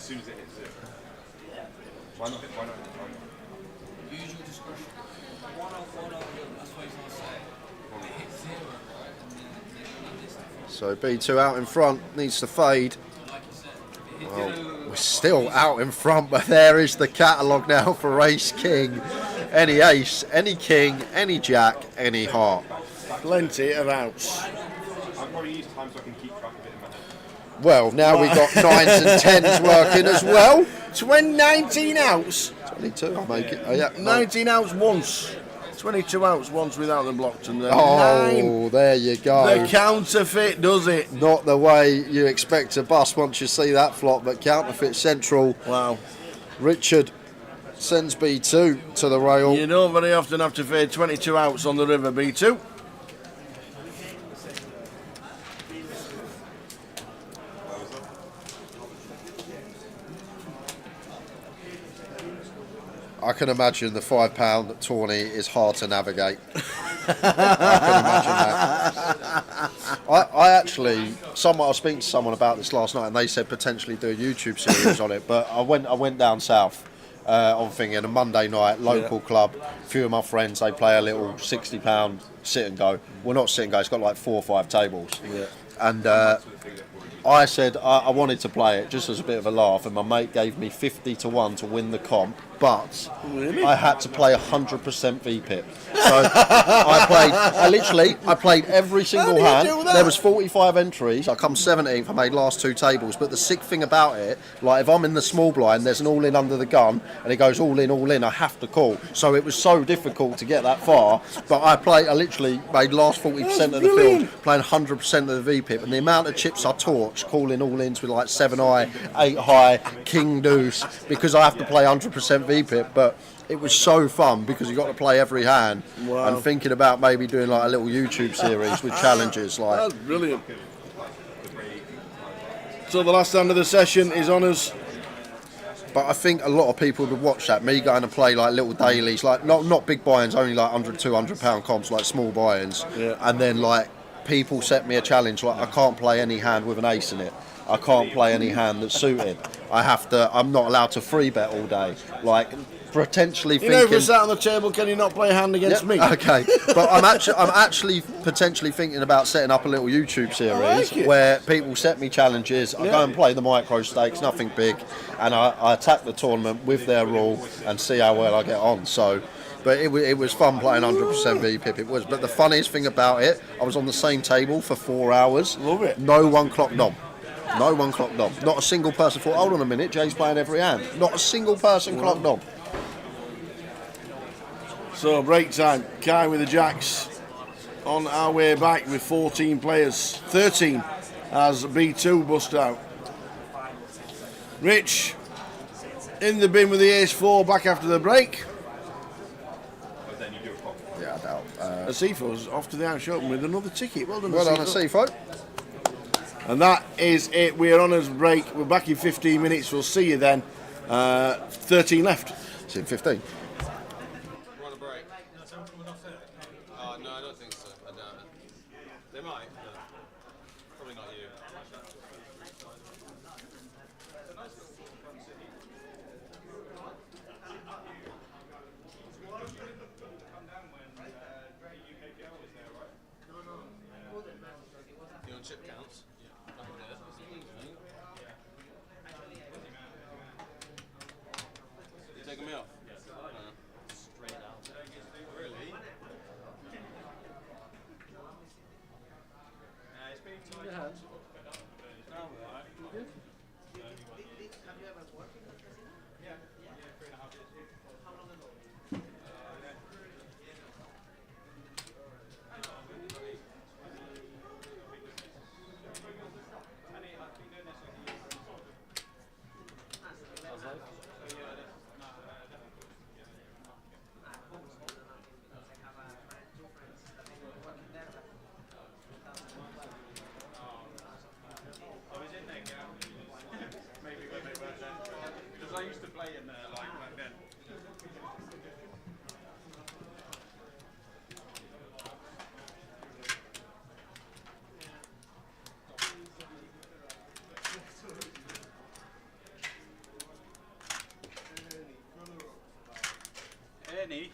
as soon as it hits zero. Why not? Usual discretion. 1-0, that's what he's going to say. It hits zero, right? And then So B2 out in front, needs to fade. Well, we're still out in front, but there is the catalogue now for ace king. Any ace, any king, any jack, any heart. Plenty of outs. I'll probably use time so I can keep track of it in my head. Well, now we've got 9s and 10s working as well. 19 outs. 22, I'll make it. Oh, yeah, 19 outs once. 22 outs once without them blocked. And then there you go. The counterfeit does it. Not the way you expect to bust once you see that flop, but counterfeit central. Wow. Richard sends B2 to the rail. You don't very often have to fade 22 outs on the river, B2. I can imagine the £5 tourney is hard to navigate. I can imagine that. I actually, I was speaking to someone about this last night, and they said potentially do a YouTube series on it. But I went down south on thinking a Monday night local club. A few of my friends, they play a little £60 sit and go. Well, not sit and go. It's got like 4 or 5 tables. Yeah. And I said I wanted to play it just as a bit of a laugh, and my mate gave me 50 to 1 to win the comp, but I had to play 100% VPIP. So I played every single hand. There was 45 entries. I come 17th. I made last 2 tables. But the sick thing about it, like if I'm in the small blind, there's an all in under the gun, and it goes all in. I have to call. So it was so difficult to get that far. But I literally made last 40% of the field, playing 100% of the VPIP, and the amount of chips I torched, calling all ins with like 7 high, 8 high, king deuce, because I have to play 100% VPIP. But it was so fun because you got to play every hand. Wow. And thinking about maybe doing like a little YouTube series with challenges. Like that's brilliant. So the last hand of the session is on us. But I think a lot of people would watch that. Me going to play like little dailies, like not big buy-ins, only like £100, £200 comps, like small buy-ins. Yeah. And then like people set me a challenge, like I can't play any hand with an ace in it. I can't play any hand that's suited. I'm not allowed to free bet all day. Like potentially thinking, if we're sat on the table, can you not play a hand against me? Okay, but I'm actually potentially thinking about setting up a little YouTube series where people set me challenges. I go and play the micro stakes, nothing big, and I attack the tournament with their rule and see how well I get on. So. But it was fun playing 100% VPIP, it was. But the funniest thing about it, I was on the same table for 4 hours. Love it. No one clocked on. No one clocked on. Not a single person thought, hold on a minute, Jay's playing every hand. Not a single person clocked on. So break time. Kai with the jacks on our way back with 14 players. 13 as B2 bust out. Rich in the bin with the ace-4 back after the break. Yeah, I doubt. Asifo's off to the Irish Open with another ticket. Well done, Asifo. And that is it. We're on a break. We're back in 15 minutes. We'll see you then. 13 left. It's in 15. Want a break? No, I don't think so. I doubt it. They might. No. Probably not you. You on chip counts? You taking me off? Straight out. Really? I used to play in like back then. Any?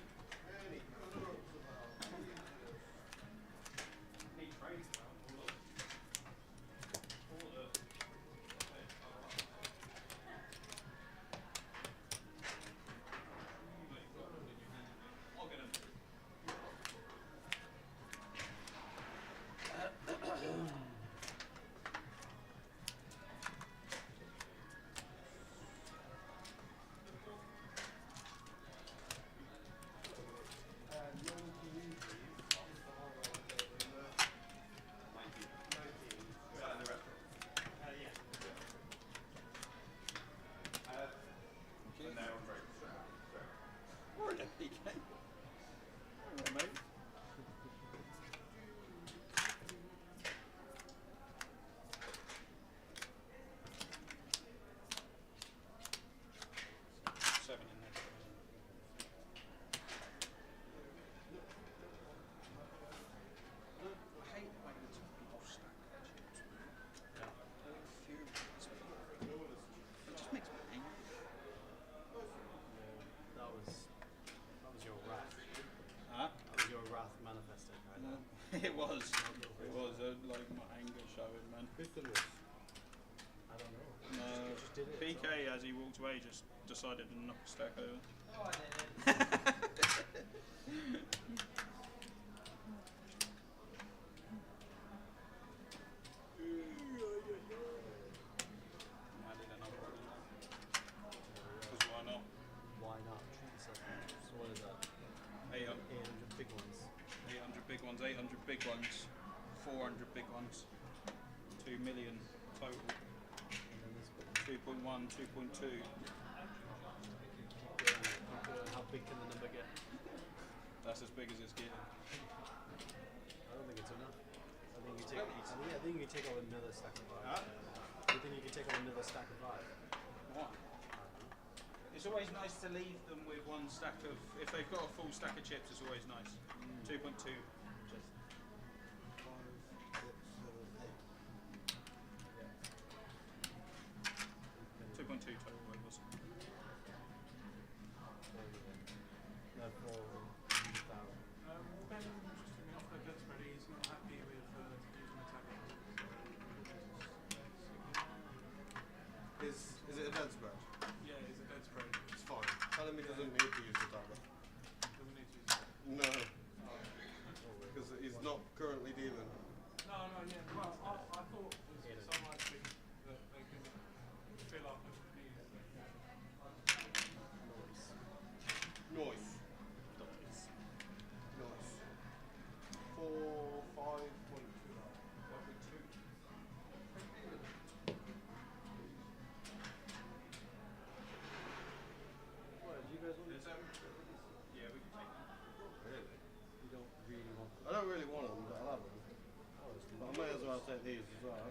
PK, as he walked away, just decided to knock a stack over. Why not? Why not? So what is that? 800 big ones. 800 big ones, 800 big ones, 400 big ones, 2 million total. 2.1, 2.2. How big can the number get? That's as big as it's getting. I don't think it's enough. I think you take out another stack of 5. I think you can take out another stack of 5. What? It's always nice to leave them with one stack of. If they've got a full stack of chips, it's always nice. 2.2. Just 5, 6, 7, 8. 2.2 total, what was it? No, 4,000. Ben just took me off the dead spread. He's not happy with using attack. Is it a dead spread? Yeah, it's a dead spread. It's fine. Tell him he doesn't need to use the tablet. Doesn't need to use it. No. Because he's not currently dealing. No, yeah. Well, I thought there's some nice thing that they can fill up with these. Noise. Noise. 4, 5.2. Yeah, we can take them. Really? You don't really want them. I don't really want them, but I'll have them. But I may as well take these as well.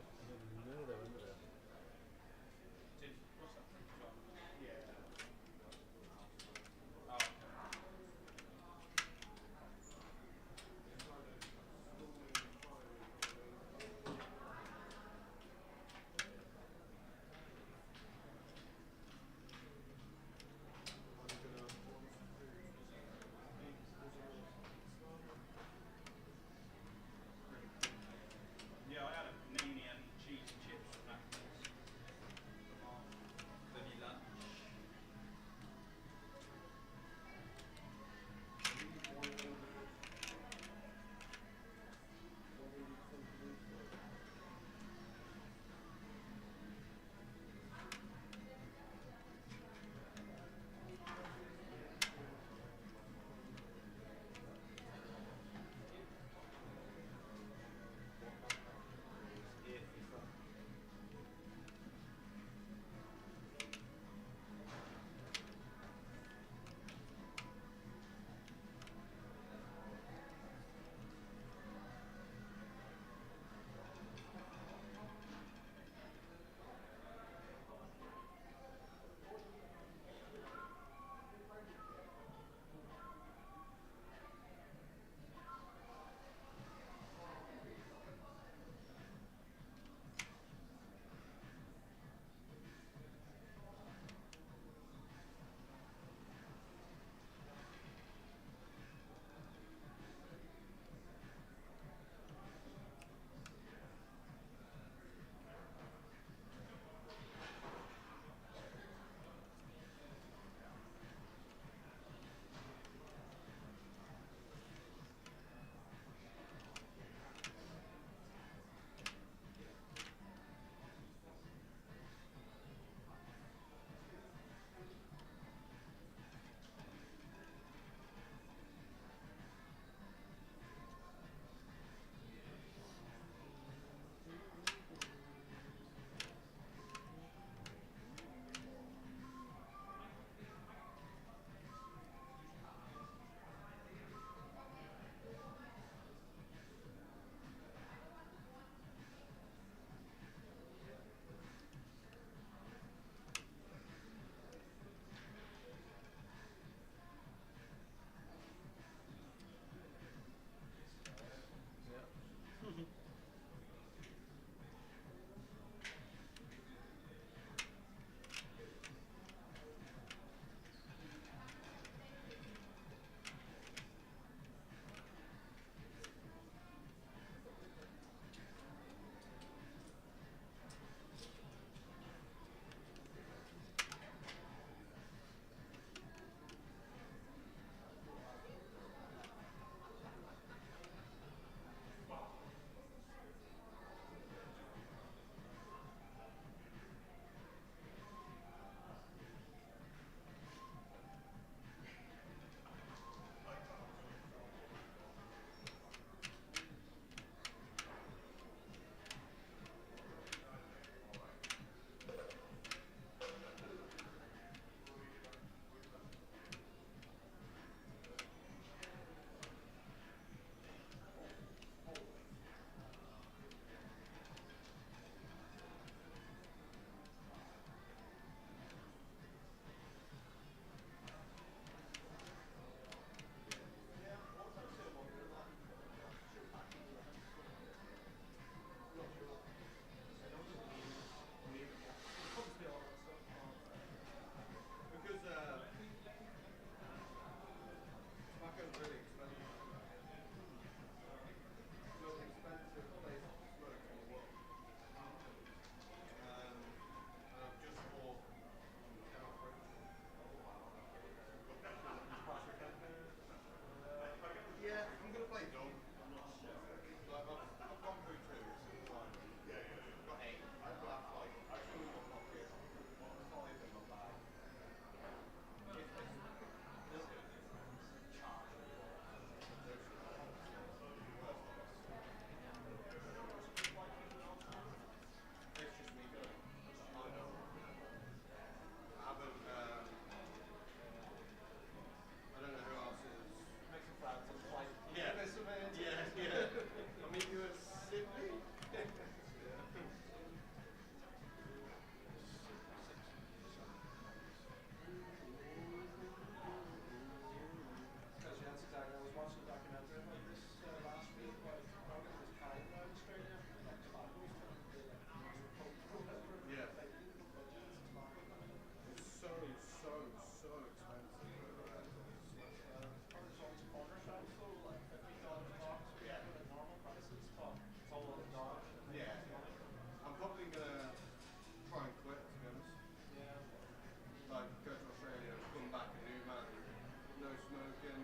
can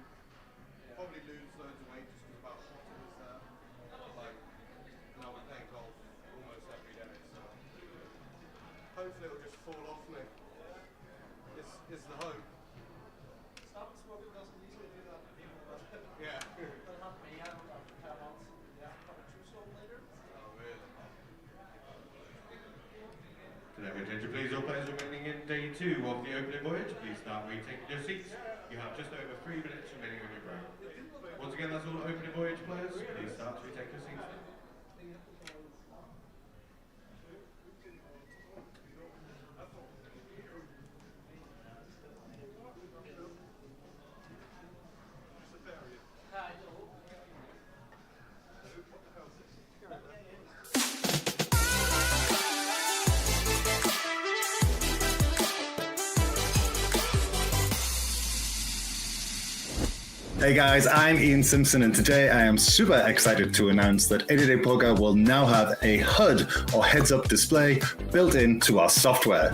probably lose loads of weight just because of how hot it is there. Like, now we're playing golf almost every day, so hopefully it'll just fall off me. Is the hope. Stop smoking doesn't usually do that to people, but Yeah. that happened to me. I don't have to tell once. Yeah, probably true soul later. Oh, really? Can I have your attention please, all players remaining in day 2 of the opening voyage, please start retaking your seats. You have just over 3 minutes remaining on your ground. Once again, that's all opening voyage players, please start to retake your seats. Hey guys, I'm Ian Simpson, and today I am super excited to announce that 80-Day Poker will now have a HUD or heads-up display built into our software.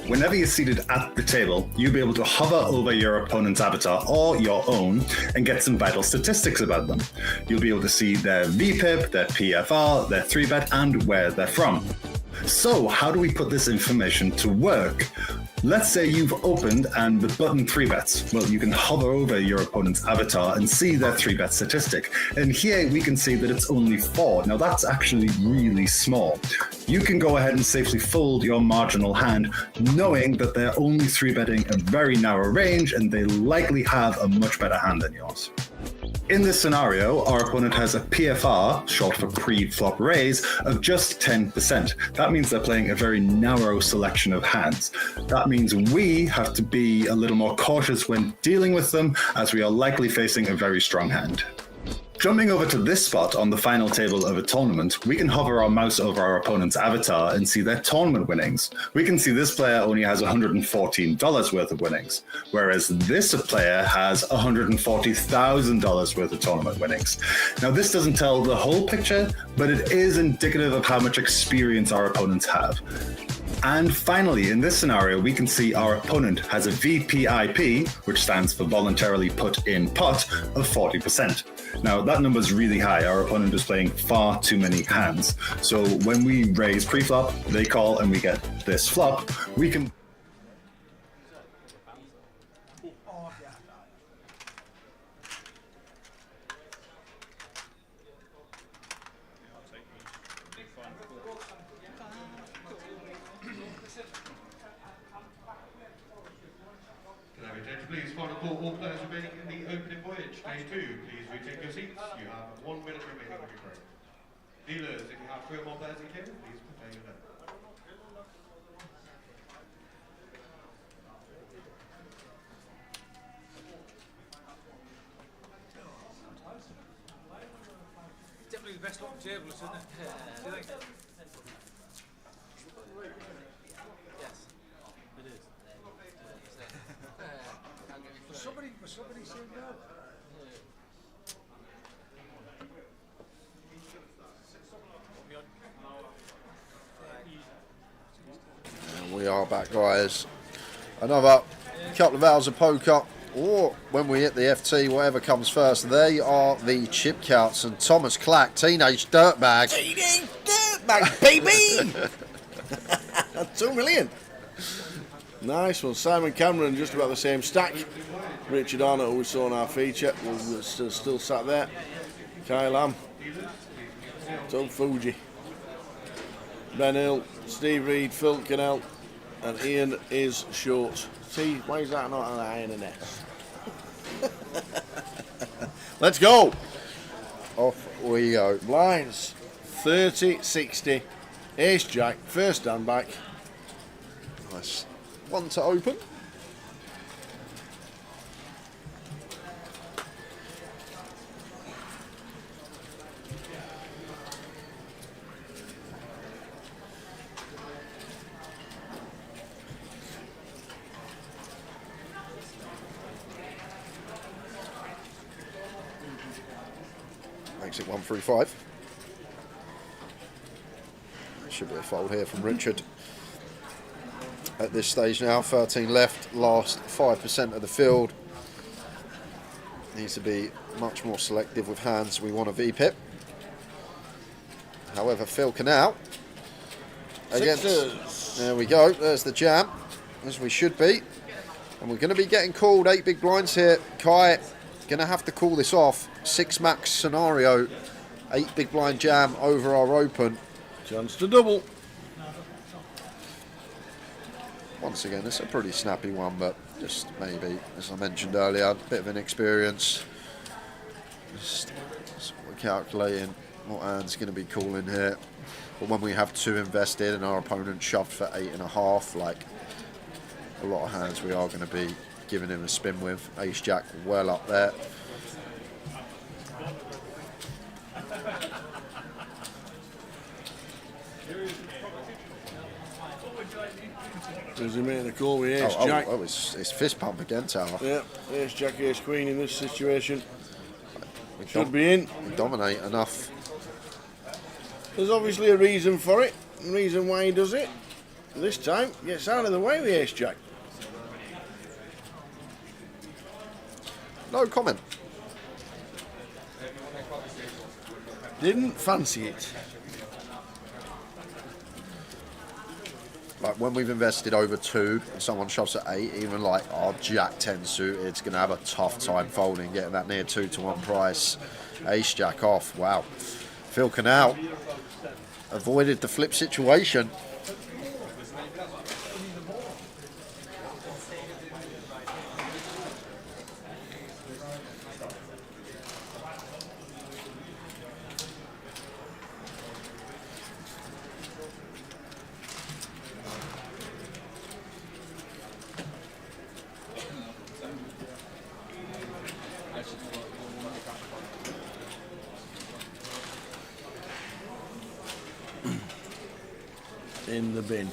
Whenever you're seated at the table, you'll be able to hover over your opponent's avatar or your own and get some vital statistics about them. You'll be able to see their VPIP, their PFR, their 3-bet, and where they're from. So how do we put this information to work? Let's say you've opened and the button 3-bets. Well, you can hover over your opponent's avatar and see their 3-bet statistic. And here we can see that it's only 4. Now that's actually really small. You can go ahead and safely fold your marginal hand, knowing that they're only 3-betting a very narrow range and they likely have a much better hand than yours. In this scenario, our opponent has a PFR, short for pre-flop raise, of just 10%. That means they're playing a very narrow selection of hands. That means we have to be a little more cautious when dealing with them, as we are likely facing a very strong hand. Jumping over to this spot on the final table of a tournament, we can hover our mouse over our opponent's avatar and see their tournament winnings. We can see this player only has $114 worth of winnings, whereas this player has $140,000 worth of tournament winnings. Now this doesn't tell the whole picture, but it is indicative of how much experience our opponents have. And finally, in this scenario, we can see our opponent has a VPIP, which stands for voluntarily put in pot, of 40%. Now, that number is really high. Our opponent is playing far too many hands. So when we raise pre-flop, they call, and we get this flop, we can... Can I have your attention please, final call, all players remaining in the opening voyage, day 2, please retake your seats. You have 1 minute remaining on your ground. Dealers, if you have 3 or more players in game, please prepare your bet. Definitely the best on the table, isn't it? Do you think? Yes, it is. Was somebody saying that? And we are back, guys. Another couple of hours of poker, or when we hit the FT, whatever comes first. They are the chip counts, and Thomas Clack, Teenage Dirtbag. Teenage Dirtbag, baby! 2 million. Nice one. Simon Cameron, just about the same stack. Richard Arnott, who we saw in our feature, was still sat there. Kyle Lamb. Tom Fuji. Ben Hill, Steve Reed, Phil Cannell, and Ian is short. See, why is that not an I and an S? Let's go. Off we go. Blinds. 30, 60. Ace Jack, first stand back. Nice. One to open. Makes it 135. Should be a fold here from Richard. At this stage now, 13 left, last 5% of the field. Needs to be much more selective with hands. We want a V-pip. However, Phil Canal against. Sixers. There we go. There's the jam, as we should be. And we're going to be getting called 8 big blinds here. Kai going to have to call this off. 6 max scenario. 8 big blind jam over our open. Chance to double. Once again, it's a pretty snappy one, but just maybe, as I mentioned earlier, a bit of inexperience. Just we're calculating what hand's going to be calling here. But when we have 2 invested and our opponent shoved for 8.5, like a lot of hands we are going to be giving him a spin with. Ace Jack well up there. Does he make the call with Ace Jack? Oh, it's fist pump again, Tower. Yeah, Ace Jack, Ace Queen in this situation. Should be in. We dominate enough. There's obviously a reason for it, a reason why he does it. This time, gets out of the way with Ace Jack. No comment. Didn't fancy it. Like when we've invested over 2 and someone shoves at 8, even like our Jack 10 suited, it's going to have a tough time folding, getting that near 2-to-1 price. Ace Jack off, wow. Phil Canal avoided the flip situation. In the bin.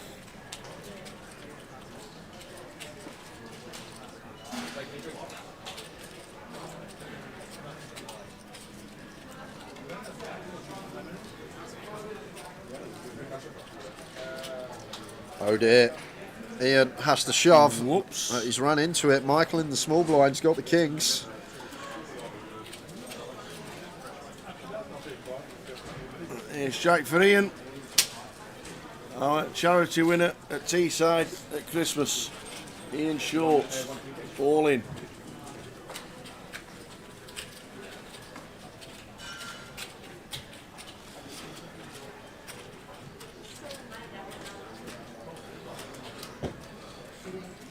Oh dear. Ian has to shove. Whoops. He's run into it. Michael in the small blind's got the kings. Ace Jack for Ian. Our charity winner at Teesside at Christmas. Ian Short. All in.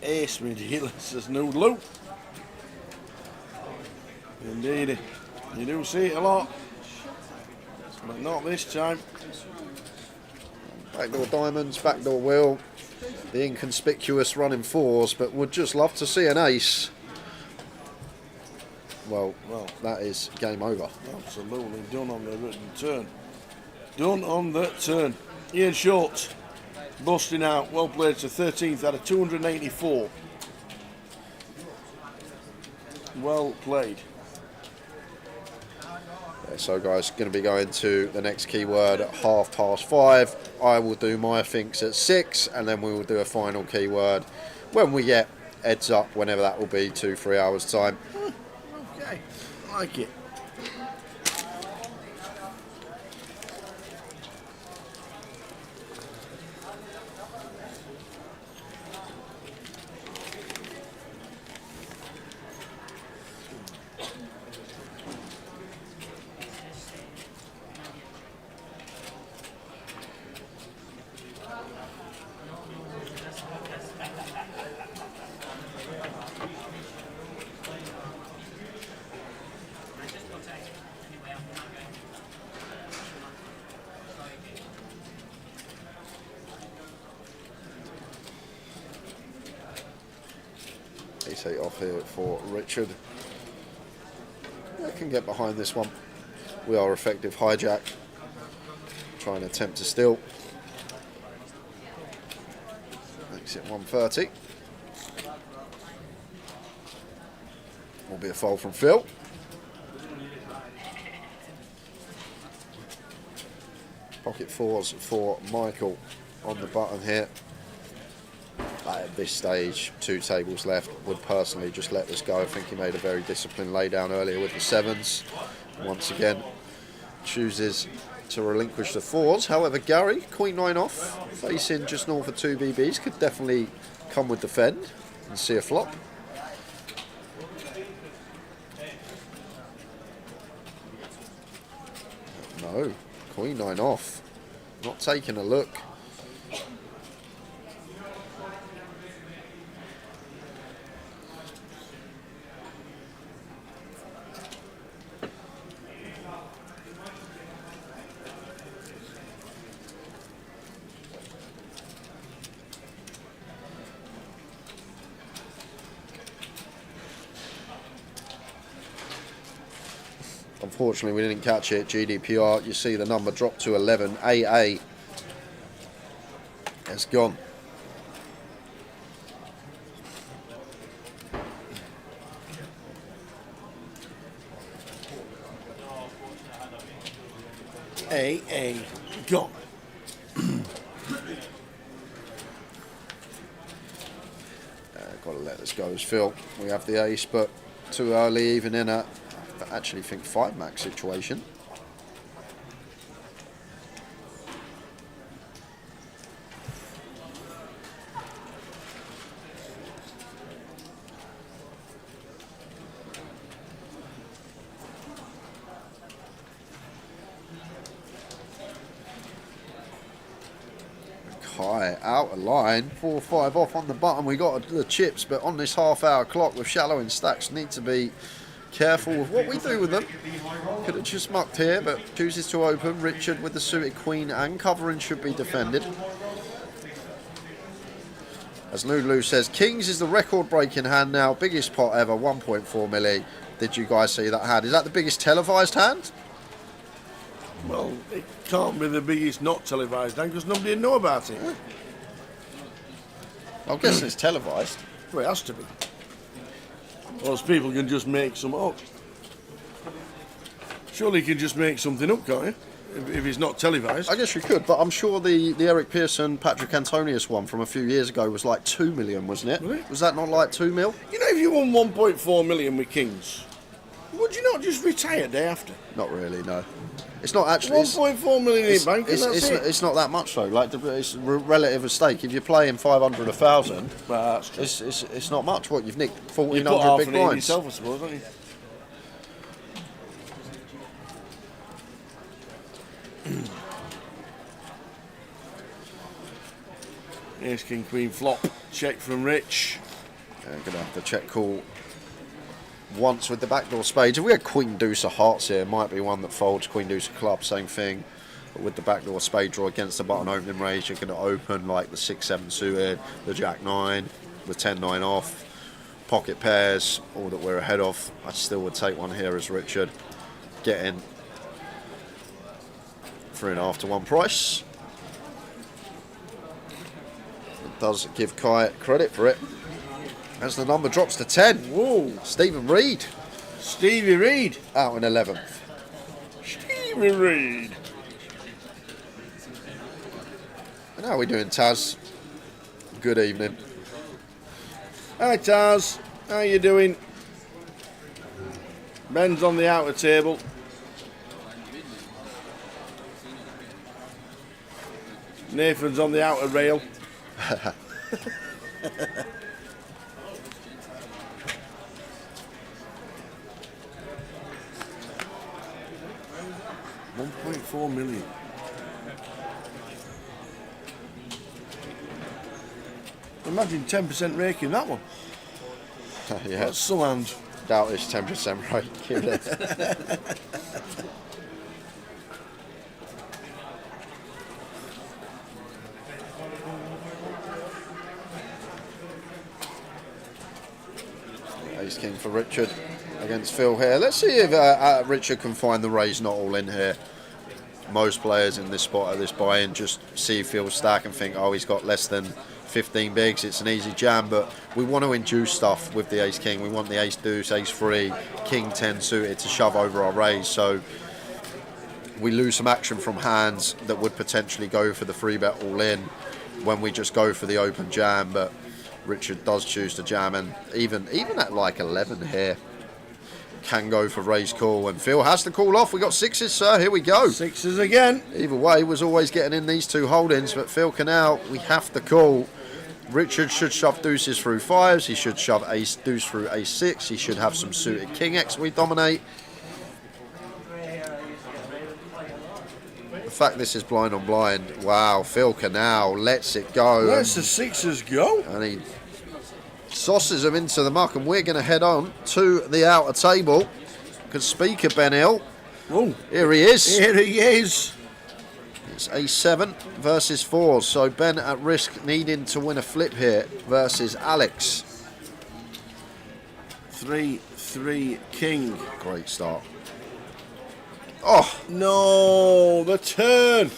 Ace me dealer, says Noodloo. Indeed. You do see it a lot. But not this time. Backdoor diamonds, backdoor wheel. The inconspicuous running 4s, but would just love to see an ace. Well, that is game over. Absolutely done on the written turn. Done on the turn. Ian Short busting out. Well played to 13th out of 284. Well played. Yeah, so guys, going to be going to the next keyword at 5:30. I will do my thinks at 6, and then we will do a final keyword when we get heads up, whenever that will be, 2-3 hours time. Okay, I like it. Ace-8 off here for Richard. I can get behind this one. We are effective hijack. Trying to attempt to steal. Makes it 130. Will be a fold from Phil. Pocket 4s for Michael on the button here. At this stage, 2 tables left, would personally just let this go. I think he made a very disciplined laydown earlier with the 7s. Once again, chooses to relinquish the 4s. However, Gary, Queen 9 off, facing just north of 2 BBs, could definitely come with defend and see a flop. No, Queen 9 off, not taking a look. Unfortunately, we didn't catch it. GDPR, you see the number drop to 11. AA has gone. AA gone. Got to let this go as Phil. We have the ace, but too early, even in a, I actually think 5 max situation. Kai out of line, 4-5 off on the button. We got the chips, but on this half-hour clock with shallowing stacks, need to be careful with what we do with them. Could have just mucked here, but chooses to open. Richard with the suited queen and covering should be defended. As Lulu says, Kings is the record-breaking hand now. Biggest pot ever, 1.4 milli. Did you guys see that hand? Is that the biggest televised hand? Well, it can't be the biggest not televised hand because nobody would know about it. I'm guessing it's televised. Well, it has to be. Or else people can just make some up. Surely you can just make something up, can't you? If it's not televised. I guess you could, but I'm sure the Eric Pearson, Patrick Antonius one from a few years ago was like 2 million, wasn't it? Really? Was that not like 2 mil? You know, if you won 1.4 million with Kings, would you not just retire day after? Not really, no. It's not actually 1.4 million in bank. It's not that much though. Like it's relative a stake. If you're playing 500, 1,000, it's not much. What you've nicked 1,400 big blinds. Yourself, I suppose, don't you? Ace King Queen flop. Check from Rich. Gonna have to check call once with the backdoor spades. If we had Queen Deuce of Hearts here, might be one that folds. Queen Deuce of Clubs, same thing. But with the backdoor spade draw against the button opening range, you're going to open like the 6-7 suited, the Jack 9, the 10-9 off, pocket pairs, all that we're ahead of. I still would take one here as Richard. Getting 3.5 to 1 price. It does give Kai credit for it. As the number drops to 10. Whoa. Stephen Reed. Stevie Reed. Out in 11th. Stevie Reed. And how are we doing, Taz? Good evening. Hi, Taz. How you doing? Ben's on the outer table. Nathan's on the outer rail. 1.4 million. Imagine 10% raking that one. Yeah. That's some hand. Doubt it's 10% rake. Give it. Ace King for Richard against Phil here. Let's see if Richard can find the raise not all in here. Most players in this spot at this buy-in just see Phil's stack and think, oh, he's got less than 15 bigs, it's an easy jam, but we want to induce stuff with the Ace King. We want the Ace Deuce, Ace 3, King 10 suited to shove over our raise, so we lose some action from hands that would potentially go for the free bet all in when we just go for the open jam. But Richard does choose to jam, and even at like 11 here, can go for raise call, and Phil has to call off. We got sixes, sir. Here we go. Sixes again. Either way, was always getting in these two holdings, but Phil can now. We have to call. Richard should shove deuces through fives. He should shove ace deuce through ace six. He should have some suited king X we dominate. The fact this is blind on blind. Wow, Phil Canal lets it go. Lets the sixes go. And he sauces them into the muck, and we're going to head on to the outer table. Because speaker Ben Hill. Oh, here he is. Here he is. It's a7 versus 4, so Ben at risk needing to win a flip here versus Alex. 3-3 king. Great start. Oh no, the turn.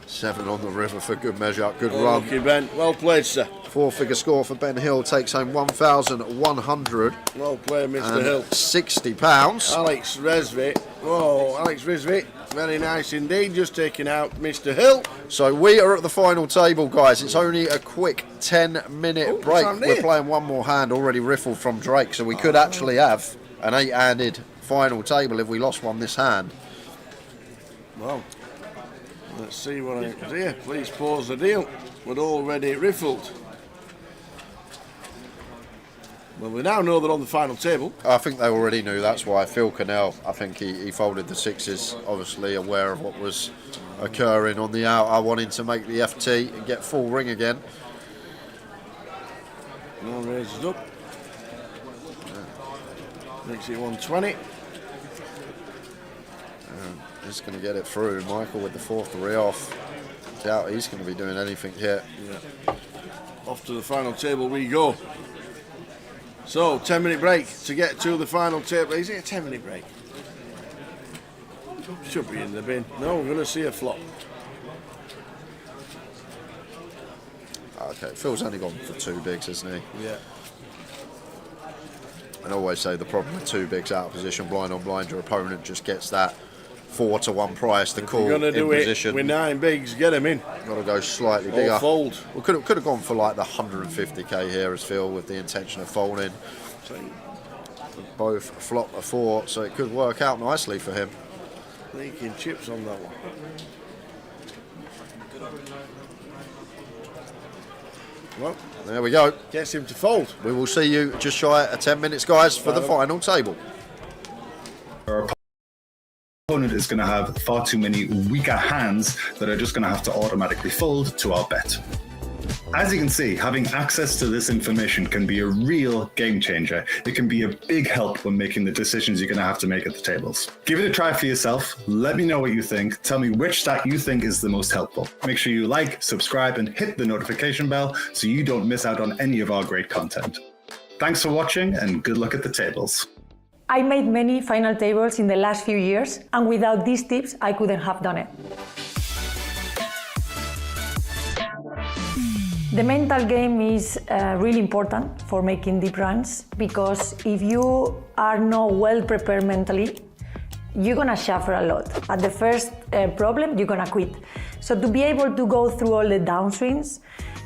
7 on the river for good measure. Good run. Lucky Ben. Well played, sir. 4-figure score for Ben Hill, takes home 1,100. Well played, Mr. Hill. £60. Alex Resvit. Whoa, Alex Resvit. Very nice indeed. Just taking out Mr. Hill. So we are at the final table, guys. It's only a quick 10-minute break. We're playing one more hand, already riffled from Drake, so we could actually have an 8-handed final table if we lost one this hand. Well, let's see what happens here. Please pause the deal. We're already riffled. Well, we now know they're on the final table. I think they already knew, that's why. Phil Cannell, I think he folded the sixes, obviously aware of what was occurring on the out. I wanted to make the FT and get full ring again. Now raises up. Makes it 120. He's going to get it through. Michael with the 4-3 off. Doubt he's going to be doing anything here. Yeah. Off to the final table we go. So, 10-minute break to get to the final table. Is it a 10-minute break? Should be in the bin. No, we're going to see a flop. Okay, Phil's only gone for 2 bigs, hasn't he? Yeah. I always say the problem with 2 bigs out of position, blind on blind, your opponent just gets that 4-1 price to call You're going to do position. it with 9 bigs, get them in. Got to go slightly bigger. Or fold. We could have gone for like the 150k here as Phil with the intention of folding. Both flop a 4, so it could work out nicely for him. Leaking chips on that one. Well, there we go. Gets him to fold. We will see you just shy of 10 minutes, guys, for the final table. Our opponent is going to have far too many weaker hands that are just going to have to automatically fold to our bet. As you can see, having access to this information can be a real game changer. It can be a big help when making the decisions you're going to have to make at the tables. Give it a try for yourself. Let me know what you think. Tell me which stack you think is the most helpful. Make sure you like, subscribe, and hit the notification bell so you don't miss out on any of our great content. Thanks for watching, and good luck at the tables. I made many final tables in the last few years, and without these tips, I couldn't have done it. The mental game is really important for making deep runs, because if you are not well prepared mentally, you're gonna suffer a lot. At the first problem, you're gonna quit. So to be able to go through all the downswings,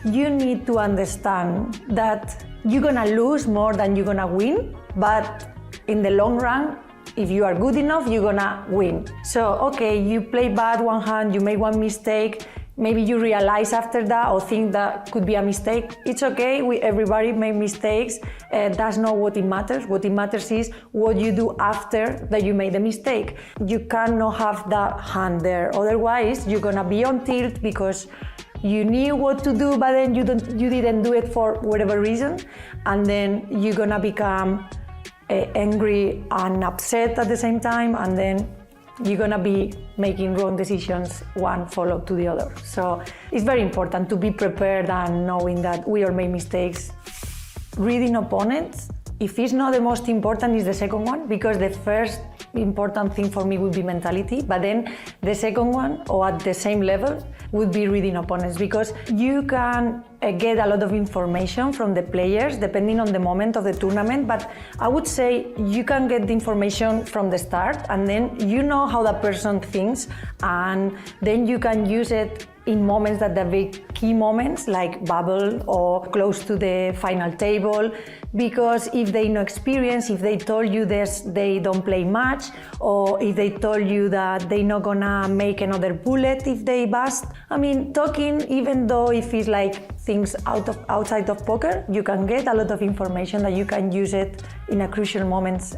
you need to understand that you're gonna lose more than you're gonna win, but in the long run, if you are good enough, you're gonna win. So, okay, you play bad one hand, you make one mistake, maybe you realize after that or think that could be a mistake. It's okay, everybody make mistakes. That's not what it matters. What it matters is what you do after that you made the mistake. You cannot have that hand there. Otherwise, you're gonna be on tilt because you knew what to do, but then you didn't do it for whatever reason. And then you're gonna become angry and upset at the same time, and then you're gonna be making wrong decisions, one follow to the other. So it's very important to be prepared and knowing that we all make mistakes. Reading opponents, if it's not the most important, is the second one, because the first important thing for me would be mentality, but then the second one, or at the same level, would be reading opponents, because you can get a lot of information from the players depending on the moment of the tournament, but I would say you can get the information from the start, and then you know how that person thinks, and then you can use it in moments that are very key moments, like bubble or close to the final table, because if they no experience, if they told you they don't play much, or if they told you that they're not gonna make another bullet if they bust. I mean, talking, even though if it's like things outside of poker, you can get a lot of information that you can use it in a crucial moments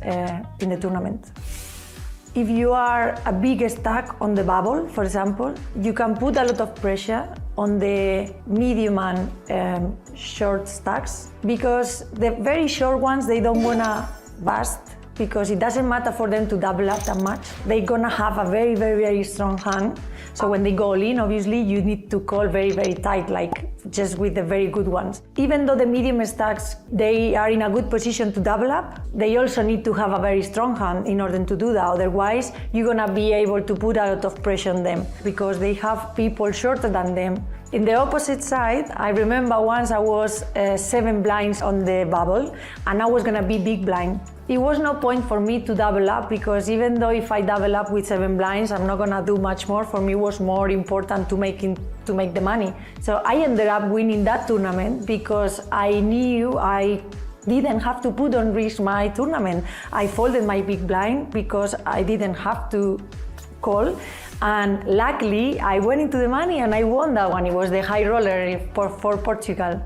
in the tournament. If you are a big stack on the bubble, for example, you can put a lot of pressure on the medium and short stacks, because the very short ones, they don't wanna bust, because it doesn't matter for them to double up that much. They're gonna have a very, very, very strong hand. So when they go all in, obviously, you need to call very, very tight, like just with the very good ones. Even though the medium stacks, they are in a good position to double up, they also need to have a very strong hand in order to do that. Otherwise, you're gonna be able to put a lot of pressure on them, because they have people shorter than them. In the opposite side, I remember once I was 7 blinds on the bubble, and I was gonna be big blind. It was no point for me to double up, because even though if I double up with 7 blinds, I'm not gonna do much more. For me, it was more important to make the money. So I ended up winning that tournament because I knew I didn't have to put on risk my tournament. I folded my big blind because I didn't have to call. And luckily, I went into the money and I won that one. It was the high roller for Portugal.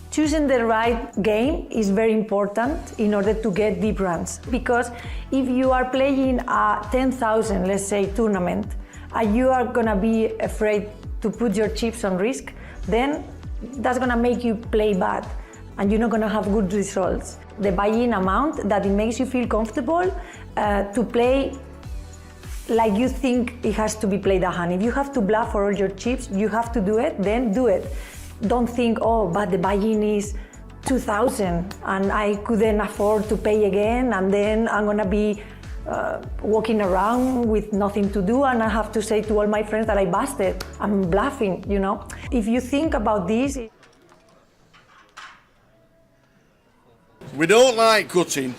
Choosing the right game is very important in order to get deep runs. Because if you are playing a 10,000, let's say, tournament, and you are gonna be afraid to put your chips on risk, then that's gonna make you play bad and you're not gonna have good results. The buy-in amount that it makes you feel comfortable to play like you think it has to be played a hand. If you have to bluff for all your chips, you have to do it, then do it. Don't think, oh, but the buy-in is 2,000 and I couldn't afford to pay again, and then I'm gonna be walking around with nothing to do and I have to say to all my friends that I busted. I'm bluffing, you know? If you think about this... We don't like cutting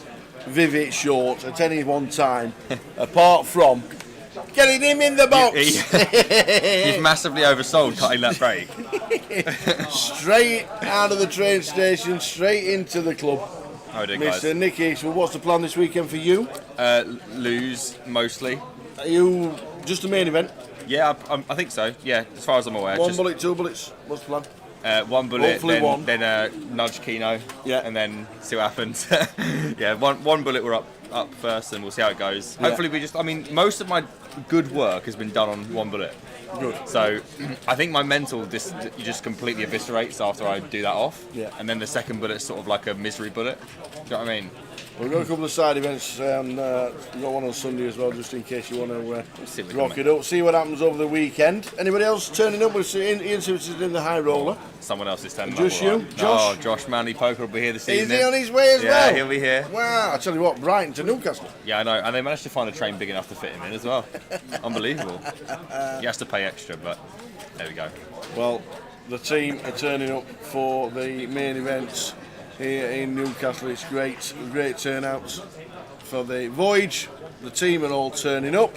Vivek short at any one time, apart from getting him in the box. You've massively oversold cutting that break. Straight out of the train station, straight into the club. How do Mr. Nicky, so what's the plan this weekend for you? Lose, mostly. Are you just the main event? Yeah, I think so. Yeah, as far as I'm aware. One bullet, 2 bullets. What's the plan? One bullet, hopefully then nudge Keno, yeah, and then see what happens. Yeah, one bullet, we're up first, and we'll see how it goes. Yeah. Hopefully most of my good work has been done on one bullet. Good. So I think my mental just completely eviscerates after I do that off. Yeah. And then the second bullet's sort of like a misery bullet. Do you know what I mean? We've got a couple of side events, and we've got one on Sunday as well, just in case you want to rock it up. See what happens over the weekend. Anybody else turning up? We've seen Ian Simpson's in the high roller. Someone else is turning up. Just you? Right. Josh? Oh, Josh Manley Poker will be here this evening. Is he on his way as well? Yeah, he'll be here. Wow, I tell you what, Brighton to Newcastle. Yeah, I know, and they managed to find a train big enough to fit him in as well. Unbelievable. He has to pay extra, but there we go. Well, the team are turning up for the main events here in Newcastle. It's great turnouts for the voyage. The team are all turning up.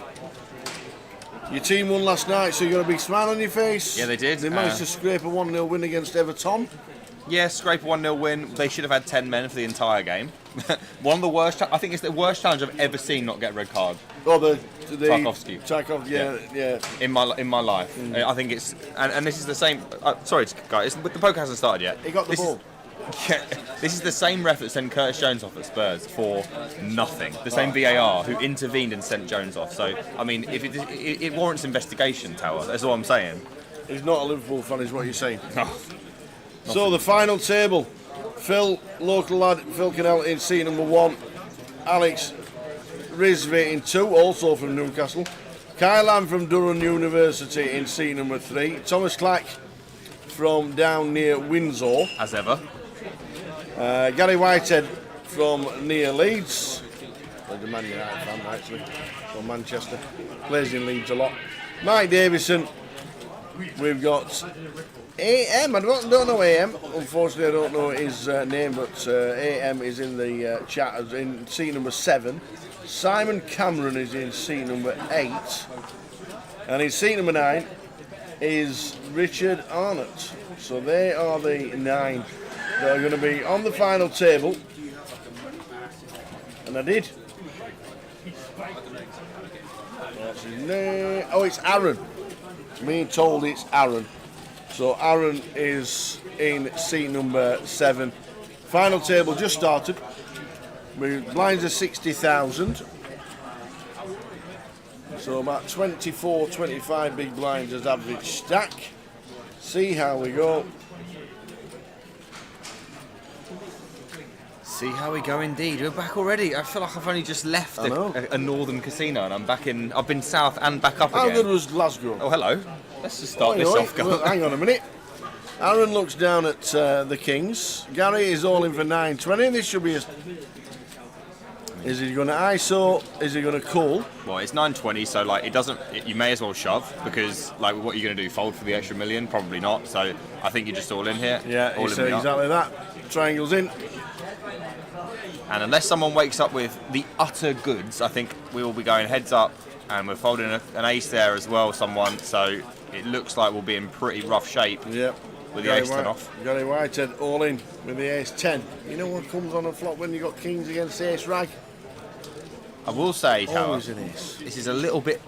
Your team won last night, so you got a big smile on your face. Yeah, they did. They managed to scrape a 1-0 win against Everton. Yeah, scrape a 1-0 win. They should have had 10 men for the entire game. One of the worst. I think it's the worst challenge I've ever seen not get a red card. Oh, the Tarkovsky. Yeah. In my life, I think it's and this is the same. Sorry, guys, the poker hasn't started yet. He got the ball. This is the same ref that sent Curtis Jones off at Spurs for nothing. The same VAR who intervened and sent Jones off. So, I mean, if it warrants investigation, Tower. That's all I'm saying. He's not a Liverpool fan, is what you're saying. No. So the final table: Phil, local lad, Phil Cannell in seat number 1. Alex Rizvi in 2, also from Newcastle. Kyle Lamb from Durham University in seat number 3. Thomas Clack from down near Windsor. As ever. Gary Whitehead from near Leeds. The Man United fan, actually, from Manchester. Plays in Leeds a lot. Mike Davison. We've got AM. I don't know AM. Unfortunately, I don't know his name, but AM is in the chat as in seat number 7. Simon Cameron is in seat number 8. And in seat number 9 is Richard Arnott. So they are the 9 that are going to be on the final table. And I did. What's his name? Oh, it's Aaron. Me told it's Aaron. So Aaron is in seat number 7. Final table just started. Blinds are 60,000. So about 24, 25 big blinds as average stack. See how we go. See how we go indeed. We're back already. I feel like I've only just left a northern casino and I'm back in. I've been south and back up again. How good was Glasgow? Oh, hello. Let's just start this off. Look, hang on a minute. Aaron looks down at the Kings. Gary is all in for 920. This should be a... Is he going to ISO? Is he going to call? Well, it's 920, so like it doesn't. You may as well shove because like what are you going to do? Fold for the extra million? Probably not. So I think you're just all in here. Yeah, all exactly that. Triangles in. And unless someone wakes up with the utter goods, I think we will be going heads up, and we're folding an ace there as well. Someone, so it looks like we'll be in pretty rough shape. Yep. With the ace 10 off. Gary Whitehead all in with the ace 10. You know what comes on a flop when you got kings against ace rag? I will say, Tower, always an ace. This is a little bit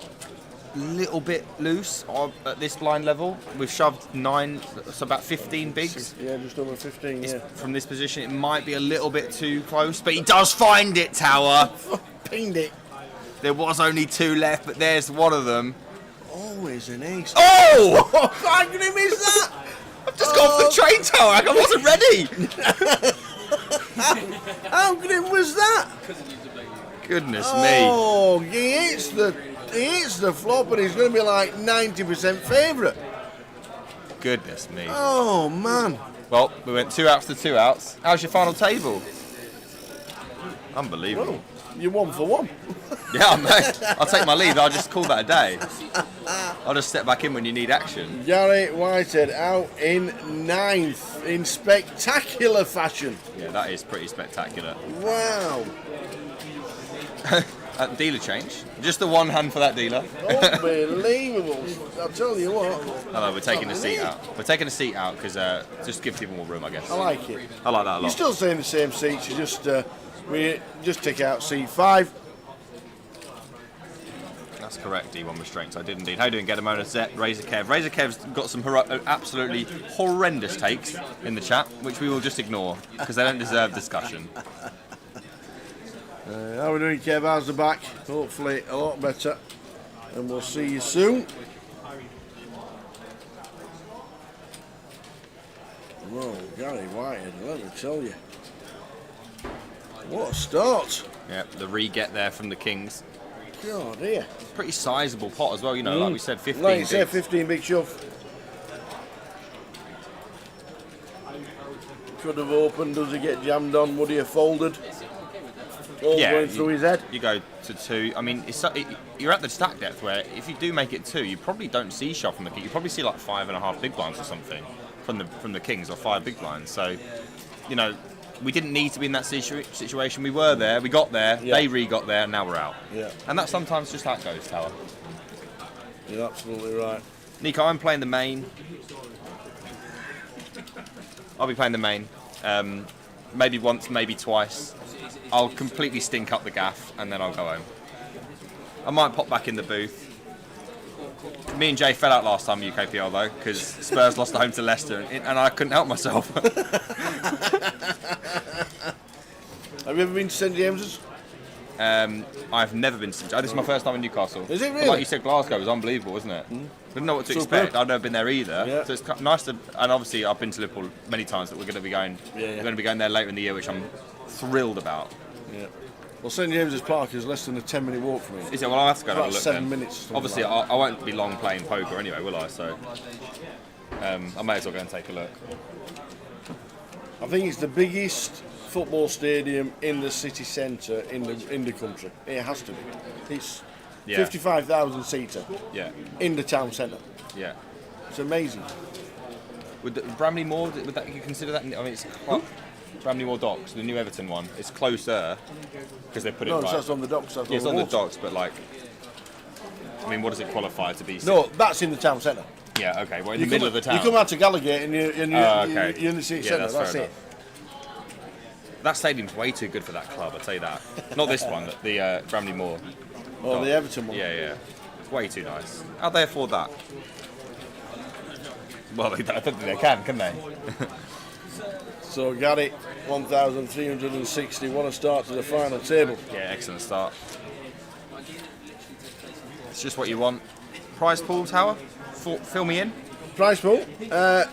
loose at this blind level. We've shoved 9, so about 15 bigs. Yeah, just over 15. Yeah. From this position, it might be a little bit too close, but he does find it, Tower. Pinged it. There was only 2 left, but there's one of them. Always an ace. Oh! How can he miss that? I've just got off the train, Tower. I wasn't ready. How good was that? Goodness me. Oh, he hits the flop and he's going to be like 90% favourite. Goodness me. Oh, man. Well, we went 2 outs to 2 outs. How's your final table? Unbelievable. Well, you're 1 for 1. Yeah, mate. I'll take my leave. I'll just call that a day. I'll just step back in when you need action. Gary Whitehead out in 9th in spectacular fashion. Yeah, that is pretty spectacular. Wow. Dealer change. Just the one hand for that dealer. Unbelievable. I'll tell you what. Hello, we're taking a seat out. We're taking a seat out because just give people more room, I guess. I like it. I like that a lot. You're still staying in the same seats. You just we just take out seat 5. That's correct, D1 restraints. I did indeed. How you doing, Gedamona Zet, Razor Kev? Razor Kev's got some absolutely horrendous takes in the chat, which we will just ignore because they don't deserve discussion. How are we doing, Kev? How's the back? Hopefully a lot better. And we'll see you soon. Whoa, Gary Whitehead, let me tell you. What a start. Yeah, the re-get there from the Kings. God, dear. Pretty sizable pot as well, you know, like we said, 15 Like you bigs. said, 15 big shove. Could have opened, does he get jammed on? Would he have folded? All going through his head. You go to 2. I mean, you're at the stack depth where if you do make it 2, you probably don't see shove from the king. You probably see like 5.5 big blinds or something from the Kings, or 5 big blinds. So, you know, we didn't need to be in that situation. We were there, we got there, they re-got there, and now we're out. Yeah. And that's sometimes just how it goes, Tower. You're absolutely right. Nico, I'm playing the main. I'll be playing the main. Maybe once, maybe twice. I'll completely stink up the gaff, and then I'll go home. I might pop back in the booth. Me and Jay fell out last time UKPL though, because Spurs lost at home to Leicester, and I couldn't help myself. Have you ever been to St James's? I've never been to St. This is my first time in Newcastle. Is it really? But like you said, Glasgow was unbelievable, wasn't it? Didn't know what to expect. I've never been there either. Yeah. So it's nice to, and obviously I've been to Liverpool many times, but we're going to be going. We're going to be going there later in the year, which I'm thrilled about. Yeah. Well, St James's Park is less than a 10-minute walk from here. Is it? Well, I'll have to go and have a About look 7 then. minutes. Obviously, like I won't be long playing poker anyway, will I? So I may as well go and take a look. I think it's the biggest football stadium in the city centre in the country. It has to be. It's 55,000 seater. Yeah. In the town centre. Yeah. It's amazing. Would Bramley Moor, would that, you consider that? I mean, it's Bramley Moor Docks, the new Everton one. It's closer because they put it right. No, that's on the docks. It's on the docks, but like, I mean, what does it qualify to be? No, that's in the town centre. Yeah, okay. Well, in the middle of the town. You come out to Gallagher and you're in the city centre. That's That's it. That stadium's way too good for that club, I'll tell you that. Not this one, the Bramley Moor. Oh, the Everton one. Yeah. It's way too nice. How'd they afford that? Well, I don't think they can they? So, Gary, 1,360. What a start to the final table. Yeah, excellent start. It's just what you want. Prize pool, Tower? Fill me in. Prize pool. There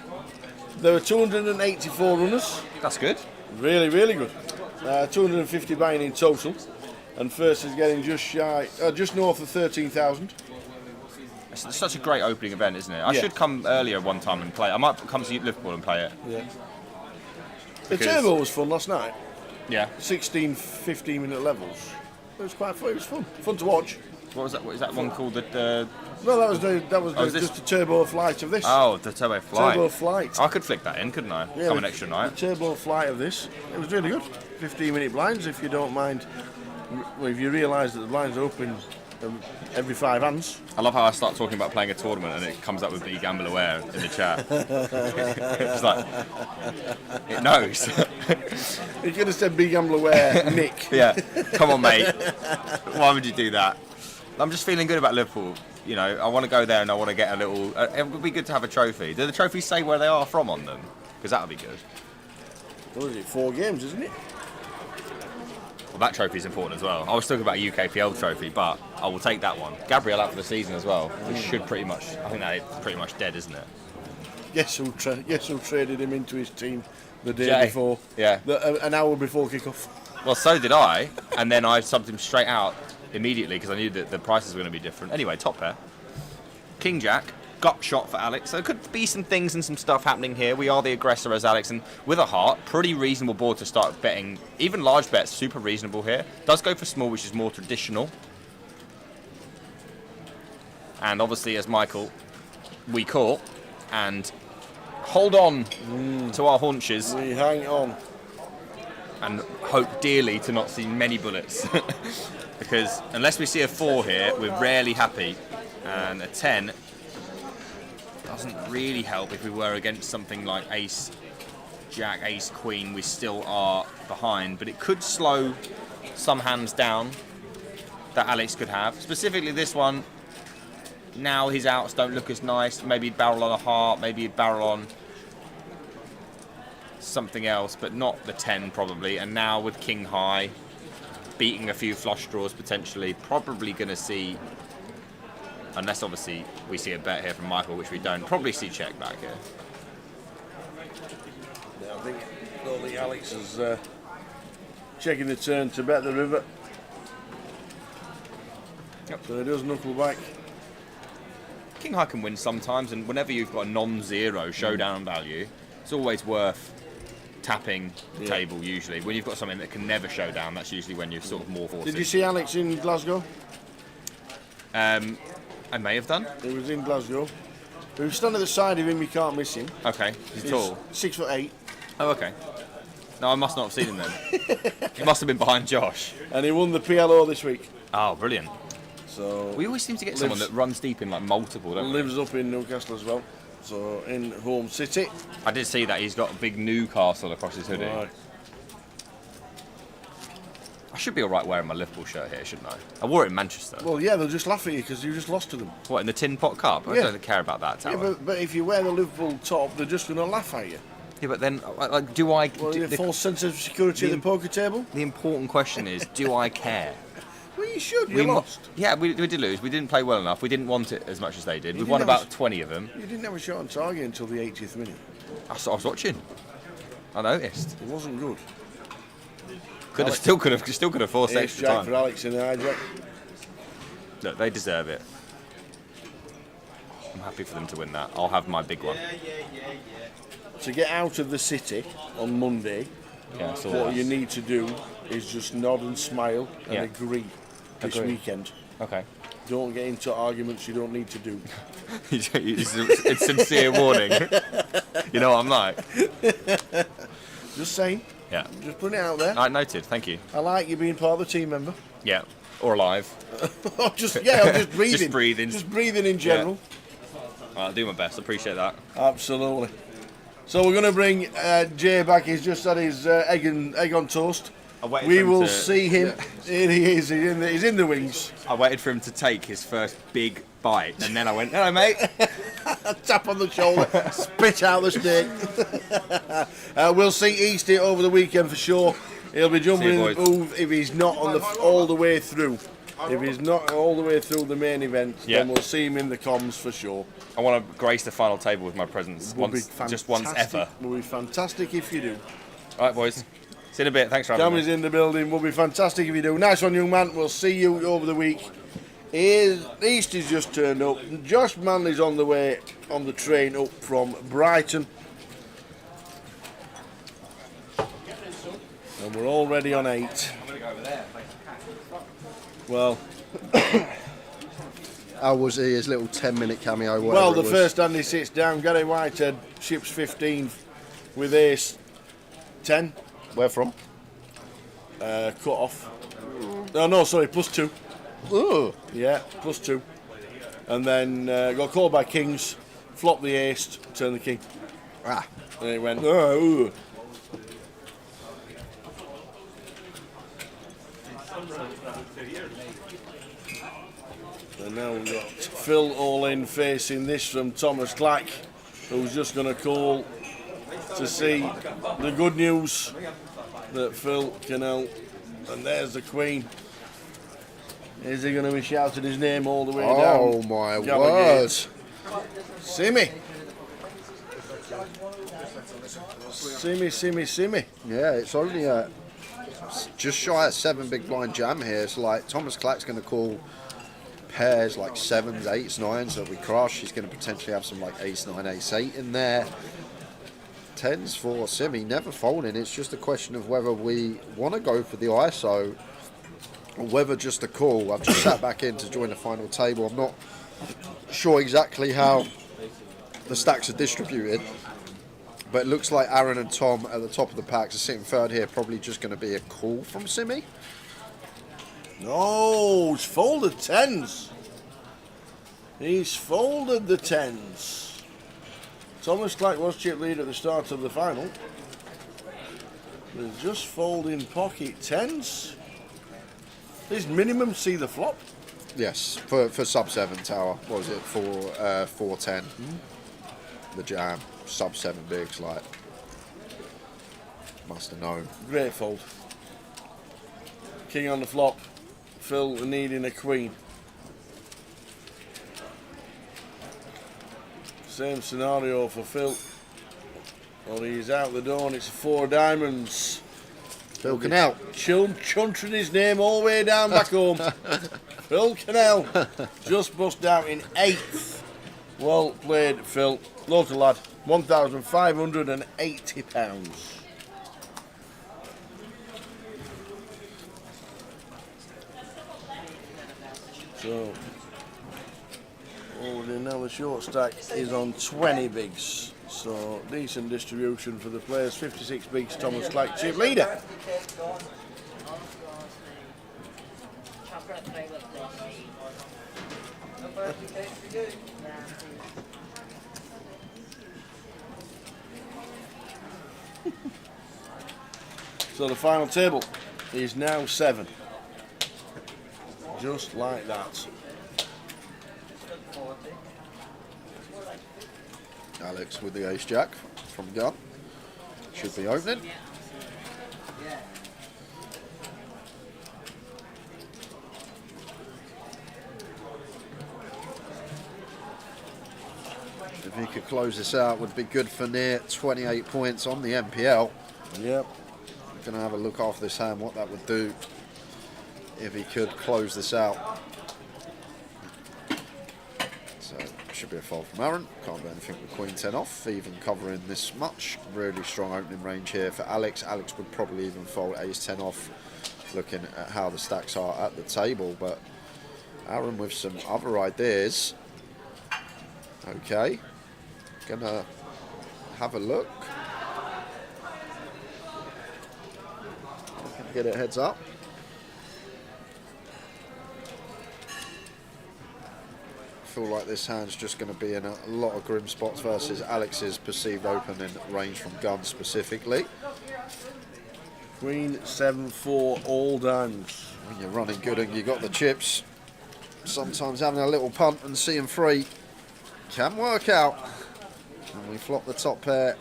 were 284 runners. That's good. Really, really good. 250 buying in total. And first is getting just north of 13,000. It's such a great opening event, isn't it? I should come earlier one time and play. I might come to Liverpool and play it. Yeah. The turbo was fun last night. Yeah. 16, 15-minute levels. It was quite fun. It was fun. Fun to watch. What was that? What is that one called? The No, that was just the turbo flight of this. Oh, the turbo flight. Turbo flight. I could flick that in, couldn't I? Yeah, Come an extra night. The turbo flight of this. It was really good. 15-minute blinds, if you don't mind. Well, if you realise that the blinds are open every 5 hands. I love how I start talking about playing a tournament and it comes up with Be Gamble Aware in the chat. It's like, it knows. You could have said Be Gamble Aware, Nick. Yeah, come on, mate. Why would you do that? I'm just feeling good about Liverpool. You know, I want to go there and I want to get a little. It would be good to have a trophy. Do the trophies say where they are from on them? Because that would be good. What is it? 4 games, isn't it? Well, that trophy is important as well. I was talking about a UKPL trophy, but I will take that one. Gabriel out for the season as well, which should pretty much. I think that is pretty much dead, isn't it? Yes, who traded him into his team the day before. Yeah. An hour before kickoff. Well, so did I, and then I subbed him straight out immediately because I knew that the prices were going to be different. Anyway, top pair. King Jack, gut shot for Alex. So there could be some things and some stuff happening here. We are the aggressor as Alex, and with a heart, pretty reasonable board to start betting. Even large bets, super reasonable here. Does go for small, which is more traditional. And obviously, as Michael, we call and hold on to our haunches. We hang on. And hope dearly to not see many bullets. Because unless we see a 4 here, we're rarely happy. And a 10 doesn't really help if we were against something like Ace, Jack, Ace, Queen. We still are behind, but it could slow some hands down that Alex could have. Specifically this one, now his outs don't look as nice. Maybe he'd barrel on a heart, maybe he'd barrel on something else, but not the 10 probably. And now with King High, beating a few flush draws potentially, probably going to see, unless obviously we see a bet here from Michael, which we don't, probably see check back here. Yeah, I don't think Alex is checking the turn to bet the river. Yep. So he does knuckle back. King High can win sometimes, and whenever you've got a non-zero showdown value, it's always worth tapping the table usually. When you've got something that can never show down, that's usually when you're sort of more forcing. Did you see Alex in Glasgow? I may have done. He was in Glasgow. If you stand at the side of him, you can't miss him. Okay, he's tall. 6'8". Oh, okay. No, I must not have seen him then. He must have been behind Josh. And he won the PLO this week. Oh, brilliant. So we always seem to get someone that runs deep in like multiple, don't we? Lives up in Newcastle as well. So in home city. I did see that he's got a big Newcastle across his hoodie. Right. I should be all right wearing my Liverpool shirt here, shouldn't I? I wore it in Manchester. Well, yeah, they'll just laugh at you because you just lost to them. What, in the Tin Pot Cup? I don't care about that, Tower. Yeah, but if you wear the Liverpool top, they're just going to laugh at you. Yeah, but then, like, do I... Well, the false sense of security at the poker table? The important question is, do I care? Well, you should. You lost. Yeah, we did lose. We didn't play well enough. We didn't want it as much as they did. We won about 20 of them. You didn't have a shot on target until the 80th minute. I was watching. I noticed. It wasn't good. Still could have forced extra Jack time. for Alex in the hijack. Look, they deserve it. I'm happy for them to win that. I'll have my big one. To get out of the city on Monday, what you need to do is just nod and smile and agree this weekend. Okay. Don't get into arguments you don't need to do. It's sincere warning. You know what I'm like. Just saying. Yeah. Just putting it out there. I noted. Thank you. I like you being part of the team member. Yeah. Or alive. just breathing. Just breathing. Just breathing in general. I'll do my best. Appreciate that. Absolutely. So we're going to bring Jay back. He's just had his egg on toast. We will see him. Yeah. Here he is. He's in the wings. I waited for him to take his first big bite, and then I went, "Hello, mate." A tap on the shoulder, spit out the steak. We'll see Easty over the weekend for sure. He'll be jumping in the booth if he's not on all the way through. If he's not all the way through the main event, then we'll see him in the comms for sure. I want to grace the final table with my presence just once ever. It will be fantastic if you do. All right, boys. See you in a bit. Thanks for having me. Cameron's in the building. Will be fantastic if you do. Nice one, young man. We'll see you over the week. Easty's just turned up. Josh Manley's on the way on the train up from Brighton. And we're already on 8. Well, how was he? His little 10-minute cameo. Well, the first hand he sits down, Gary Whitehead ships 15 with ace 10. Where from? Cut off. No, sorry, +2. Oh. Yeah, +2. And then got called by kings, flopped the ace, turned the king. Ah. And it went, oh. And now we've got Phil all in facing this from Thomas Clack, who's just going to call to see the good news that Phil can help. And there's the Queen. Is he going to be shouting his name all the way down? Oh my word. Simmy. Simmy. Yeah, it's only just shy of 7 big blind jam here. It's like Thomas Clack's going to call pairs like 7s, 8s, 9s that we crush. He's going to potentially have some like ace 9, ace 8 in there. 10s for Simmy, never folding. It's just a question of whether we want to go for the ISO or whether just a call. I've just sat back in to join the final table. I'm not sure exactly how the stacks are distributed, but it looks like Aaron and Tom at the top of the packs are sitting third here. Probably just going to be a call from Simmy. No, he's folded 10s. He's folded the 10s. Thomas Clack was chip lead at the start of the final. They're just folding pocket 10s. His minimum see the flop. Yes, for sub 7 tower. What was it for 410? The jam, sub 7 bigs, like must have known. Great fold. King on the flop. Phil needing a queen. Same scenario for Phil. Well, he's out the door and it's 4 diamonds. Phil Cannell. Chuntering his name all the way down back home. Phil Cannell just bust out in 8th. Well played, Phil. Local lad. £1,580. So, already now the short stack is on 20 bigs. So, decent distribution for the players. 56 bigs, Thomas Clack, chip leader. So the final table is now 7. Just like that. Alex with the ace jack from gun. Should be opening. If he could close this out, would be good for near 28 points on the MPL. Yep. Going to have a look after this hand what that would do if he could close this out. So should be a fold from Aaron. Can't do anything with Queen 10 off, even covering this much. Really strong opening range here for Alex. Alex would probably even fold ace 10 off, looking at how the stacks are at the table. But Aaron with some other ideas. Okay, gonna have a look. Gonna get it heads up. feel like this hand's just going to be in a lot of grim spots versus Alex's perceived opening range from gun specifically. Queen 7-4 all downs. When you're running good and you got the chips, sometimes having a little punt and seeing free can work out. And we flop the top pair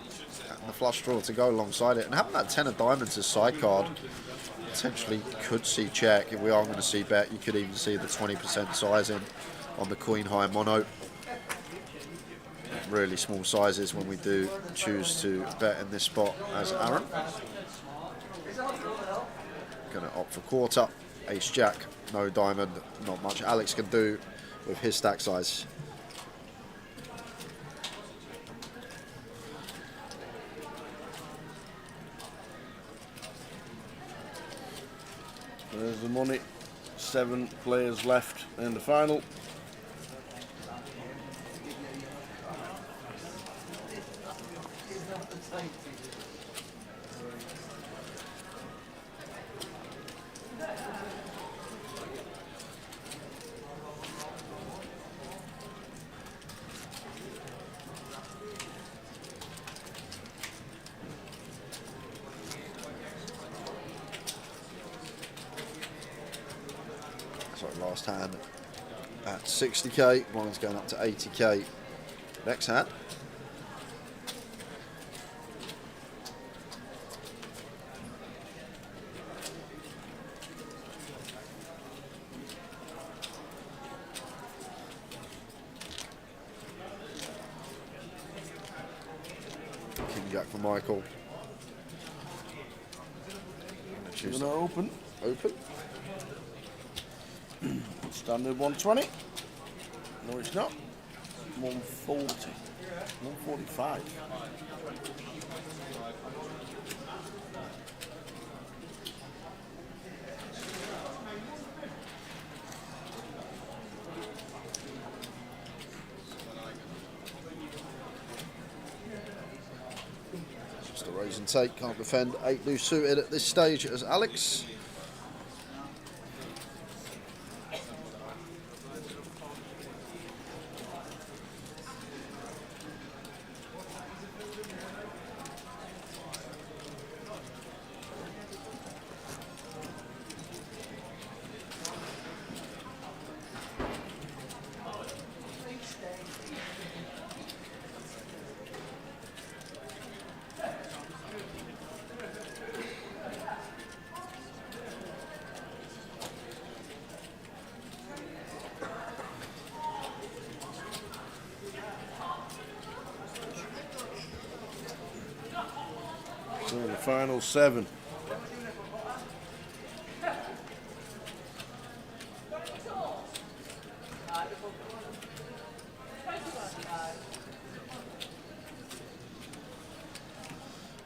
and the flush draw to go alongside it. And having that 10 of diamonds as side card potentially could see check. If we are going to see bet, you could even see the 20% sizing on the queen high mono. Really small sizes when we do choose to bet in this spot as Aaron. Going to opt for quarter, ace jack, no diamond, not much Alex can do with his stack size. There's the money. 7 players left in the final. Last hand at 60k, mine's going up to 80k. Next hand. King Jack for Michael. You're gonna open. Open. Standard 120. No, it's not. 140. 145. Just a raise and take. Can't defend. 8 loose suited at this stage as Alex. So the final 7.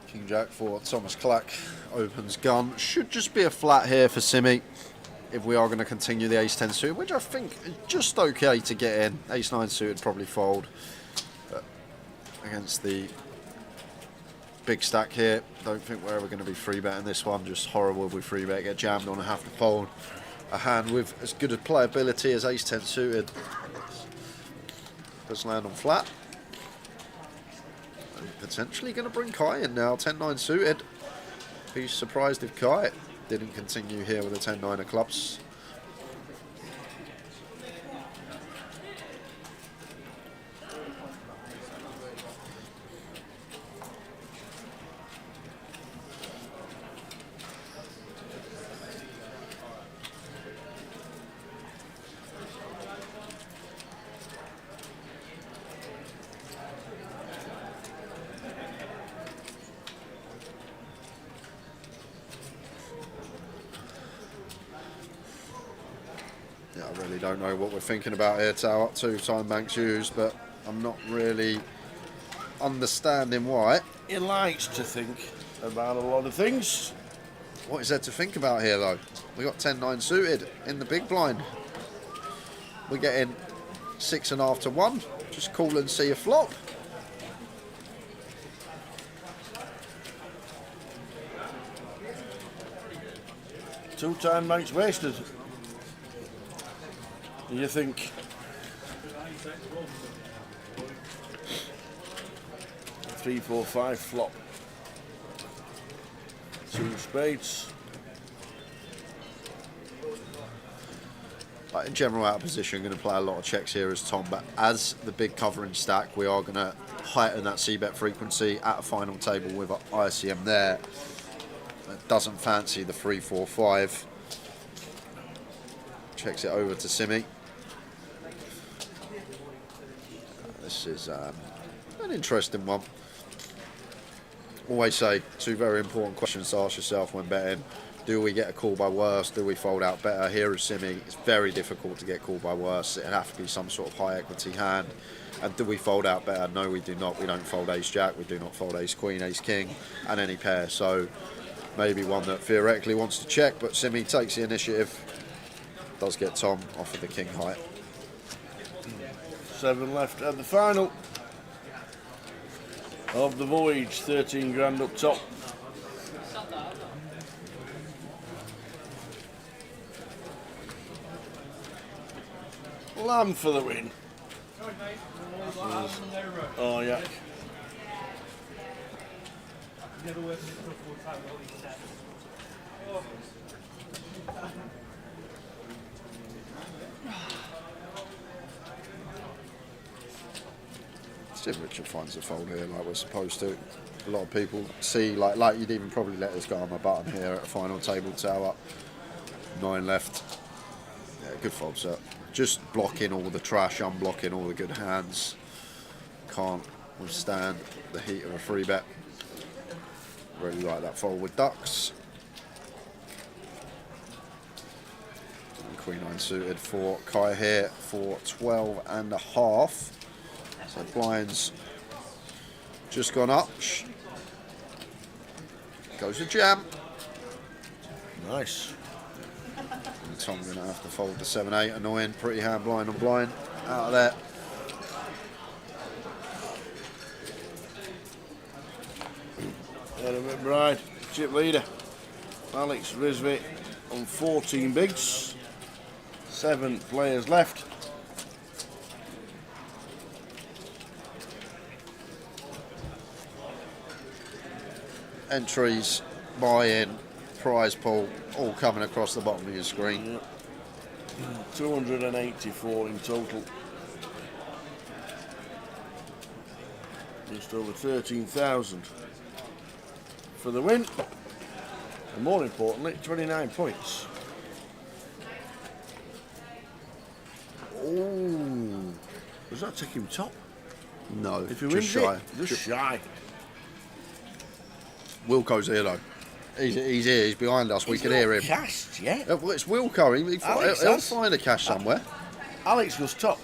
King Jack for Thomas Clack. Opens gun. Should just be a flat here for Simi if we are going to continue the ace-10 suited, which I think is just okay to get in. Ace-9 suited probably fold. But against the big stack here, don't think we're ever going to be free betting this one. Just horrible if we free bet, get jammed on and have to fold. A hand with as good a playability as ace-10 suited does land on flat. And potentially going to bring Kai in now, 10-9 suited. Be surprised if Kai didn't continue here with a 10-9 of clubs. Yeah, I really don't know what we're thinking about here. Tower up 2, time banks used, but I'm not really understanding why. He likes to think about a lot of things. What is there to think about here, though? We got 10-9 suited in the big blind. We're getting 6.5 to 1. Just call and see a flop. Two time banks wasted. Do you think 3, 4, 5 flop. 2 spades. In general, out of position, going to play a lot of checks here as Tom, but as the big covering stack, we are going to heighten that c-bet frequency at a final table with an ICM there. That doesn't fancy the 3, 4, 5. Checks it over to Simi. This is an interesting one. Always say 2 very important questions to ask yourself when betting. Do we get a call by worse? Do we fold out better? Here is Simi. It's very difficult to get called by worse. It'd have to be some sort of high equity hand. And do we fold out better? No, we do not. We don't fold ace jack. We do not fold ace queen, ace king, and any pair. So maybe one that theoretically wants to check, but Simi takes the initiative. Does get Tom off of the king height. 7 left at the final of the voyage. 13 grand up top. Lamb for the win. Oh yeah. See if Richard finds a fold here like we're supposed to. A lot of people see, like you'd even probably let this go on my button here at a final table tower. 9 left. Yeah, good fold set. Just blocking all the trash, unblocking all the good hands. Can't withstand the heat of a free bet. Really like that fold with ducks. And Queen 9 suited for Kai here for 12.5. So blinds just gone up. Goes to jam. Nice. And Tom's going to have to fold the 7-8. Annoying. Pretty hand blind on blind. Out of there. Adam McBride, chip leader. Alex Rizvi on 14 bigs. 7 players left. Entries, buy-in, prize pool, all coming across the bottom of your screen. Yep. 284 in total. Just over 13,000 for the win. And more importantly, 29 points. Oh, does that take him top? No, If he just wins shy. it, just shy. Wilco's here though. He's here, he's behind us, we can hear him. Cashed yet? Well, it's Wilco, he'll find a cash somewhere. Alex goes top,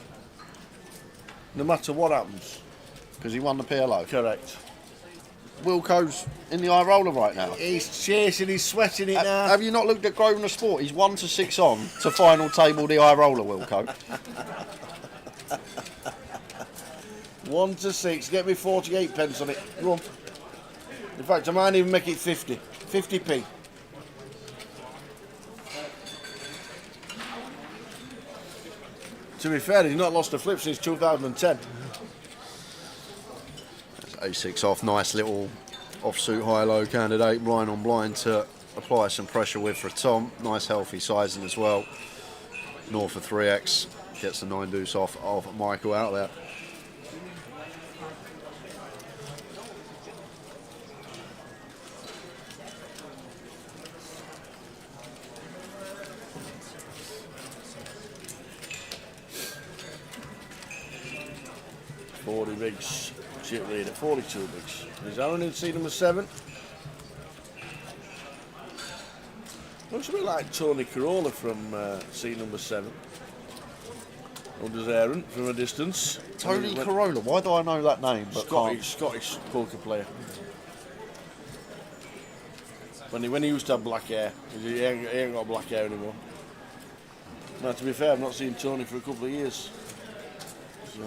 no matter what happens. Because he won the PLO. Correct. Wilco's in the eye roller right now. He's chasing, he's sweating it now. Have you not looked at Grosvenor Sport? He's 1 to 6 on to final table the eye roller, Wilco. 1 to 6, get me 48 pence on it. Go on. In fact, I might even make it 50. 50p. To be fair, he's not lost a flip since 2010. A6 off, nice little offsuit high-low candidate, blind on blind to apply some pressure with for Tom. Nice healthy sizing as well. North of 3x, gets the 9 deuce off of Michael out there. Bigs, chip lead at 42 bigs. Is Aaron in seat number 7? Looks a bit like Tony Corolla from seat number 7. Or does Aaron from a distance? Tony Corolla, why do I know that name? But Scottish poker player. When he used to have black hair, he ain't got black hair anymore. Now, to be fair, I've not seen Tony for a couple of years. So.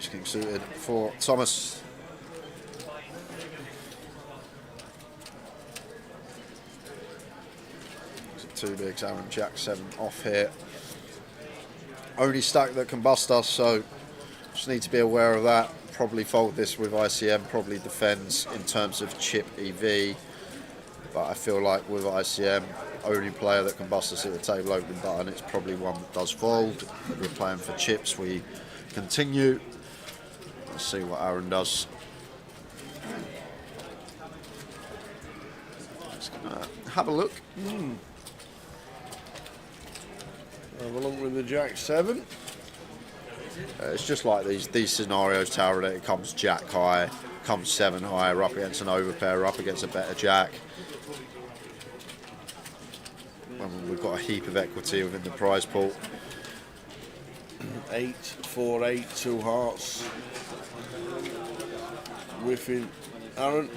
Ace King suited for Thomas. Two bigs, Aaron, Jack 7 off here. Only stack that can bust us, so just need to be aware of that. Probably fold this with ICM, probably defends in terms of chip EV. But I feel like with ICM, only player that can bust us at the table opening button, it's probably one that does fold. If we're playing for chips, we continue. Let's see what Aaron does. Just gonna have a look. Have a look with the Jack 7. It's just like these scenarios, Tower, that it comes Jack high, comes 7 high, we're up against an overpair, we're up against a better Jack. And we've got a heap of equity within the prize pool. 8, 4, 8, 2 hearts. Whiffing Aaron.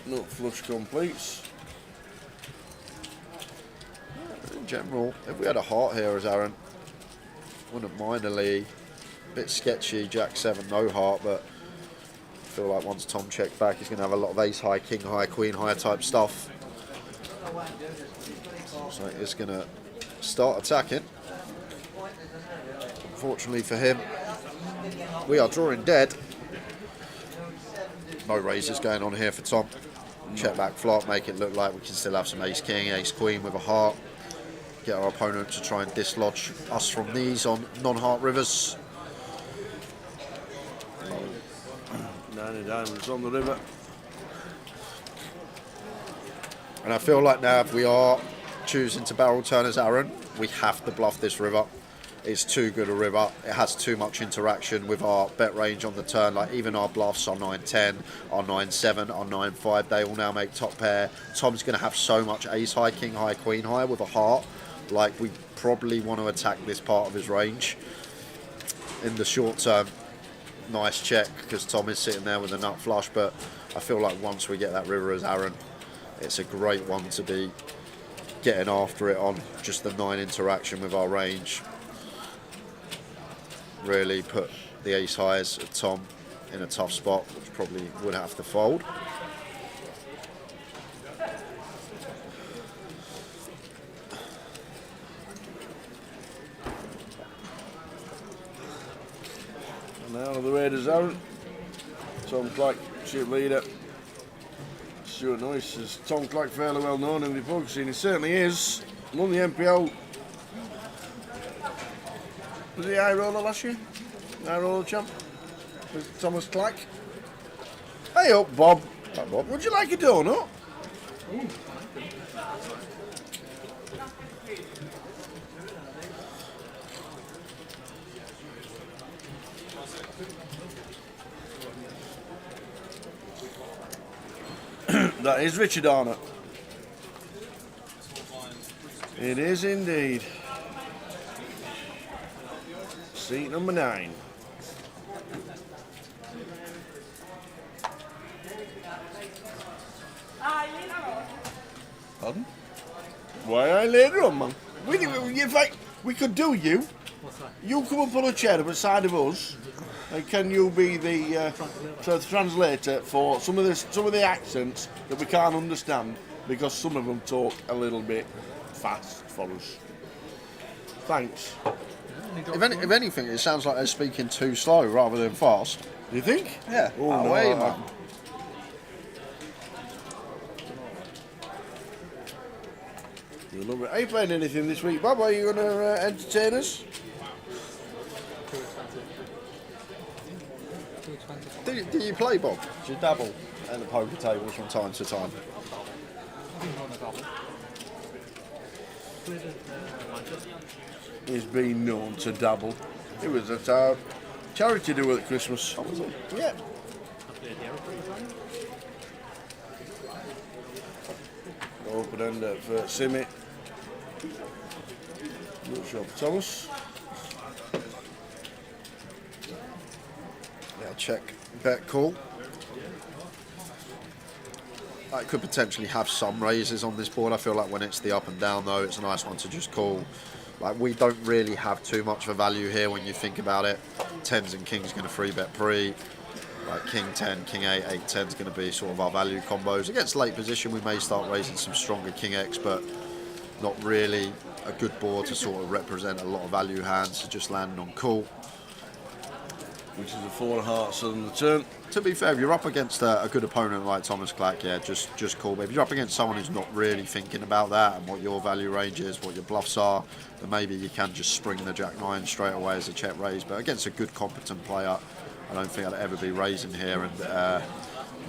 No flush completes. In general, if we had a heart here as Aaron, wouldn't mind a lead. Bit sketchy, Jack 7, no heart, but I feel like once Tom checks back, he's going to have a lot of ace high, king high, queen high type stuff. So he's going to start attacking. Unfortunately for him, we are drawing dead. No raises going on here for Tom. Check back flop, make it look like we can still have some ace king, ace queen with a heart. Get our opponent to try and dislodge us from these on non-heart rivers. 9 of diamonds on the river. And I feel like now if we are choosing to barrel turn as Aaron, we have to bluff this river. It's too good a river. It has too much interaction with our bet range on the turn. Like even our bluffs, our 9-10, our 9-7, our 9-5, they all now make top pair. Tom's going to have so much ace high, king high, queen high with a heart. Like we probably want to attack this part of his range. In the short term, nice check because Tom is sitting there with a nut flush. But I feel like once we get that river as Aaron, it's a great one to be getting after it on. Just the 9 interaction with our range. Really put the ace highs of Tom in a tough spot, which probably would have to fold. And now the Raiders out. Tom Clark, chip leader. Stuart Noyce is Tom Clark fairly well known in the poker scene. He certainly is. Won the MPL. Was he high roller last year? High roller champ? With Thomas Clark? Hey up, Bob. Hi, Bob. Would you like a donut? That is Richard Arnott. It is indeed. Seat number 9. Pardon? Why I later on, man? In fact, we could do you. What's that? You come and pull a chair up beside of us, and can you be the translator for some of the accents that we can't understand because some of them talk a little bit fast for us. Thanks. If anything, it sounds like they're speaking too slow rather than fast. Do you think? Yeah. Oh, no, way, man. You love it. Are you playing anything this week, Bob? Are you going to entertain us? Do you play, Bob? Do you dabble at the poker tables from time to time? He's been known to dabble. It was at our charity do at Christmas. Oh, was it? Yeah. Open end for Simi. Not sure for Thomas. Yeah, check, bet, call. It could potentially have some raises on this board. I feel like when it's the up and down though, it's a nice one to just call. Like, we don't really have too much of a value here when you think about it. 10s and kings going to 3-bet pre. Like king 10, king 8, 8 10 is going to be sort of our value combos. Against late position, we may start raising some stronger king X, but not really a good board to sort of represent a lot of value hands. So just landing on call. Which is a 4 of hearts on the turn. To be fair, if you're up against a good opponent like Thomas Clack, yeah, just call. But if you're up against someone who's not really thinking about that and what your value range is, what your bluffs are, then maybe you can just spring the Jack 9 straight away as a check raise. But against a good, competent player, I don't think I'd ever be raising here. And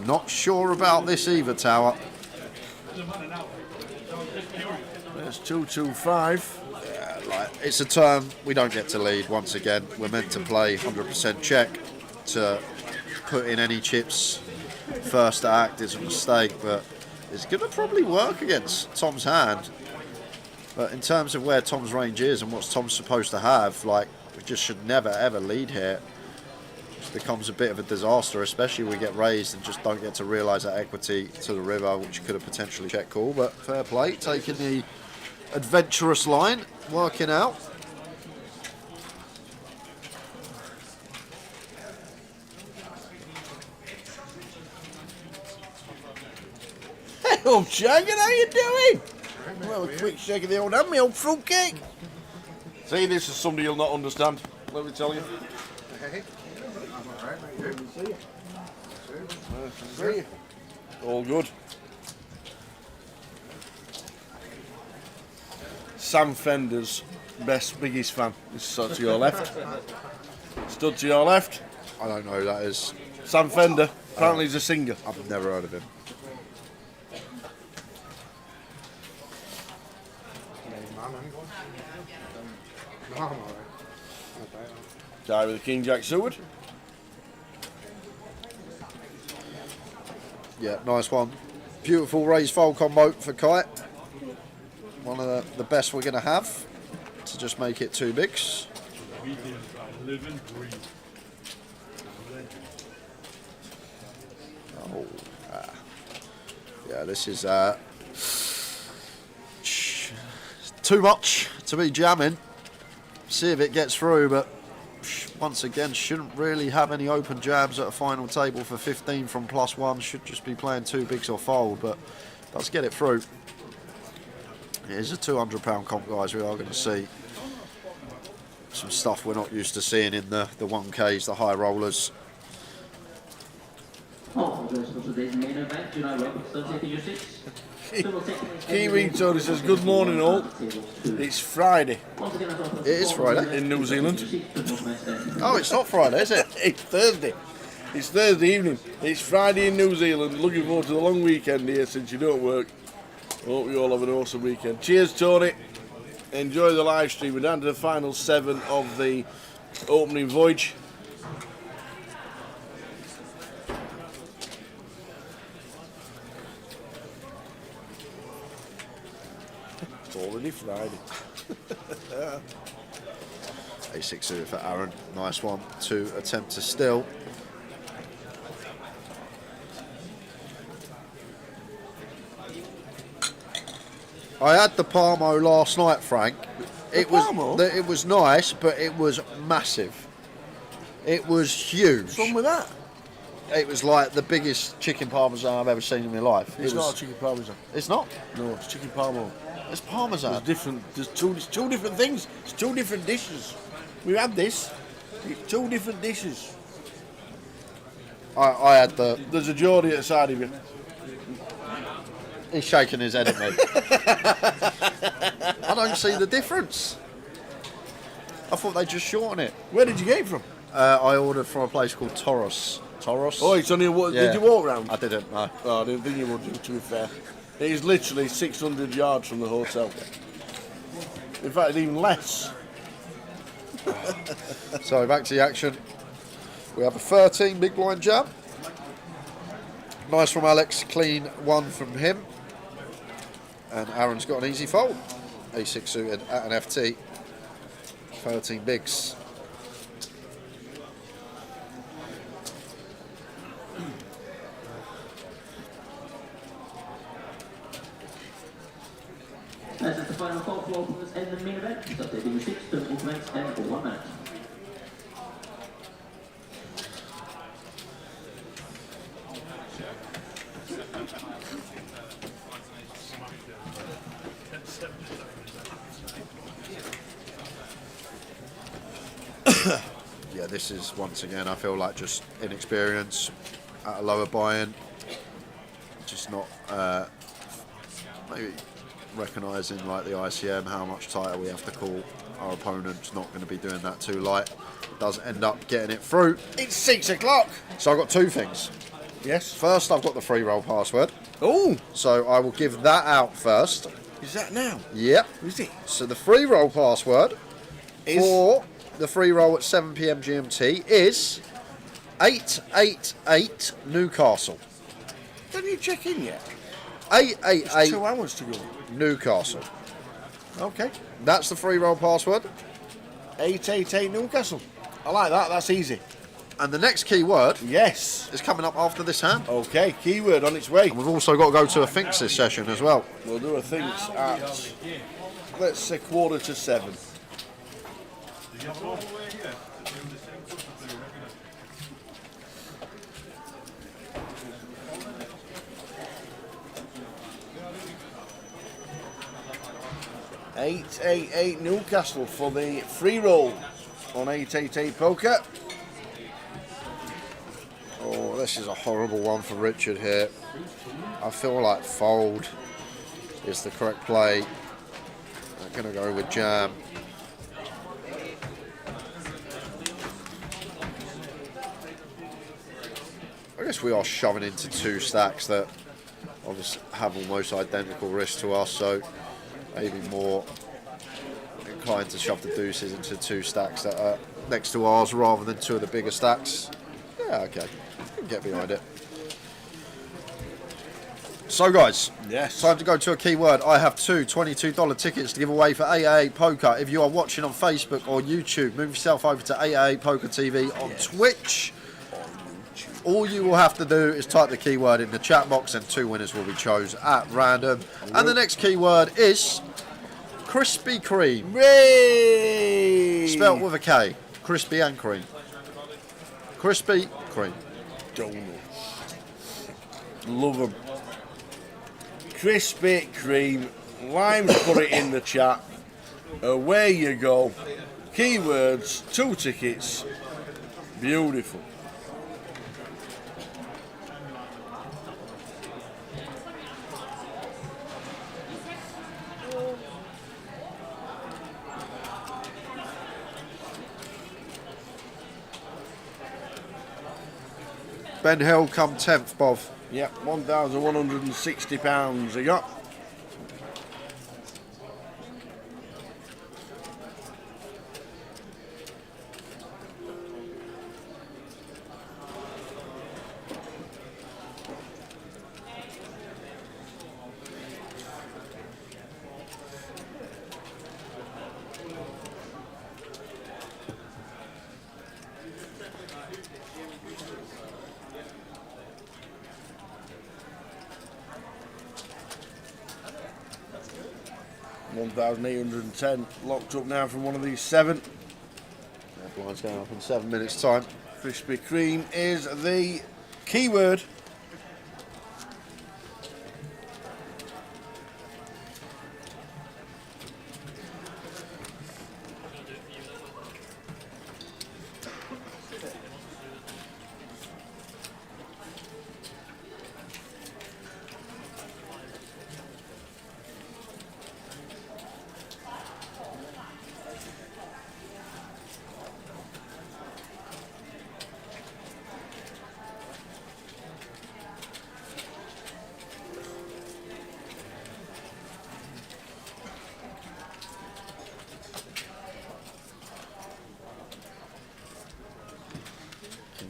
not sure about this either, Tower. There's 2-2-5. Like, it's a turn, we don't get to lead once again. We're meant to play 100% check. To put in any chips first to act is a mistake, but it's going to probably work against Tom's hand. But in terms of where Tom's range is and what Tom's supposed to have, like, we just should never ever lead here. It becomes a bit of a disaster, especially if we get raised and just don't get to realise that equity to the river, which could have potentially check call. But fair play, taking the adventurous line, working out. Hello, Shaggin, how you doing? Well, a quick shake of the old hand, me old fruitcake. See, this is somebody you'll not understand, let me tell you. Hey, I'm alright, mate. Good to see you. See you. All good. Sam Fender's biggest fan. This is stood to your left. Stood to your left. I don't know who that is. Sam Fender. Apparently he's a singer. I've never heard of him. Guy with the King Jack suited. Yeah, nice one. Beautiful raise fold combo for Kite. One of the best we're going to have to just make it 2 bigs. Oh, yeah, this is too much to be jamming. See if it gets through, but once again, shouldn't really have any open jabs at a final table for 15 from +1. Should just be playing 2 bigs or fold, but let's get it through. It is a £200 comp, guys. We are going to see some stuff we're not used to seeing in the 1Ks, the high rollers. Oh, for today's main event, do not rock, still taking your seats. Key ringtone says, good morning all. It's Friday. It is Friday. In New Zealand. Oh, it's not Friday, is it? It's Thursday. It's Thursday evening. It's Friday in New Zealand. Looking forward to the long weekend here since you don't work. Hope you all have an awesome weekend. Cheers, Tony. Enjoy the live stream. We're down to the final 7 of the opening voyage. It's already Friday. A6 suited for Aaron. Nice one to attempt to steal. I had the Palmo last night, Frank. It was nice, but it was massive. It was huge. What's wrong with that? It was like the biggest chicken parmesan I've ever seen in my life. It's not a chicken parmesan. It's not? No, it's chicken parmo. It's parmesan. There's different. There's two different things. It's 2 different dishes. We had this. It's 2 different dishes. I had the. There's a Geordie at the side of you. He's shaking his head at me. I don't see the difference. I thought they'd just shorten it. Where did you get it from? I ordered from a place called Toros. Toros? Oh, it's only what? Yeah. Did you walk round? I didn't, no. Oh, I didn't think you would, to be fair. It is literally 600 yards from the hotel. In fact, even less. So back to the action. We have a 13 big blind jab. Nice from Alex, clean 1 from him. And Aaron's got an easy fold. A6 suited at an FT. 13 bigs. 10 for 1 minute. Yeah, this is once again, I feel like just inexperience at a lower buy-in. Just not maybe recognising like the ICM how much tighter we have to call. Our opponent's not going to be doing that too light. Does end up getting it through. It's 6 o'clock. So I've got two things. Yes. First, I've got the free roll password. Oh. So I will give that out first. Is that now? Yep. Is it? So the free roll password for the free roll at 7 PM GMT is 888 Newcastle. Didn't you check in yet? 888 It's 2 hours to go. Newcastle. Okay. That's the free roll password. 888 Newcastle. I like that. That's easy. And the next keyword, yes, is coming up after this hand. Okay, keyword on its way. And we've also got to go to a Thinks this session as well. We'll do a Thinks at, let's say, 6:45. $888 Newcastle for the free roll on 888 Poker. Oh, this is a horrible one for Richard here. I feel like fold is the correct play. I'm going to go with jam. I guess we are shoving into two stacks that obviously have almost identical risk to us, so maybe more inclined to shove the deuces into two stacks that are next to ours rather than two of the bigger stacks. Yeah, okay. Can get behind it. So guys, yes, time to go to a keyword. I have two $22 tickets to give away for 888 Poker. If you are watching on Facebook or YouTube, move yourself over to 888 Poker TV on Twitch. All you will have to do is type the keyword in the chat box and two winners will be chosen at random. And the next keyword is Krispy Kreme. Ray! Spelt with a K. Crispy and cream. Krispy Kreme. Donuts. Love them. Krispy Kreme. Lime's put it in the chat. Away you go. Keywords, 2 tickets. Beautiful. Ben Hill come 10th, Bob. Yep, £1,160 he got. $1,810 locked up now from one of these 7. Blind's going up in 7 minutes' time. Krispy Kreme is the keyword.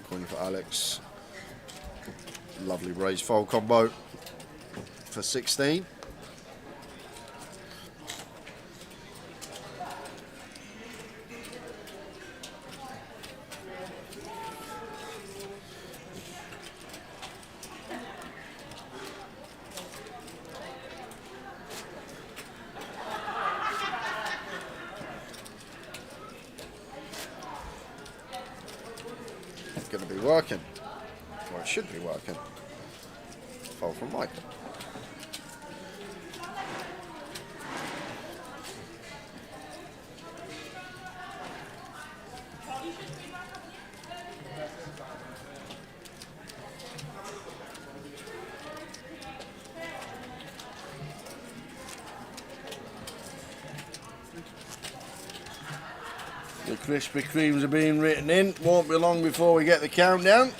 Queen for Alex. Lovely raise fold combo for 16. going to be working. Or it should be working. Fold from Mike. The Krispy Kremes are being written in. Won't be long before we get the countdown.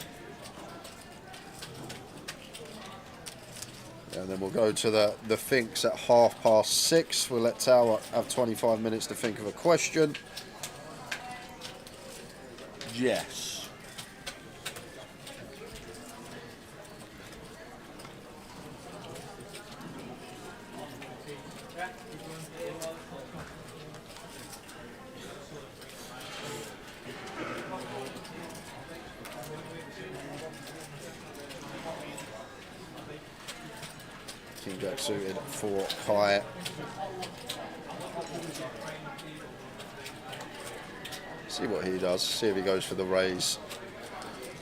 And then we'll go to the thinks at 6:30. We'll let Tower have 25 minutes to think of a question. Yes. King Jack suited for Kai. See what he does. See if he goes for the raise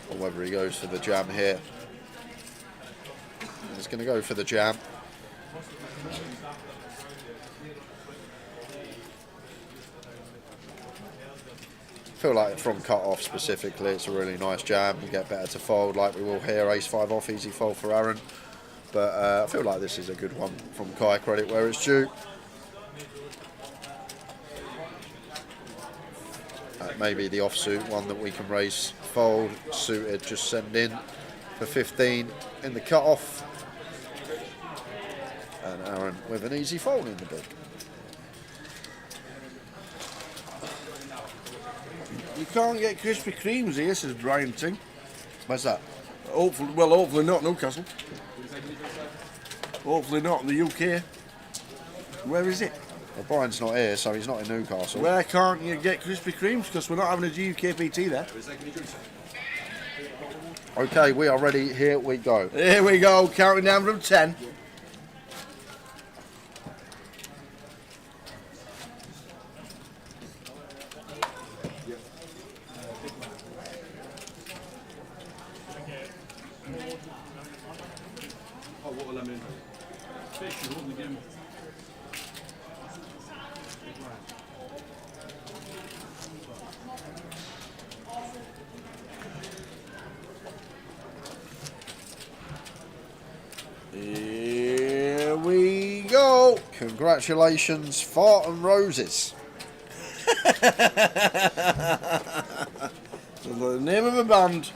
or whether he goes for the jam here. He's going to go for the jam. I feel like from cut off specifically, it's a really nice jam. You get better to fold, like we will here. Ace 5 off, easy fold for Aaron. But I feel like this is a good one from Kai, credit where it's due. Maybe the offsuit one that we can raise, fold, suited, just send in for 15 in the cut-off. And Aaron with an easy fold in the big. You can't get Krispy Kremes here, says Brian Ting. Where's that? Hopefully not Newcastle. Hopefully not in the UK. Where is it? Well, Brian's not here, so he's not in Newcastle. Where can't you get Krispy Kremes? Because we're not having a UKPT there. Okay, we are ready. Here we go. Here we go, counting down from 10. Oh, what a lemon. Fish, you're holding the game. Here we go. Congratulations, Fart and Roses. The name of a band.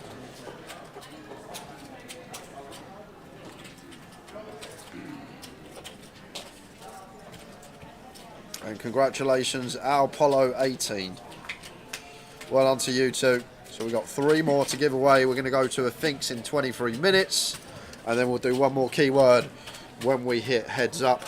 And congratulations, Al Polo 18. Well done to you two. So we've got 3 more to give away. We're going to go to a thinks in 23 minutes. And then we'll do one more keyword when we hit heads up.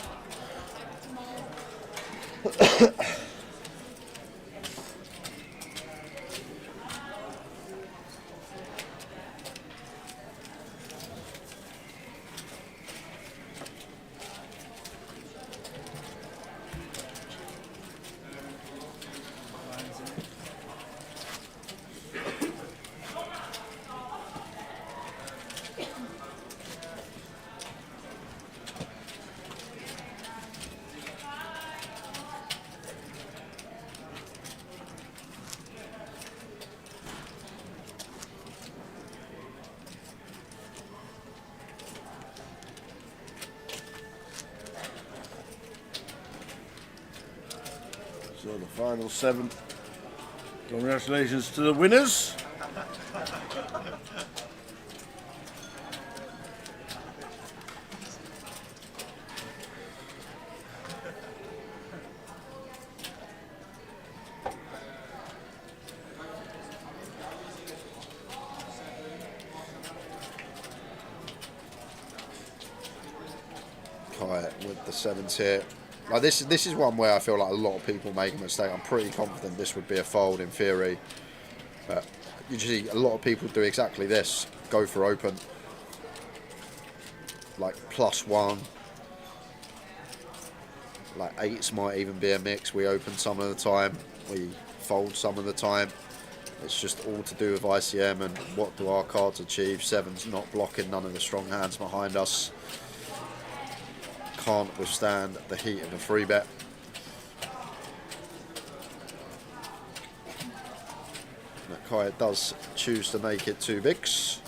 So the final 7. Congratulations to the winners. Kai with the 7s here. Like this is one where I feel like a lot of people make a mistake. I'm pretty confident this would be a fold in theory. But usually a lot of people do exactly this. Go for open. Like +1. Like 8s might even be a mix. We open some of the time. We fold some of the time. It's just all to do with ICM and what do our cards achieve. Sevens not blocking none of the strong hands behind us. Can't withstand the heat of a free bet. Kaya does choose to make it 2 bigs.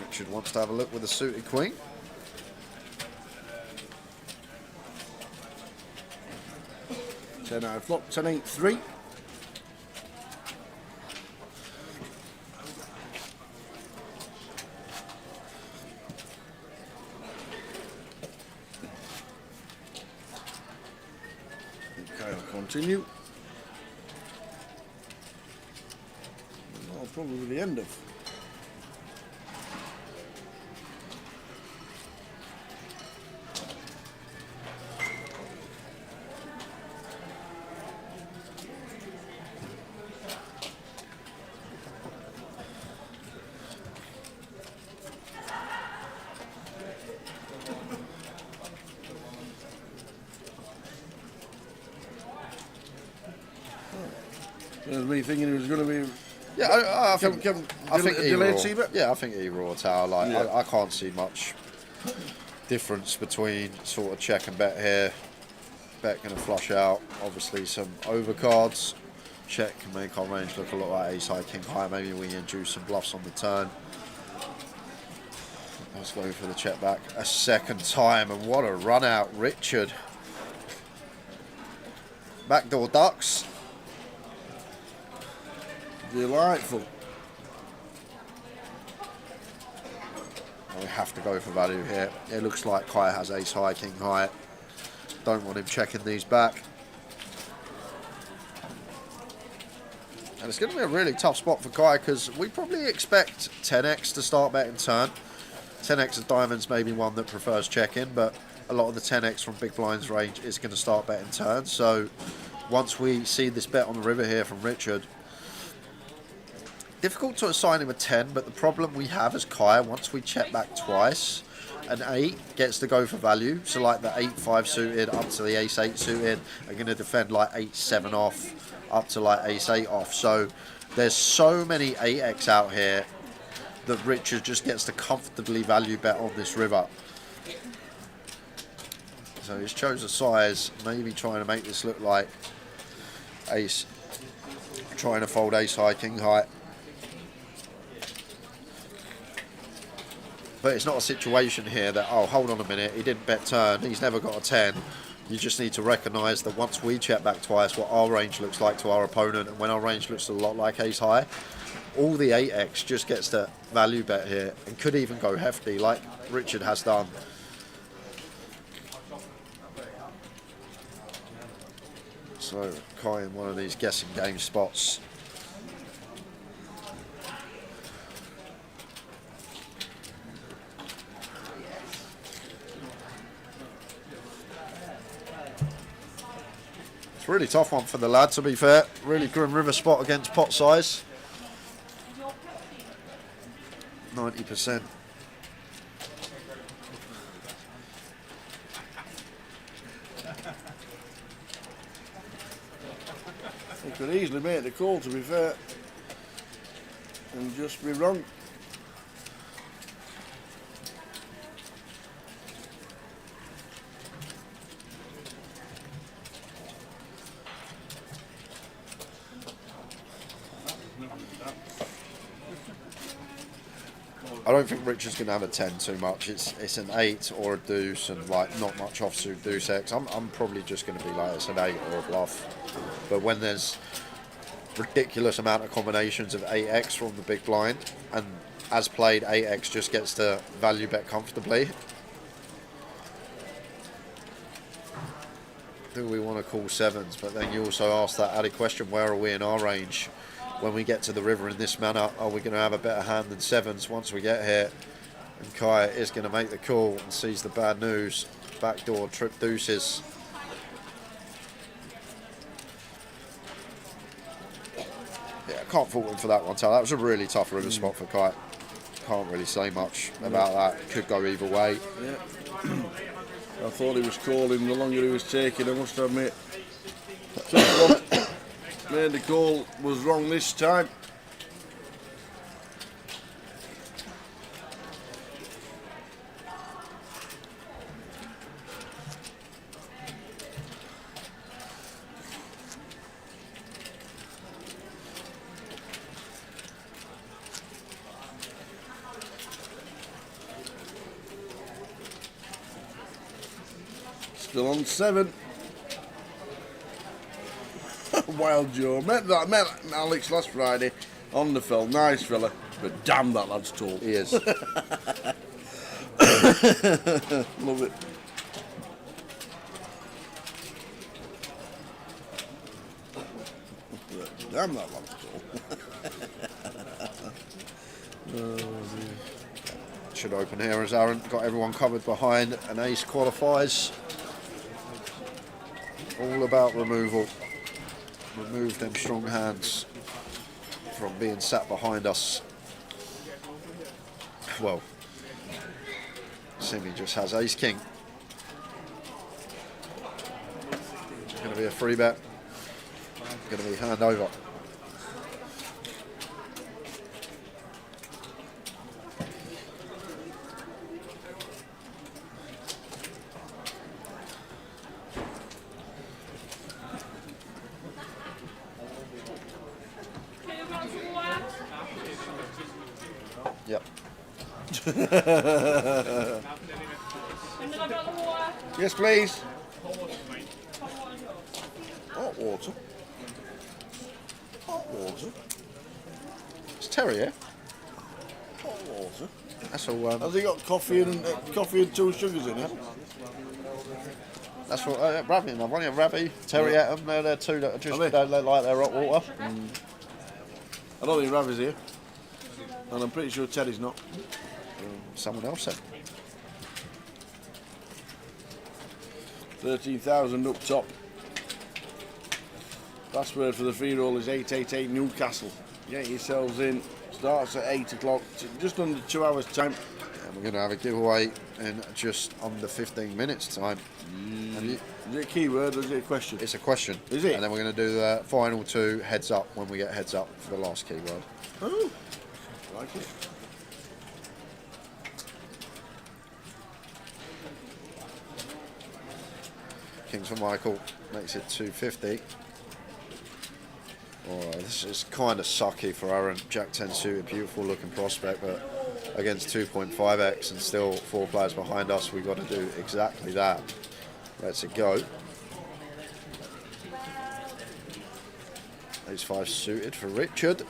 Richard wants to have a look with a suited queen. Ten out of flop, 10-8-3. Okay, I'll continue. Oh, probably the end of. There's me thinking it was going to be. Yeah, I think delayed C-bet? Yeah, I think E-Raw Tower. Like, Yeah. I can't see much difference between sort of check and bet here. Bet going to flush out. Obviously, some overcards. Check can make our range look a lot like ace high, king high. Maybe we induce some bluffs on the turn. Let's go for the check back a second time, and what a run out, Richard. Backdoor ducks. Delightful. We have to go for value here. It looks like Kai has ace high, king high. Don't want him checking these back. And it's going to be a really tough spot for Kai because we probably expect 10x to start betting turn. 10x of diamonds may be one that prefers check-in, but a lot of the 10x from big blinds range is going to start betting turn. So once we see this bet on the river here from Richard, difficult to assign him a 10, but the problem we have as Kai, once we check back twice, an 8 gets to go for value. So like the 8-5 suited up to the ace-8 suited are going to defend like 8-7 off up to like ace-8 off. So there's so many 8x out here that Richard just gets to comfortably value bet on this river. So he's chosen a size, maybe trying to make this look like ace, trying to fold ace high, king high. But it's not a situation here that, oh, hold on a minute, he didn't bet turn, he's never got a 10. You just need to recognise that once we check back twice, what our range looks like to our opponent, and when our range looks a lot like ace high, all the 8x just gets to value bet here and could even go hefty like Richard has done. So Kai in one of these guessing game spots. It's a really tough one for the lad, to be fair. Really grim river spot against pot size. 90%. He could easily make the call, to be fair, and just be wrong. I don't think Richard's going to have a 10 too much. It's an 8 or a deuce and like not much offsuit deuce X. I'm probably just going to be like it's an 8 or a bluff. But when there's ridiculous amount of combinations of 8x from the big blind, and as played 8x just gets to value bet comfortably. Do we want to call sevens? But then you also ask that added question, where are we in our range? When we get to the river in this manner, are we going to have a better hand than sevens once we get here? And Kai is going to make the call and sees the bad news. Backdoor trip deuces. Yeah, I can't fault him for that one, Tal. That was a really tough river spot for Kai. can't really say much about that. Could go either way. Yeah. I thought he was calling the longer he was taking, I must admit. Made the call was wrong this time. Still on 7. Wild Joe. Met Alex last Friday on the fell. Nice fella. But damn, that lad's tall. He is. Love it. Damn, that lad's tall. Oh, dear. Should open here as Aaron got everyone covered behind, and ace qualifies. All about removal. Remove them strong hands from being sat behind us. Well, Simi just has ace king. Going to be a free bet. Going to be hand over. Yep. Yes, please. Hot water. Hot water. It's Terrier. Hot water. That's all. Has he got coffee and 2 sugars in it? That's what Ravi and one of Ravi, Terrier, they're two that are just they like their hot water. I don't think Ravi's here, and I'm pretty sure Teddy's not. Someone else said. 13,000 up top. Password for the free roll is 888 Newcastle. Get yourselves in. Starts at 8 o'clock, just under 2 hours time. And we're going to have a giveaway in just under 15 minutes time. Is it a keyword or is it a question? It's a question. Is it? And then we're going to do the final 2 heads up when we get heads up for the last keyword. Oh, like it. Kings for Michael makes it 250. Oh, this is kind of sucky for Aaron. Jack 10 suited, beautiful looking prospect, but against 2.5x and still 4 players behind us, we've got to do exactly that. Let's it go. Ace 5 suited for Richard.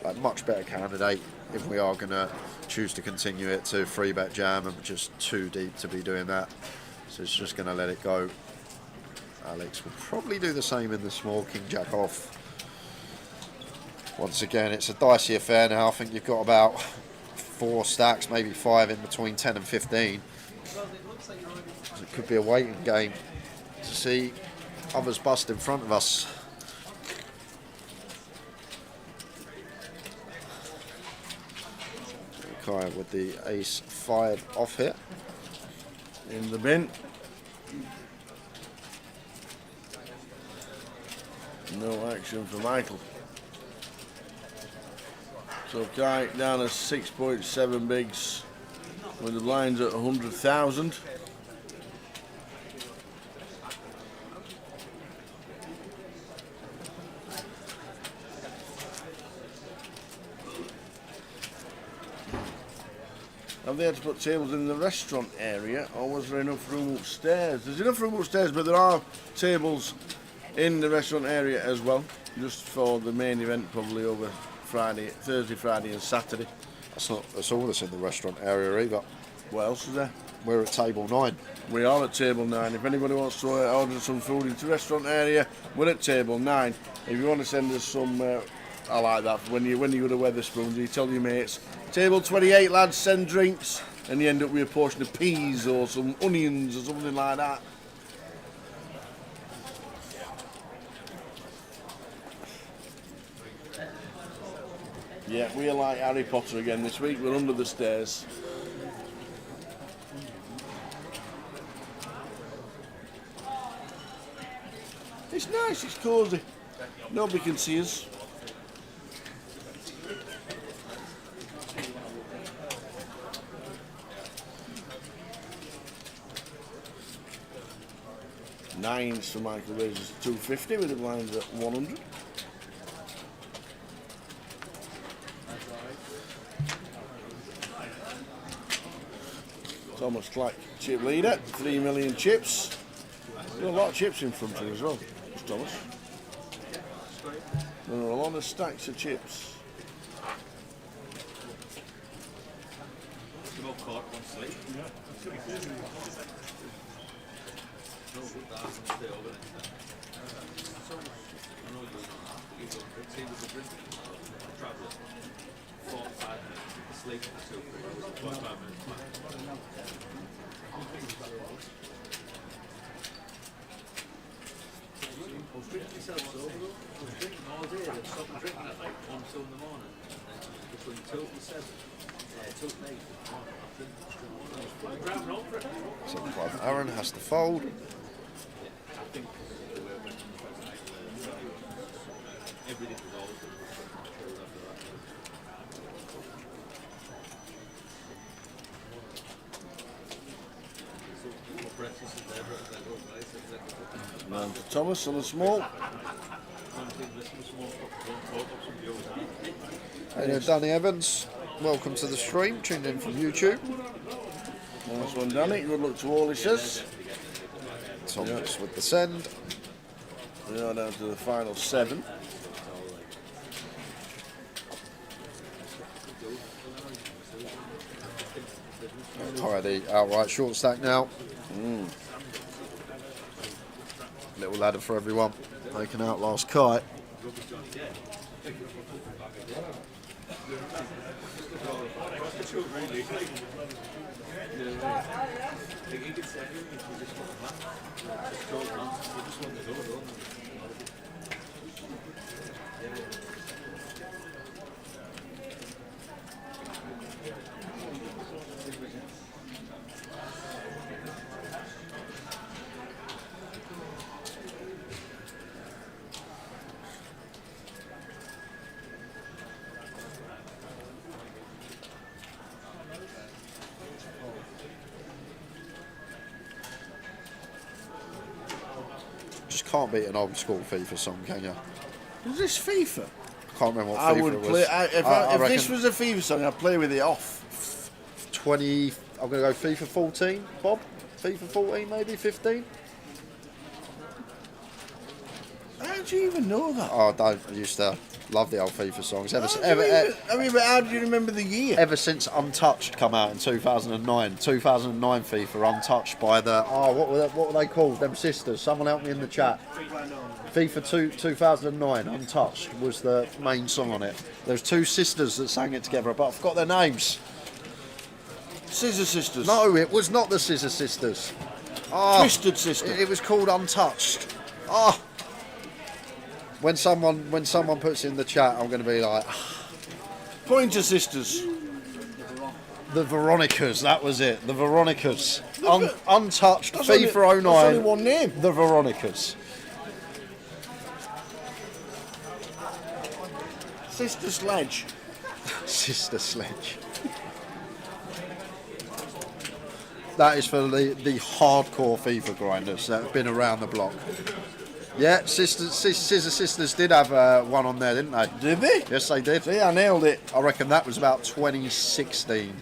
A much better candidate if we are going to choose to continue it to 3-bet jam, and just too deep to be doing that. So it's just going to let it go. Alex will probably do the same in the small. King Jack off. Once again, it's a dicey affair now. I think you've got about 4 stacks, maybe 5 in between 10 and 15. So it could be a waiting game to see others bust in front of us. Okay, with the ace 5 off here. In the bin. No action for Michael. So Kai down at 6.7 bigs with the blinds at 100,000. Have they had to put tables in the restaurant area, or was there enough room upstairs? There's enough room upstairs, but there are tables in the restaurant area as well, just for the main event, probably over Thursday, Friday and Saturday. That's all that's in the restaurant area either. What else is there? We're at table 9. We are at table 9. If anybody wants to order some food into the restaurant area, we're at table 9. If you want to send us some, I like that, when you go to Wetherspoons, you tell your mates, table 28 lads, send drinks, and you end up with a portion of peas or some onions or something like that. Yeah, we are like Harry Potter again this week. We're under the stairs. It's nice, it's cosy. Nobody can see us. Nines for Michael Razors 250 with the blinds at 100. Thomas Clack, chip leader, 3 million chips. Got a lot of chips in front of him as well, Thomas. There are a lot of stacks of chips. So Aaron has to fold. And Thomas on the small. Hey there, Danny Evans. Welcome to the stream. Tuned in from YouTube. Nice one, Danny. Good luck to all, he says. Thomas with the send. We are down to the final 7. Alrighty, outright short stack now. Little ladder for everyone. They can outlast Kite. Just can't beat an old school FIFA song, can you? Is this FIFA? Can't remember what I FIFA would it was. play. If reckon this was a FIFA song, I'd play with it off. 20. I'm going to go FIFA 14, Bob. FIFA 14, maybe 15. How do you even know that? Oh, I used to love the old FIFA songs. But how do you remember the year? Ever since Untouched come out in 2009, 2009 FIFA Untouched by the what were they called? Them sisters. Someone help me in the chat. FIFA 2009 Untouched was the main song on it. There's 2 sisters that sang it together, but I forgot their names. Scissor Sisters. No, it was not the Scissor Sisters. Twisted Sister. It was called Untouched. When someone puts it in the chat, I'm going to be like, Pointer Sisters. The Veronicas, that was it. The Veronicas. Untouched, That's FIFA 09. That's only one name. The Veronicas. Sister Sledge. Sister Sledge. That is for the hardcore FIFA grinders that have been around the block. Yeah, Scissor Sisters did have one on there, didn't they? Did they? Yes, they did. See, I nailed it. I reckon that was about 2016.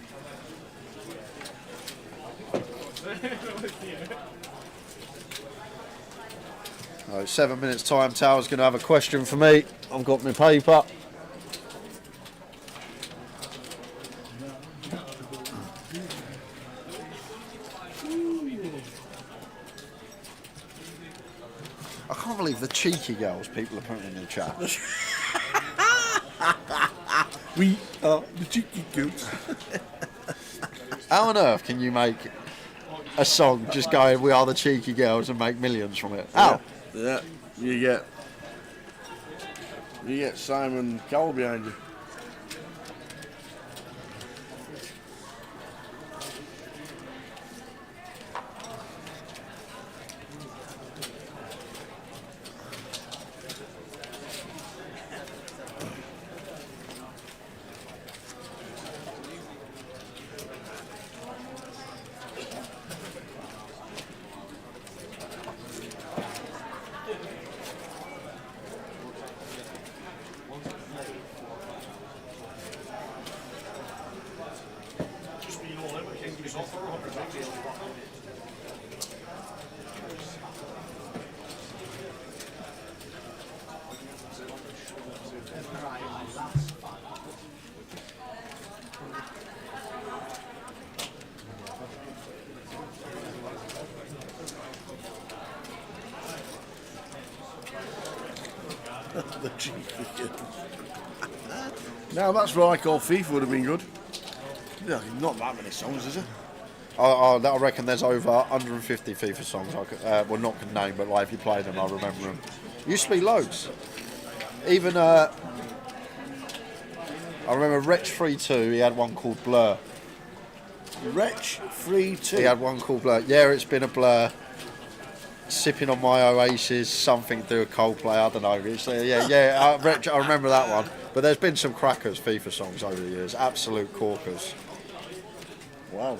Oh, 7 minutes time, Tower's going to have a question for me. I've got my paper. I can't believe the cheeky girls people are putting in the chat. We are the cheeky girls. How on earth can you make a song just going, "We are the cheeky girls" and make millions from it? How? Yeah, you get Simon Cowell behind you. The cheeky kids. Now that's what I call FIFA would have been good. Yeah, not that many songs, is it? I reckon there's over 150 FIFA songs. Well, not can name, but like if you play them, I remember them. Used to be loads. Even I remember Wretch 3-2. He had one called Blur. Wretch 3-2. He had one called Blur. Yeah, it's been a blur. Sipping on my Oasis, something to do with Coldplay. I don't know. Wretch, I remember that one. But there's been some crackers FIFA songs over the years. Absolute corkers. Wow.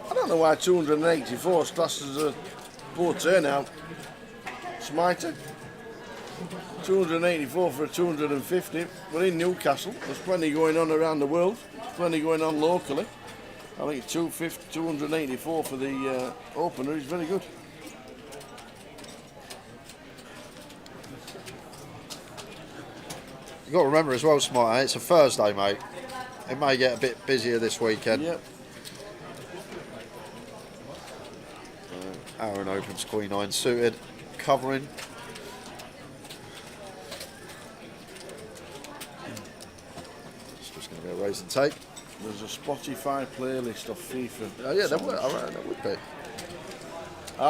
I don't know why 284 is classed as a poor turnout. Smiter. 284 for a 250. We're in Newcastle. There's plenty going on around the world. There's plenty going on locally. I think 284 for the opener is very good. You've got to remember as well, Smart, it's a Thursday, mate. It may get a bit busier this weekend. Yep. Aaron opens Queen 9 suited, covering. It's just going to be a raise and take. There's a Spotify playlist of FIFA. Oh yeah, there would be. I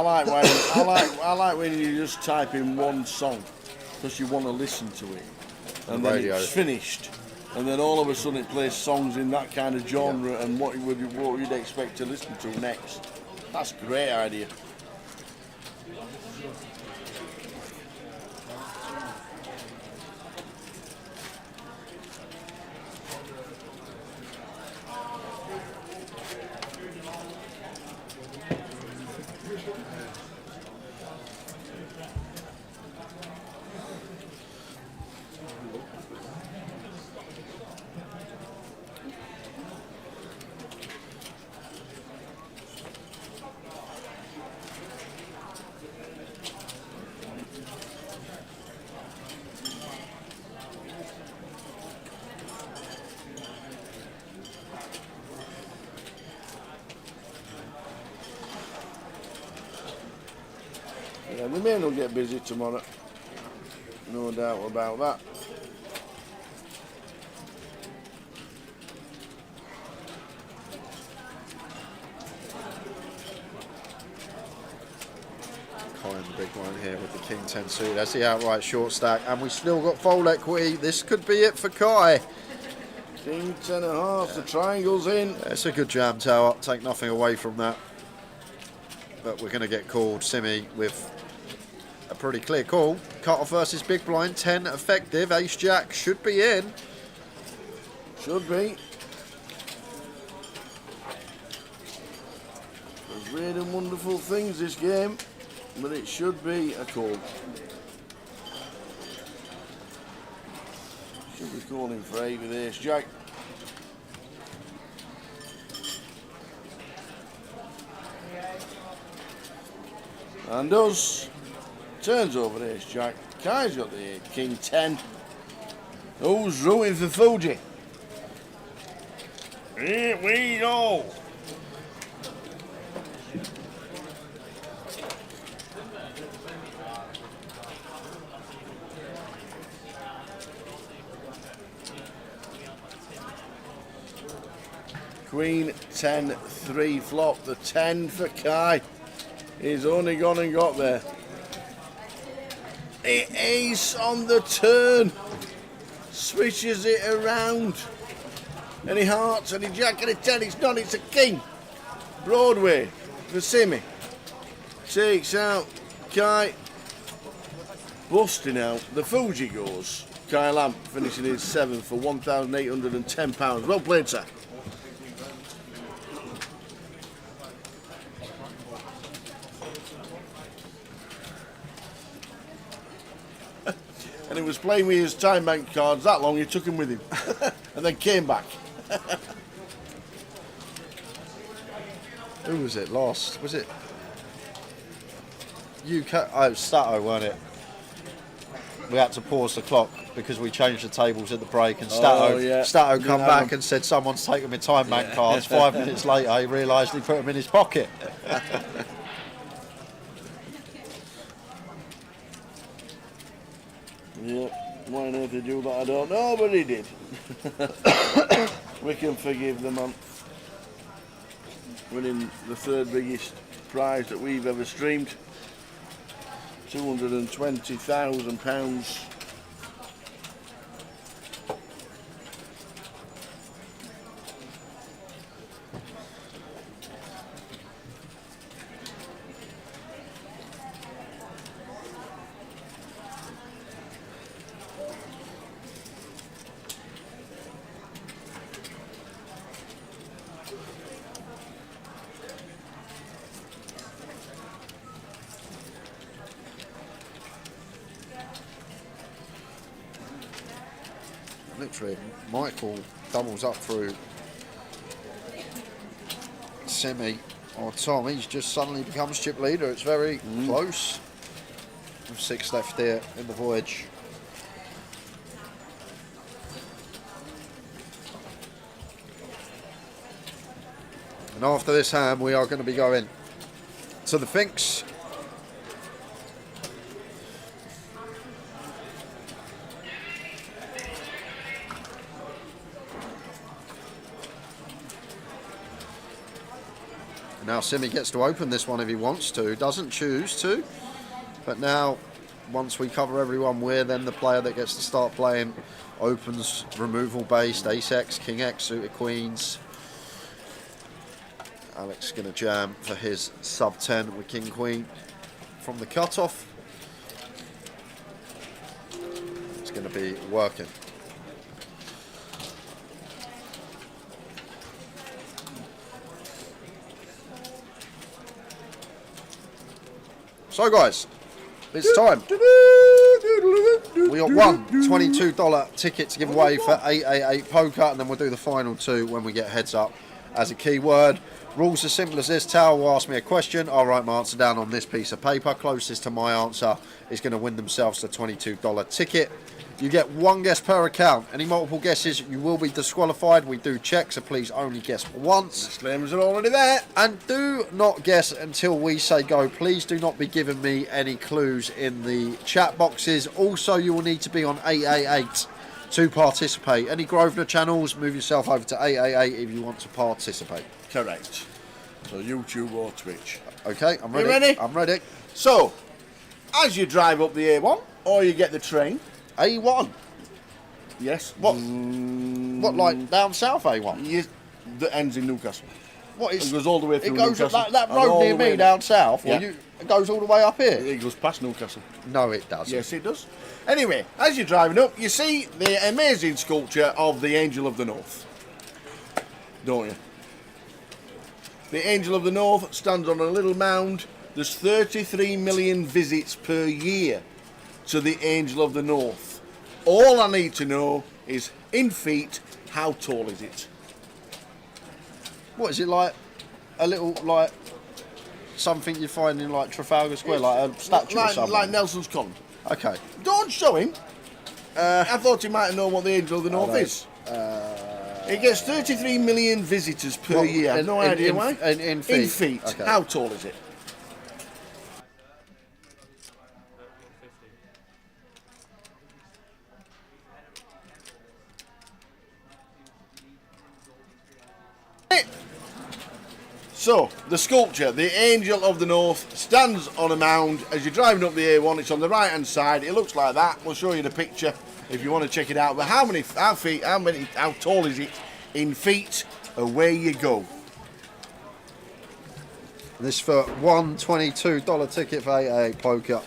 like when you just type in one song because you want to listen to it, and then radio. It's finished, and then all of a sudden it plays songs in that kind of genre and what you'd expect to listen to next. That's a great idea. Yeah, the men will get busy tomorrow. No doubt about that. Colin, the big one here with the King 10 suit. That's the outright short stack, and we still got fold equity. This could be it for Kai. King 10.5, the triangle's in. It's a good jam tower. Take nothing away from that. But we're going to get called Simi with a pretty clear call. Cut off versus big blind, 10 effective. Ace Jack should be in. Should be. There's weird and wonderful things this game, but it should be a call. Should be calling for 8 with Ace Jack. And does. Turns over Ace Jack. Kai's got the King 10. Who's rooting for Fuji? Here we go. Queen 10, 3 flop. The 10 for Kai. He's only gone and got there. The ace on the turn. Switches it around. Any hearts, any jack, any 10. It's not, it's a king. Broadway for Simi. Takes out Kai. Busting out. The Fuji goes. Kai Lamp finishing his 7th for £1,810. Well played, sir. And he was playing with his time bank cards that long, he took them with him. And then came back. Who was it? Lost? Was it? UK? Oh, it was Sato, weren't it? we had to pause the clock because we changed the tables at the break, and Stato come back and said someone's taken my time bank cards. 5 minutes later he realised he put them in his pocket. Yeah, why on earth they do that I don't know, but he did. We can forgive the man. Winning the 3rd biggest prize that we've ever streamed. £220,000. Literally, Michael doubles up through Semi or Tom. He's just suddenly becomes chip leader. It's very close. With 6 left here in the voyage. And after this hand, we are going to be going to the Finks. Now Simi gets to open this one if he wants to, doesn't choose to. But now, once we cover everyone, we're then the player that gets to start playing. Opens removal based, ace X, king X, suited queens. Alex going to jam for his sub 10 with king queen from the cutoff. It's going to be working. So guys, it's time. We got one $22 ticket to give away for 888 poker, and then we'll do the final 2 when we get heads up as a keyword. Rules as simple as this. Tower will ask me a question. I'll write my answer down on this piece of paper. Closest to my answer is going to win themselves the $22 ticket. You get 1 guess per account. Any multiple guesses, you will be disqualified. We do check, so please only guess once. Disclaimers are already there. And do not guess until we say go. Please do not be giving me any clues in the chat boxes. Also, you will need to be on 888 to participate. Any Grosvenor channels, move yourself over to 888 if you want to participate. Correct. So YouTube or Twitch. Okay, I'm ready. You ready? I'm ready. So, as you drive up the A1 or you get the train. A1? Yes. What, like down south A1? Yes, that ends in Newcastle. What is? It goes all the way through It goes Newcastle. that road near me down south. Yeah. It goes all the way up here. It goes past Newcastle. No, it doesn't. Yes, it does. Anyway, as you're driving up, you see the amazing sculpture of the Angel of the North, don't you? The Angel of the North stands on a little mound. There's 33 million visits per year to the Angel of the North. All I need to know is, in feet, how tall is it? What is it, like a little, like something you find in like Trafalgar Square, like a statue or something? Like Nelson's Column. Okay. Don't show him. I thought he might know what the Angel of the North is. It gets 33 million visitors per year. I have no idea why. In feet. In feet. Okay. How tall is it? So, the sculpture, the Angel of the North, stands on a mound. As you're driving up the A1, it's on the right hand side. It looks like that. We'll show you the picture if you want to check it out. But how tall is it in feet? Away you go. This for one $22 ticket for 888 poker.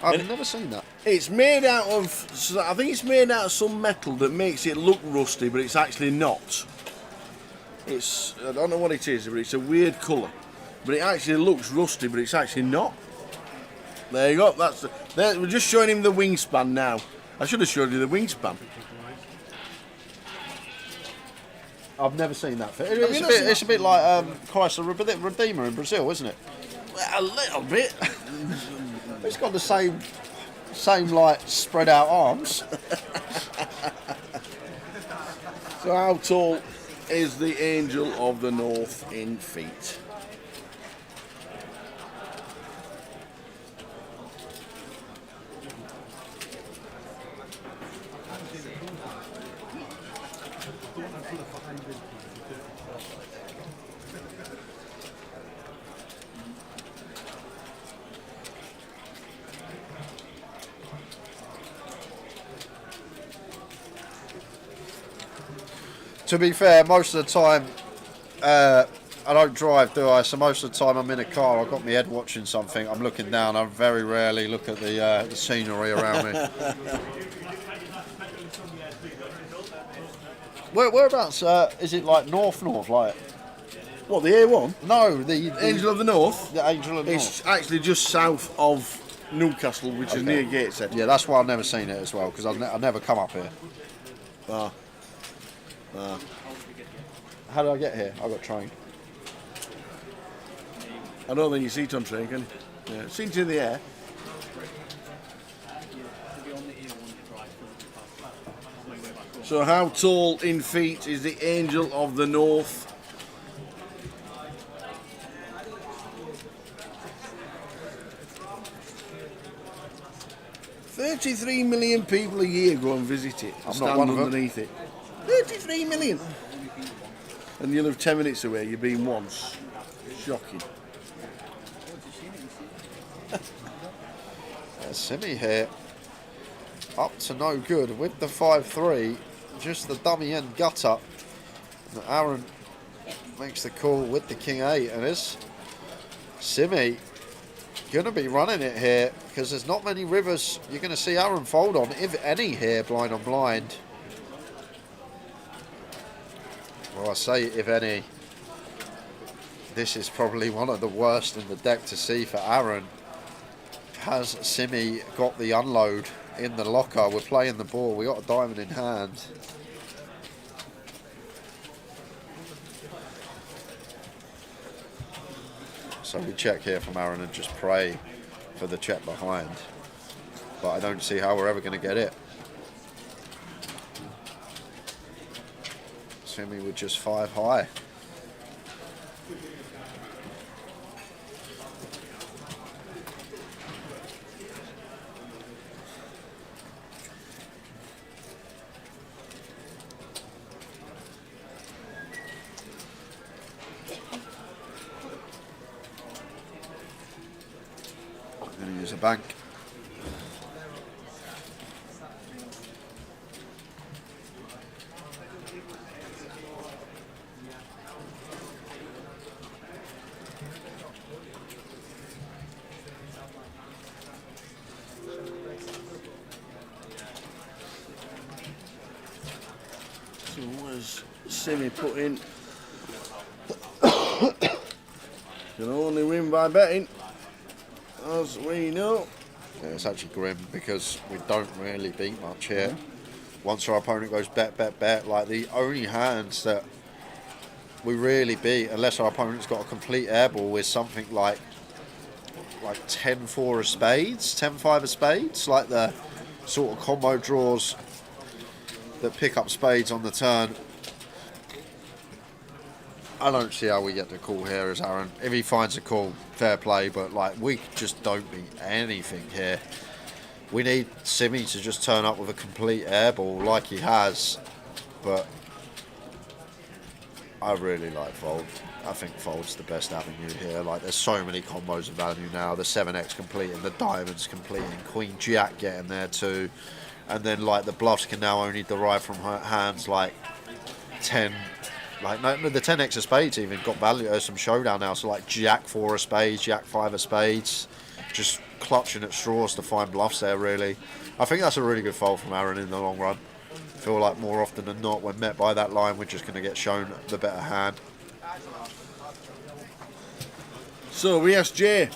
I've never seen that. It's made out of, I think it's made out of some metal that makes it look rusty, but it's actually not. It's, I don't know what it is, but it's a weird colour. But it actually looks rusty, but it's actually not. There you go. We're just showing him the wingspan now. I should have showed you the wingspan. I've never seen that. you It's a bit like Chrysler Redeemer in Brazil, isn't it? A little bit. It's got the same like spread out arms. So how tall is the Angel of the North in feet? To be fair, most of the time, I don't drive, do I? So most of the time I'm in a car, I've got my head watching something, I'm looking down, I very rarely look at the scenery around me. Whereabouts, is it like north, like? What, the A1? No, the Angel of the North? The Angel of the North. It's actually just south of Newcastle, which is near Gateshead. Yeah, that's why I've never seen it as well, because I've never come up here. How did I get here? I got train. I don't think you see it on train, can you? Yeah, it's in the air. So how tall in feet is the Angel of the North? $33 million people a year go and visit it. I'm not one of them. Underneath it. 33 million. And you live 10 minutes away, you've been once. Shocking. Simi here, up to no good with the 5-3, just the dummy end gut up. And Aaron makes the call with the King 8, and is Simi going to be running it here, because there's not many rivers you're going to see Aaron fold on, if any here, blind on blind. Well, I say if any, this is probably one of the worst in the deck to see for Aaron. Has Simi got the unload in the locker? We're playing the ball, we got a diamond in hand. So we check here from Aaron and just pray for the check behind. But I don't see how we're ever going to get it. Simi with just 5 high. Going to use a bank. So where's Simi put in? Can only win by betting, as we know. Yeah, it's actually grim because we don't really beat much here. Once our opponent goes bet, like the only hands that we really beat, unless our opponent's got a complete airball, is something like 10-4 of spades, 10-5 of spades, like the sort of combo draws that pick up spades on the turn. I don't see how we get the call here as Aaron. If he finds a call, fair play, but like we just don't beat anything here. We need Simi to just turn up with a complete airball like he has, but I really like fold. I think fold's the best avenue here. Like there's so many combos of value now. The 7x completing, the diamonds completing, Queen Jack getting there too, and then like the bluffs can now only derive from hands like 10. Like no, the 10x of spades even got value. Some showdown now, so like Jack 4 of spades, Jack 5 of spades, just clutching at straws to find bluffs there. Really, I think that's a really good fold from Aaron in the long run. I feel like more often than not, when met by that line, we're just going to get shown the better hand. So we asked Jay,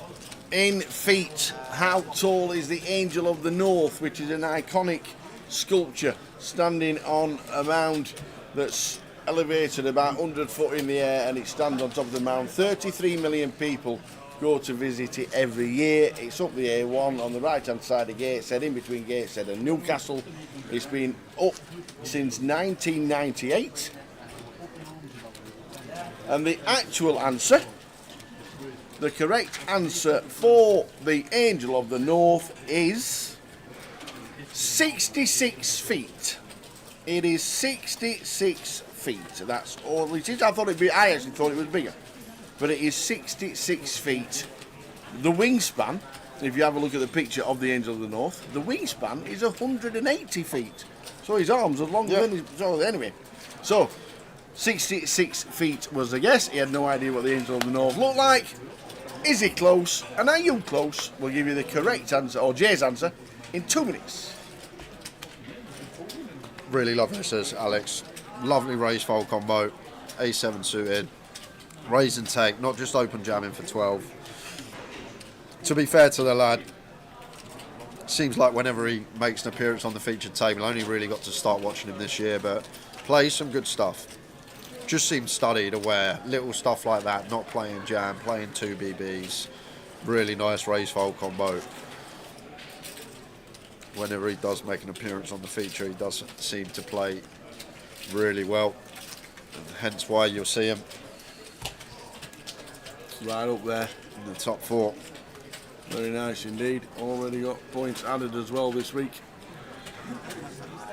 in feet, how tall is the Angel of the North, which is an iconic sculpture standing on a mound that's elevated about 100 foot in the air, and it stands on top of the mound. 33 million people go to visit it every year. It's up the A1 on the right hand side of Gateshead, in between Gateshead and Newcastle. It's been up since 1998. And the actual answer, the correct answer for the Angel of the North is 66 feet. It is 66 feet. That's all it is. I actually thought it was bigger. But it is 66 feet. The wingspan, if you have a look at the picture of the Angel of the North, the wingspan is 180 feet. So his arms are longer than his... So anyway, so 66 feet was the guess. He had no idea what the Angel of the North looked like. Is he close? And are you close? We'll give you the correct answer, or Jay's answer, in 2 minutes. Really lovely, says Alex. Lovely raise fold combo. A7 suited. Raise and take, not just open jamming for 12. To be fair to the lad, seems like whenever he makes an appearance on the featured table, I only really got to start watching him this year, but plays some good stuff. Just seems studied, aware, little stuff like that, not playing jam, playing 2 BBs. Really nice raise fold combo. Whenever he does make an appearance on the feature, he does seem to play really well, and hence why you'll see him right up there in the top 4. Very nice indeed. Already got points added as well this week.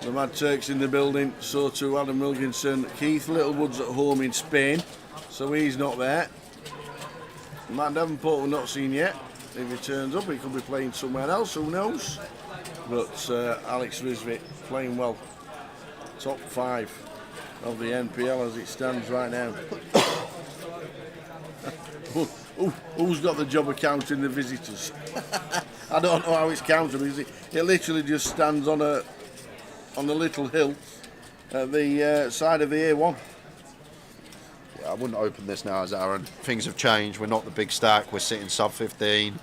The Mad Turks in the building, so too Adam Wilkinson. Keith Littlewood's at home in Spain, so he's not there. Matt Davenport we're not seen yet. If he turns up, he could be playing somewhere else, who knows. But Alex Risvit playing well. Top 5 of the NPL as it stands right now. Who's got the job of counting the visitors? I don't know how it's counted. It literally just stands on a little hill at the side of the A1. Yeah, I wouldn't open this now as Aaron. Things have changed. We're not the big stack. We're sitting sub 15.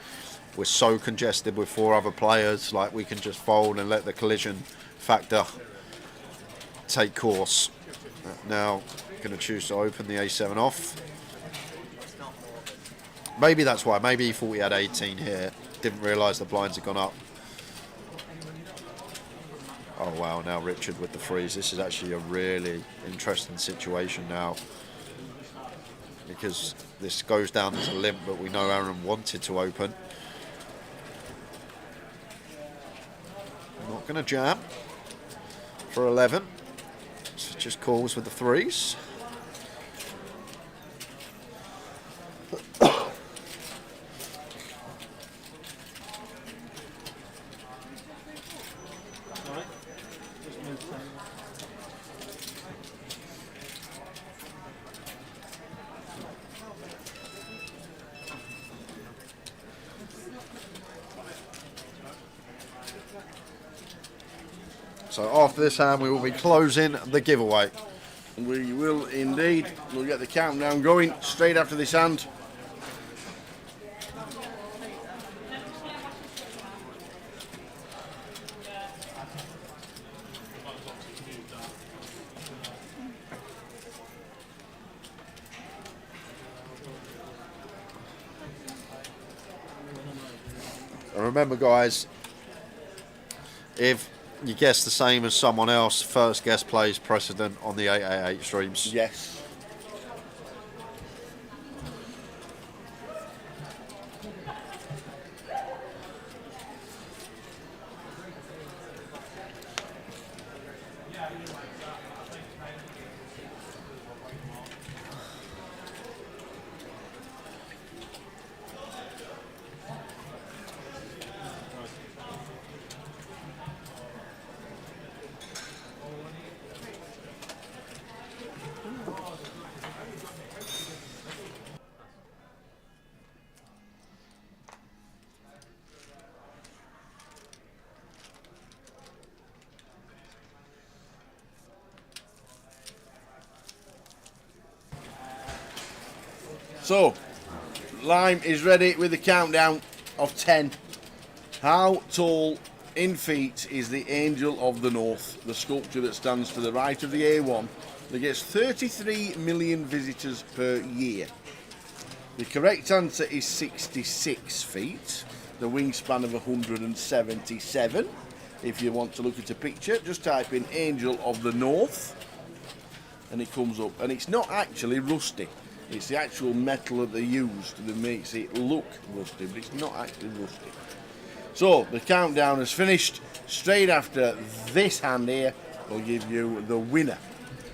We're so congested with 4 other players. Like, we can just fold and let the collision factor take course. Now, going to choose to open the A7 off. Maybe that's why. Maybe he thought he had 18 here. Didn't realise the blinds had gone up. Oh wow, now Richard with the freeze. This is actually a really interesting situation now, because this goes down as a limp, but we know Aaron wanted to open. Not going to jam for 11. So just calls with the threes. So after this hand, we will be closing the giveaway. We will indeed. We'll get the countdown going straight after this hand. And remember, guys, if you guess the same as someone else, first guess plays precedent on the 888 streams. Yes. So, Lime is ready with the countdown of 10. How tall in feet is the Angel of the North, the sculpture that stands to the right of the A1 that gets 33 million visitors per year. The correct answer is 66 feet, the wingspan of 177. If you want to look at a picture, just type in Angel of the North and it comes up. And it's not actually rusty. It's the actual metal that they use that makes it look rusty, but it's not actually rusty. So, the countdown has finished. Straight after this hand here, we'll give you the winner,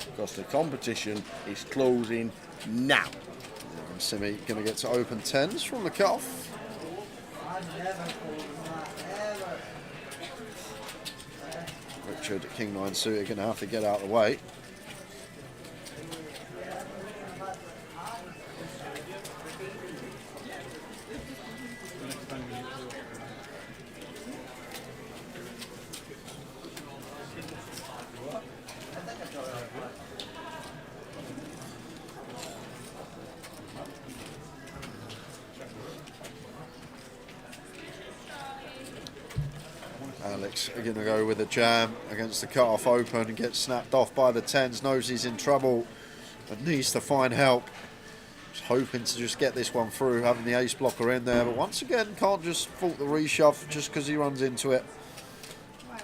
because the competition is closing now. And Simi going to get to open 10s from the cuff. Richard, King 9 suited, going to have to get out of the way. Alex are going to go with a jam against the cut-off open and get snapped off by the 10s. Knows he's in trouble but needs to find help. Just hoping to just get this one through, having the ace blocker in there, but once again can't just fault the reshove just because he runs into it.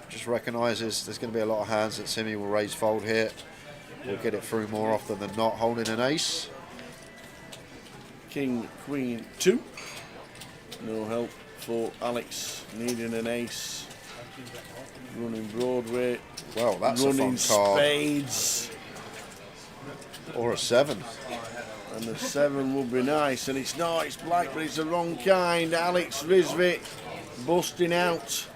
Just recognises there's going to be a lot of hands that Simi will raise fold here. We'll get it through more often than not, holding an ace. King, Queen, 2. No help for Alex, needing an ace. Running Broadway. Well, that's running a fun card. Spades. Or a 7. And the 7 would be nice. And it's not, it's black, but it's the wrong kind. Alex Rizvi busting out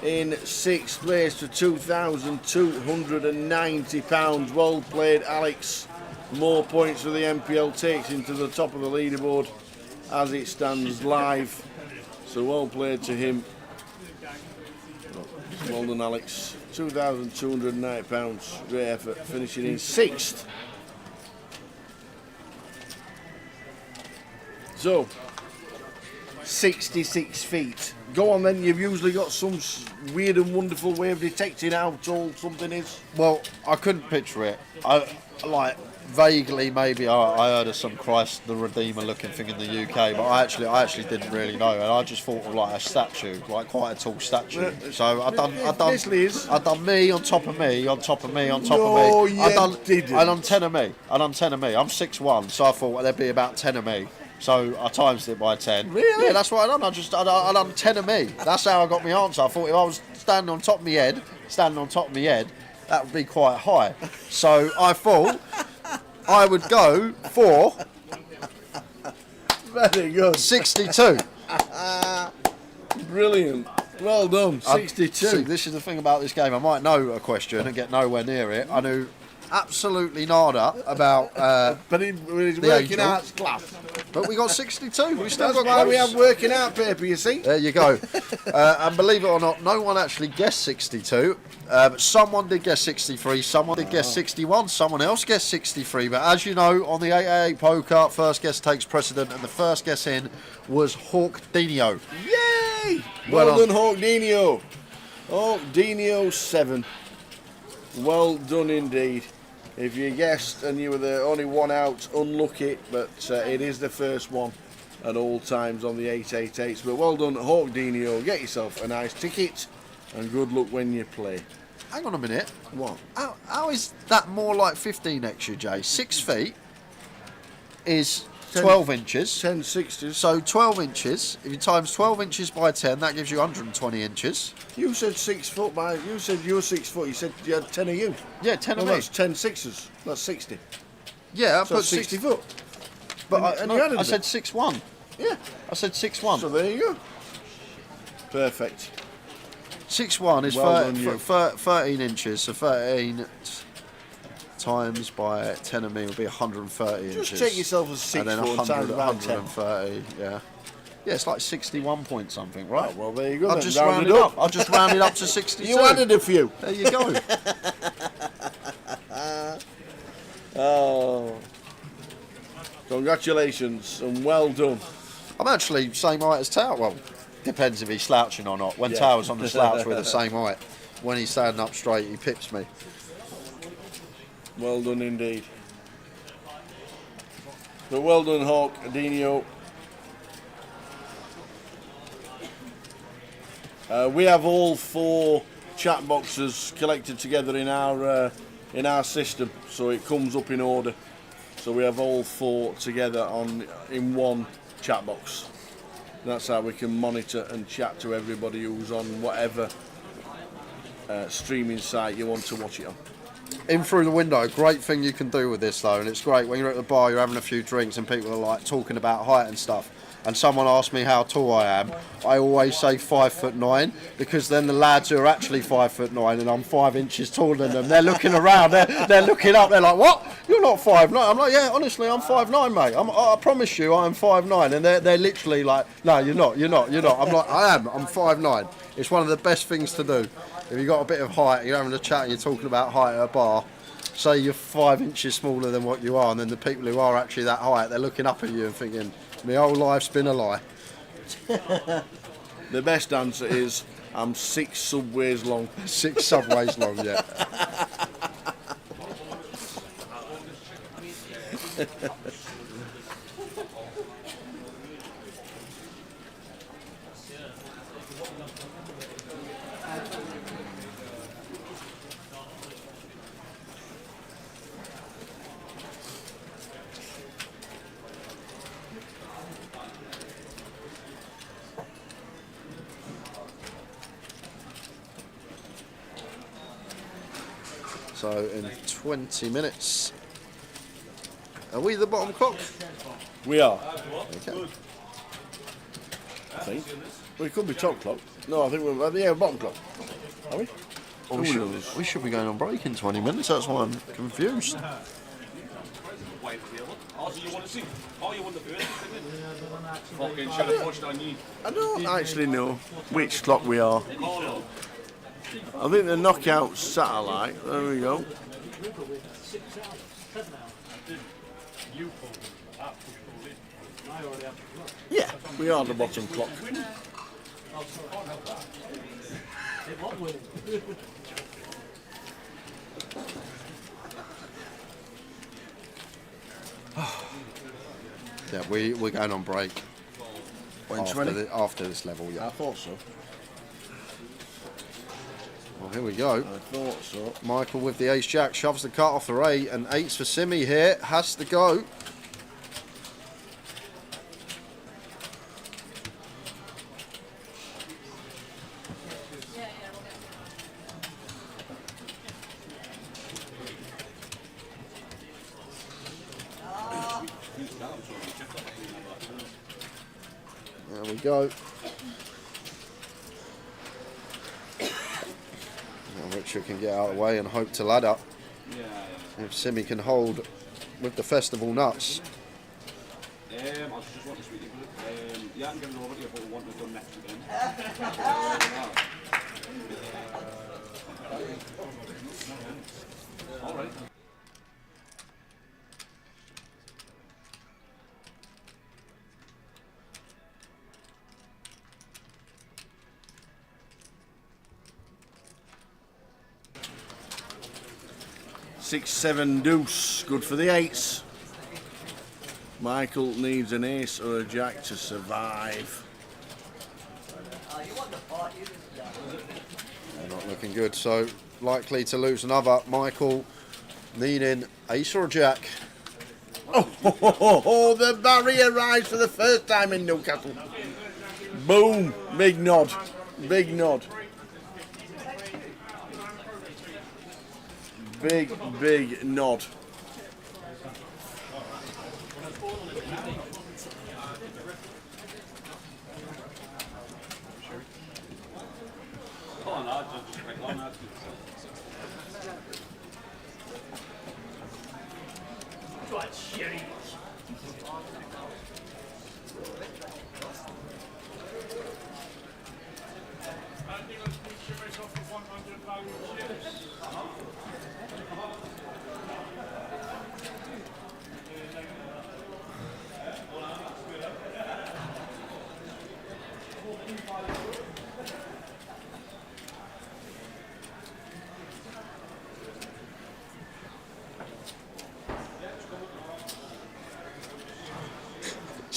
in 6th place for £2,290. Well played, Alex. More points for the MPL, takes him to the top of the leaderboard as it stands live. So well played to him. Well done, Alex. £2,290. Great effort, finishing in 6th. So, 66 feet. Go on then, you've usually got some weird and wonderful way of detecting how tall something is. Well, I couldn't picture it. I vaguely maybe I heard of some Christ the Redeemer looking thing in the UK, but I actually didn't really know, and I just thought of like a statue, like quite a tall statue. So I done me on top of me on top of me on top of me. I done 10 of me. I done 10 of me. I'm 6'1", so I thought there'd be about 10 of me. So I times it by 10. Really? Yeah, that's what I done. I done 10 of me. That's how I got my answer. I thought if I was standing on top of my head, that would be quite high. So I thought I would go for very good 62. Brilliant. Well done. 62. See, this is the thing about this game. I might know a question and get nowhere near it. I knew absolutely nada about but it was working out class. But we got 62. We still That's got why close. we have working out paper, you see. There you go. And believe it or not, no one actually guessed 62. Someone did guess 63, someone did guess 61, someone else guessed 63. But as you know, on the 888 poker, first guess takes precedent, and the first guess in was Hawk Dino. Yay! Well done, Hawk Dino. Hawk Dino 7. Well done indeed. If you guessed and you were the only one out, unlucky, but it is the first one at all times on the 888s. But well done, Hawk Dino. Get yourself a nice ticket and good luck when you play. Hang on a minute. What? How is that more like 15 extra, Jay? 6 feet is 12 inches. 10 60s. So 12 inches, if you times 12 inches by 10, that gives you 120 inches. You said 6 foot by, you said you're 6 foot, you said you had 10 of you. Yeah, 10 of me. That's 10 sixes, that's 60. Yeah, I so put 60 foot. But and no, you added I said 6'1". Yeah. I said 6'1". So there you go. Perfect. 6'1" is Well done, you. 13 inches, so 13 times by 10 of me would be 130 inches. Just take yourself as 6 and then foot times by 10. 130, yeah. Yeah, it's like 61 point something, right? Oh, well, there you go. I'll just round it up. I'll just round it up to 62. You added a few. There you go. Oh. Congratulations and well done. I'm actually same height as Tower. Well, depends if he's slouching or not. When Yeah. Tower's on the slouch, we're the same height. When he's standing up straight, he pips me. Well done indeed. But well done, Hawk, Adinio. We have all 4 chat boxes collected together in our system, so it comes up in order. So we have all 4 together in one chat box. That's how we can monitor and chat to everybody who's on whatever streaming site you want to watch it on. In through the window, great thing you can do with this though, and it's great when you're at the bar, you're having a few drinks and people are like talking about height and stuff, and someone asks me how tall I am, I always say 5'9", because then the lads who are actually 5'9" and I'm 5 inches taller than them, they're looking around, they're looking up, they're like, what? You're not 5'9"? I'm like, yeah, honestly, I'm 5'9", mate. I promise you, I'm 5'9", and they're literally like, no, you're not. I'm like, I'm 5'9". It's one of the best things to do. If you've got a bit of height, you're having a chat and you're talking about height at a bar, say you're 5 inches smaller than what you are, and then the people who are actually that height, they're looking up at you and thinking, my whole life's been a lie. The best answer is, I'm 6 subways long. 6 subways long, yeah. So in 20 minutes, are we the bottom clock? We are. Okay. I think. We could be top clock. No, I think we're bottom clock. Are we? Well, we should be going on break in 20 minutes, that's why I'm confused. I don't actually know which clock we are. I think the knockout satellite, there we go. Yeah, we are the bottom clock. Yeah, we're going on break. After this level, yeah. I thought so. Well, here we go. I thought so. Michael with the ace jack shoves the cut off the 8, and 8's for Simi here. Has to go. There we go. Now Richard can get out of the way and hope to ladder. If Simi can hold with the festival nuts. I just want to speak to you. Yeah, I can get it over to you, but we want it done next again. All right. Six, 7 deuce, good for the 8s. Michael needs an ace or a jack to survive. Not looking good, so likely to lose another. Michael needing ace or a jack. Oh, the barrier rise for the first time in Newcastle. Boom, big nod, big nod. Big nod.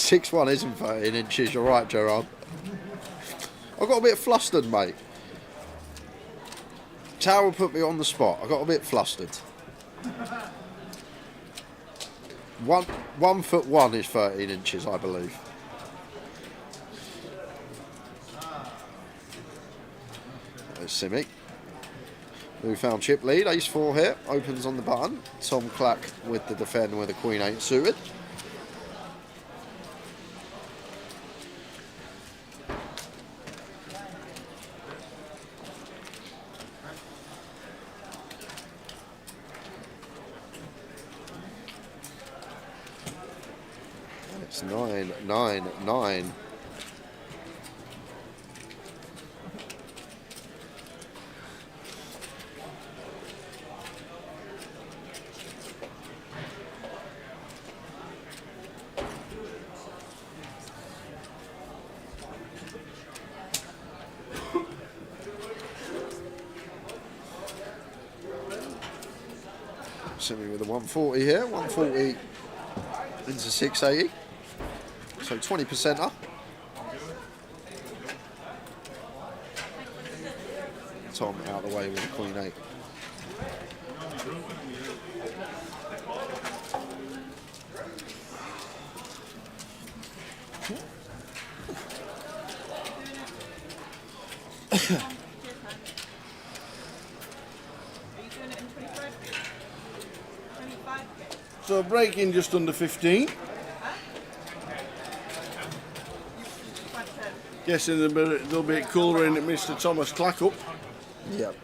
6-1 isn't 13 inches, you're right, Gerard. I got a bit flustered, mate. Tower put me on the spot. I got a bit flustered. 1'1" is 13 inches, I believe. There's Simi. Newfound chip lead, ace-4 here. Opens on the button. Tom Clack with the defend where the queen ain't suited. It's 9-9-9. Simi with a 140 here, 140 into 680. So 20% up. Tom out of the way with the queen 8. So breaking just under 15. Guessing they'll be cooler in Mr. Thomas Clackup. Yep.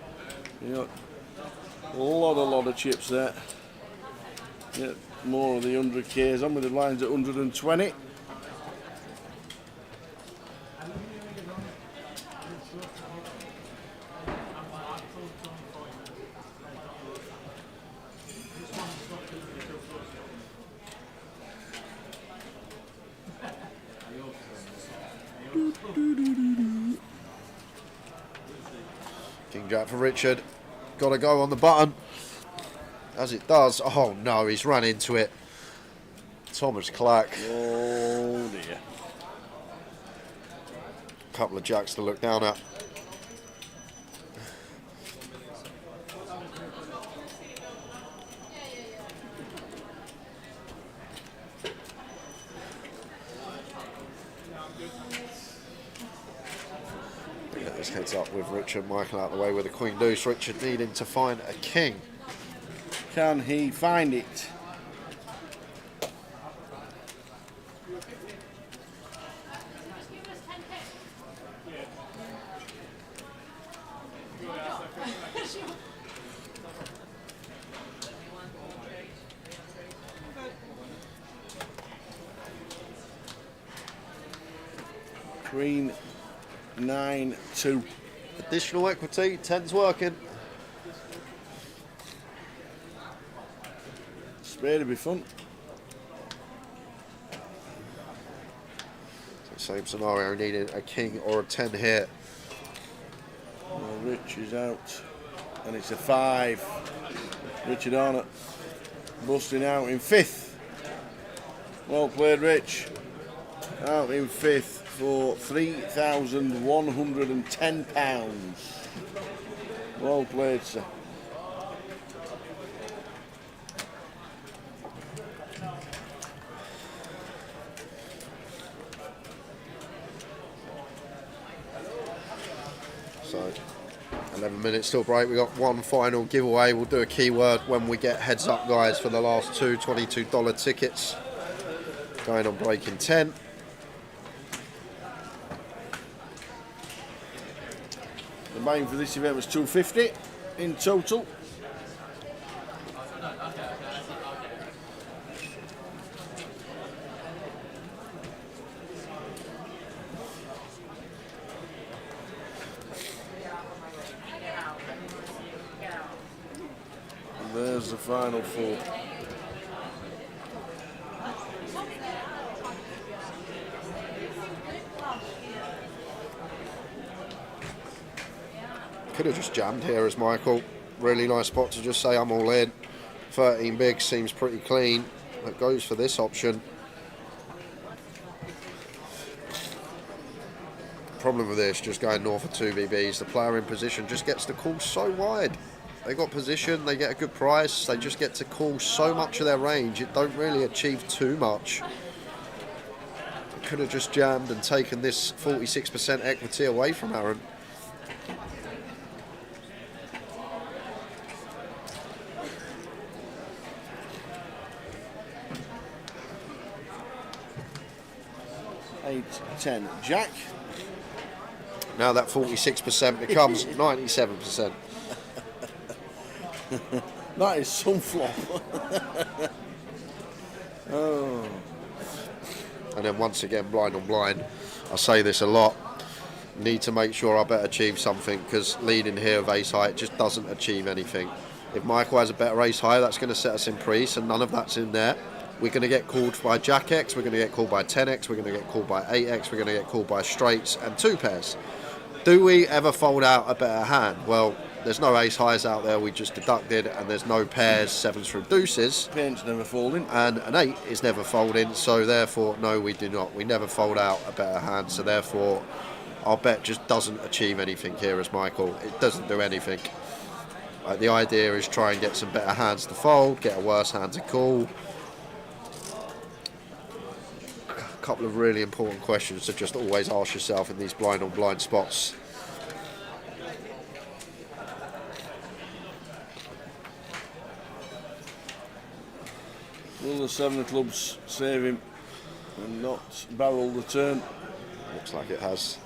Yeah. A lot of chips there. Yeah, more of the 100Ks on with the lines at 120. King Jack for Richard. Got to go on the button. As it does. Oh no, he's run into it. Thomas Clack. Oh dear. Couple of jacks to look down at. Heads up with Richard. Michael out the way with a queen deuce. Richard needing to find a king. Can he find it? Queen 9-2. Additional equity, 10's working. Spade would be fun. So same scenario, needing a king or a 10 here. Well, Rich is out, and it's a 5. Richard Arnott busting out in 5th. Well played, Rich. Out in 5th. For £3,110. Well played, sir. So 11 minutes till break. We got one final giveaway. We'll do a keyword when we get heads up, guys, for the last two $22 tickets. Going on break in 10. The main for this event was $250 in total. And there's the final 4. Could have just jammed here as Michael. Really nice spot to just say I'm all in. 13 big seems pretty clean. It goes for this option. problem with this, just going north of 2BBs, the player in position just gets to call so wide. They got position, they get a good price, they just get to call so much of their range, it don't really achieve too much. They could have just jammed and taken this 46% equity away from Aaron. Eight, 10, Jack. Now that 46% becomes 97%. That is some flop. Oh. And then once again, blind on blind. I say this a lot. Need to make sure I better achieve something, because leading here of ace high, it just doesn't achieve anything. If Michael has a better ace high, that's going to set us in priest, and none of that's in there. We're going to get called by Jack X, we're going to get called by 10X, we're going to get called by 8X, we're going to get called by straights and 2 pairs. Do we ever fold out a better hand? Well, there's no ace highs out there, we just deducted, and there's no pairs, 7s through deuces. Paint's never folding. And an 8 is never folding, so therefore, no, we do not. We never fold out a better hand, so therefore, our bet just doesn't achieve anything here as Michael. It doesn't do anything. The idea is try and get some better hands to fold, get a worse hand to call. A couple of really important questions to just always ask yourself in these blind on blind spots. Will the 7 of clubs save him and not barrel the turn? Looks like it has.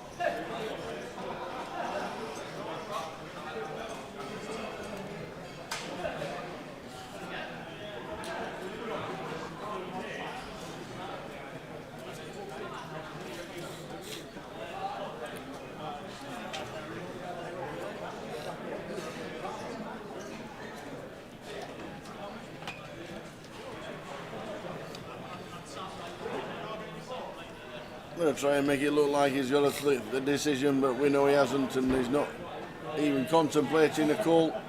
I'm going to try and make it look like he's got a flip the decision, but we know he hasn't, and he's not even contemplating a call.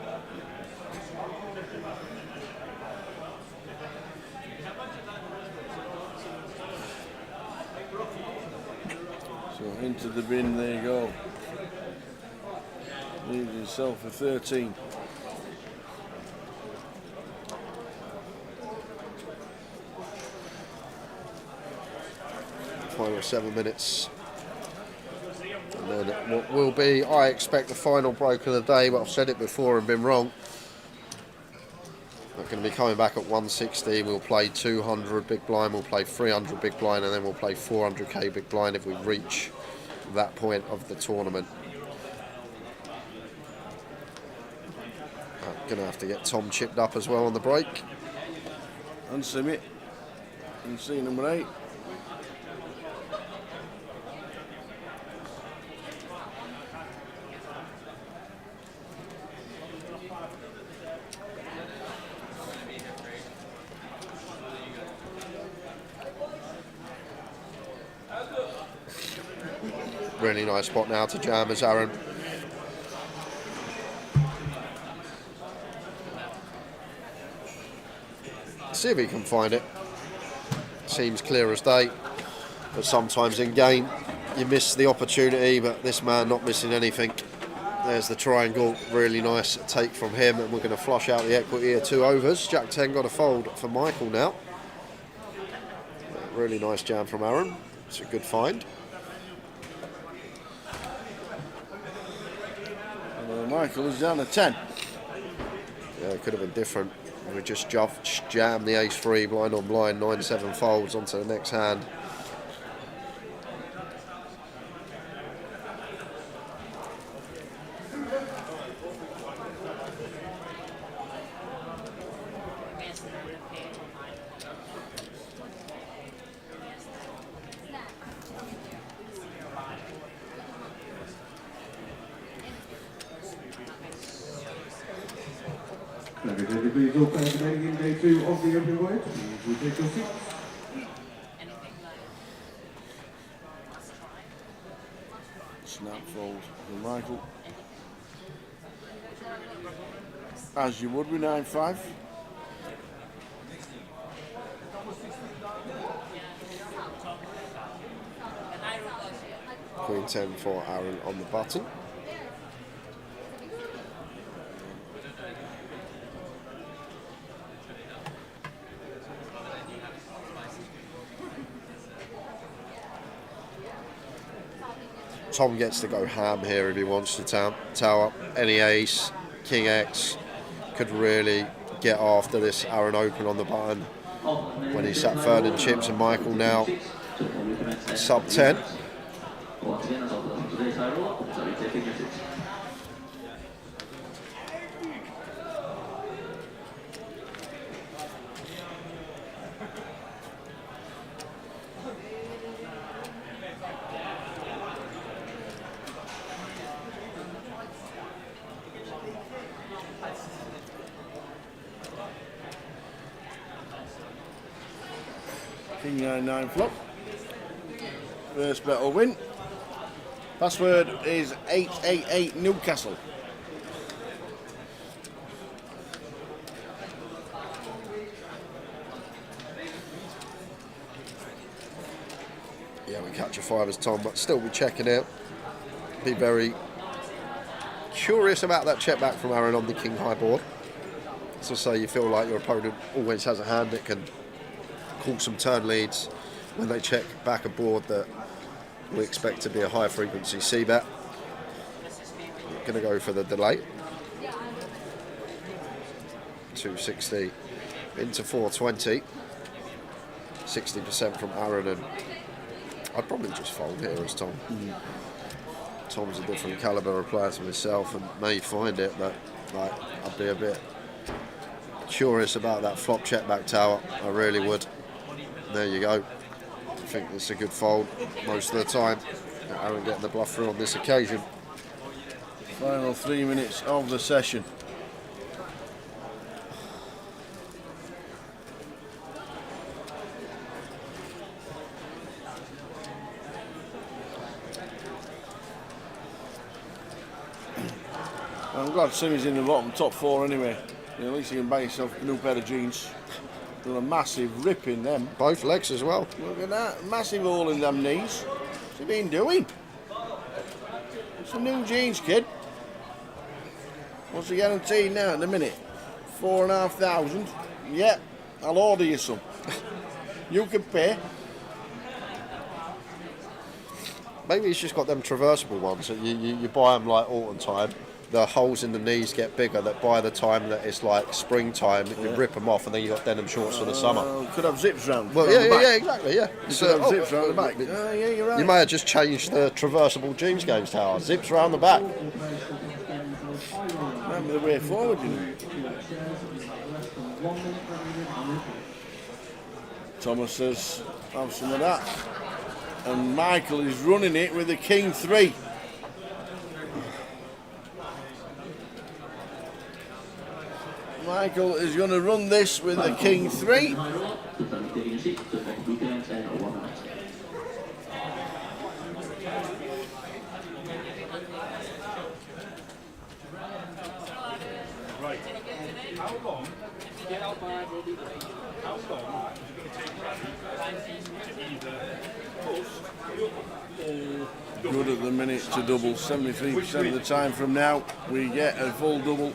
So into the bin, there you go. Leaves himself a 13. Final 7 minutes. And then what will be, I expect, the final break of the day, but I've said it before and been wrong. We're going to be coming back at 160. We'll play 200 big blind, we'll play 300 big blind, and then we'll play 400k big blind if we reach that point of the tournament. I'm going to have to get Tom chipped up as well on the break. And Simmy. And C number 8. Really nice spot now to jam as Aaron. See if he can find it. Seems clear as day, but sometimes in game you miss the opportunity, but this man not missing anything. There's the triangle, really nice take from him, and we're going to flush out the equity of 2 overs. Jack 10 got a fold for Michael now. Really nice jam from Aaron. It's a good find. Michael is down to 10. Yeah, it could have been different. We just jammed the ace-3 blind on blind, 9-7 folds onto the next hand. Everybody please all players remaining in day 2 of the opening voyage. Please take your seats. Snap fold from Michael. As you would with 9-5. Queen 10 for Aaron on the button. Tom gets to go ham here if he wants to tower. Any ace, King X could really get after this Aaron Open on the button when he sat third in chips, and Michael now sub 10. King 9-9 flop. First bet will win. Password is 888 Newcastle. Yeah, we catch a 5 as Tom, but still be checking out. Be very curious about that check back from Aaron on the King High board. So say you feel like your opponent always has a hand that can call some turn leads when they check back a board that we expect to be a high frequency C-bet. Going to go for the delay. 260 into 420. 60% from Aaron, and I'd probably just fold here as Tom. Tom's a different calibre of player to myself and may find it, but like, I'd be a bit curious about that flop check back tower. I really would. There you go. I think it's a good fold most of the time. Aaron getting the bluff through on this occasion. Final 3 minutes of the session. I'm glad Simmy's in the bottom top 4 anyway. At least you can buy yourself a new pair of jeans. With a massive rip in them. Both legs as well. Look at that, massive hole in them knees. What's he been doing? Some new jeans, kid. What's the guarantee now at the minute? 4,500. Yep, I'll order you some. You can pay. Maybe he's just got them traversable ones. You buy them like autumn time. The holes in the knees get bigger, that by the time that it's like springtime, you rip them off and then you got denim shorts for the summer. Could have zips round. Well, yeah, exactly, yeah. Could have zips round the back. Yeah, you're right. You may have just changed the traversable jeans games tower. Zips round the back. That'd be the way forward, you know. Thomas says, have some of that. And Michael is running it with the King 3. Michael is going to run this with the King 3. Right. How long to get out by will be ready? How long do you take to either post Good at the minute to double. 73% of the time from now, we get a full double.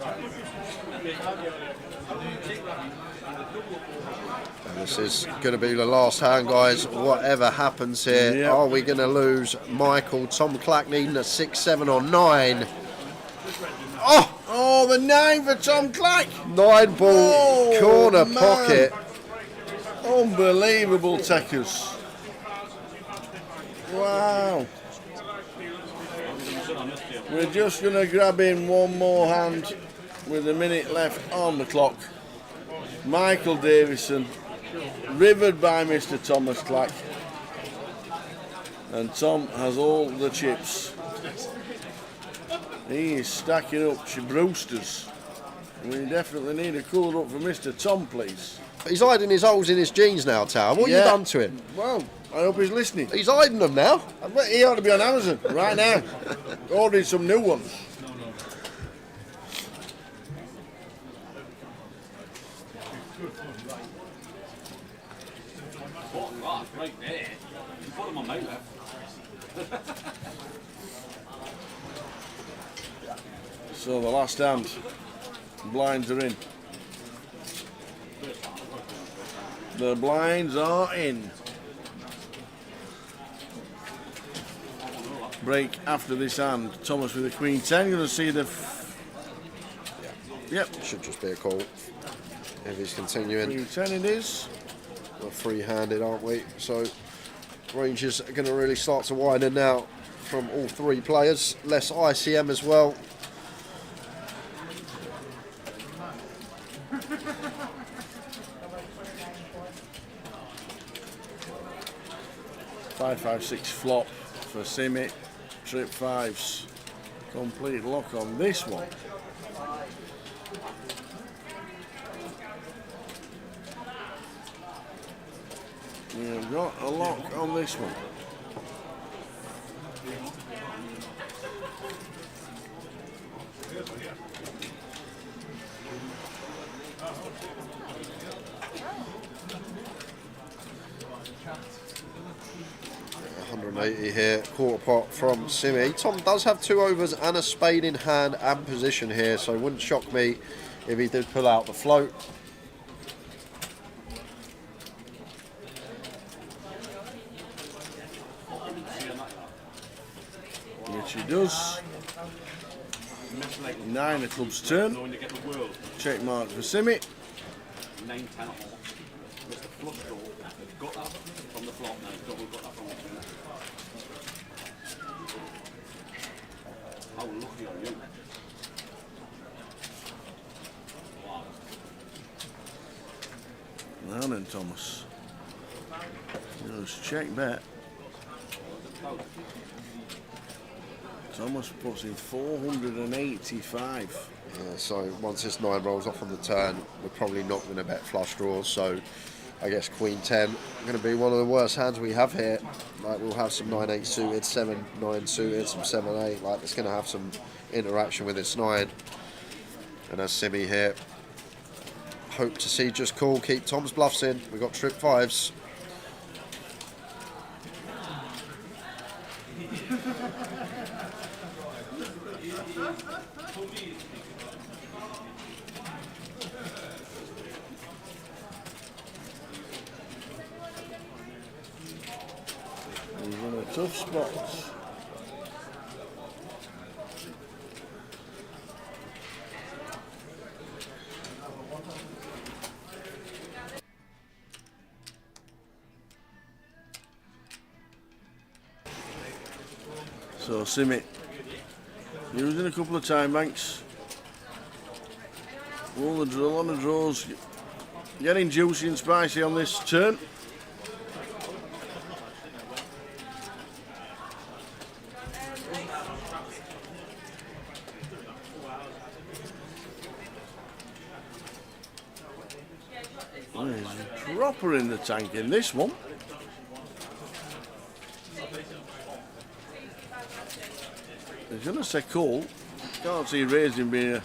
And this is going to be the last hand, guys. Whatever happens here, are we going to lose Michael? Tom Clack needing a 6, 7 or 9. Oh, the 9 for Tom Clack. 9 ball corner pocket. Unbelievable takers. Wow. We're just going to grab in one more hand with a minute left on the clock. Michael Davison, rivered by Mr. Thomas Clack. And Tom has all the chips. He is stacking up Brewsters. We definitely need a cooler up for Mr. Tom, please. He's hiding his holes in his jeans now, Tower. What have you done to him? Well, I hope he's listening. He's hiding them now. I bet he ought to be on Amazon right now. Ordering some new ones. Right there. You've got them on mate left. So the last hand, blinds are in. The blinds are in. Break after this hand. Thomas with the Queen 10. Going to see the. Yep. Should just be a call if he's continuing. Queen 10 it is. We're free-handed, aren't we? So ranges are going to really start to widen now from all three players. Less ICM as well. Five, 5-6 flop for Simi. Trip 5s. Complete lock on this one. We've got a lock on this one. $180 here, quarter pot from Simi. Tom does have 2 overs and a spade in hand and position here, so it wouldn't shock me if he did pull out the float. Which he does. 9 of clubs turn. Check mark for Simi. 9, 10 off. It's the flush draw. They've got that from the flop now. It's double got that from the turn. How lucky are you? Now then, Thomas. Just check bet. Thomas puts in 485. Yeah, so once this 9 rolls off on the turn, we're probably not going to bet flush draws. So I guess Queen 10 going to be one of the worst hands we have here. Like we'll have some 9-8 suited, 7-9 suited, some 7-8. Like it's going to have some interaction with this 9. And as Simi here, hope to see just call, keep Tom's bluffs in. We've got trip 5s. He's in a tough spot. So Simi using a couple of time banks. Roll the drill on the draws. Getting juicy and spicy on this turn. There's a dropper in the tank in this one. He's going to say call. Can't see raising being a...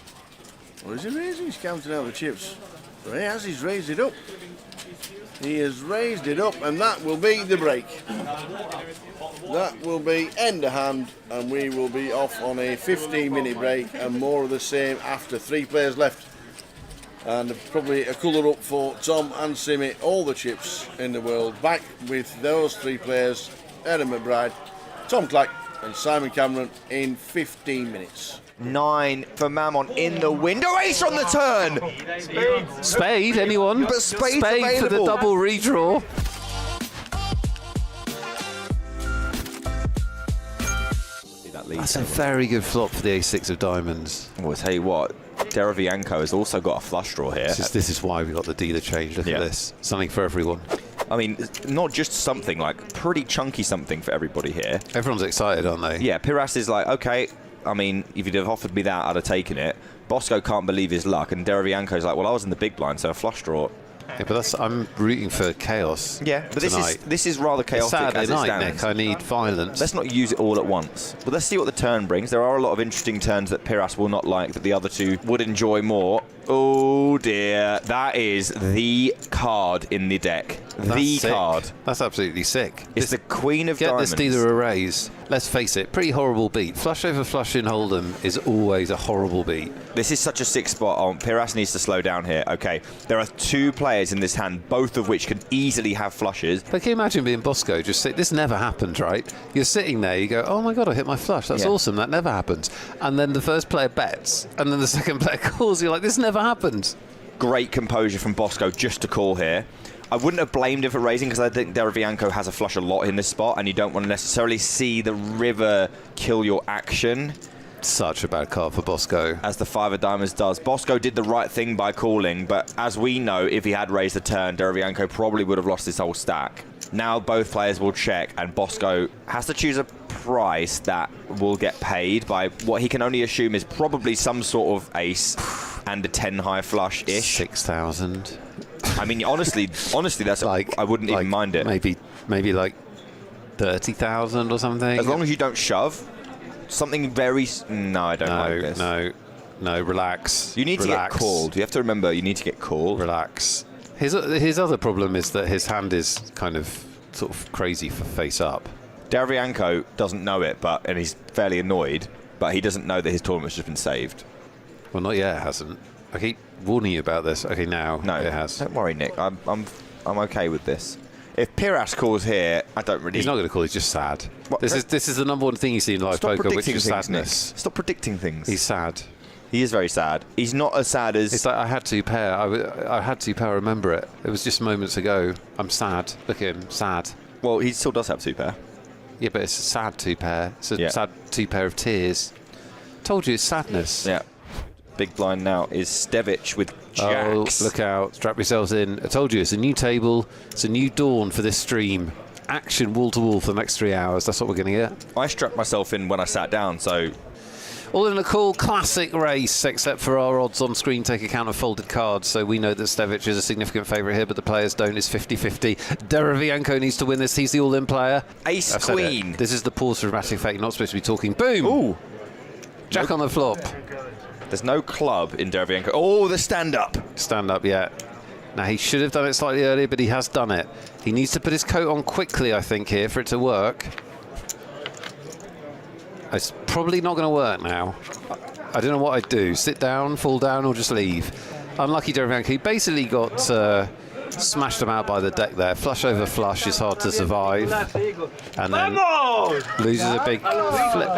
Or is he raising? He's counting out the chips. So he has, he's raised it up. He has raised it up, and that will be the break. That will be end of hand, and we will be off on a 15-minute break, and more of the same after 3 players left. And probably a colour up for Tom and Simi, all the chips in the world. Back with those 3 players, Erin McBride, Tom Clack, and Simon Cameron in 15 minutes. 9 for Mammon in the window. Ace on the turn. Spade, anyone? But spade's Spade available for the double redraw. That's a very good flop for the A6 of diamonds. Well, I'll tell you what, Deravianco has also got a flush draw here. This is why we got the dealer change. Look at this. Something for everyone. I mean, not just something, like pretty chunky something for everybody here. Everyone's excited, aren't they? Yeah, Piras is like, okay, I mean, if you'd have offered me that, I'd have taken it. Bosco can't believe his luck, and Deravianco's like, well, I was in the big blind, so a flush draw Yeah, but I'm rooting for chaos. Yeah, but tonight. this is rather chaotic Saturday as it night, stands. Nick. I need violence. Let's not use it all at once. But let's see what the turn brings. There are a lot of interesting turns that Piras will not like that the other two would enjoy more. Oh dear, that is the card in the deck. That's sick. Card. That's absolutely sick. It's the Queen of Diamonds. Get this dealer a raise. Let's face it, pretty horrible beat. Flush over flush in Hold'em is always a horrible beat. This is such a sick spot on. Piras needs to slow down here. Okay, there are two players in this hand, both of which can easily have flushes. But can you imagine being Bosco? This never happened, right? You're sitting there, you go, oh my god, I hit my flush. That's awesome. That never happens. And then the first player bets, and then the second player calls. You're like, this never happened. Great composure from Bosco just to call here. I wouldn't have blamed him for raising because I think Derevianko has a flush a lot in this spot, and you don't want to necessarily see the river kill your action. Such a bad card for Bosco. As the 5 of diamonds does. Bosco did the right thing by calling, but as we know, if he had raised the turn, Derevianko probably would have lost his whole stack. Now both players will check, and Bosco has to choose a price that will get paid by what he can only assume is probably some sort of ace and a 10 high flush-ish. 6,000. I mean, honestly, that's like I wouldn't even mind it. Maybe like 30,000 or something. As long as you don't shove. Something very... No, I don't like this. No, relax. You need to get called. You have to remember, you need to get called. Relax. His other problem is that his hand is kind of sort of crazy for face up. Derevianko doesn't know it, and he's fairly annoyed, but he doesn't know that his tournament's just been saved. Well, not yet, it hasn't. I keep warning you about this. Okay, now it has. Don't worry, Nick. I'm okay with this. If Piras calls here, I don't really... He's not going to call, he's just sad. This is the number one thing you see in live poker, which is sadness. Stop predicting things. He's sad. He is very sad. He's not as sad as... It's like, I had 2 pair. I had 2 pair, I remember it. It was just moments ago. I'm sad. Look at him, sad. Well, he still does have 2 pair. Yeah, but it's a sad 2 pair. It's a sad 2 pair of tears. Told you, it's sadness. Yeah. Big blind now is Stevic with jacks. Oh, look out. Strap yourselves in. I told you, it's a new table. It's a new dawn for this stream. Action wall to wall for the next 3 hours. That's what we're going to get. I strapped myself in when I sat down, so... All in a cool classic race, except for our odds on screen take account of folded cards, so we know that Stevic is a significant favourite here, but the players don't. It's 50-50. Derevianko needs to win this. He's the all-in player. Ace Queen. This is the pause for dramatic effect. You're not supposed to be talking. Boom! Ooh. Jack on the flop. There's no club in Derevianko. Oh, the stand-up. Stand-up, yeah. Now, he should have done it slightly earlier, but he has done it. He needs to put his coat on quickly, I think, here, for it to work. It's probably not going to work now. I don't know what I'd do. Sit down, fall down, or just leave. Unlucky Derevianko. He basically got smashed him out by the deck there. Flush over flush is hard to survive. And then loses a big flip.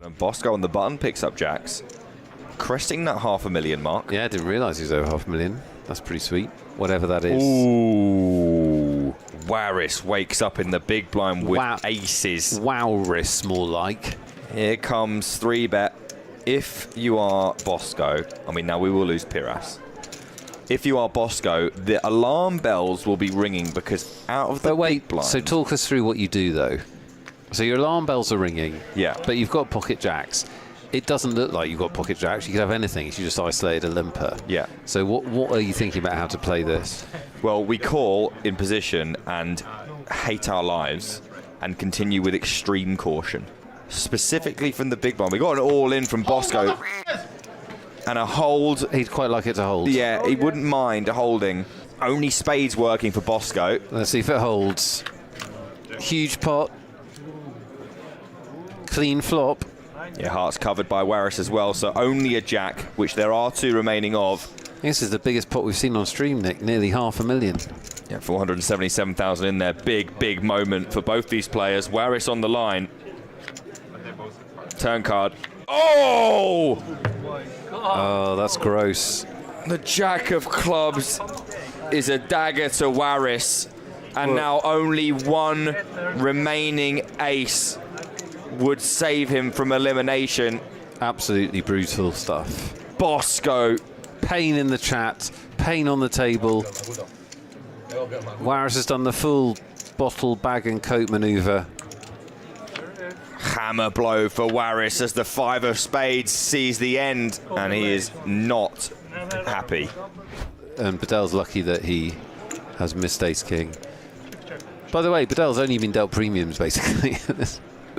And Bosco on the button picks up jacks. Cresting that $500,000 mark. Yeah, I didn't realise he was over $500,000. That's pretty sweet. Whatever that is. Ooh. Waris wakes up in the big blind with aces. Wowris, more like. Here comes 3-bet. If you are Bosco, I mean, now we will lose Piras. If you are Bosco, the alarm bells will be ringing because out of the big blind. So talk us through what you do, though. So your alarm bells are ringing. Yeah. But you've got pocket jacks. It doesn't look like you've got pocket jacks. You could have anything if you just isolated a limper. Yeah. So what are you thinking about how to play this? Well, we call in position and hate our lives and continue with extreme caution. Specifically from the big blind. We got an all-in from Bosco. And a hold. He'd quite like it to hold. Yeah, he wouldn't mind holding. Only spades working for Bosco. Let's see if it holds. Huge pot. Clean flop. Yeah, hearts covered by Waris as well, so only a jack, which there are 2 remaining of. This is the biggest pot we've seen on stream, Nick. Nearly $500,000. Yeah, 477,000 in there. Big, big moment for both these players. Waris on the line. Turn card. Oh! Oh, that's gross. The jack of clubs is a dagger to Waris, and now only 1 remaining ace would save him from elimination. Absolutely brutal stuff. Bosco. Pain in the chat, pain on the table. Waris has done the full bottle, bag and coat manoeuvre. Hammer blow for Waris as the 5 of spades sees the end, and he is not happy. And Bedell's lucky that he has missed ace-king. By the way, Bedell's only been dealt premiums, basically.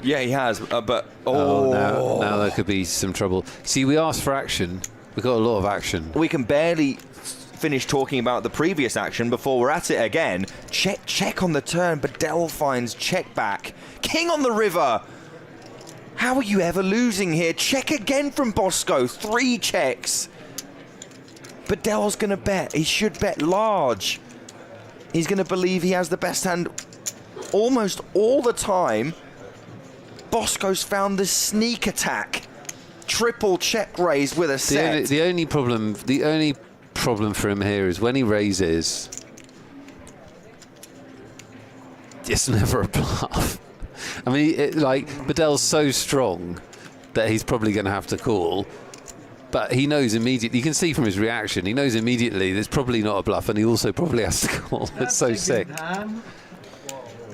Yeah, he has, but... now there could be some trouble. See, we asked for action. We got a lot of action. We can barely finish talking about the previous action before we're at it again. Check on the turn. Bedell finds check back. King on the river. How are you ever losing here? Check again from Bosco. 3 checks. Bedell's going to bet. He should bet large. He's going to believe he has the best hand almost all the time. Bosco's found the sneak attack. Triple check raise with a set. The only problem for him here is when he raises, it's never a bluff. I mean, Bedell's so strong that he's probably going to have to call. But he knows immediately, you can see from his reaction, he knows immediately there's probably not a bluff, and he also probably has to call. It's so sick.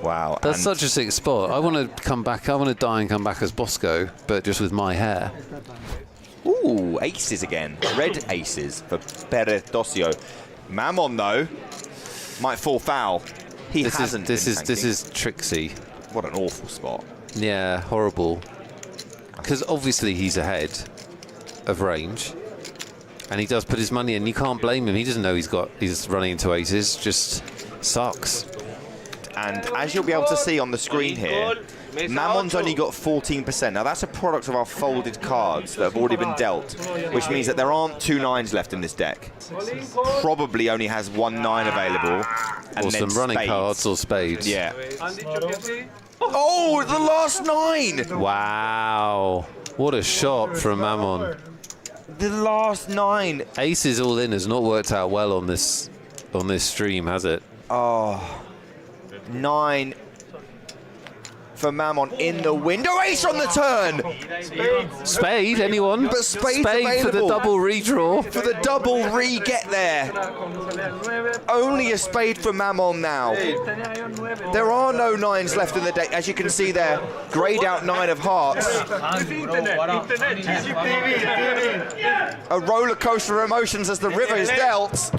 Wow. That's such a sick spot. I want to come back, I want to die and come back as Bosco, but just with my hair. Ooh, aces again. Red aces for Peretosio. Mammon, though, might fall foul. This is tricksy. What an awful spot. Yeah, horrible. Because obviously he's ahead of range, and he does put his money in. You can't blame him. He doesn't know he's running into aces. Just sucks. And as you'll be able to see on the screen here, Mammon's only got 14%. Now that's a product of our folded cards that have already been dealt, which means that there aren't 2 9s left in this deck. Probably only has 1 9 available, and or then some running spades. Cards or spades. Yeah. Oh, the last 9! Wow, what a shot from Mammon. The last 9. Aces all in has not worked out well on this stream, has it? Oh, 9 for Mammon in the window. Ace on the turn. Spade, anyone? But spade for the double redraw. For the double re-get there. Only a spade for Mammon now. There are no 9s left in the deck. As you can see there, greyed out 9 of hearts. A roller coaster of emotions as the river is dealt.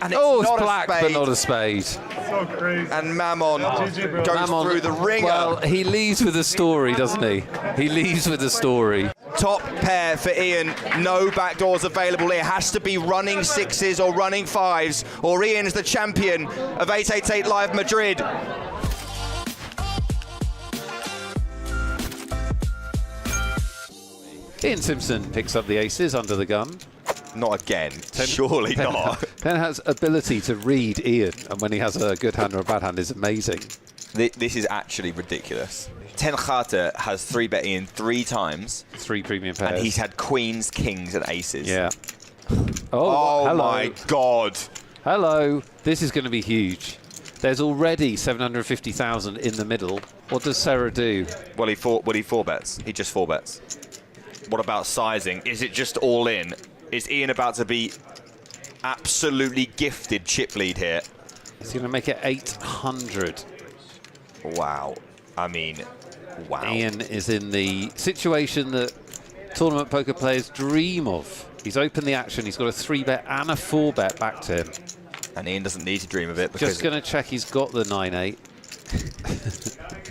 And it's not black, a spade. but not a spade. So crazy. And Mammon goes through the ringer. Well, he leaves with a story, doesn't he? He leaves with a story. Top pair for Ian. No backdoors available. It has to be running 6s or running 5s, or Ian is the champion of 888 Live Madrid. Ian Simpson picks up the aces under the gun. Not again. Surely not. Penn has ability to read Ian, and when he has a good hand or a bad hand is amazing. This is actually ridiculous. Ten Carter has 3-bet Ian 3 times. 3 premium pairs. And he's had queens, kings, and aces. Yeah. Oh hello. my God. Hello. This is going to be huge. There's already 750,000 in the middle. What does Sarah do? Well, he 4-bets. He just 4-bets. What about sizing? Is it just all in? Is Ian about to be absolutely gifted chip lead here? He's going to make it 800. Wow. I mean, wow. Ian is in the situation that tournament poker players dream of. He's opened the action. He's got a 3-bet and a 4-bet back to him. And Ian doesn't need to dream of it because... Just going to check he's got the 9-8.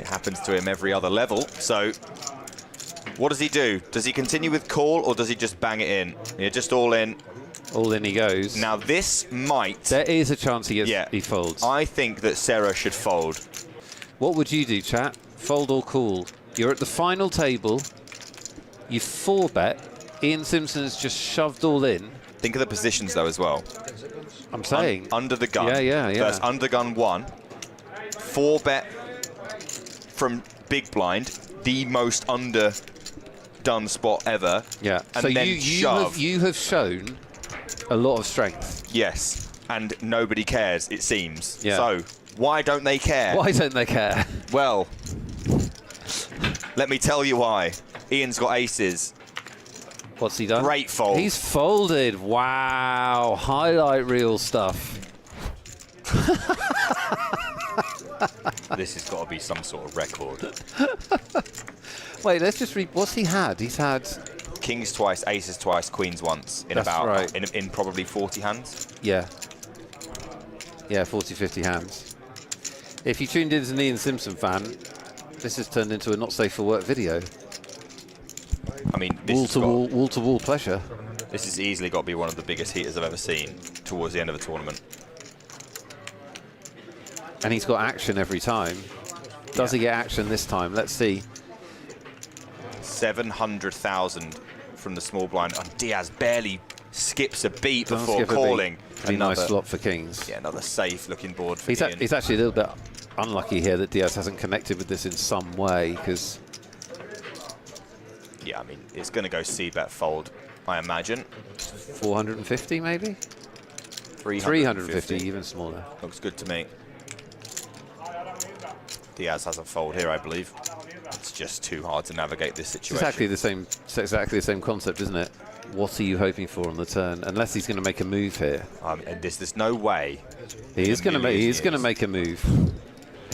It happens to him every other level. So what does he do? Does he continue with call or does he just bang it in? Yeah, just all in. All in he goes. Now this might... There is a chance he folds. I think that Sarah should fold. What would you do, chat? Fold or call? You're at the final table. You 4-bet. Ian Simpson has just shoved all in. Think of the positions though as well. I'm saying. Under the gun. Yeah. First under gun 1. 4-bet from big blind. The most underdone spot ever. Yeah. And so then you have shown a lot of strength. Yes. And nobody cares, it seems. Yeah. So why don't they care? Why don't they care? Well, let me tell you why. Ian's got aces. What's he done? Great fold. He's folded. Wow. Highlight reel stuff. This has got to be some sort of record. Wait, let's just read. What's he had? He's had kings twice, aces twice, queens once in That's about right. in probably 40 hands. Yeah. Yeah, 40, 50 hands. If you tuned in as an Ian Simpson fan, this has turned into a not safe for work video. I mean, wall to wall pleasure. This has easily got to be one of the biggest heaters I've ever seen towards the end of a tournament. And he's got action every time. Does he get action this time? Let's see. 700,000 from the small blind. And Diaz barely skips a beat Doesn't before skip a calling. beat. Pretty nice slot for kings. Yeah, another safe-looking board for He's Ian. actually a little bit unlucky here that Diaz hasn't connected with this in some way, because... Yeah, I mean, it's going to go c-bet fold, I imagine. 450 maybe? 350, even smaller. Looks good to me. Diaz has a fold here, I believe. It's just too hard to navigate this situation. It's exactly the same concept, isn't it? What are you hoping for on the turn? Unless he's going to make a move here. And there's no way. He is going to make. He is going to make a move.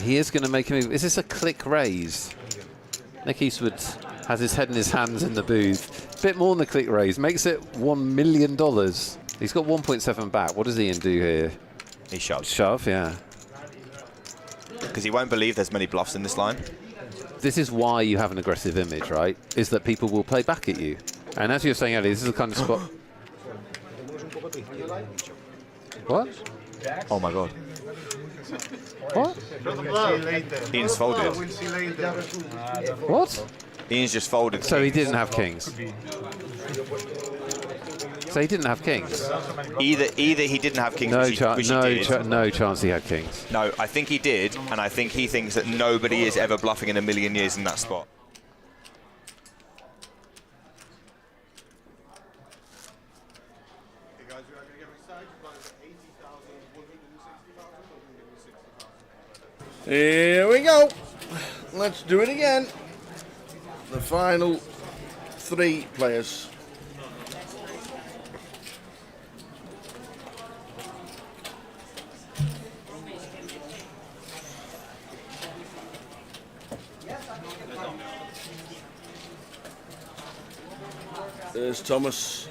He is going to make a move. Is this a click raise? Nick Eastwood has his head in his hands in the booth. Bit more than the click raise. Makes it $1 million. He's got 1.7 back. What does Ian do here? He shoves. Shove, yeah. Because he won't believe there's many bluffs in this line. This is why you have an aggressive image, right? Is that people will play back at you. And as you were saying earlier, this is the kind of spot... What? Oh my god. What? Ian's folded. What? Ian's just folded. So he didn't have kings. So he didn't have kings. Either he didn't have kings, No which he did. no chance he had kings. No, I think he did, and I think he thinks that nobody is ever bluffing in a million years in that spot. Here we go. Let's do it again. The final 3 players. There's Thomas.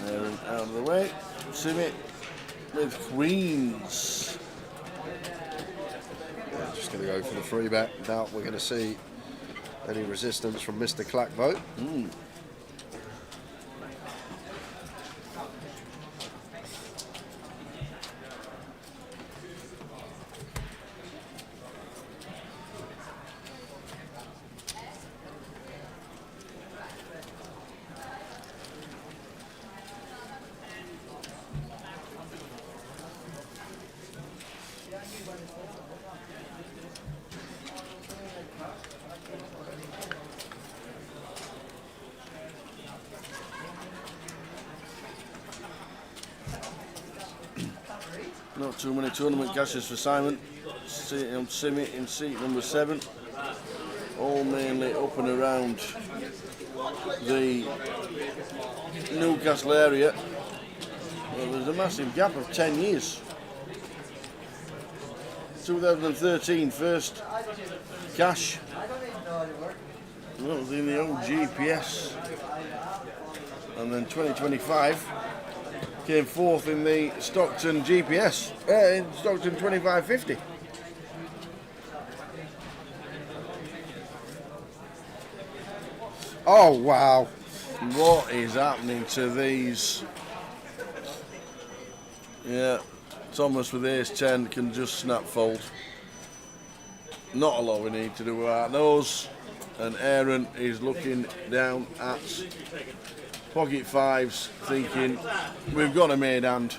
Aaron out of the way. Simit with queens. Yeah, just going to go for the 3-bet. Doubt we're going to see any resistance from Mr. Clackvote. Not too many tournament cashes for Simon. Sitting on Simit in seat number 7. All mainly up and around the Newcastle area. Well, there's a massive gap of 10 years. 2013 first cash. That was in the old GPS. And then 2025 came fourth in the Stockton GPS, in Stockton 2550. Oh, wow. What is happening to these? Yeah, Thomas with ace 10 can just snap fold. Not a lot we need to do about those. And Aaron is looking down at pocket 5s, thinking we've got a made hand.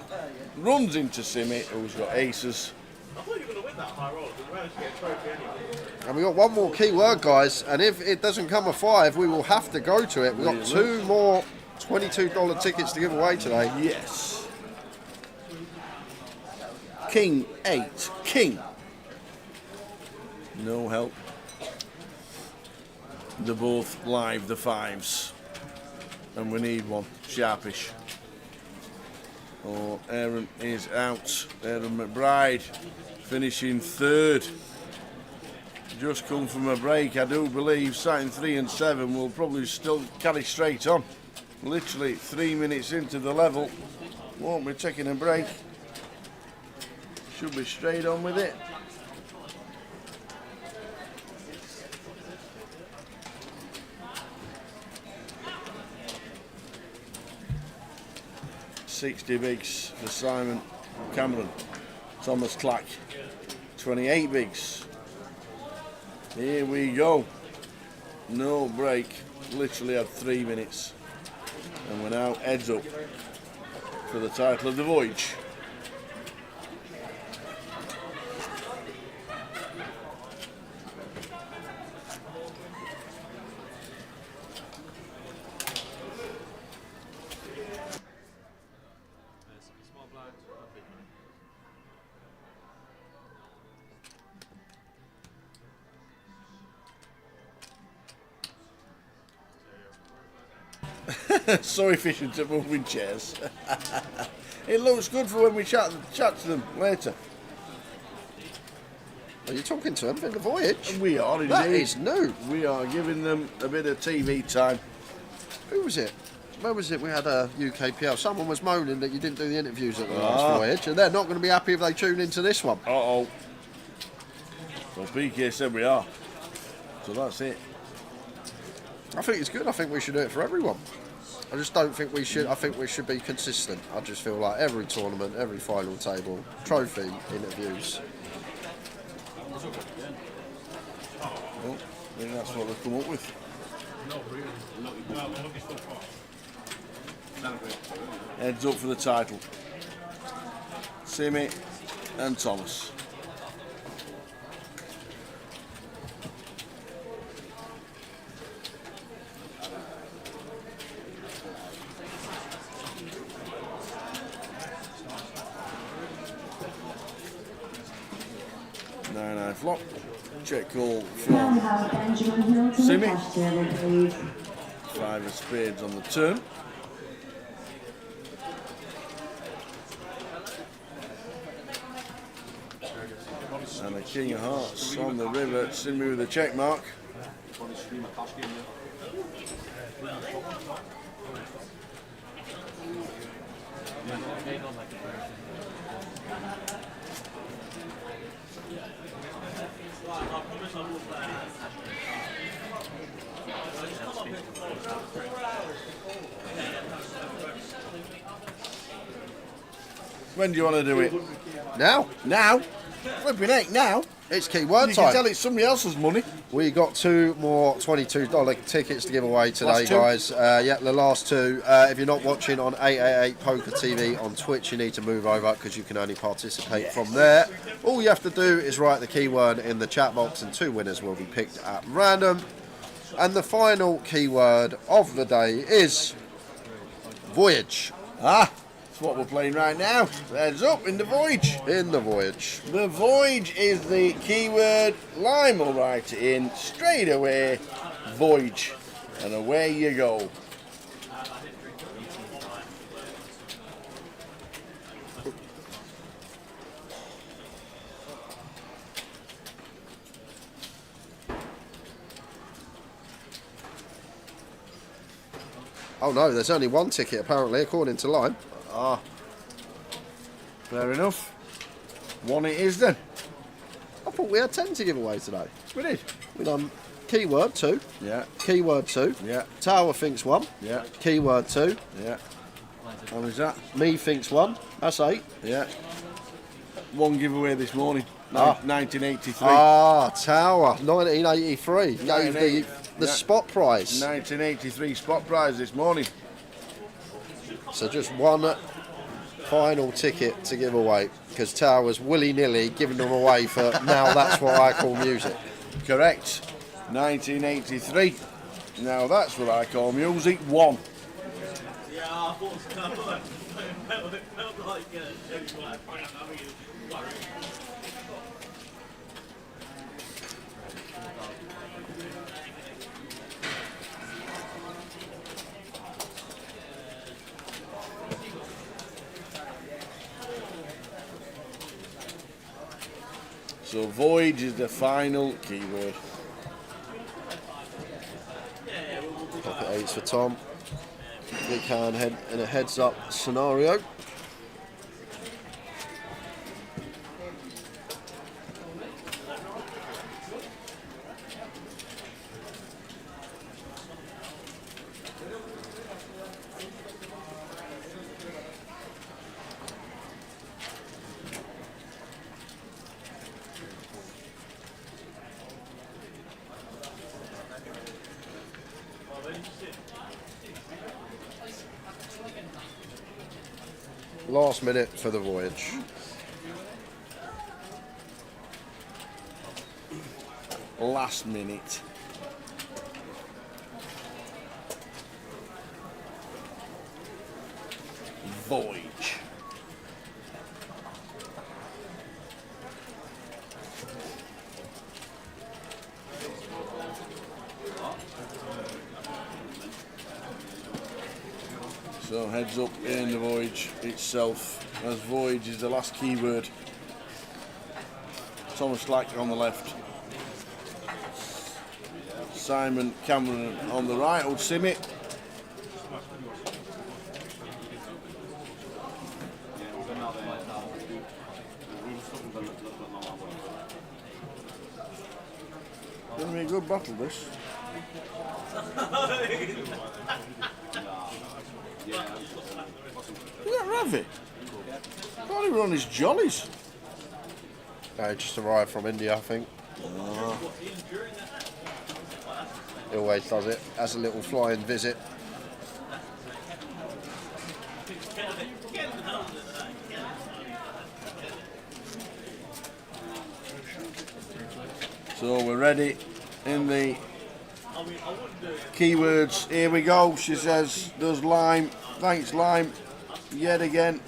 Runs into Simit, who's got aces. And we've got one more key word, guys, and if it doesn't come a 5, we will have to go to it. We've got 2 more $22 tickets to give away today. Yes. King 8. King. No help. They're both live, the 5s. And we need one. Sharpish. Oh, Aaron is out. Aaron McBride finishing 3rd. Just come from a break. I do believe starting 3 and 7 will probably still carry straight on. Literally 3 minutes into the level. Won't be taking a break. Should be straight on with it. $60 bigs for Simon Cameron. Thomas Clack, 28 bigs. Here we go. No break. Literally had 3 minutes. And we're now heads up for the title of the voyage. So efficient at moving chairs. It looks good for when we chat to them later. Are you talking to them in the voyage? We are indeed. That is new. We are giving them a bit of TV time. Who was it? Where was it? We had a UKPL. Someone was moaning that you didn't do the interviews at the last voyage, and they're not going to be happy if they tune into this one. Uh-oh. Well, PK said we are. So that's it. I think it's good. I think we should do it for everyone. I just don't think we should. I think we should be consistent. I just feel like every tournament, every final table, trophy, interviews. Well, I think that's what they've come up with. Heads up for the title. Simi and Thomas. Flop. Check call from Simi. 5 of spades on the turn. And a king of hearts on the river. Simi with a check mark. When do you want to do it? Now. Now? Flipping heck, now? It's keyword you time. You can tell it's somebody else's money. We got 2 more $22 tickets to give away today, guys. Yeah, the last 2. If you're not watching on 888 Poker TV on Twitch, you need to move over because you can only participate from there. All you have to do is write the keyword in the chat box and 2 winners will be picked at random. And the final keyword of the day is voyage. That's what we're playing right now. Heads up in the voyage. In the voyage. The voyage is the keyword. Lime will write it in straight away. Voyage. And away you go. Oh no, there's only 1 ticket apparently, according to Lime. Fair enough. 1 it is then. I thought we had 10 to give away today. We did. We done keyword 2. Yeah. Keyword 2. Yeah. Tower thinks 1. Yeah. Keyword 2. Yeah. How was that? Me thinks 1. That's 8. Yeah. 1 giveaway this morning. 1983. Tower. 1983. Gave the spot prize. 1983 spot prize this morning. So just 1 final ticket to give away because Tower's willy-nilly giving them away for now that's what I call music. Correct. 1983. Now that's what I call music. 1. Yeah, I thought so. It felt like So voyage is the final keyword. Pocket eights for Tom. Big hand head in a heads up scenario. Last minute for the voyage. Last minute. Voyage. So heads up in the voyage itself, as voyage is the last keyword. Thomas Slack on the left. Simon Cameron on the right, old Simmy. Gonna be a good battle, this. Look at Ravi. Thought he were on his jollies. He just arrived from India, I think. He always does it. As a little flying visit. So we're ready in the keywords. Here we go. She says, does Lime. Thanks, Lime. Yet again.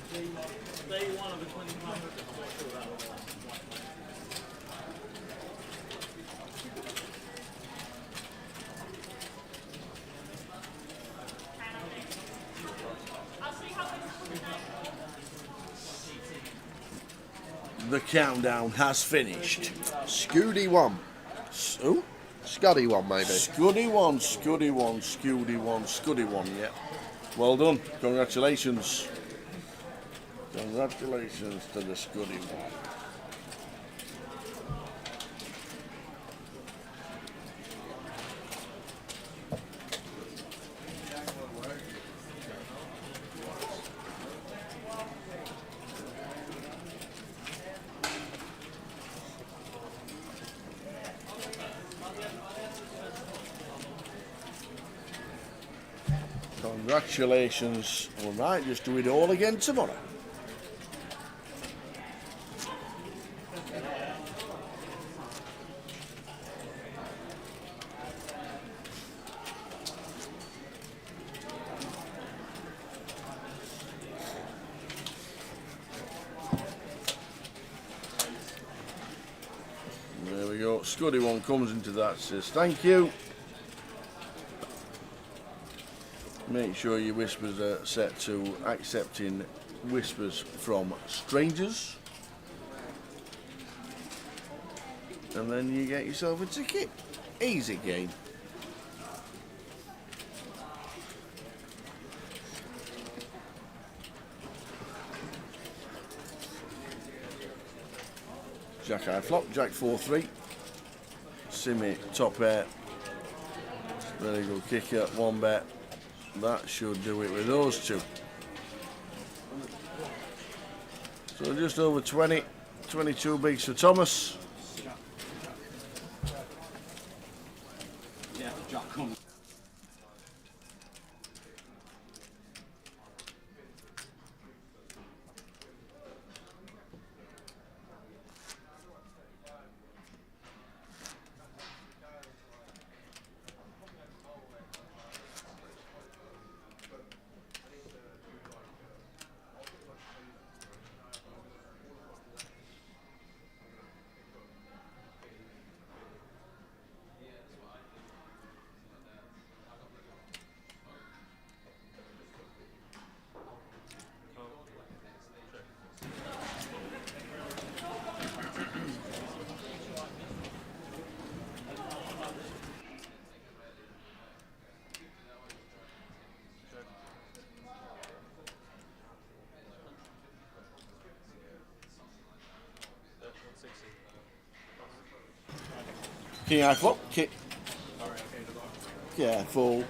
The countdown has finished. Scooty one. Who? Scuddy one, maybe. Scuddy one, Scuddy one, Scuddy one, Scuddy one, yeah. Well done. Congratulations. Congratulations to the Scuddy one. Congratulations. We might just do it all again tomorrow. There we go. Scuddy one comes into that, says thank you. Make sure your whispers are set to accepting whispers from strangers. And then you get yourself a ticket. Easy game. Jack high flop, Jack 4-3. Simmy top pair. Very good kicker, one bet. That should do it with those two. So just over 20, 22 bigs for Thomas. Yeah, Jack comes. King high flop, kick. Careful,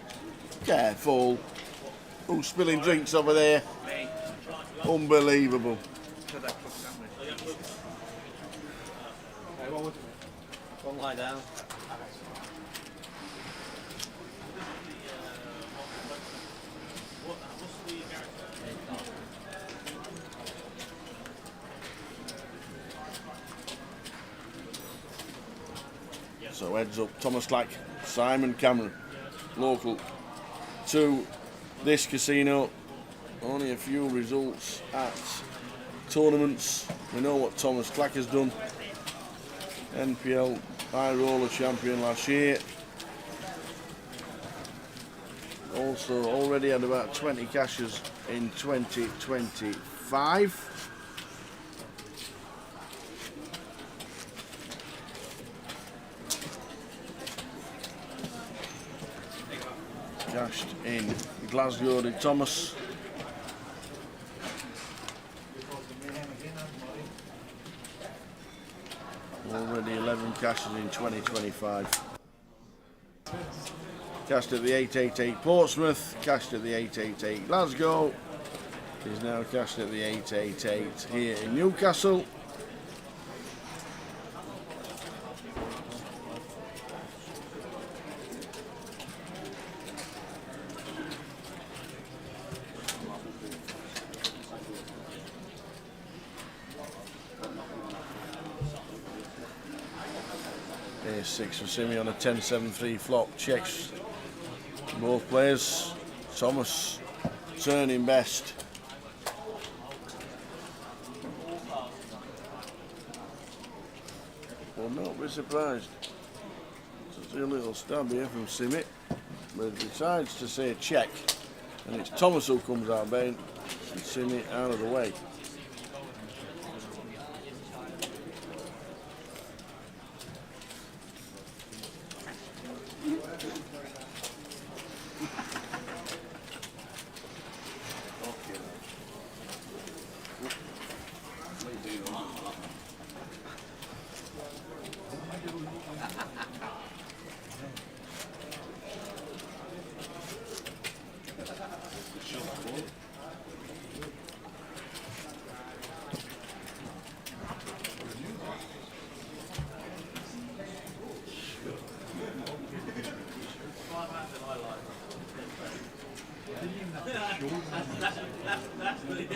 careful. Who's spilling drinks over there? Unbelievable. Don't lie down. So heads up, Thomas Clack, Simon Cameron, local to this casino. Only a few results at tournaments. We know what Thomas Clack has done. NPL High Roller champion last year. Also already had about 20 cashes in 2025. Cashed in Glasgow did Thomas. Already 11 cashes in 2025. Cashed at the 888 Portsmouth, cashed at the 888 Glasgow. He's now cashed at the 888 here in Newcastle. Here's 6 for Simi on a 10-7-3 flop. Checks both players. Thomas turning best. Well, not be surprised to see a little stab here from Simi, but he decides to say check, and it's Thomas who comes out betting and Simi out of the way.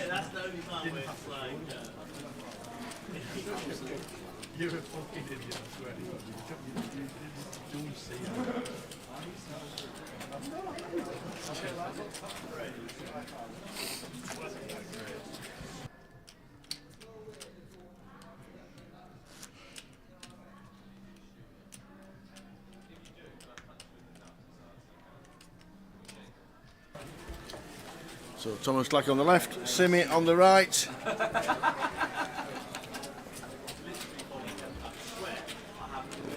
That's the only time where it's like... You're a fucking idiot, I swear to God. You don't see it. So Thomas Clack on the left, Simi on the right.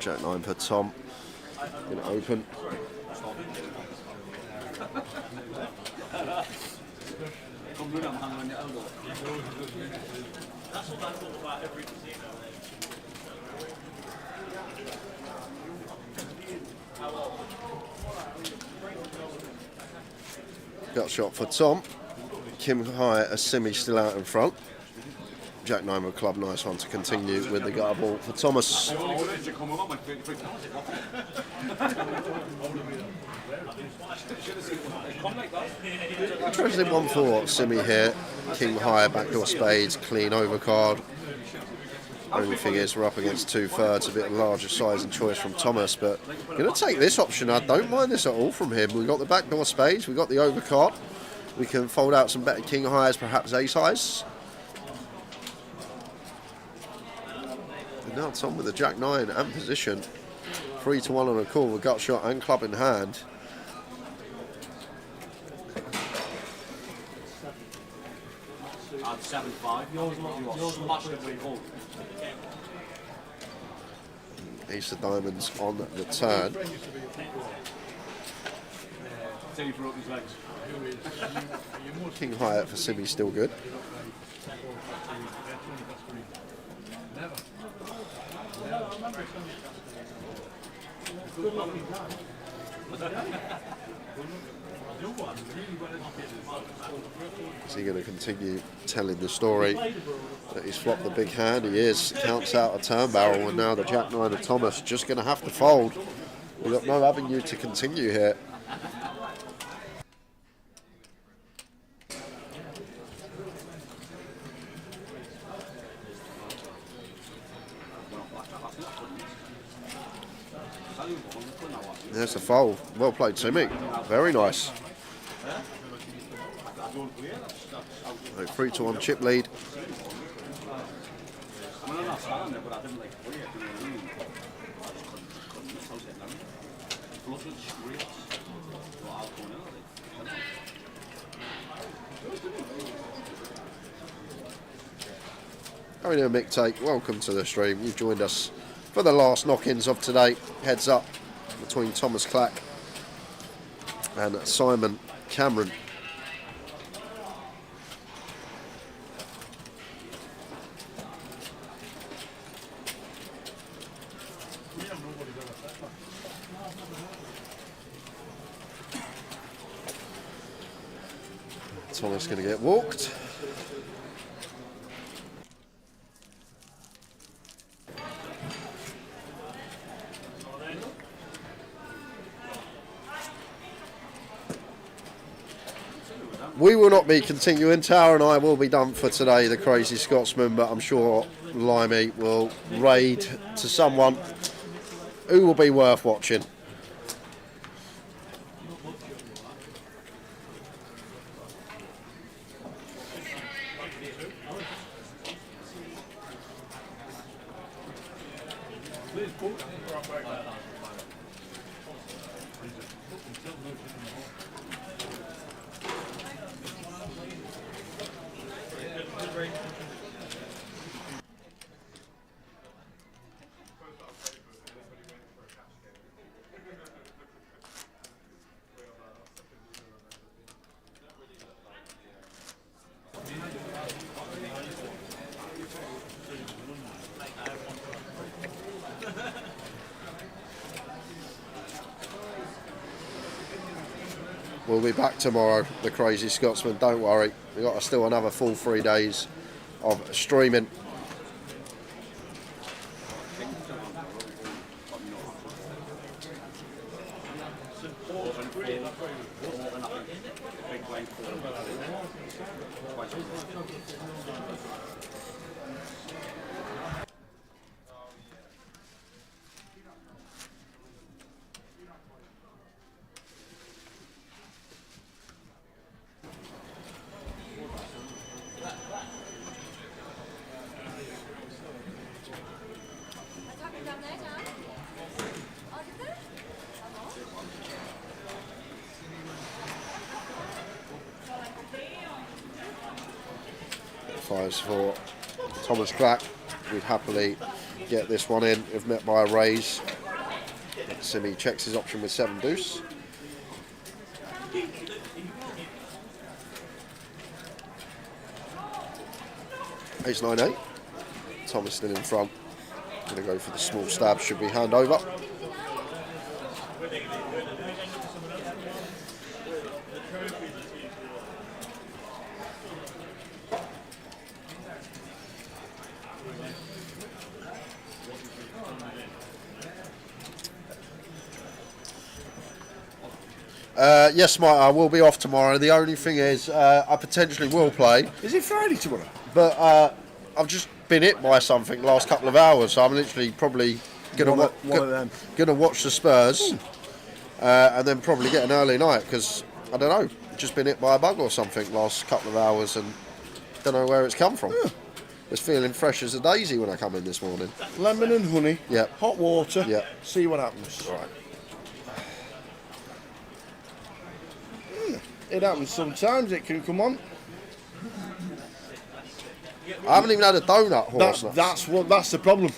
Jack 9 for Tom. Gonna open. That's what I thought about every casino. Gut shot for Tom. Kim Hyatt, a Simi still out in front. Jack 9 with club, nice one to continue with the gutter ball for Thomas. Interesting one for Simi here. King Hyatt, backdoor spades, clean overcard. Only thing is we're up against 2/3, a bit larger size and choice from Thomas, but going to take this option. I don't mind this at all from him. We've got the backdoor spades, we've got the overcard. We can fold out some better King Highs, perhaps ace highs. And now Tom with the Jack 9 and position. 3-1 on a call with gut shot and club in hand. At 7-5. You are smashed it with home. Ace of diamonds on the turn. He broke his legs. King Hyatt for Simi still good. Is he going to continue telling the story that he's flopped the big hand? He is. Counts out a turn barrel, and now the Jack 9 of Thomas just going to have to fold. We've got no avenue to continue here. There's the fold. Well played, Timmy. Very nice. 3-1 chip lead. How are you doing, Mick Tate? Welcome to the stream. You've joined us for the last knock-ins of today. Heads up between Thomas Clack and Simon Cameron. Thomas going to get walked. We will not be continuing. Tower and I will be done for today, the Crazy Scotsman, but I'm sure Limey will raid to someone who will be worth watching. We'll be back tomorrow, the Crazy Scotsman, don't worry. We've got still another full 3 days of streaming. Fires for Thomas Clack. We'd happily get this one in if met by a raise. Simi checks his option with 7 deuce. Ace 9-8. Thomas still in front. Going to go for the small stab. Should we hand over? Yes, Mike, I will be off tomorrow. The only thing is, I potentially will play. Is it Friday tomorrow? But I've just been hit by something the last couple of hours, so I'm literally probably going to watch the Spurs and then probably get an early night because, I don't know, just been hit by a bug or something last couple of hours and don't know where it's come from. Yeah. It's feeling fresh as a daisy when I come in this morning. Lemon and honey, yep. Hot water, yep. See what happens. All right. It happens sometimes, it can come on. I haven't even had a donut, horse. That's the problem.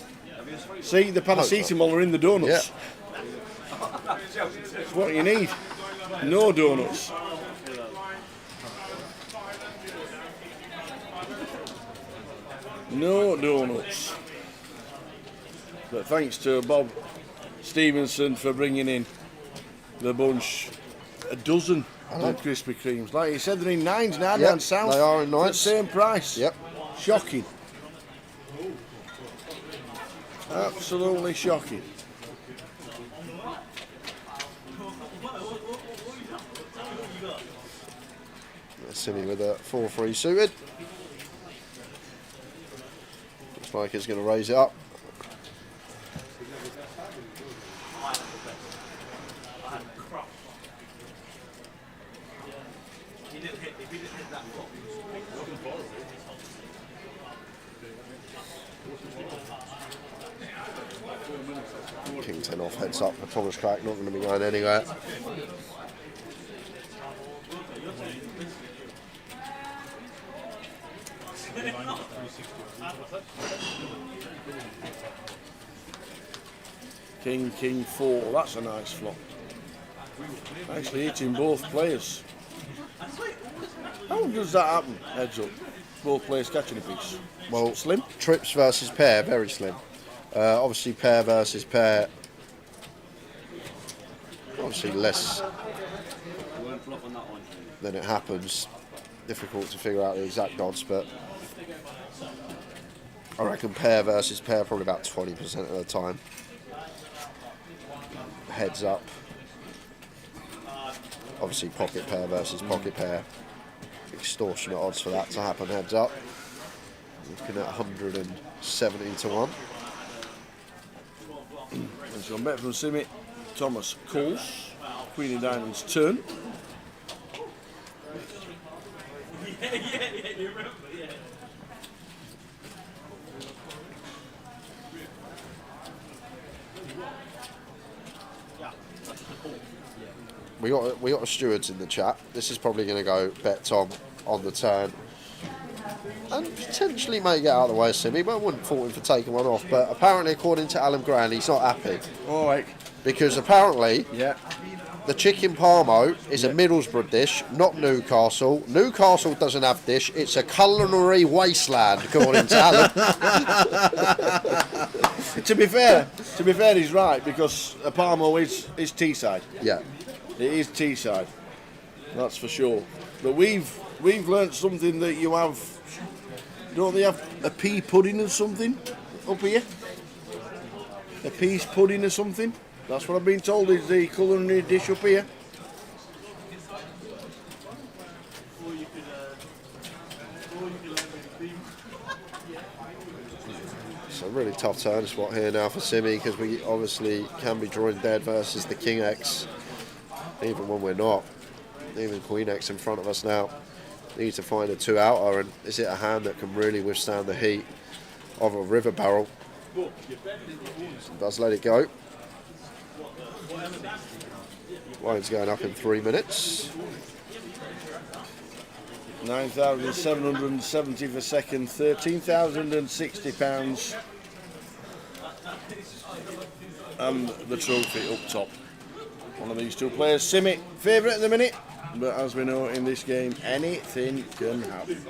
See, the paracetamol are in the donuts. Yeah. It's what you need. No donuts. No donuts. But thanks to Bob Stevenson for bringing in the bunch. A dozen of Krispy Kremes. Like you said, they're in 9s now down south. They are in 9s. At the same price. Yep. Shocking. Absolutely shocking. Simi with a 4-3 suited. Looks like it's going to raise it up. King 10 off, heads up for Thomas Crack, not going to be going anywhere. King 4, that's a nice flop. Actually hitting both players. How does that happen, heads up? Both players catching a piece. Well, slim? Trips versus pair, very slim. Obviously pair versus pair. Obviously less than it happens. Difficult to figure out the exact odds, but I reckon pair versus pair probably about 20% of the time. Heads up. Obviously pocket pair versus pocket pair. Extortionate odds for that to happen heads up. Looking at 170 to 1. And so bet from Simi. Thomas calls. Queen of Diamonds turn. You remember, yeah. We got a stewards in the chat. This is probably going to go bet Tom on the turn. And potentially may get out of the way of Simi, but I wouldn't fault him for taking one off. But apparently, according to Alan Grant, he's not happy. All right. Because apparently, the chicken parmo is a Middlesbrough dish, not Newcastle. Newcastle doesn't have dish. It's a culinary wasteland, according to Alan. To be fair, he's right, because a parmo is Teesside. Yeah. It is Teesside. That's for sure. But we've learnt something that you have. Don't they have a pea pudding or something up here? A peas pudding or something? That's what I've been told is the culinary dish up here. It's a really tough turn spot here now for Simi, because we obviously can be drawing dead versus the King X, even when we're not. Even Queen X in front of us now. Need to find a 2-outer, and is it a hand that can really withstand the heat of a river barrel? Does let it go. Line's going up in 3 minutes. 9,770 for second, £13,060. And the trophy up top. One of these two players, Simi, favourite at the minute. But as we know in this game, anything can happen.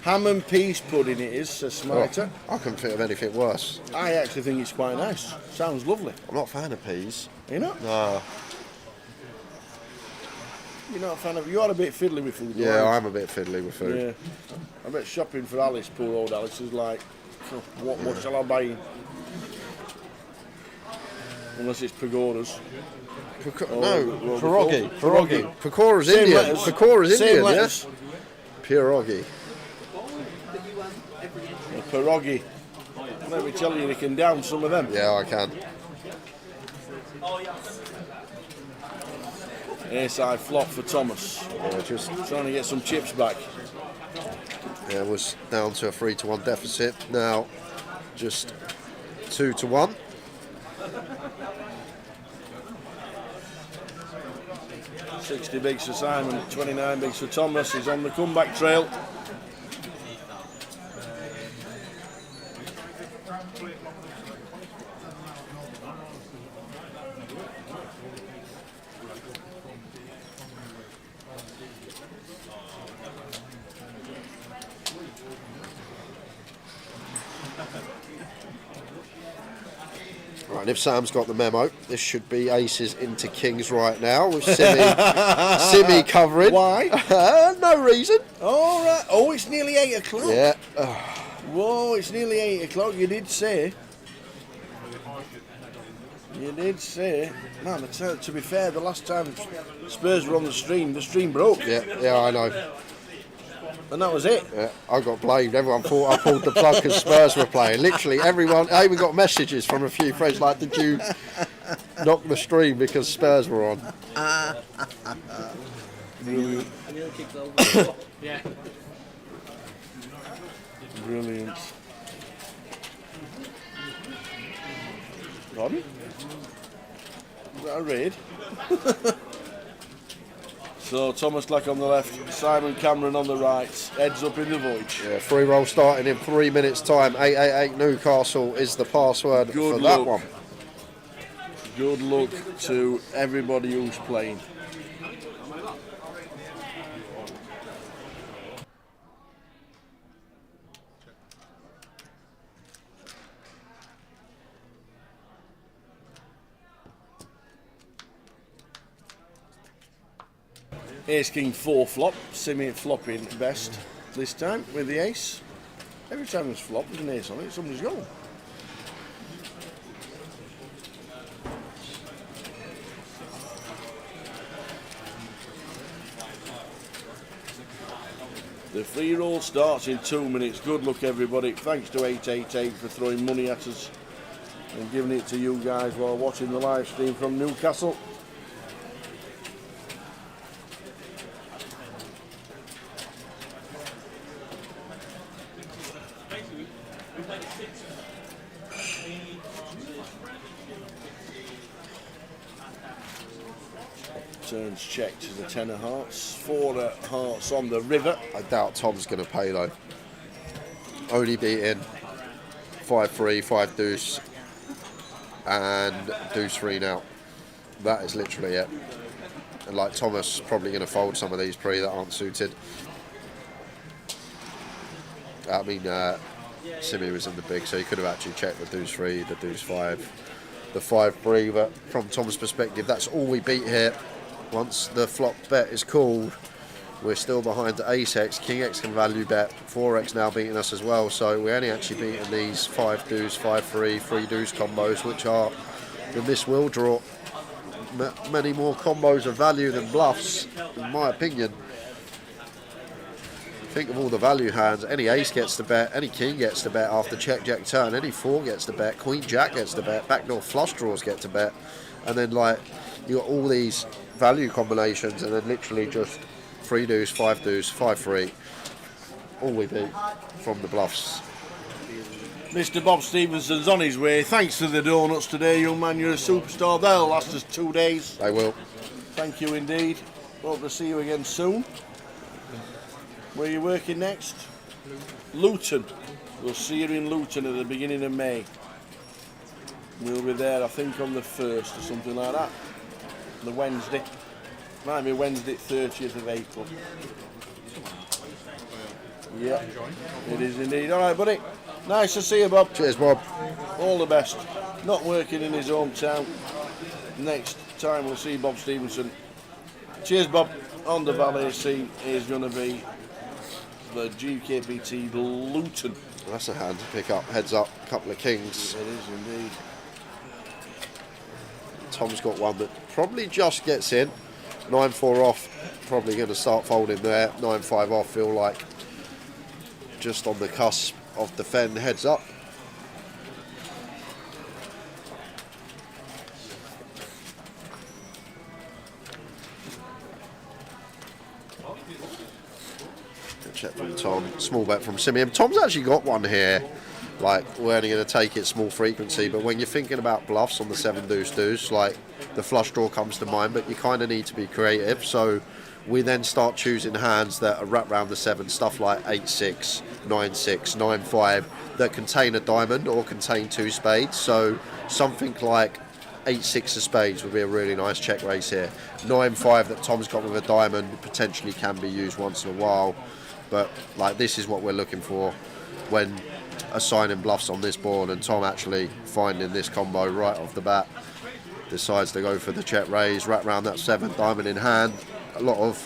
Ham and peas pudding it is, says Smiter. Oh, I couldn't think of anything worse. I actually think it's quite nice. Sounds lovely. I'm not a fan of peas. You're not? No. You're not a fan of... You are a bit fiddly with food. Yeah, I'm a bit fiddly with food. Yeah. I bet shopping for Alice, poor old Alice, is like, what shall I buy? Unless it's pagodas. Pierogi. Pakora's Indian. Pakora's Indian, yes? Pierogi. Pierogi. Let me tell you, you can down some of them. Yeah, I can. Airside flop for Thomas. Yeah, just trying to get some chips back. Yeah, it was down to a 3-1 deficit. Now, just 2-1. $60 bigs for Simon, 29 bigs for Thomas. He's on the comeback trail. Right, and if Sam's got the memo, this should be aces into kings right now with Simi covering. Why? No reason. All right. Oh, it's nearly 8 o'clock. Yeah. Whoa, it's nearly 8 o'clock. You did say. You did say. Man, to be fair, the last time Spurs were on the stream broke. Yeah, I know. And that was it. Yeah, I got blamed. Everyone thought I pulled the plug because Spurs were playing. Literally, everyone. I even got messages from a few friends like, "Did you knock the stream because Spurs were on?" Brilliant. Yeah. Brilliant. Pardon? Is that a raid? So Thomas Black on the left, Simon Cameron on the right, heads up in the voyage. Yeah, free roll starting in 3 minutes' time. 888 Newcastle is the password for that one. Good luck to everybody who's playing. Ace King 4 flop, Simi flopping best this time with the ace. Every time there's flop, there's an ace on it, somebody's gone. The free roll starts in 2 minutes. Good luck, everybody. Thanks to 888 for throwing money at us and giving it to you guys while watching the live stream from Newcastle. Turns checked to the 10 of hearts, 4 of hearts on the river. I doubt Tom's going to pay though. Only beating 5-3, 5 deuce, and deuce 3 now. That is literally it. And like Thomas probably going to fold some of these pre that aren't suited. I mean, Simi was in the big, so he could have actually checked the deuce 3, the deuce 5, the 5-3. But from Tom's perspective, that's all we beat here. Once the flop bet is called, we're still behind the ace X. King X can value bet. 4X now beating us as well. So we're only actually beating these 5 deuce, 5-3, 3 deuce combos, which are the miss will draw. Many more combos of value than bluffs, in my opinion. Think of all the value hands. Any ace gets the bet, any king gets the bet after check, jack, turn, any 4 gets the bet, queen, jack gets the bet, backdoor flush draws get to bet, and then like you got all these value combinations, and then literally just 3 deuce, 5 deuce, 5-3. All we beat from the bluffs. Mr. Bob Stevenson's on his way. Thanks for the donuts today, young man. You're a superstar. They'll last us 2 days. They will. Thank you indeed. Hope to see you again soon. Where are you working next? Luton. We'll see you in Luton at the beginning of May. We'll be there, I think, on the 1st or something like that. The Wednesday. Might be Wednesday, 30th of April. Yeah, it is indeed. All right, buddy. Nice to see you, Bob. Cheers, Bob. All the best. Not working in his hometown. Next time we'll see Bob Stevenson. Cheers, Bob. On the valet scene is going to be the UKPT Luton. That's a hand to pick up. Heads up, couple of kings. It is indeed. Tom's got one that probably just gets in. 9-4 off, probably going to start folding there. 9-5 off, feel like just on the cusp of defend. Heads up. Check from Tom. Small bet from Simeon. Tom's actually got one here. like we're only going to take it small frequency. But when you're thinking about bluffs on the 7 deuce deuce, like the flush draw comes to mind, but you kind of need to be creative. So we then start choosing hands that are wrapped around the 7, stuff like 8-6, 9-6, 9-5, that contain a diamond or contain 2 spades. So something like 8-6 of spades would be a really nice check raise here. 9-5 that Tom's got with a diamond potentially can be used once in a while, but like this is what we're looking for when assigning bluffs on this board, and Tom actually finding this combo right off the bat decides to go for the check raise, wrap around that 7, diamond in hand. A lot of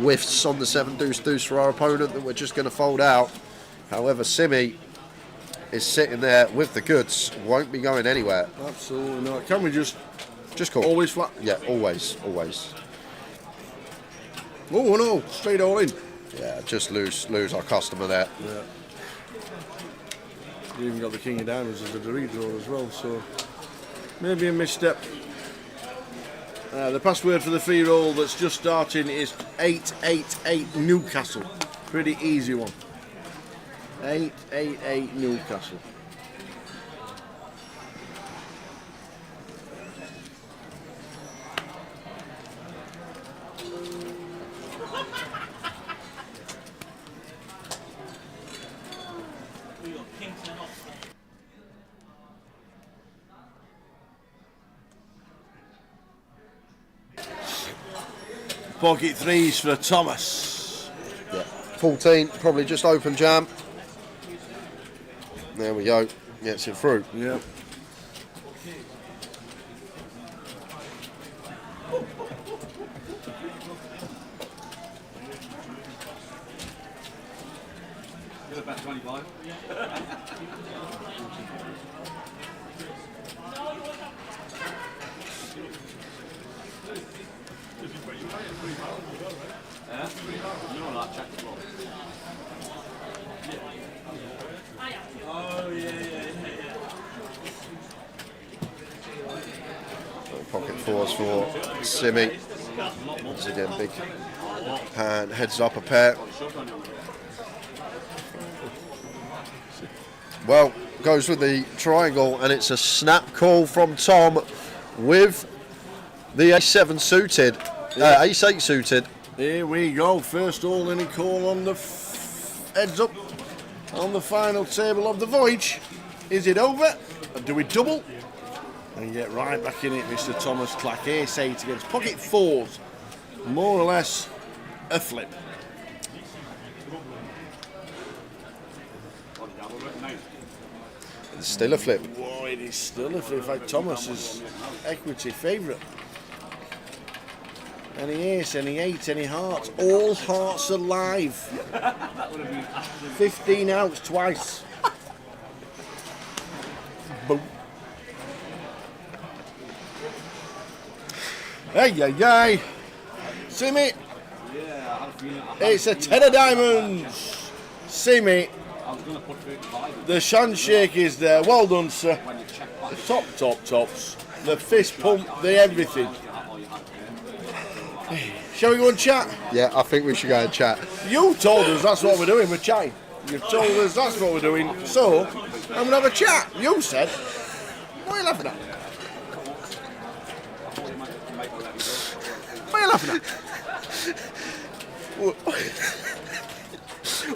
whiffs on the 7 deuce deuce for our opponent that we're just going to fold out. However, Simi is sitting there with the goods, won't be going anywhere. Absolutely not. Can we just call? Always flat? Yeah, always, always. Oh no, straight all in. Yeah, just lose our customer there. Yeah. We even got the king of diamonds as a redraw as well, so maybe a misstep. The password for the free roll that's just starting is 888 Newcastle. Pretty easy one. 888 Newcastle. Pocket threes for Thomas. Yeah. 14, probably just open jam. There we go. Gets it through. Yeah. You're about 25. Yeah? You know that check as well. Oh, yeah. Pocket fours for Simi. Once again, big hand, heads up a pair. Well, goes with the triangle, and it's a snap call from Tom with the A7 suited, Ace-8 suited. Here we go, first all in a call on the heads up on the final table of the voyage. Is it over? Or do we double? And get right back in it, Mr. Thomas Clack. Ace-8 against pocket fours. More or less a flip. It's still a flip. Whoa, it is still a flip. In fact, Thomas is equity favourite. Any ace, any 8, any hearts. All hearts alive. 15 outs twice. Boom. Hey. Simi. It's a 10 of diamonds. Simi. The handshake is there. Well done, sir. The tops. The fist pump, the everything. Shall we go and chat? Yeah, I think we should go and chat. You told us that's what we're doing, we're chatting. You've told us that's what we're doing, so I'm going to have a chat. You said. What are you laughing at? What are you laughing at?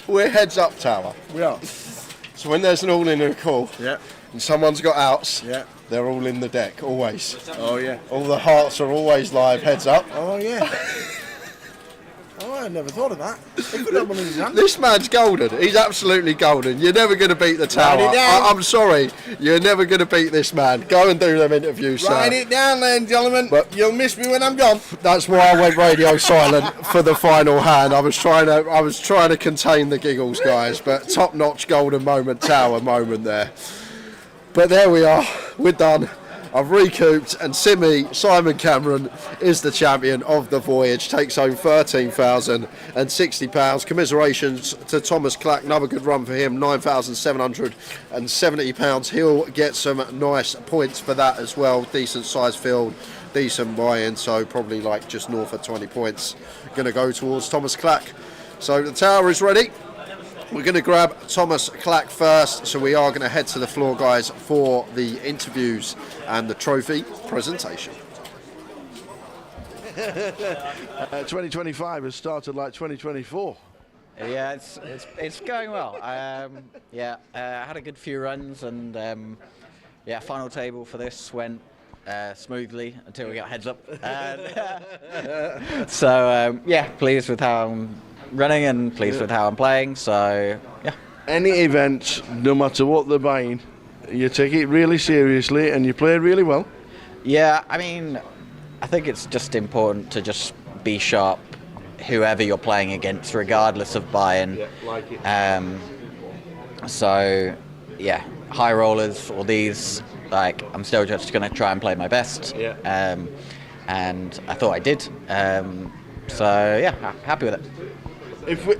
We're heads up tower. We are. So when there's an all in a call, yeah, and someone's got outs, yeah, they're all in the deck, always. Oh yeah. All the hearts are always live, heads up. Oh yeah. Oh, I never thought of that. He could have one in his hand. This man's golden. He's absolutely golden. You're never going to beat the tower. Write it down. I'm sorry. You're never going to beat this man. Go and do them interviews, sir. Write it down, ladies and gentlemen. But you'll miss me when I'm gone. That's why I went radio silent for the final hand. I was trying to contain the giggles, guys. But top-notch golden moment, tower moment there. But there we are. We're done. I've recouped, and Simon Cameron is the champion of the voyage, takes home £13,060. Commiserations to Thomas Clack, another good run for him, £9,770. He'll get some nice points for that as well. Decent size field, decent buy-in, so probably like just north of 20 points going to go towards Thomas Clack. So the tower is ready. We're going to grab Thomas Clack first, so we are going to head to the floor, guys, for the interviews and the trophy presentation. 2025 has started like 2024. Yeah, it's going well. I had a good few runs, and final table for this went smoothly until we got heads up. So pleased with how I'm running and pleased with how I'm playing. So yeah. Any event, no matter what they're buying, you take it really seriously and you play really well. Yeah, I mean, I think it's just important to just be sharp, whoever you're playing against, regardless of buy-in. Yeah, like it. High rollers or these, like, I'm still just going to try and play my best. Yeah. And I thought I did. Happy with it.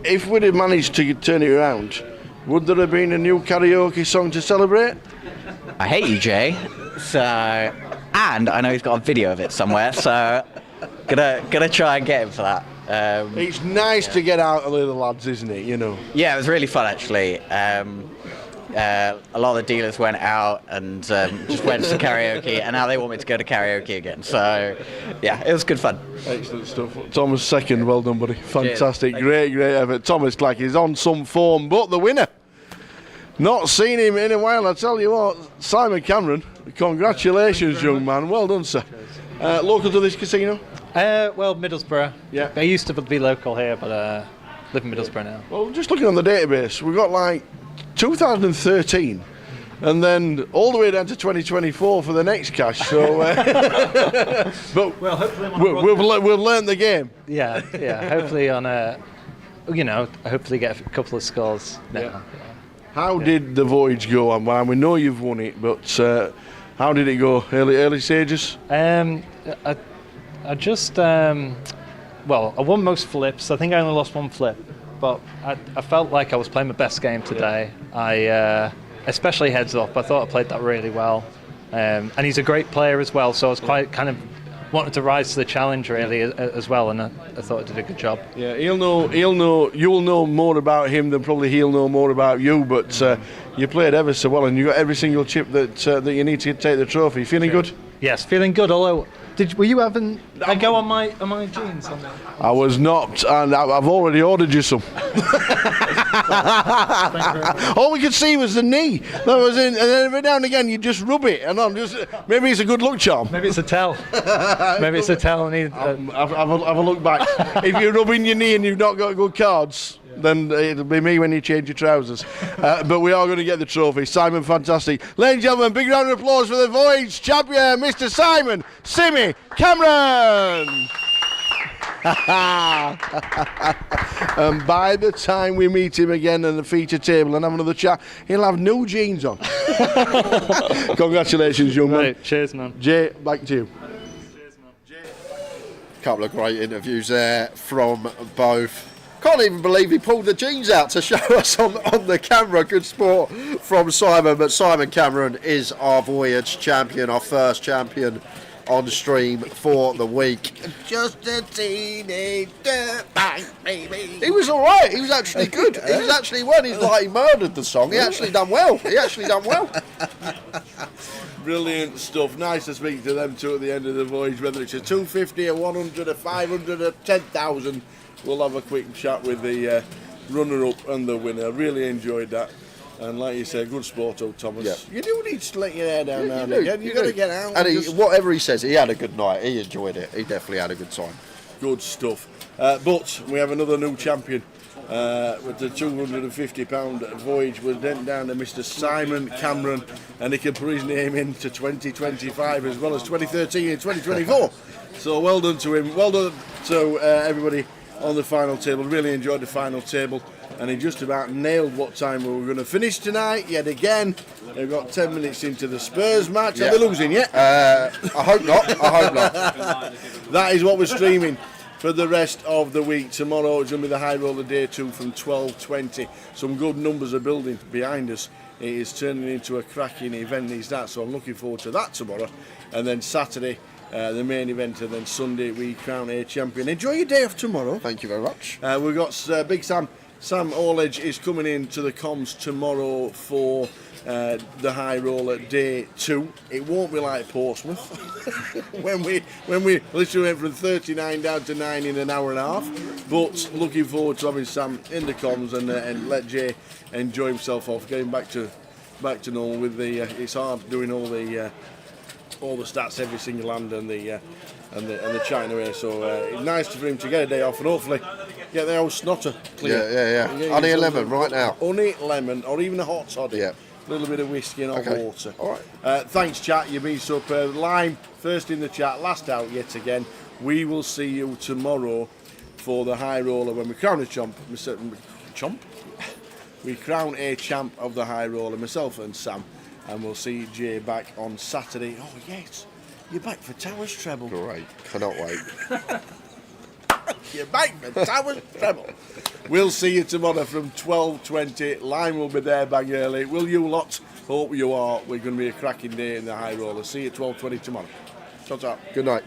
If we'd have managed to turn it around, would there have been a new karaoke song to celebrate? I hate you, Jay. And I know he's got a video of it somewhere, so gonna try and get him for that. It's nice to get out of the lads, isn't it? You know. Yeah, it was really fun actually. A lot of the dealers went out and just went to karaoke, and now they want me to go to karaoke again. So, yeah, it was good fun. Excellent stuff. Thomas second, well done, buddy. Fantastic, great effort. Thomas Clack is on some form, but the winner. Not seen him in a while, I tell you what. Simon Cameron, congratulations, young man. Well done, sir. Local to this casino? Middlesbrough. Yeah. I used to be local here, but live in Middlesbrough now. Well, just looking on the database, we've got like 2013 and then all the way down to 2024 for the next cash. So, but hopefully we've learned the game. Yeah. Hopefully hopefully get a couple of scores now. Yeah. How did the voyage go? And we know you've won it, but how did it go? Early stages? I just I won most flips. I think I only lost one flip, but I felt like I was playing my best game today. I especially heads up. I thought I played that really well, and he's a great player as well. So I was quite kind of wanted to rise to the challenge really as well, and I thought I did a good job. Yeah, you'll know more about him than probably he'll know more about you. But you played ever so well, and you got every single chip that you need to take the trophy. Feeling good? Yes, feeling good. Although, were you having a go on my jeans? I was not, and I've already ordered you some. All we could see was the knee. That was in, and then every now and again you just rub it, and maybe it's a good luck charm. Maybe it's a tell. Maybe it's a tell. Have a look back. If you're rubbing your knee and you've not got good cards, then it'll be me when you change your trousers. But we are going to get the trophy. Simon, fantastic. Ladies and gentlemen, big round of applause for the Voyage champion, Mr. Simon Simmy Cameron. And by the time we meet him again on the feature table and have another chat, he'll have new jeans on. Congratulations, young man. Cheers, man. Jay, back to you. Cheers, man. Couple of great interviews there from both. Can't even believe he pulled the jeans out to show us on the camera. Good sport from Simon, but Simon Cameron is our Voyage champion, our first champion on stream for the week. Just a teenage dirtbag, baby. He was all right. He was actually good. He was actually when he murdered the song. He actually done well. Brilliant stuff. Nice to speak to them two at the end of the voyage, whether it's a 250, a 100, a 500, a 10,000. We'll have a quick chat with the runner-up and the winner. Really enjoyed that. And like you said, good sport, old Thomas. Yeah. You do need to let your hair down now and again. You've got to get out. And whatever he says, he had a good night. He enjoyed it. He definitely had a good time. Good stuff. But we have another new champion. With the £250 voyage was then down to Mr. Simon Cameron, and he can put his name into 2025 as well as 2013 and 2024. So well done to him. Well done to everybody on the final table. Really enjoyed the final table, and he just about nailed what time we were going to finish tonight yet again. They've got 10 minutes into the Spurs match. Yeah. Are they losing yet? I hope not. That is what we're streaming for the rest of the week. Tomorrow it's going to be the High Roller Day 2 from 12:20. Some good numbers are building behind us. It is turning into a cracking event, is that, so I'm looking forward to that tomorrow. And then Saturday, the main event, and then Sunday we crown a champion. Enjoy your day off tomorrow. Thank you very much. We've got Big Sam Sam Orledge is coming in to the comms tomorrow for the high roller day 2. It won't be like Portsmouth when we literally went from 39 down to 9 in an hour and a half. But looking forward to having Sam in the comms and let Jay enjoy himself off, getting back to normal with the. It's hard doing all the stats every single hand and the chatting away. So it's nice for him to get a day off and hopefully get the old snotter clear. Yeah. Honey and lemon right now. Honey, lemon, or even a hot toddy. Yeah. A little bit of whiskey and hot water. All right. Thanks, chat. You've been superb. Lime, first in the chat, last out yet again. We will see you tomorrow for the high roller when we crown a chomp. We crown a champ of the high roller, myself and Sam, and we'll see Jay back on Saturday. Oh yes, you're back for Towers treble. Great, cannot wait. You're back for Towers treble. We'll see you tomorrow from 12:20. Lime will be there bang early. Will you lot? Hope you are. We're going to be a cracking day in the high roller. See you at 12:20 tomorrow. Ta-ta. Good night.